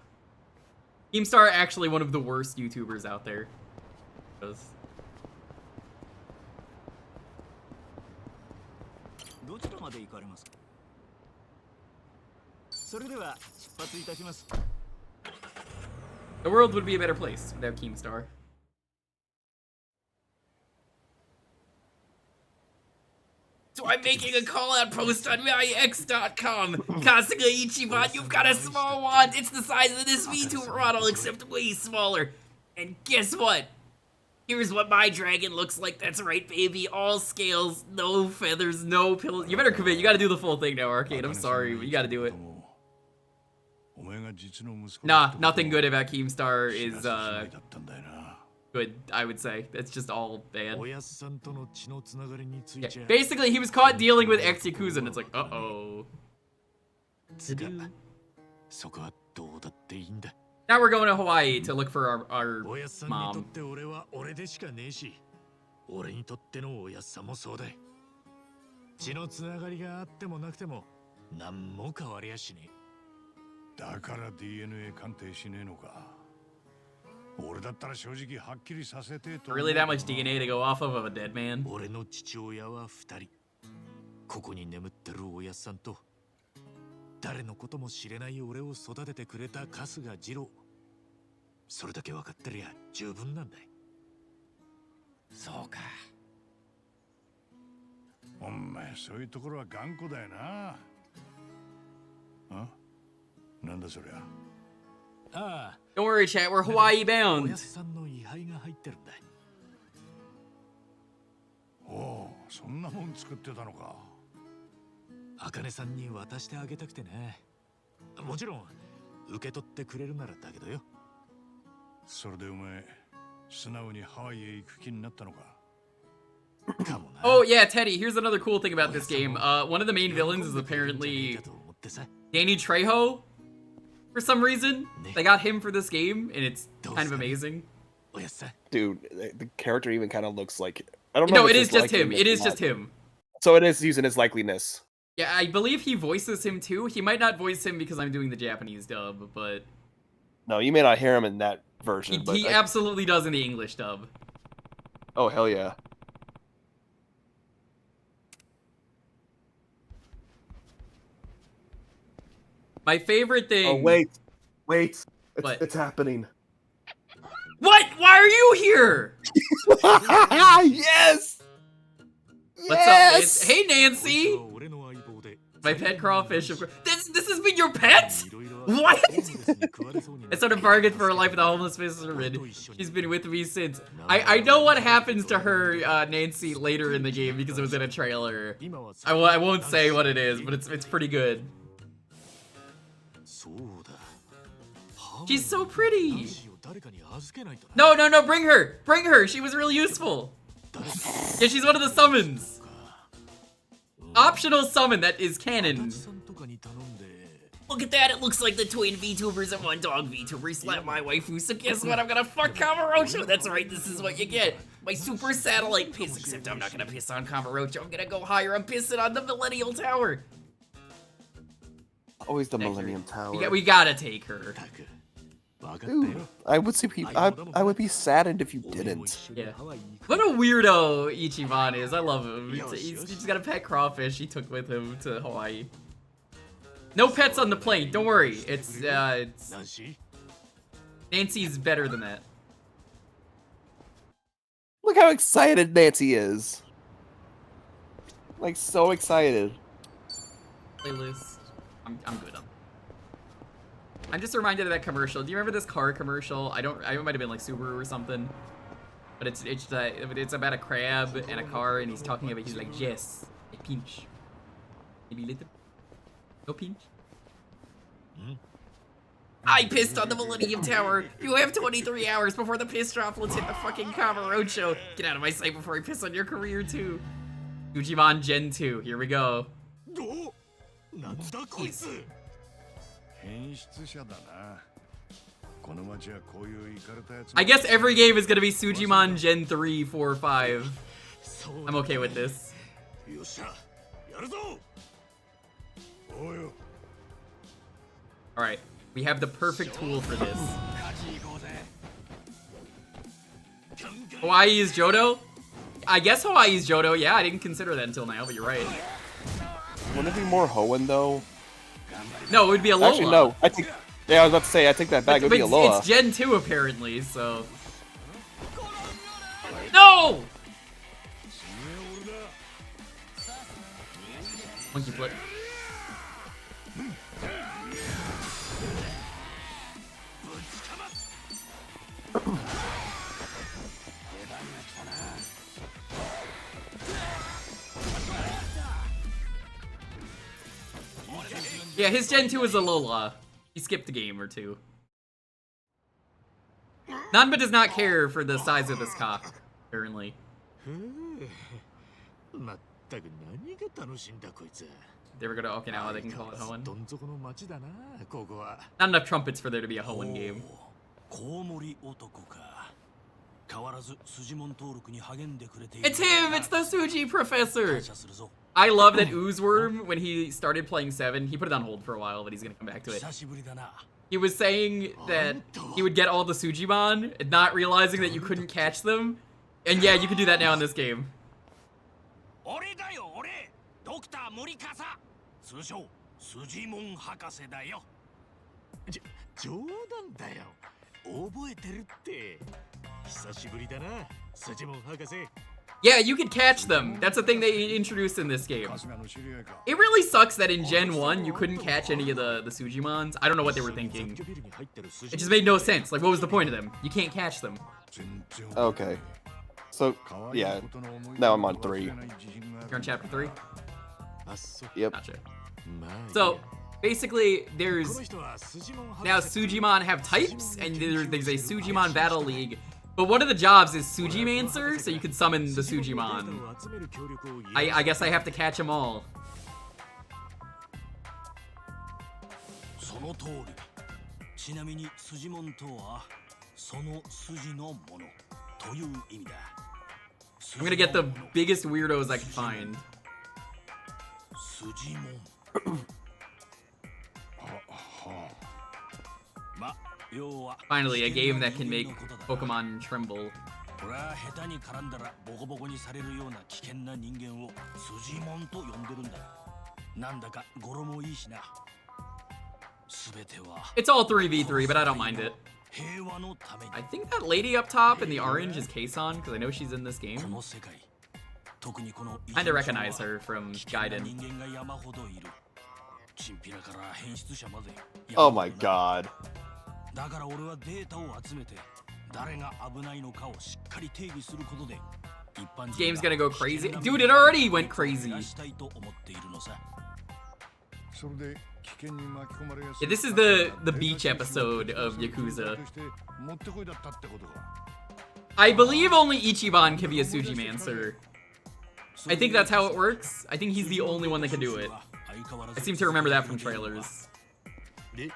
S1: Keemstar actually one of the worst YouTubers out there. The world would be a better place without Keemstar. So I'm making a call-out post on myx.com. Kasuga Ichiban, you've got a small wand. It's the size of this VTuber model, except way smaller. And guess what? Here's what my dragon looks like. That's right, baby. All scales, no feathers, no pillows. You better commit. You gotta do the full thing now, Arcade. I'm sorry, but you gotta do it. Nah, nothing good about Keemstar is, good, I would say. That's just all bad. Yeah, basically, he was caught dealing with ex-Yakuza, and it's like, uh-oh. Now we're going to Hawaii to look for our mom.
S5: 血のつながりがあってもなくても何も変わりやしねえ。
S4: だから DNA 鑑定しねえのか。俺だったら正直はっきりさせてと。
S1: Really that much DNA to go off of a dead man?
S5: 俺の父親は2人。ここに眠ってるおやっさんと誰のことも知れない俺を育ててくれた春日二郎。それだけ分かってりゃ十分なんだい。
S10: そうか。
S4: お前そういうところは頑固だよな。あ、なんだそりゃ。
S5: ああ、
S1: Don't worry, chat. We're Hawaii
S5: お
S1: bound.
S5: やっさんの位牌が入ってるんだ。
S4: おお、そんなもん作ってたのか。
S5: 茜さんに渡してあげたくてね。もちろん受け取ってくれるならだけどよ。
S4: それでお前素直にハワイへ行く気になったのか。
S1: Oh yeah, Teddy, here's another cool thing about this game. One of the main villains is apparently Danny Trejo. For some reason, they got him for this game, and it's kind of amazing.
S12: Dude, the character even kind of looks like... I don't know.
S1: No,
S12: if
S1: it
S12: it's
S1: is just him.
S12: likeliness
S1: It is
S12: or not.
S1: just him.
S12: So it is using his likeliness.
S1: Yeah, I believe he voices him too. He might not voice him because I'm doing the Japanese dub, but...
S12: No, you may not hear him in that version, but...
S1: He absolutely does in the English dub.
S12: Oh, hell yeah.
S1: My favorite thing...
S12: Oh, wait. Wait.
S1: What?
S12: It's happening.
S1: What? Why are you here?
S12: Yes!
S1: What's up, Nancy? Hey, Nancy! My pet crawfish, of course. This has been your pet? What? I sort of bargained for her life with a homeless fisherman. She's been with me since. I know what happens to her, Nancy, later in the game because it was in a trailer. I won't say what it is, but it's pretty good. She's so pretty. No, bring her. Bring her. She was really useful. Yeah, she's one of the summons. Optional summon that is canon. Look at that, it looks like the twin VTubers and one dog VTuber slapped my waifu, so guess what? I'm gonna fuck Kamurocho. That's right, this is what you get. My super satellite piss, except I'm not gonna piss on Kamurocho. I'm gonna go higher. I'm pissing on the Millennial Tower.
S12: Always the Millennium Tower.
S1: We gotta take her.
S12: Dude, I would be saddened if you didn't.
S1: Yeah. What a weirdo Ichiban is. I love him. He's got a pet crawfish he took with him to Hawaii. No pets on the plane. Don't worry. It's Nancy's better than that.
S12: Look how excited Nancy is. Like, so excited.
S1: Playlist. I'm good. I'm just reminded of that commercial. Do you remember this car commercial? I might have been like Subaru or something. But it's about a crab and a car, and he's talking about, he's like, yes, a pinch. Maybe little. No pinch. I pissed on the Millennium Tower. You have 23 hours before the piss droplets hit the fucking Kamurocho. Get out of my sight before I piss on your career too. Ujimon Gen 2. Here we go. Jeez. I guess every game is gonna be Sujimon Gen 3, 4, 5. I'm okay with this. Alright, we have the perfect tool for this. Hawaii is Johto? I guess Hawaii is Johto. Yeah, I didn't consider that until now, but you're right.
S12: Wouldn't it be more Hoenn though?
S1: No, it would be Alola.
S12: Actually, no. Yeah, I was about to say, I take that back. It would be Alola.
S1: It's Gen 2 apparently, so... No! Monkey flip. Yeah, his Gen 2 is Alola. He skipped a game or two. Nanba does not care for the size of this cock, apparently. They were going to Okinawa, they can call it Hoenn. Not enough trumpets for there to be a Hoenn game. It's him! It's the Suji professor! I love that Oozeworm, when he started playing 7, he put it on hold for a while, but he's gonna come back to it. He was saying that he would get all the Sujimon, and not realizing that you couldn't catch them. And yeah, you can do that now in this game.
S10: 俺だよ俺ドクター森笠通称スジモン博士だよ冗談だよ覚えてるって久しぶりだなスジモン博士
S1: Yeah, you could catch them. That's a thing they introduced in this game. It really sucks that in Gen 1 you couldn't catch any of the Sujimons. I don't know what they were thinking. It just made no sense. Like, what was the point of them? You can't catch them.
S12: Okay. So, yeah. Now I'm on 3.
S1: You're on chapter 3?
S12: Yep.
S1: Gotcha. So, basically, there's... Now, Sujimon have types, and there's a Sujimon Battle League. But one of the jobs is Sujimancer, so you can summon the Sujimon. I guess I have to catch them all.
S10: その通りちなみにスジモンとはその筋のものという意味だ
S1: I'm gonna get the biggest weirdos I can find.
S10: スジモン
S1: Finally, a game that can make Pokemon tremble.
S10: これは下手に絡んだらボコボコにされるような危険な人間をスジモンと呼んでるんだなんだか語呂もいいしな
S1: It's all 3v3, but I don't mind it. I think that lady up top in the orange is Kason, because I know she's in this game. Kinda recognize her from Gaiden.
S12: Oh my god.
S1: This game's gonna go crazy. Dude, it already went crazy. Yeah, this is the beach episode of Yakuza. I believe only Ichiban can be a Sujimancer. I think that's how it works. I think he's the only one that can do it. I seem to remember that from trailers. I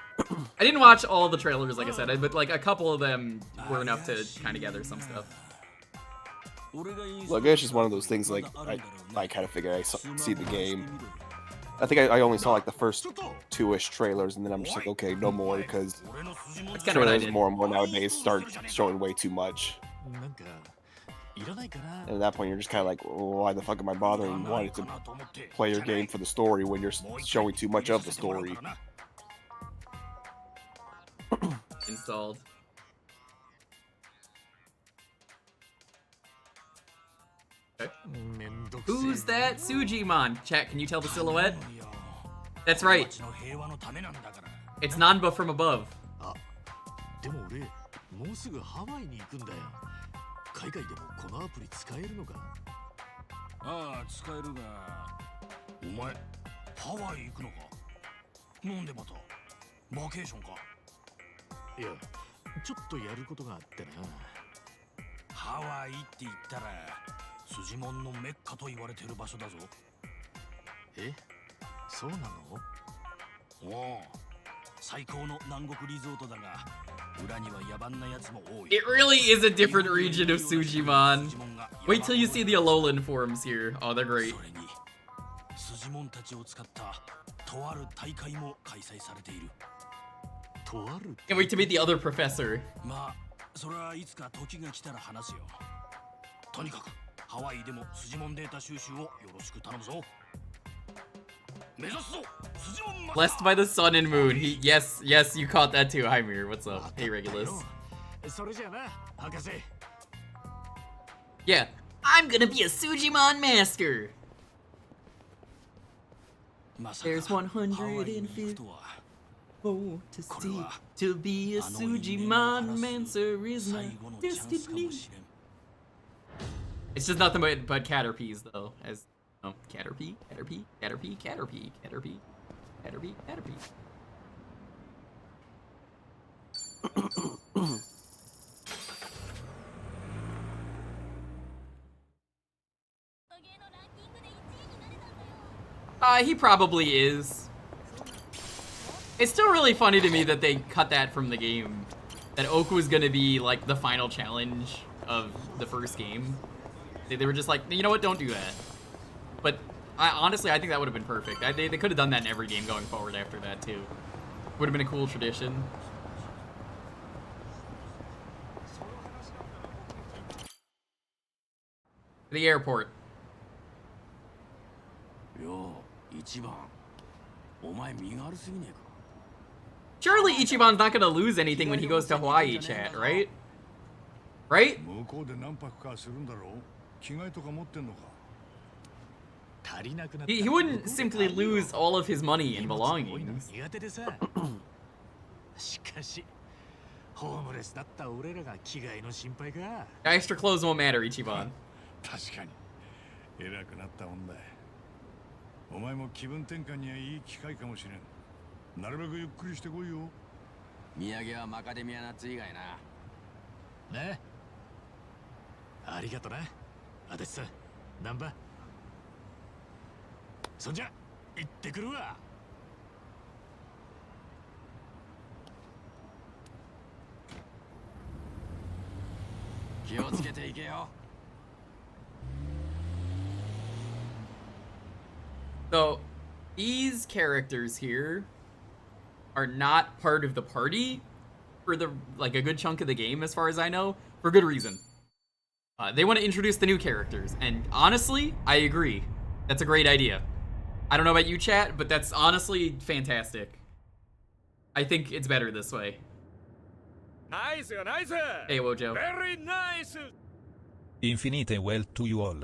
S1: didn't watch all the trailers, like I said, but like a couple of them were enough to kind of gather some stuff.
S12: Look, it's just one of those things, like, I kind of figured I see the game. I think I only saw like the first 2-ish trailers, and then I'm just like, okay, no more, because trailers more and more nowadays start showing way too much. And at that point, you're just kind of like, why the fuck am I bothering wanting to play your game for the story when you're showing too much of the story?
S1: Installed. Okay. Who's that Sujimon? Chat, can you tell the silhouette? That's right. It's Nanba from above.
S5: でも俺もうすぐハワイに行くんだよ海外でもこのアプリ使えるのか
S10: ああ使えるがお前ハワイ行くのかなんでまたバケーションか
S5: いやちょっとやることがあってな
S10: ハワイって言ったらスジモンのメッカと言われてる場所だぞ
S5: えそうなの
S10: おお最高の南国リゾートだが裏には野蛮なやつも多い
S1: It really is a different region of Sujimon. Wait till you see the Alolan forms here. Oh, they're great.
S10: スジモンたちを使ったとある大会も開催されている
S5: とある
S1: Can't wait to meet the other professor.
S10: まあそれはいつか時が来たら話すよとにかくハワイでもスジモンデータ収集をよろしく頼むぞ
S1: Blessed by the sun and moon. Yes, you caught that too. Hi, Mir. What's up? Hey, Regulus. Yeah, I'm gonna be a Sujimon master. There's 150 to see. To be a Sujimon master is my destiny. It's just nothing but Caterpies, though. As oh, Caterpie. He probably is. It's still really funny to me that they cut that from the game. That Oak was gonna be like the final challenge of the first game. They were just like, you know what, don't do that. But Honestly, I think that would have been perfect. They could have done that in every game going forward after that, too. Would have been a cool tradition. The airport.
S10: Yo, Ichiban.
S1: Surely Ichiban's not gonna lose anything when he goes to Hawaii, chat, right? Right? He wouldn't simply lose all of his money and belongings. Extra clothes won't matter, Ichiban.
S4: 確かに偉くなったもんだ。お前も気分転換にはいい機会かもしれん。なるべくゆっくりしてこいよ。
S10: 土産はマカデミアナッツ以外な。
S5: ね。ありがとな。あたしさん、ナンバ。そんじゃ行ってくるわ。
S10: 気をつけていけよ。
S1: So, these characters here are not part of the party for a good chunk of the game, as far as I know, for good reason. They want to introduce the new characters, and honestly, I agree. That's a great idea. I don't know about you, chat, but that's honestly fantastic. I think it's better this way.
S18: Nice, nice.
S1: Hey, Wojo.
S18: Very nice.
S19: Infinite wealth to you all.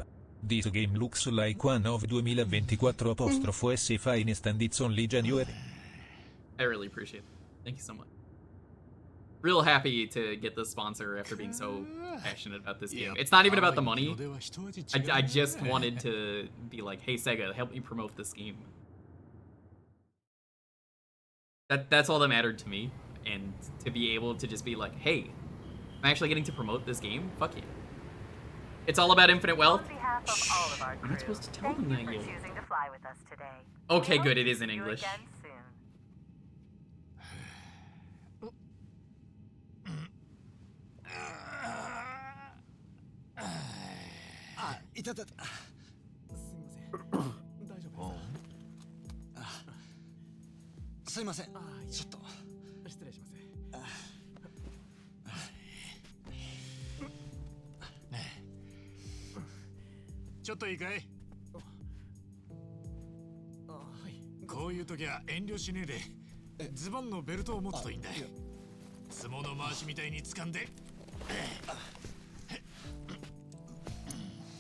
S19: This game looks like one of 2024 finest and it's only January.
S1: I really appreciate it. Thank you so much. Real happy to get this sponsor after being so passionate about this game. It's not even about the money. I just wanted to be like, hey Sega, help me promote this game. That's all that mattered to me. And to be able to just be like, hey, I'm actually getting to promote this game? Fuck yeah. It's all about infinite wealth. I'm not supposed to tell them that yet. Okay, good, it is in English.
S5: ちょっといいかい？こういう時は遠慮しねえでズボンのベルトを持つといいんだ。相撲の回しみたいに掴んで。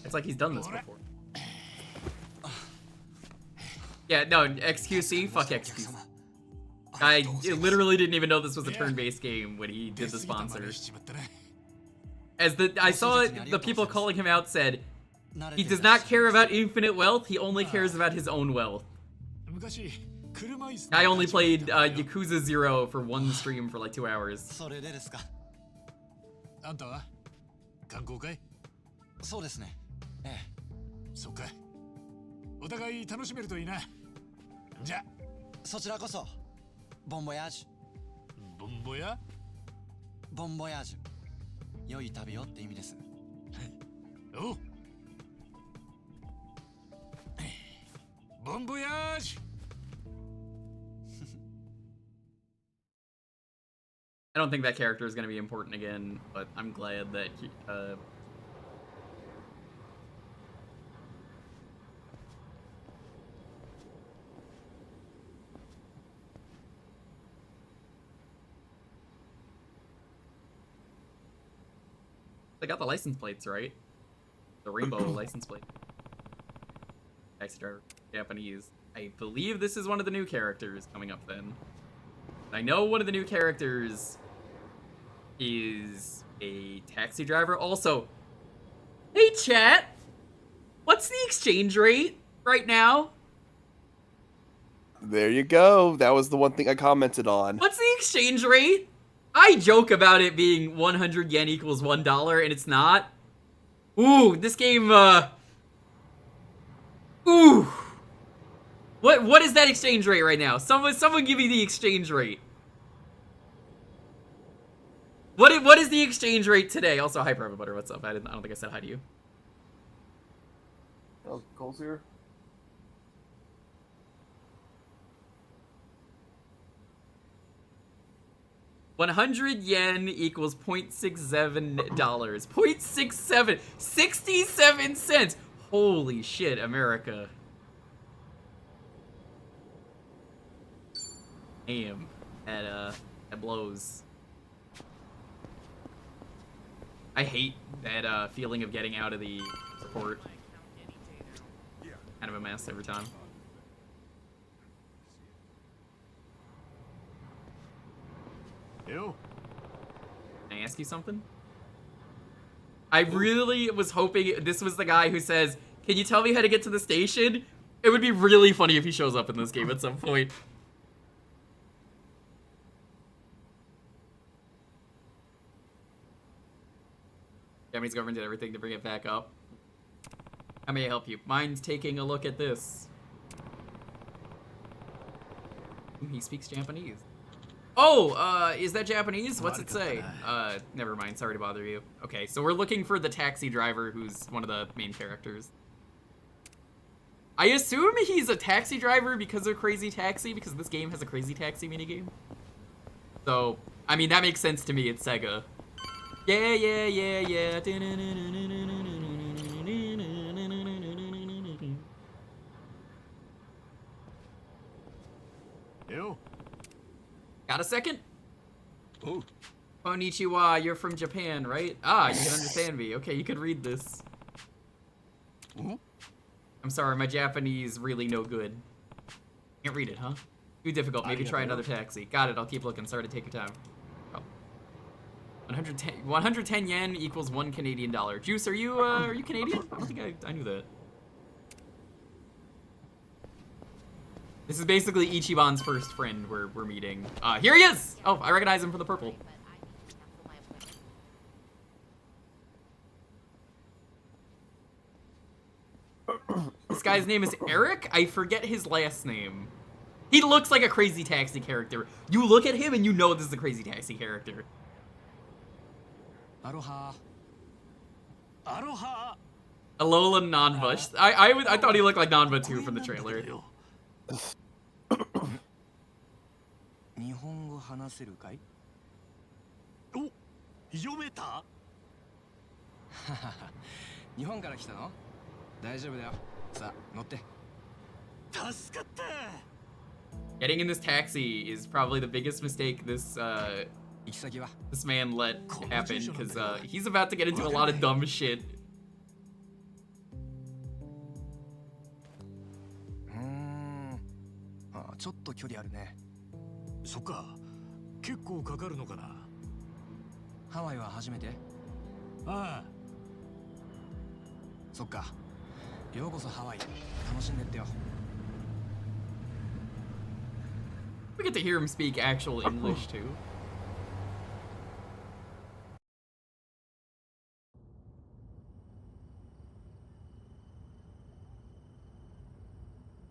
S1: It's like he's done this before. Yeah, no, XQC? Fuck XQC. I literally didn't even know this was a turn-based game when he did the sponsor. I saw the people calling him out said, he does not care about infinite wealth, he only cares about his own wealth. I only played Yakuza 0 for one stream for like 2 hours.
S5: あんたは観光会？そうですね。ええ。そっか。お互い楽しめるといいな。じゃ。そちらこそ。ボンボヤージュ。ボンボヤ？ボンボヤージュ。良い旅をって意味です。おう。Bon voyage!
S1: I don't think that character is going to be important again, but I'm glad that he, they got the license plates, right? The rainbow license plate. Taxi driver. Japanese. I believe this is one of the new characters coming up then. I know one of the new characters is a taxi driver. Also, hey chat, what's the exchange rate right now?
S12: There you go. That was the one thing I commented on.
S1: What's the exchange rate? I joke about it being 100 yen equals $1 and it's not. Ooh, this game, ooh. What is that exchange rate right now? Someone give me the exchange rate. What is the exchange rate today? Also, hi Private Butter, what's up? I don't think I said hi to you.
S12: Oh, Cole's here.
S1: 100 yen equals $0.67. 0.67. 67 cents. Holy shit, America. Damn. That blows. I hate that feeling of getting out of the port. Kind of a mess every time.
S5: Yo.
S1: Can I ask you something? I really was hoping this was the guy who says, "Can you tell me how to get to the station?" It would be really funny if he shows up in this game at some point. Japanese government did everything to bring it back up. How may I help you? Mine's taking a look at this. He speaks Japanese. Oh, is that Japanese? What's it say? Never mind. Sorry to bother you. Okay, so we're looking for the taxi driver who's one of the main characters. I assume he's a taxi driver because of Crazy Taxi, because this game has a Crazy Taxi minigame. So, I mean, that makes sense to me. It's Sega. Yeah, yeah, yeah, yeah.
S5: Yo.
S1: Got a second? Oh. Konnichiwa, you're from Japan, right? Ah, you can understand me. Okay, you could read this. I'm sorry, my Japanese really no good. Can't read it, huh? Too difficult. Maybe try another taxi. Got it, I'll keep looking. Sorry to take your time. Oh. 110 yen equals 1 Canadian dollar. Juice, are you Canadian? I don't think I knew that. This is basically Ichiban's first friend we're meeting. Here he is! Oh, I recognize him from the purple. This guy's name is Eric? I forget his last name. He looks like a Crazy Taxi character. You look at him and you know this is a Crazy Taxi character.
S5: Aloha. Aloha.
S1: Alola Nanba. I thought he looked like Nanba too from the trailer.
S13: 日本語話せるかい？
S5: お、読めた？
S13: 日本から来たの？大丈夫だよ。さあ、乗って。
S5: 助かった。
S1: Getting in this taxi is probably the biggest mistake this man let happen, because he's about to get into a lot of dumb shit.
S13: ちょっと距離あるね。
S5: そっか。結構かかるのかな。
S13: ハワイは初めて？
S5: ああ。
S13: そっか。ようこそハワイ。楽しんでってよ。
S1: We get to hear him speak actual English too.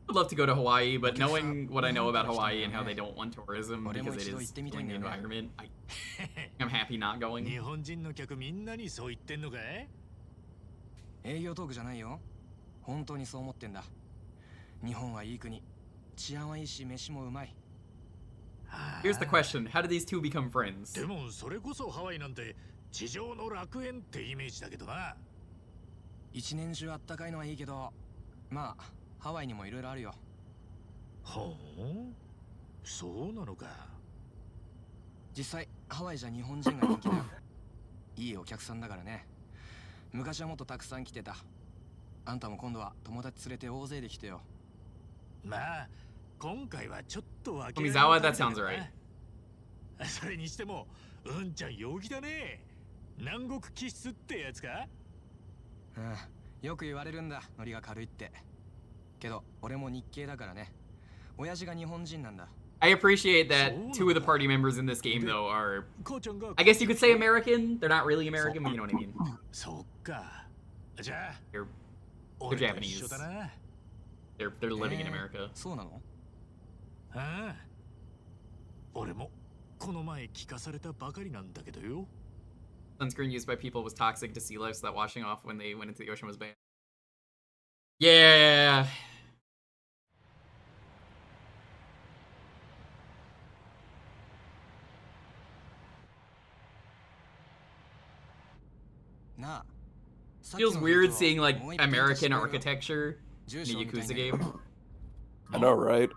S1: I'd love to go to Hawaii, but knowing what I know about Hawaii and how they don't want tourism because it is doing the environment, I'm happy not going.
S5: 日本人の客みんなにそう言ってんのかい？
S13: 営業トークじゃないよ。本当にそう思ってんだ。日本はいい国。治安はいいし、飯もうまい。
S1: Here's the question: How do these two become friends?
S5: でもそれこそハワイなんて地上の楽園ってイメージだけどな。
S13: 一年中あったかいのはいいけど、まあハワイにもいろいろあるよ。
S5: ほう、そうなのか。
S13: 実際ハワイじゃ日本人が人気だよ。いいお客さんだからね。昔はもっとたくさん来てた。あんたも今度は友達連れて大勢で来てよ。
S5: まあ今回はちょっとわけ。
S1: Tomizawa, that sounds right.
S5: それにしてもうんちゃん陽気だね。南国気質ってやつか？
S13: うん、よく言われるんだ。ノリが軽いって。けど俺も日系だからね。親父が日本人なんだ。
S1: I appreciate that two of the party members in this game, though, are, I guess you could say American. They're not really American, but you know what I mean.
S5: そっか。じゃあ、
S1: they're Japanese. They're living in America.
S13: そうなの？
S5: ああ。俺もこの前聞かされたばかりなんだけどよ。
S1: Sunscreen used by people was toxic to sea life, so that washing off when they went into the ocean was banned. Yeah. Feels weird seeing like American architecture in a Yakuza game.
S12: I know, right?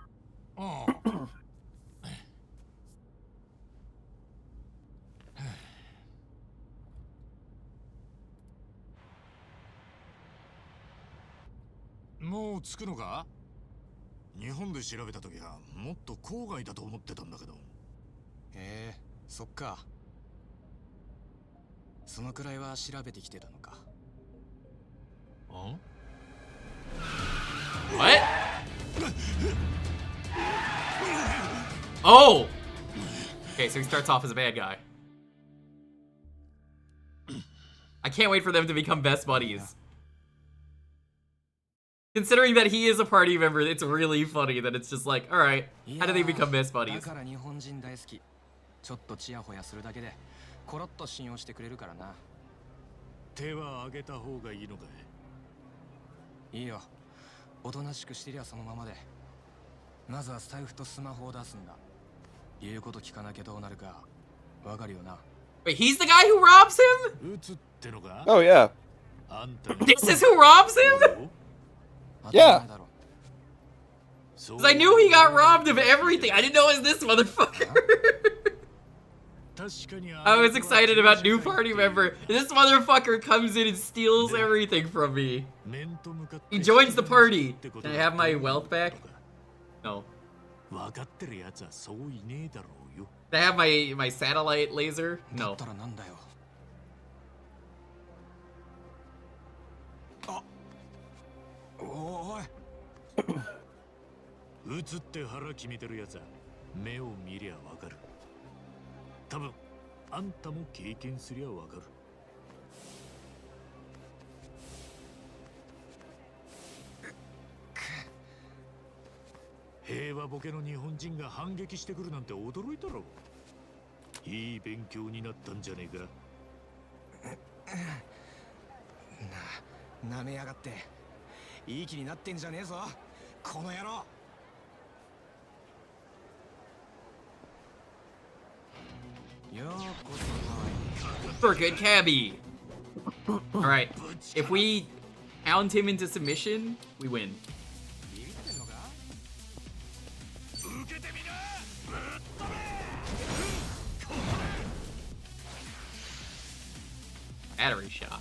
S5: もう着くのか？日本で調べた時はもっと郊外だと思ってたんだけど。
S13: へえ、そっか。そのくらいは調べてきてたのか。
S5: ん？
S1: What? Oh! Okay, so he starts off as a bad guy. I can't wait for them to become best buddies. Considering that he is a party member, it's really funny that it's just like, alright, how do they become best buddies?
S13: だから日本人大好き。ちょっとチヤホヤするだけでコロッと信用してくれるからな。
S5: 手は挙げた方がいいのかい？
S13: いいよ。おとなしくしてりゃそのままで。まずは財布とスマホを出すんだ。言うこと聞かなきゃどうなるかわかるよな。
S1: Wait, he's the guy who robs him?
S5: 撃つってのか？
S12: Oh yeah.
S1: This is who robs him?
S12: Yeah.
S1: Because I knew he got robbed of everything. I didn't know it was this motherfucker. I was excited about new party member. This motherfucker comes in and steals everything from me. He joins the party. Can I have my wealth back? No. Can I have my satellite laser? No.
S5: おい撃つって腹決めてるやつは目を見りゃわかる。多分あんたも経験すりゃわかる。平和ボケの日本人が反撃してくるなんて驚いたろ。いい勉強になったんじゃねえか。
S13: なめやがって。いい気になってんじゃねえぞこの野郎。
S1: For a good cabbie. Alright, if we hound him into submission, we win. Battery shot.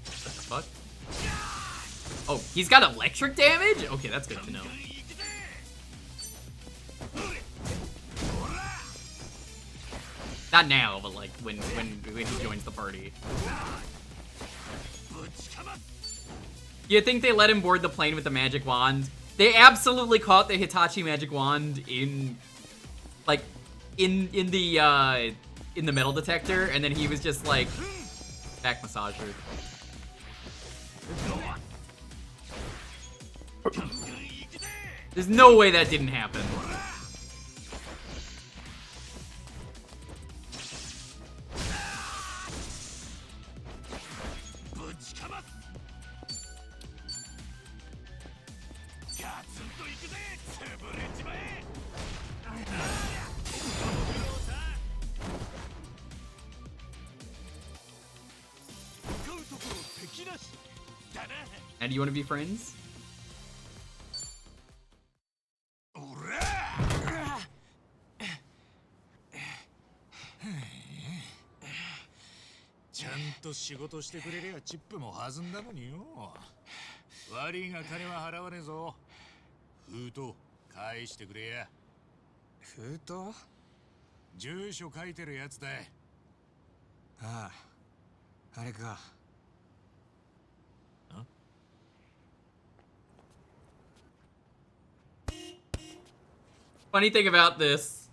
S1: What the fuck? Oh, he's got electric damage? Okay, that's good to know. Not now, but like when he joins the party. You think they let him board the plane with the magic wand? They absolutely caught the Hitachi magic wand in like in the metal detector, and then he was just like back massager. There's no way that didn't happen. And do you want to be friends?
S5: ちゃんと仕事してくれりゃチップも弾んだのによ。悪いが金は払わねえぞ。封筒返してくれや。
S13: 封筒？
S5: 住所書いてるやつだ。
S13: ああ、あれか。
S1: Funny thing about this,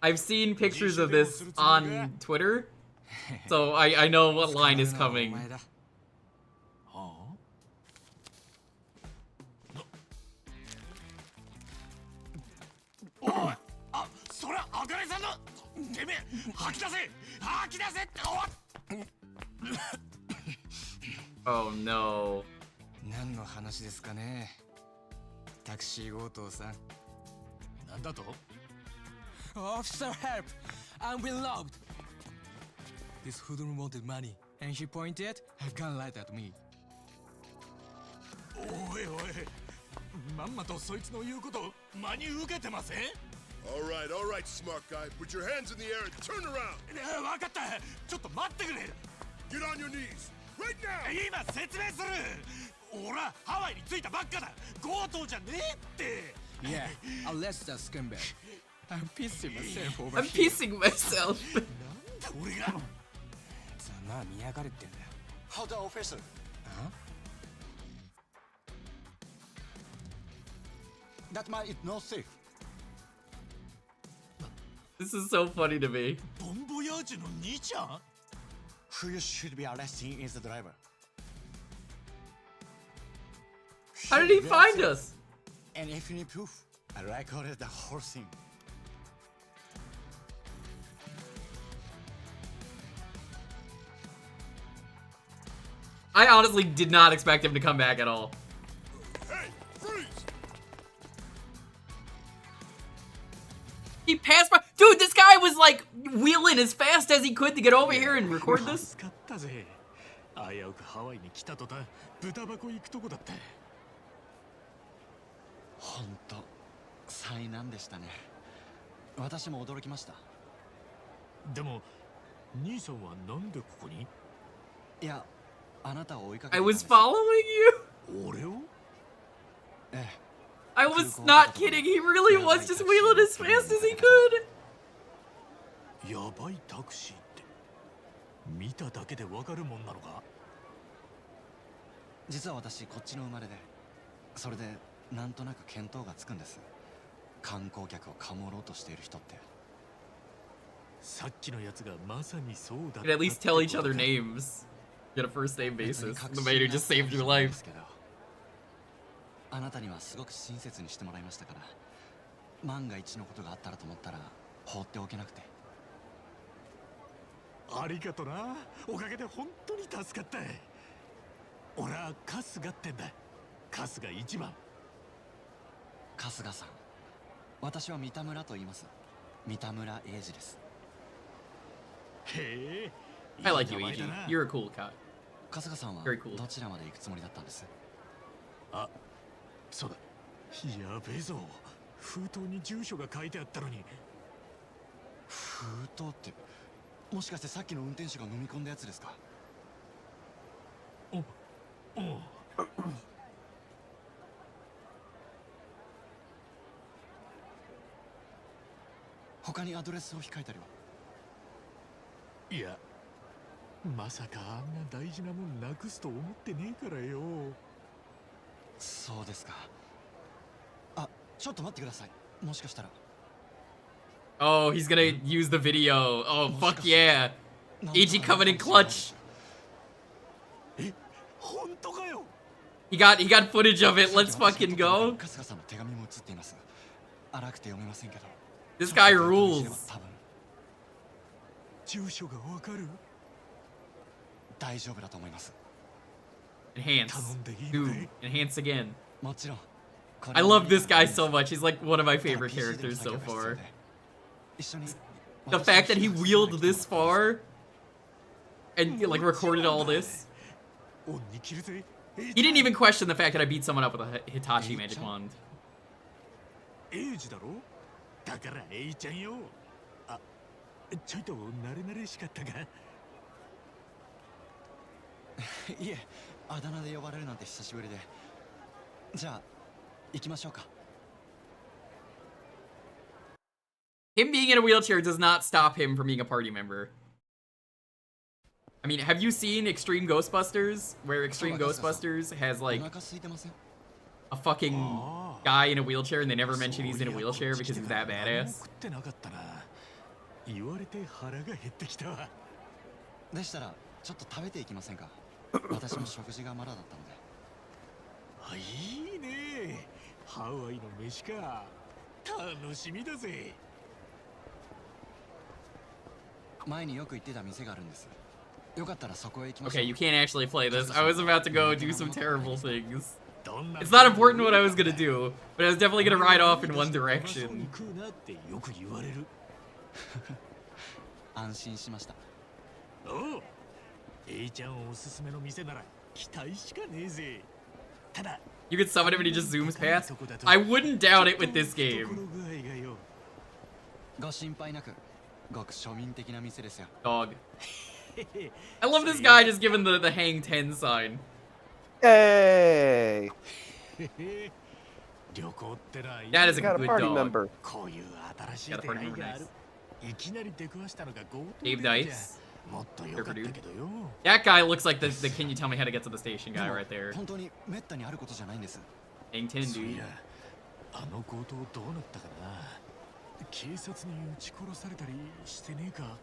S1: I've seen pictures of this on Twitter, so I know what line is coming. Oh no.
S13: 何の話ですかね。タクシー強盗さん。
S5: なんだと？
S20: Officer, help! I'm being robbed. This hoodlum wanted money.
S13: and he pointed a gun right at me.
S5: おいおい、まんまとそいつの言うこと真に受けてません？
S6: all right, smart guy. Put your hands in the air and turn around.
S5: わかった。ちょっと待ってくれ。
S6: Get on your knees right now.
S5: 今説明する。俺はハワイに着いたばっかだ。強盗じゃねえって。
S13: Yeah, arrest the scumbag. I'm pissing myself over
S1: I'm
S13: here.
S1: pissing myself.
S5: 俺が。
S13: ざまあ見やがれってんだよ。
S11: How the officer?
S13: That man is not safe.
S1: This is so funny to me.
S5: ボンボヤージュの兄ちゃん
S11: Who you should be arresting is the driver.
S1: How did he find us?
S11: And if you need proof, I recorded the whole thing.
S1: I honestly did not expect him to come back at all.
S6: Hey, freeze!
S1: He passed by. Dude, this guy was like wheeling as fast as he could to get over here and record this.
S5: 助かったぜ。危うくハワイに来た途端、豚箱行くとこだった。
S13: 本当、災難でしたね。私も驚きました。
S5: でも、兄さんはなんでここに？
S13: いや、あなたを追いかけて
S1: I was following you?
S5: 俺を？
S13: ええ。
S1: I was not kidding. He really was just wheeling as fast as he could.
S5: やばいタクシーって見ただけでわかるもんなのか？
S13: 実は私こっちの生まれで、それでなんとなく見当がつくんです。観光客をかもろうとしている人って。
S5: さっきのやつがまさにそうだった。
S1: You could at least tell each other names. Get a first name basis. The man who just saved your life.
S13: あなたにはすごく親切にしてもらいましたから、万が一のことがあったらと思ったら放っておけなくて。
S5: ありがとな。おかげで本当に助かった。俺は春日ってんだ。春日一番。
S13: 春日さん、私は三田村と言います。三田村英二です。
S5: へえ。
S1: I like you, EG. You're a cool cat.
S13: 春日さんは
S1: Very cool.
S13: どちらまで行くつもりだったんです？
S5: あ、そうだ。やべえぞ。封筒に住所が書いてあったのに。
S13: 封筒って、もしかしてさっきの運転手が飲み込んだやつですか？
S5: お。
S13: 他にアドレスを控えたりは？
S5: いや、まさかあんな大事なもんなくすと思ってねえからよ。
S13: そうですか。あ、ちょっと待ってください。もしかしたら。
S1: Oh, he's gonna use the video. Oh, fuck yeah. EG coming in clutch.
S5: え、本当かよ。
S1: He got footage of it. Let's fucking go.
S13: 春日さんの手紙も写っています。荒くて読めませんけど。
S1: This guy rules.
S5: 住所がわかる？
S13: 大丈夫だと思います。
S1: Enhance. Dude, enhance again.
S13: もちろん。
S1: I love this guy so much. He's like one of my favorite characters so far. The fact that he wheeled this far and like recorded all this. He didn't even question the fact that I beat someone up with a Hitachi magic wand.
S5: エイジだろ？だからエイちゃんよ。あ、ちょいと慣れ慣れしかったが。
S13: いえ、あだ名で呼ばれるなんて久しぶりで。じゃあ行きましょうか。
S1: Him being in a wheelchair does not stop him from being a party member. I mean, have you seen Extreme Ghostbusters? Where Extreme Ghostbusters has like a fucking guy in a wheelchair and they never mention he's in a wheelchair because he's that badass?
S5: 言われて腹が減ってきたわ。
S13: でしたらちょっと食べていきませんか？私も食事がまだだったので。
S5: あ、いいね。ハワイの飯か。楽しみだぜ。
S13: 前によく行ってた店があるんです。よかったらそこへ行きましょう。
S1: Okay, you can't actually play this. I was about to go do some terrible things. It's not important what I was gonna do, but I was definitely gonna ride off in one direction.
S5: よく言われる。
S13: 安心しました。
S5: おう、
S1: You could summon him and he just zooms past. I wouldn't doubt it with this game. Dog. I love this guy just giving the hang 10 sign.
S12: Hey!
S1: That is a
S12: got
S1: good
S12: a party
S1: dog.
S12: member.
S1: Got a party member, nice. Dave Dice. Jewker dude. That guy looks like the can you tell me how to get to the station guy right there. Hang 10, dude.
S5: あの強盗どうなったかな。警察に撃ち殺されたりしてねえか。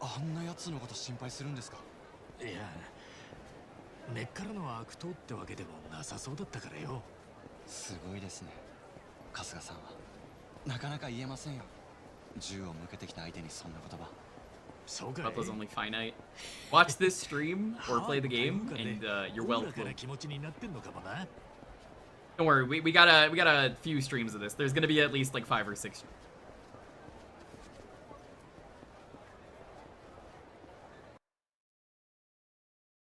S13: あんな奴のこと心配するんですか。
S5: いや、根っからの悪党ってわけでもなさそうだったからよ。
S13: すごいですね。春日さんはなかなか言えませんよ。銃を向けてきた相手にそんな言葉。
S5: そうかい。
S1: But those only finite. Watch this stream or play the game, and you're welcome. Don't worry, we got a few streams of this. There's gonna be at least like 5 or 6.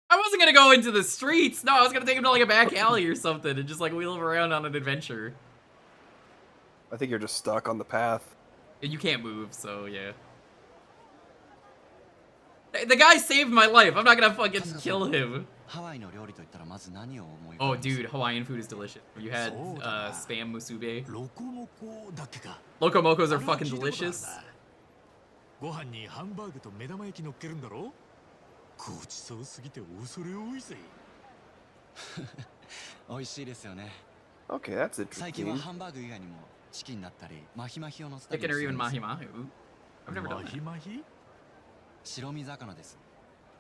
S1: I wasn't gonna go into the streets. No, I was gonna take him to like a back alley or something and just like wheel him around on an adventure.
S12: I think you're just stuck on the path.
S1: You can't move, so yeah. The guy saved my life. I'm not gonna fucking kill him. Oh, dude, Hawaiian food is delicious. Have you had spam musube? Loco Mocos are fucking delicious.
S5: ご飯にハンバーグと目玉焼き乗っけるんだろ。ごちそうすぎて恐れ多いぜ。
S13: 美味しいですよね。
S12: Okay, that's interesting.
S13: 最近はハンバーグ以外にもチキンだったりマヒマヒを乗せたり
S1: Chicken or even mahi mahi. I've never done that.
S5: マヒマヒ？
S13: 白身魚です。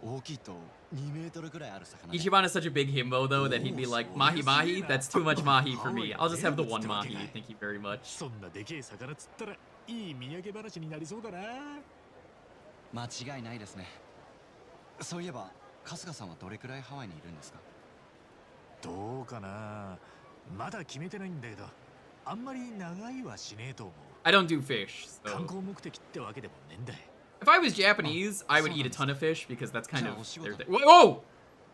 S13: 大きいと2メートルくらいある魚で。
S1: Ichiban is such a big himbo though that he'd be like, mahi mahi? That's too much mahi for me. I'll just have the one mahi. Thank you very much.
S5: そんなでけえ魚釣ったらいい土産話になりそうだな。
S13: 間違いないですね。そういえば春日さんはどれくらいハワイにいるんですか。
S5: どうかな。まだ決めてないんだけど、あんまり長いはしねえと思う。
S1: I don't do fish, so.
S5: 観光目的ってわけでもねえんだい。
S1: If I was Japanese, I would eat a ton of fish because that's kind of their thing. Whoa!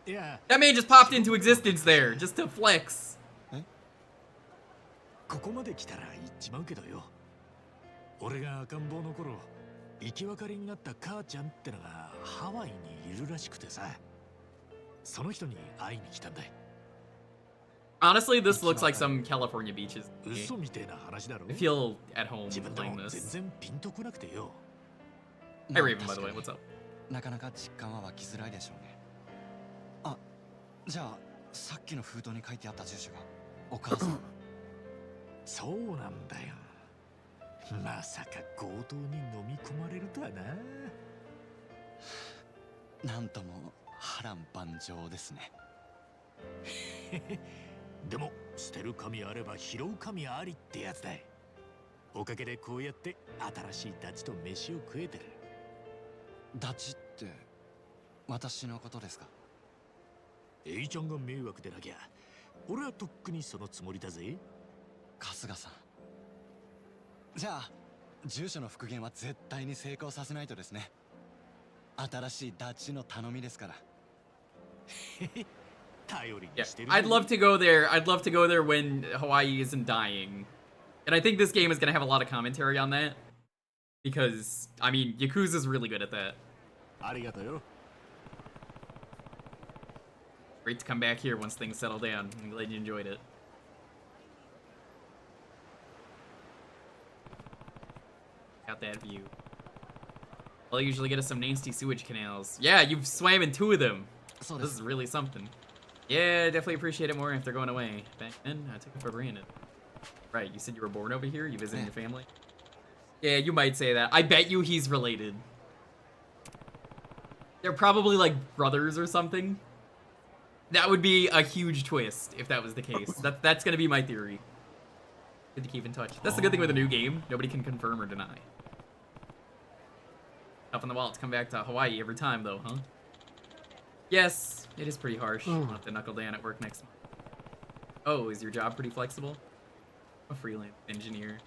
S1: That man just popped into existence there, just to flex.
S5: ここまで来たら言っちまうけどよ。俺が赤ん坊の頃、生き別れになった母ちゃんってのがハワイにいるらしくてさ。その人に会いに来たんだい。
S1: Honestly, this looks like some California beaches.
S5: 嘘みてえな話だろ。
S1: I feel at home
S5: 自分で
S1: playing
S5: も
S1: this.
S5: 全然ピンとこなくてよ。
S1: Hey Raven, by the way, what's up?
S13: なかなか実感は湧きづらいでしょうね。あ、じゃあさっきの封筒に書いてあった住所がお母さん。
S5: そうなんだよ。まさか強盗に飲み込まれるとはな。
S13: なんとも波乱万丈ですね。
S5: でも捨てる神あれば拾う神ありってやつだい。おかげでこうやって新しいダチと飯を食えてる。
S13: ダチって私のことですか。
S5: エイちゃんが迷惑でなきゃ俺はとっくにそのつもりだぜ。
S13: 春日さん、じゃあ住所の復元は絶対に成功させないとですね。新しいダチの頼みですから。
S1: Yeah, I'd love to go there. I'd love to go there when Hawaii isn't dying. And I think this game is going to have a lot of commentary on that. Because, I mean, Yakuza's really good at that. Great to come back here once things settle down. I'm glad you enjoyed it. Got that view. I'll usually get us some nasty sewage canals. Yeah, you've swam in 2 of them. This is really something. Yeah, definitely appreciate it more if they're going away. Back then, I took it for granted. Right, you said you were born over here? You visiting your family? Yeah, you might say that. I bet you he's related. They're probably like brothers or something. That would be a huge twist if that was the case. That's gonna be my theory. Good to keep in touch. That's the good thing with a new game. Nobody can confirm or deny. Up on the wall to come back to Hawaii every time though, huh? Yes, it is pretty harsh. I'll have to knuckle down at work next month. Oh, is your job pretty flexible? I'm a freelance engineer.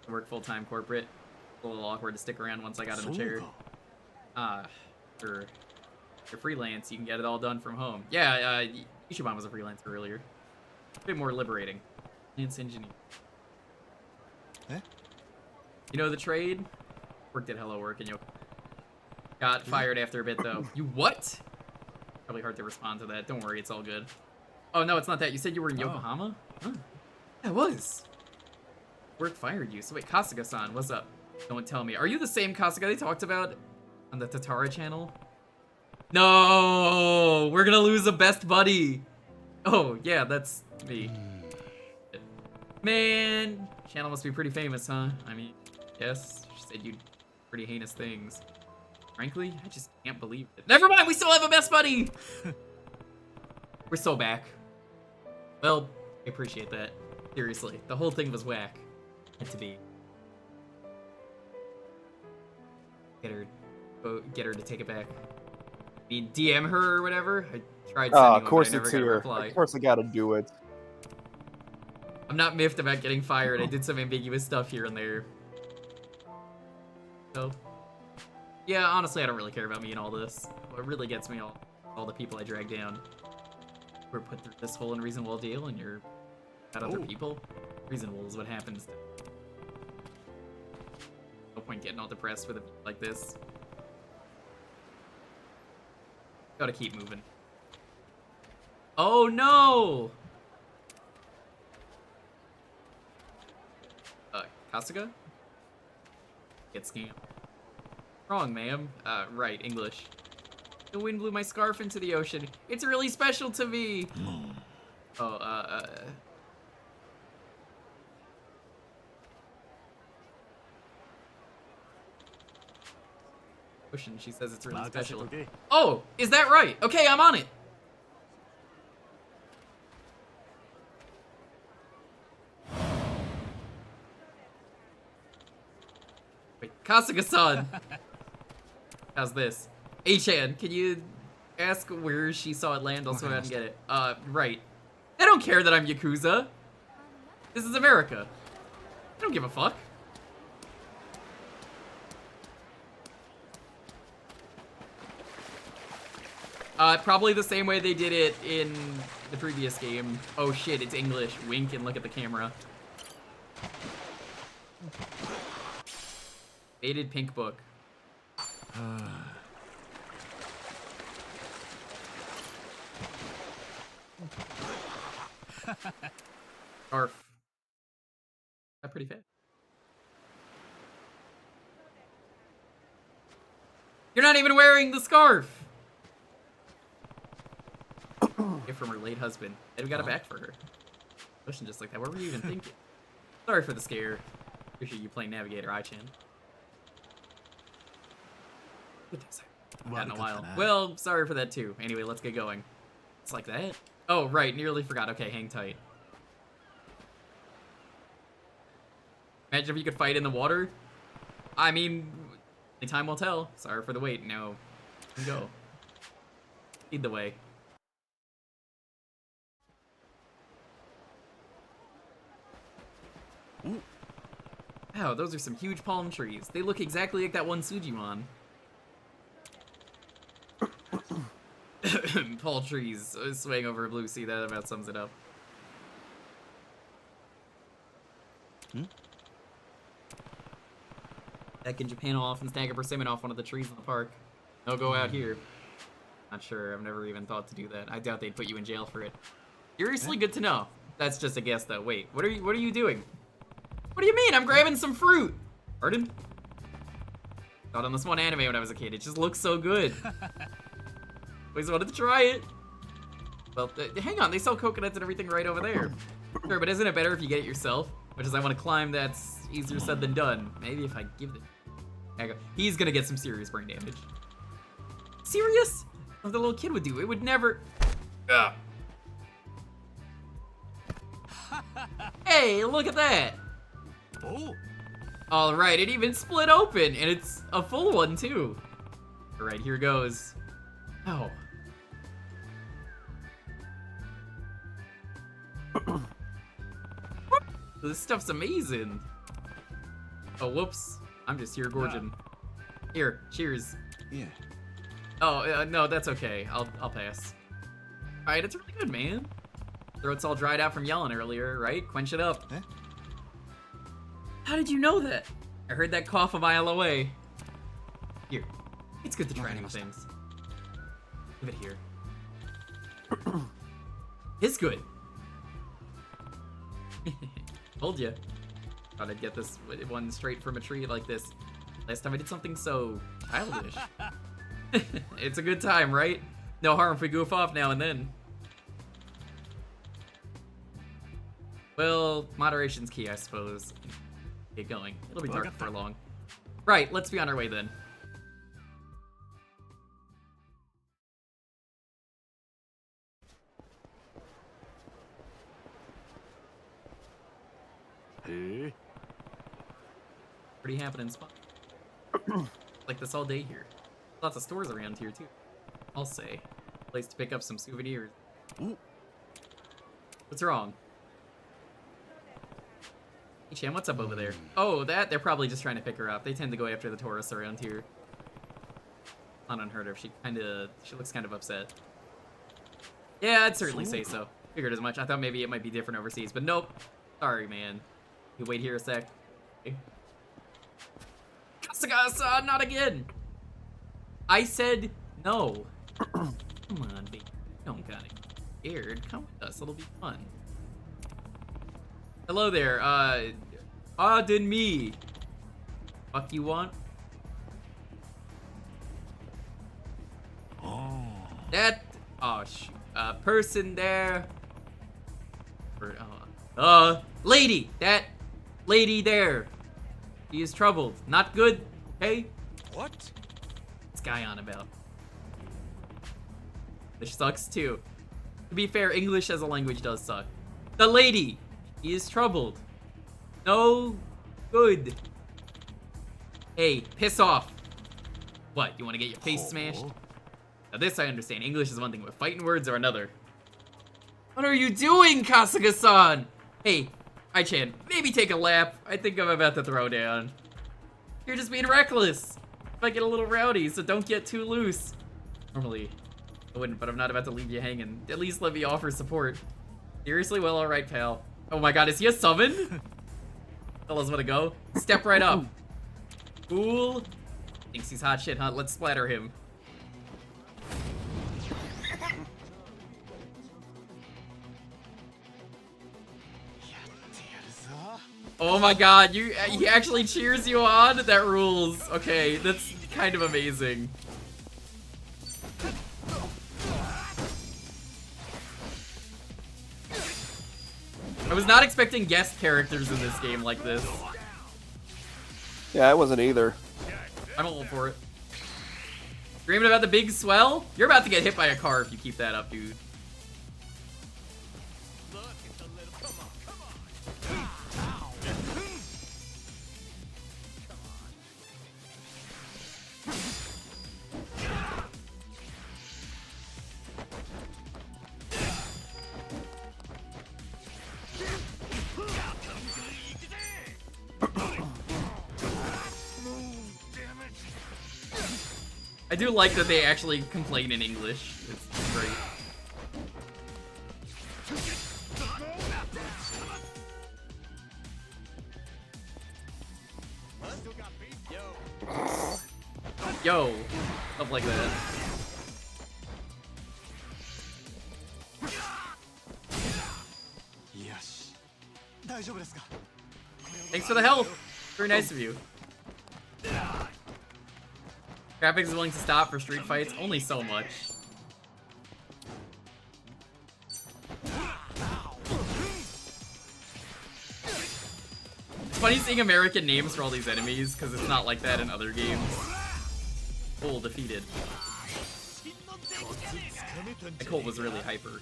S1: I work full-time corporate. A little awkward to stick around once I got in the chair. Sure. you're freelance, you can get it all done from home. Yeah, Ishiban was a freelancer earlier. A bit more liberating. Freelance engineer.
S5: Eh?
S1: You know the trade? Worked at Hello Work and you got fired after a bit though. You what? Probably hard to respond to that. Don't worry, it's all good. Oh no, it's not that. You said you were in Yokohama? Huh. Yeah, it was. Work fired you. So wait, Kasuga-san, what's up? Don't tell me. Are you the same Kasuga they talked about on the Tatara channel? No, we're gonna lose a best buddy. Oh yeah, that's me. Man, channel must be pretty famous, huh? I mean, yes, she said you pretty heinous things. Frankly, I just can't believe it. Never mind, we still have a best buddy! We're so back. Well, I appreciate that. Seriously, the whole thing was whack. Meant to be. Get her to take it back. I mean, DM her or whatever? I tried sending one,
S12: Of course
S1: but I never
S12: it's
S1: got a
S12: here.
S1: reply.
S12: Of course I gotta do it.
S1: I'm not miffed about getting fired. I did some ambiguous stuff here and there. So, yeah, honestly, I don't really care about me and all this. What really gets me all the people I drag down. We're put through this whole unreasonable deal, and you're got other people. Reasonable is what happens. No point getting all depressed with a like this. Gotta keep moving. Oh no! Kasuga? Get scammed. Wrong, ma'am. Right, English. The wind blew my scarf into the ocean. It's really special to me! Oh, ocean, she says it's really special. Oh, is that right? Okay, I'm on it! Wait, Kasuga-san! How's this? Achan, can you ask where she saw it land? I'll go ahead and get it. Right. They don't care that I'm Yakuza. This is America. I don't give a fuck. Probably the same way they did it in the previous game. Oh shit, it's English. Wink and look at the camera. Faded pink book. Scarf. That's pretty fast. You're not even wearing the scarf! Gift from her late husband. And we got it back for her. Ocean just like that. What were you even thinking? Sorry for the scare. Appreciate you playing Navigator, I-chan. Not in a while. Well, sorry for that too. Anyway, let's get going. It's like that? Oh, right. Nearly forgot. Okay, hang tight. Imagine if you could fight in the water. I mean, time will tell. Sorry for the wait. Now, go. Lead the way. Ooh. Wow, those are some huge palm trees. They look exactly like that one Sujimon. Palm trees swaying over a blue sea. That about sums it up. Back in Japan, I'll often snag a persimmon off one of the trees in the park. No go out here. Not sure. I've never even thought to do that. I doubt they'd put you in jail for it. Seriously, good to know. That's just a guess, though. Wait, what are you doing? What do you mean? I'm grabbing some fruit. Pardon? Thought on this one anime when I was a kid. It just looks so good. Always wanted to try it. Well, hang on. They sell coconuts and everything right over there. Sure, but isn't it better if you get it yourself? Which is, I want to climb. That's easier said than done. Maybe if I give it. There you go. He's gonna get some serious brain damage. Serious? What the little kid would do. It would never. Ugh. Hey, look at that.
S5: Oh.
S1: All right, it even split open, and it's a full one too. All right, here goes. Oh. This stuff's amazing. Oh, whoops. I'm just here gorging. Here, cheers.
S5: Yeah.
S1: Oh, no, that's okay. I'll pass. Alright, it's really good, man. Throat's all dried out from yelling earlier, right? Quench it up.
S15: Eh?
S1: How did you know that? I heard that cough a mile away. Here. It's good to try new things. Give it here. It's good. Told ya. Thought I'd get this one straight from a tree like this. Last time I did something so childish. It's a good time, right? No harm if we goof off now and then. Well, moderation's key, I suppose. Get going. It'll be dark before long. Right, let's be on our way then.
S17: Hey.
S1: Pretty happening spot. Like this all day here. Lots of stores around here too. I'll say. Place to pick up some souvenirs. Ooh. What's wrong? Hey Chan, what's up over there? Oh, that? They're probably just trying to pick her up. They tend to go after the tourists around here. Not unheard of. She looks kind of upset. Yeah, I'd certainly say so. Figured as much. I thought maybe it might be different overseas, but nope. Sorry, man. You wait here a sec. Okay. Kasuga-san, not again! I said no. Come on, baby. Don't gotta get scared. Come with us. It'll be fun. Hello there. Pardon me. Fuck you want?
S4: Oh.
S1: That. Oh shoot. Person there. Lady. That lady there. He is troubled. Not good. Okay.
S14: What?
S1: What's guy on about? This sucks too. To be fair, English as a language does suck. The lady. He is troubled. No good. Hey, piss off. What, you want to get your face smashed? Now this I understand. English is one thing, but fighting words are another. What are you doing, Kasuga-san? Hey, Ai-chan, maybe take a lap. I think I'm about to throw down. You're just being reckless. Might get a little rowdy, so don't get too loose. Normally, I wouldn't, but I'm not about to leave you hanging. At least let me offer support. Seriously? Well, alright, pal. Oh my god, is he a summon? Tell us where to go. Step right up. Cool. Thinks he's hot shit, huh? Let's splatter him. Oh my god, he actually cheers you on? That rules. Okay, that's kind of amazing. I was not expecting guest characters in this game like this.
S12: Yeah, I wasn't either.
S1: I'm all for it. Dreaming about the big swell? You're about to get hit by a car if you keep that up, dude. I do like that they actually complain in English. It's great. Yo, stuff like that. Thanks for the help. Very nice of you. Graphics is willing to stop for street fights, only so much. It's funny seeing American names for all these enemies, because it's not like that in other games. Cole defeated. Cole was really hyper.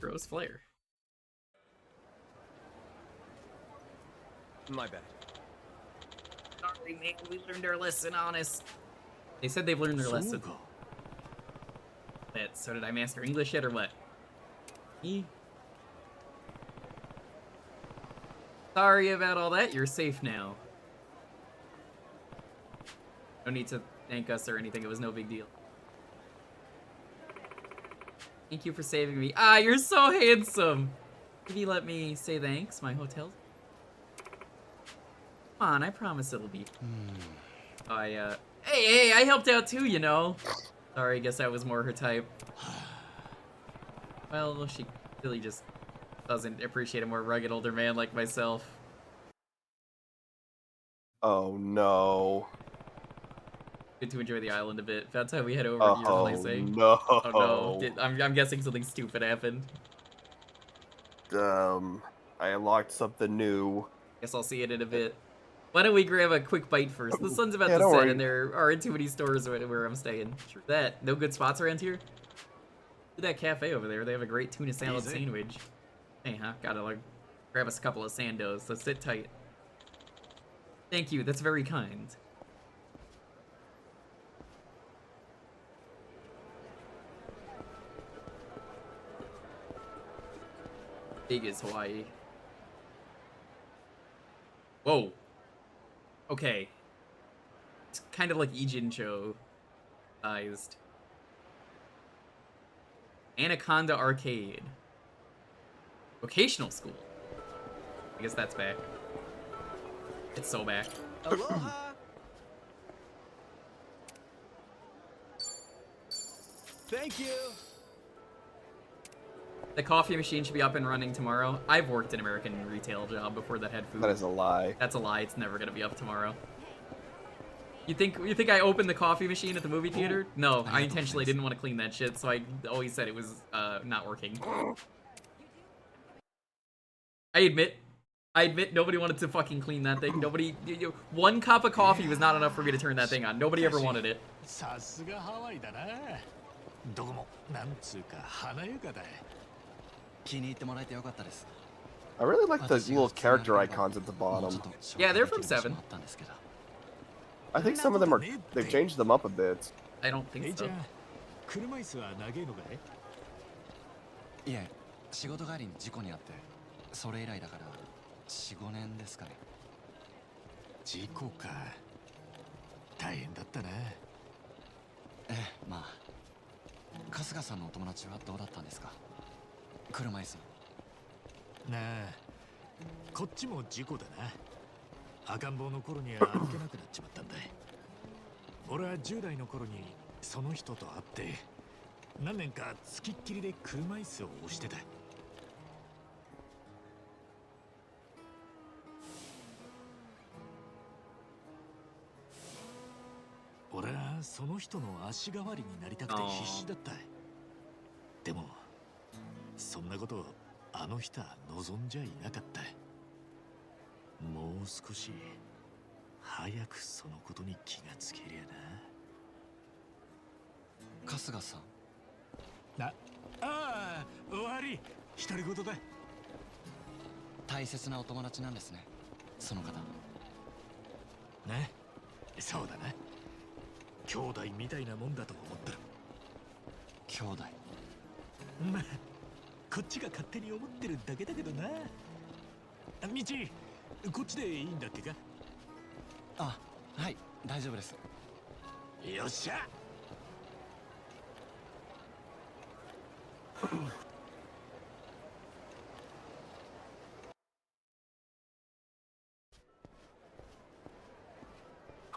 S1: Gross flare.
S20: My bad.
S1: Sorry, man. We learned our lesson, honest. They said they've learned their lesson. So did I master English yet, or what? Sorry about all that. You're safe now. No need to thank us or anything. It was no big deal. Thank you for saving me. Ah, you're so handsome. Maybe let me say thanks. My hotel. Come on, I promise it'll be. Hey, I helped out too, you know. Sorry, I guess that was more her type. Well, she really just doesn't appreciate a more rugged older man like myself.
S12: Oh no.
S1: Good to enjoy the island a bit. That's how we head over to your place, eh?
S12: No.
S1: Oh no. I'm guessing something stupid happened.
S12: I unlocked something new.
S1: Guess I'll see it in a bit. Why don't we grab a quick bite first? The sun's about
S12: Yeah,
S1: to
S12: don't
S1: set,
S12: worry.
S1: and there aren't too many stores where I'm staying. True that. No good spots around here? Look at that cafe over there. They have a great tuna salad
S15: Easy.
S1: sandwich. Hey, huh? Gotta, like, grab us a couple of sandos. Let's sit tight. Thank you. That's very kind. Big as Hawaii. Whoa. Okay. It's kind of like Ijincho sized. Anaconda Arcade. Vocational school. I guess that's back. It's so back.
S11: Aloha! Thank you!
S1: The coffee machine should be up and running tomorrow. I've worked an American retail job before that had food.
S12: That is a lie.
S1: That's a lie. It's never gonna be up tomorrow. You think I opened the coffee machine at the movie theater? No, I intentionally didn't want to clean that shit, so I always said it was not working. I admit nobody wanted to fucking clean that thing. Nobody, one cup of coffee was not enough for me to turn that thing on. Nobody ever wanted it.
S5: さすがハワイだな。どこもなんつうか華やかだ。
S13: 気に入ってもらえてよかったです。
S12: I really like the little character icons at the bottom.
S1: Yeah, they're from 7.
S12: I think some of them are. They've changed them up a bit.
S1: I don't think
S5: じゃ
S1: so.
S5: あ車椅子は長いのかい？
S13: いえ、仕事帰りに事故に遭って、それ以来だから4、5年ですかね。
S5: 事故か。大変だったな。
S13: ええ、まあ。春日さんのお友達はどうだったんですか？車椅子。
S5: なあ、こっちも事故だな。赤ん坊の頃には歩けなくなっちまったんだ。俺は10代の頃にその人と会って何年かつきっきりで車椅子を押してた。俺はその人の足代わりになりたくて必死だった。でもそんなことをあの人は望んじゃいなかった。もう少し早くそのことに気がつけりゃな。
S13: 春日さん。
S5: ああ、悪い。独り言だ。
S13: 大切なお友達なんですね。その方。
S5: ね、そうだな。兄弟みたいなもんだと思ってる。
S13: 兄弟。
S5: まあ、こっちが勝手に思ってるだけだけどな。みち、こっちでいいんだっけか？
S13: あ、はい、大丈夫です。
S5: よっしゃ。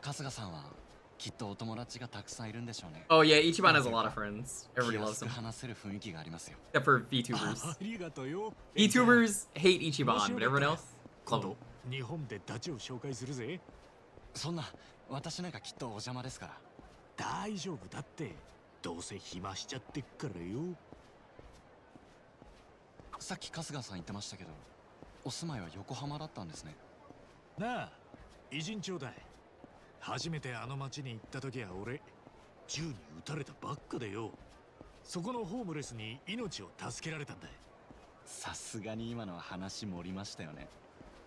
S13: 春日さんはきっとお友達がたくさんいるんでしょうね。
S1: Oh yeah, Ichiban has a lot of friends. Everybody
S13: 気
S1: loves
S13: 安く
S1: him.
S13: 話せる雰囲気がありますよ。
S1: Except for VTubers.
S5: ありがとうよ。
S1: VTubers hate Ichiban, but everyone else
S5: 今
S1: love
S5: 度
S1: him.
S5: 日本でダチを紹介するぜ。
S13: そんな、私なんかきっとお邪魔ですから。
S5: 大丈夫だって。どうせ暇しちゃってっからよ。
S13: さっき春日さん言ってましたけど、お住まいは横浜だったんですね。
S5: なあ、偉人ちょうだい。初めてあの町に行った時は俺、銃に撃たれたばっかでよ。そこのホームレスに命を助けられたんだ。
S13: さすがに今のは話盛りましたよね。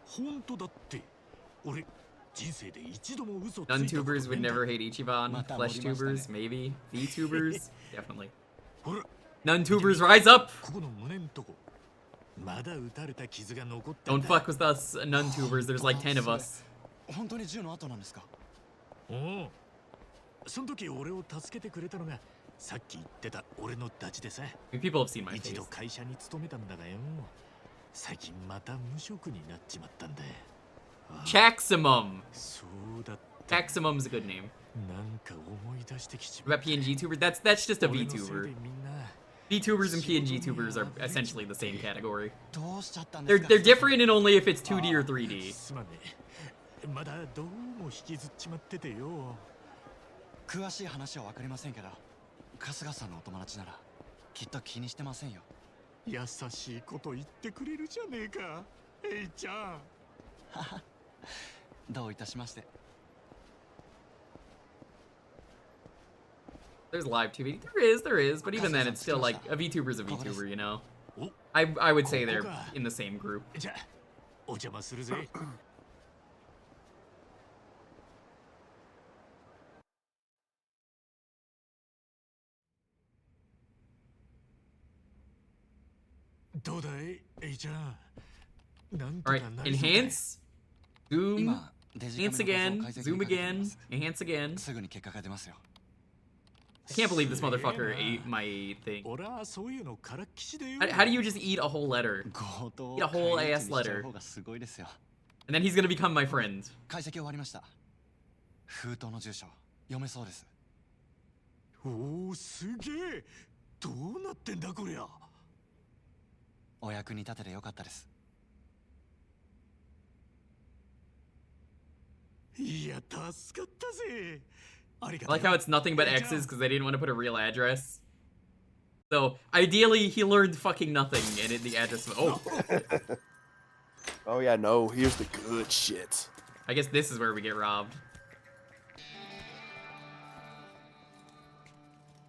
S5: 本当だって。俺、人生で一度も嘘ついたことねえんだ。
S1: Nuntubers would never hate Ichiban. Fleshtubers, maybe. VTubers, definitely. Nuntubers, rise up!
S5: ここの胸んとこ。まだ撃たれた傷が残ってん
S1: Don't
S5: だ。
S1: fuck with us, Nuntubers. There's like 10 of us.
S13: 本当に銃の後なんですか？
S5: おう、その時俺を助けてくれたのがさっき言ってた俺のダチでさ。
S1: People have seen my
S5: 一
S1: face.
S5: 度会社に勤めたんだがよ。最近また無職になっちまったんだ。
S1: Chaximum.
S5: そうだった。
S1: Chaximum's a good name.
S5: なんか思い出してきち
S1: What
S5: まっ
S1: about PNG tuber? That's just a VTuber. VTubers and PNG tubers are essentially the same category. They're different in only if it's 2D or 3D.
S5: すまねえ。まだどうも引きずっちまっててよ。
S13: 詳しい話は分かりませんけど、春日さんのお友達ならきっと気にしてませんよ。
S5: 優しいこと言ってくれるじゃねえか、エイちゃん。
S13: どういたしまして。
S1: There's live TV. There is, but even then, it's still like a VTuber's a VTuber, you know. I would say they're in the same group.
S5: じゃあお邪魔するぜ。どうだい、エイちゃん。なんと
S1: All
S5: か
S1: right,
S5: なりそうだい。
S1: enhance, zoom, enhance again, zoom again, enhance again.
S13: すぐに結果が出ますよ。
S1: I can't believe this motherfucker ate my thing.
S5: 俺はそういうのからっきしでよ。
S1: How do you just eat a whole letter? Eat a whole ass letter.
S13: 方がすごいですよ。
S1: And then he's gonna become my friend.
S13: 解析終わりました。封筒の住所読めそうです。
S5: おお、すげえ。どうなってんだこりゃ。
S13: お役に立ててよかったです。
S5: いや、助かったぜ。
S1: I like how it's nothing but X's because they didn't want to put a real address. So ideally, he learned fucking nothing, and the address. Oh.
S12: Oh yeah, no. Here's the good shit.
S1: I guess this is where we get robbed.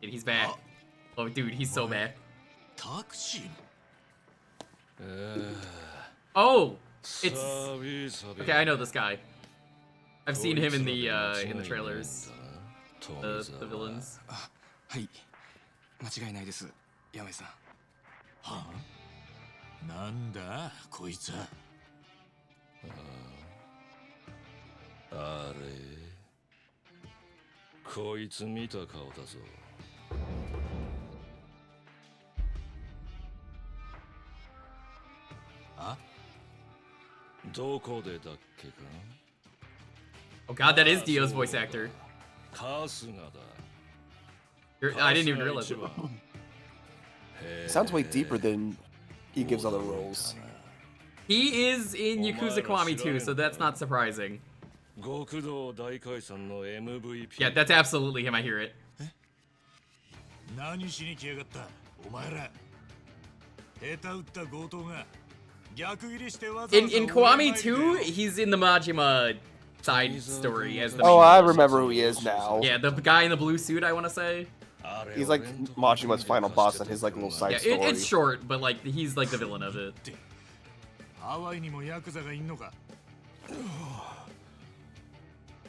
S1: Dude, he's back. Oh, dude, he's so back. Oh, it's okay. I know this guy. I've seen him in the trailers. The villains.
S13: はい、間違いないです、ヤメさん。
S5: はあ、なんだこいつは。
S2: あれ、こいつ見た顔だぞ。
S5: あ？
S2: どこでだっけか？
S1: Oh god, that is Dio's voice actor. I didn't even realize it.
S12: Sounds way deeper than he gives other roles.
S1: He is in Yakuza Kiwami too, so that's not surprising. Yeah, that's absolutely him. I hear it.
S5: 何しに来やがった、お前ら。下手打った強盗が逆ギレしてわざわざ。
S1: In Kiwami 2, he's in the Majima side story as the
S12: Oh,
S1: main
S12: I
S1: villain.
S12: remember who he is now.
S1: Yeah, the guy in the blue suit, I want to say.
S12: He's like Majima's final boss and his like little side
S1: Yeah,
S12: story.
S1: it's short, but like he's like the villain of it.
S5: ハワイにもヤクザがいんのか。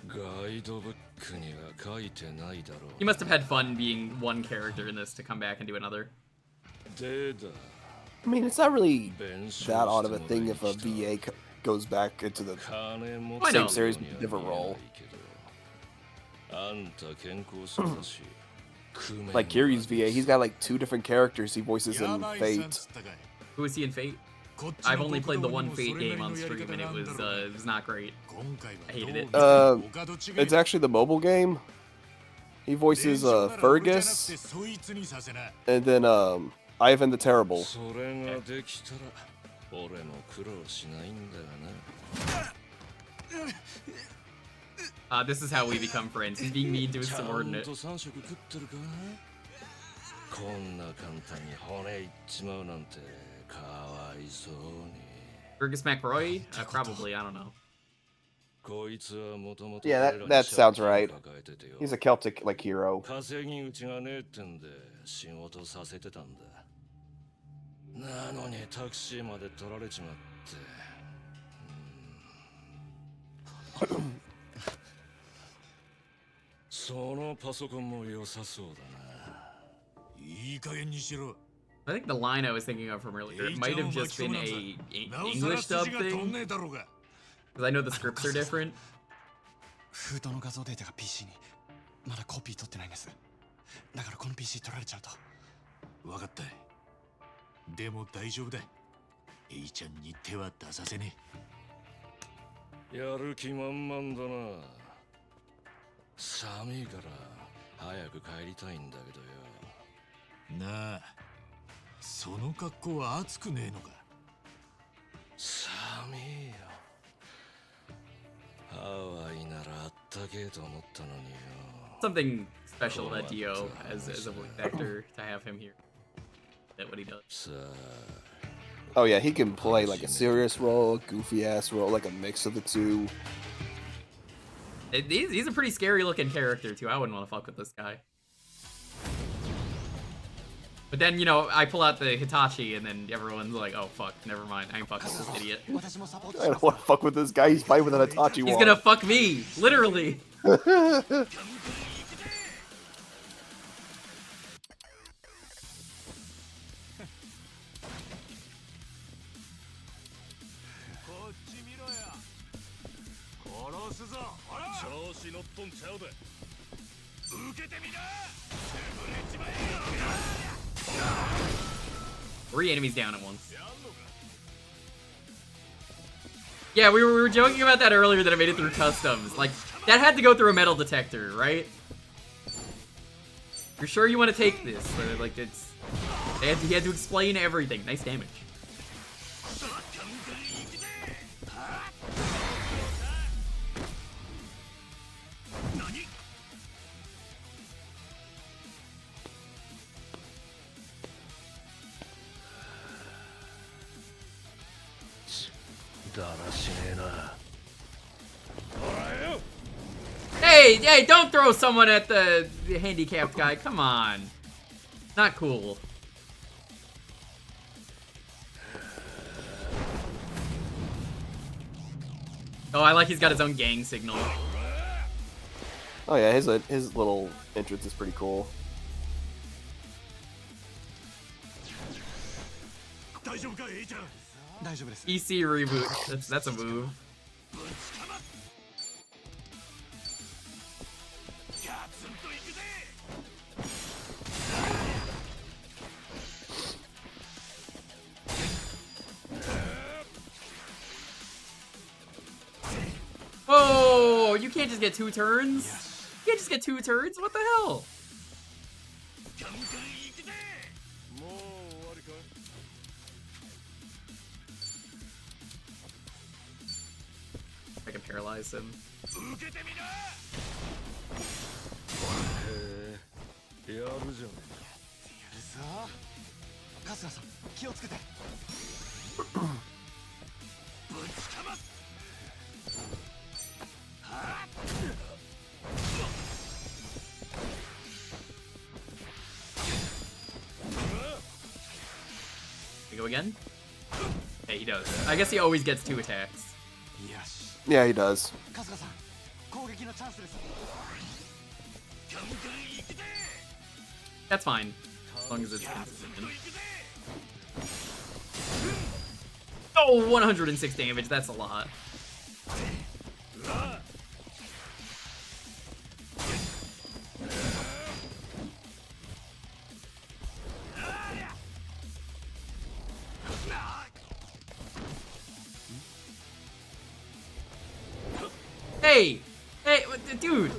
S2: ガイドブックには書いてないだろう。
S1: He must have had fun being one character in this to come back and do another.
S12: I mean, it's not really that odd of a thing if a VA goes back into the same series with a different role. Like Kiryu's VA, he's got like 2 different characters he voices in Fate.
S1: Who is he in Fate? I've only played the one Fate game on stream and it was not great. I hated it.
S12: It's actually the mobile game. He voices Fergus, and then Ivan the Terrible.
S1: This is how we become friends. He's being mean to his subordinate. Fergus McRoy? Probably, I don't know.
S12: Yeah, that sounds right. He's a Celtic like hero.
S2: なのにタクシーまで取られちまって。そのパソコンも良さそうだな。
S5: いい加減にしろ。
S1: I think the line I was thinking of from earlier might have just been a English dub thing. Because I know the scripts are different.
S13: 封筒の画像データが PC に
S5: まだコピー取ってないんです。だからこの PC 取られちゃうと。
S11: 分かった。でも大丈夫だ。エイちゃんに手は出させね
S2: やる気満々だな。寒いから早く帰りたいんだけどよ。
S11: なあ、その格好は暑くねえのか。
S2: 寒いよ。ハワイならあったけえと思ったのによ。
S1: Something special about Dio as a voice actor to have him here. That what he does.
S12: Oh yeah, he can play like a serious role, a goofy ass role, like a mix of the two.
S1: He's a pretty scary looking character too. I wouldn't want to fuck with this guy. But then, you know, I pull out the Hitachi and then everyone's like, oh fuck, never mind. I ain't fucking with this idiot.
S12: I don't want to fuck with this guy. He's fighting with an Hitachi
S1: He's
S12: wand.
S1: gonna fuck me, literally. Three enemies down at once. Yeah, we were joking about that earlier that I made it through customs. Like, that had to go through a metal detector, right? You're sure you want to take this? Like, it's... He had to explain everything. Nice damage. Hey, don't throw someone at the handicapped guy. Come on. Not cool. Oh, I like he's got his own gang signal.
S12: Oh yeah, his little entrance is pretty cool.
S1: EC reboot. That's a move. Whoa! You can't just get 2 turns? You can't just get 2 turns? What the hell? I can paralyze him. Go again? Yeah, he does. I guess he always gets 2 attacks.
S12: Yeah, he does.
S1: That's fine, as long as it's consistent. Oh, 106 damage, that's a lot. Hey! Hey, dude!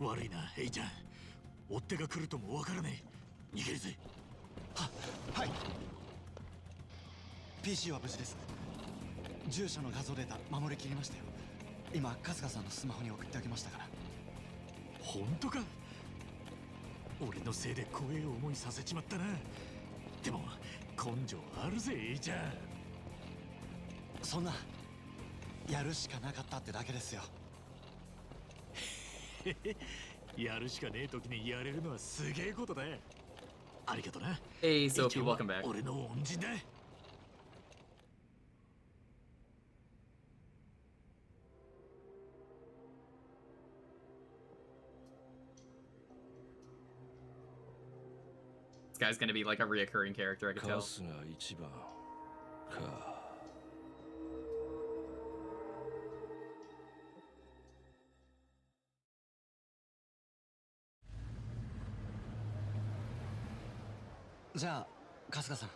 S11: 悪いな、エイちゃん。追っ手が来るともわからねえ。逃げるぜ。
S15: はい。PC は無事です。従者の画像データ守りきりましたよ。今春日さんのスマホに送ってあげましたから。
S11: 本当か？俺のせいで怖え思いさせちまったな。でも根性あるぜ、エイちゃん。
S15: そんなやるしかなかったってだけですよ。
S5: やるしかねえ時にやれるのはすげえことだ。ありがとな。
S1: Hey Sophie, welcome back.
S5: 俺の恩人だ。
S1: This guy's gonna be like a reoccurring character, I can tell.
S2: 春日一番か。
S13: じゃあ春日さん、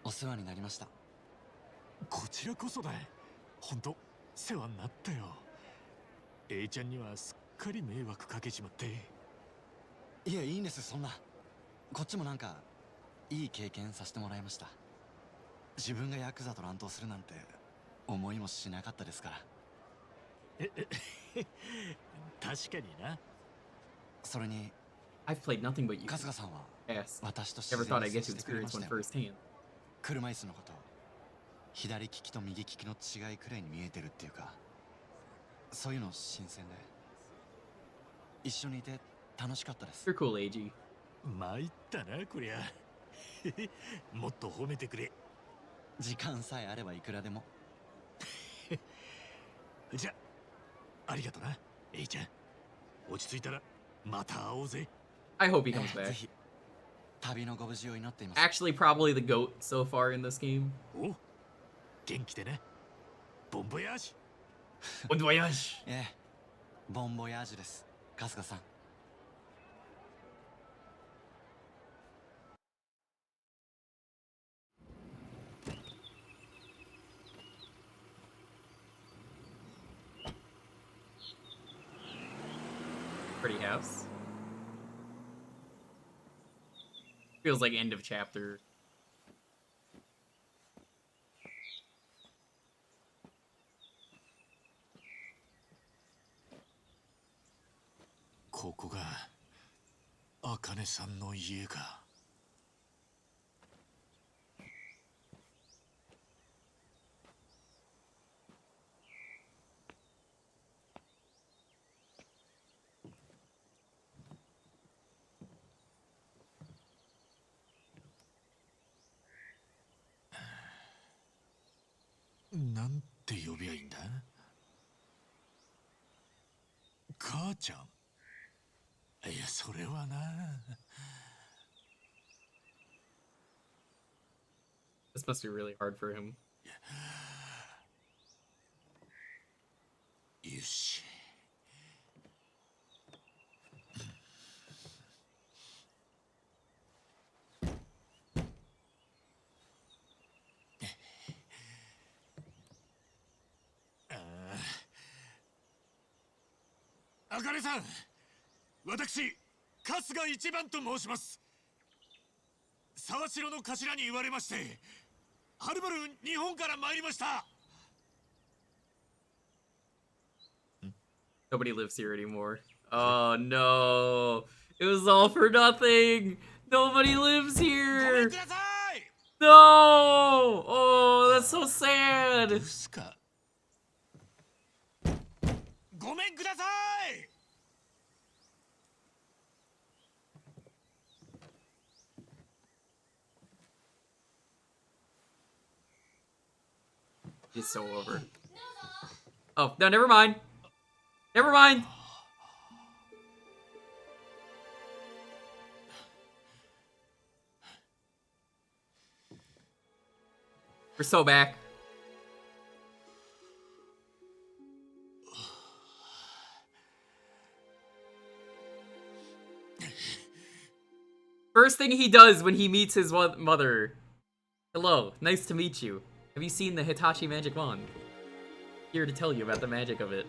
S13: お世話になりました。
S5: こちらこそだ。本当世話になったよ。A ちゃんにはすっかり迷惑かけちまって。
S13: いや、いいんです、そんな。こっちもなんかいい経験させてもらいました。自分がヤクザと乱闘するなんて思いもしなかったですから。
S5: 確かにな。
S13: それに
S1: I've played nothing but you.
S13: 春日さんは
S1: Yes.
S13: 私と
S1: Never
S13: 自
S1: thought
S13: 然
S1: I'd
S13: に
S1: get
S13: 接
S1: to
S13: してくれま
S1: experience
S13: した
S1: one
S13: よ。
S1: firsthand.
S13: 車椅子のこと、左利きと右利きの違いくらいに見えてるっていうか、そういうの新鮮で、一緒にいて楽しかったです。
S1: You're cool, AG.
S5: 参ったな、こりゃ。もっと褒めてくれ。
S13: 時間さえあればいくらでも。
S5: じゃありがとな、A ちゃん。落ち着いたらまた会おうぜ。
S1: I hope he comes back.
S13: ぜひ旅のご無事を祈っています。
S1: Actually, probably the GOAT so far in this game.
S5: お、元気でね。ボンボヤージュ。
S1: Bon voyage.
S13: ええ、ボンボヤージュです、春日さん。
S1: Pretty house. Feels like end of chapter.
S5: This ここが茜さんの家か。なんて呼びゃいいんだ？母ちゃん。いや、それはな。
S1: This must be really hard for him.
S5: よし。あかねさん、私春日一番と申します。沢城の頭に言われまして、はるばる日本から参りました。
S1: Nobody lives here anymore. Oh no. It was all for nothing. Nobody lives here. No. Oh, that's so sad.
S5: ごめんください。
S1: It's so over. Oh, no, never mind. Never mind. We're so back. First thing he does when he meets his mother. Hello, nice to meet you. Have you seen the Hitachi magic wand? Here to tell you about the magic of it.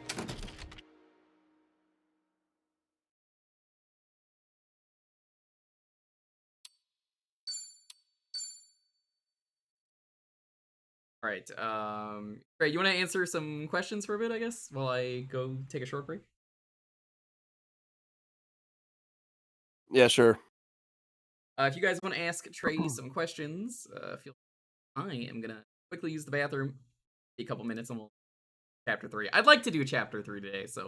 S1: Alright, great, you want to answer some questions for a bit, I guess, while I go take a short break?
S12: Yeah, sure.
S1: If you guys want to ask Trey some questions, feel I am gonna quickly use the bathroom, be a couple minutes, and we'll chapter 3. I'd like to do chapter 3 today, so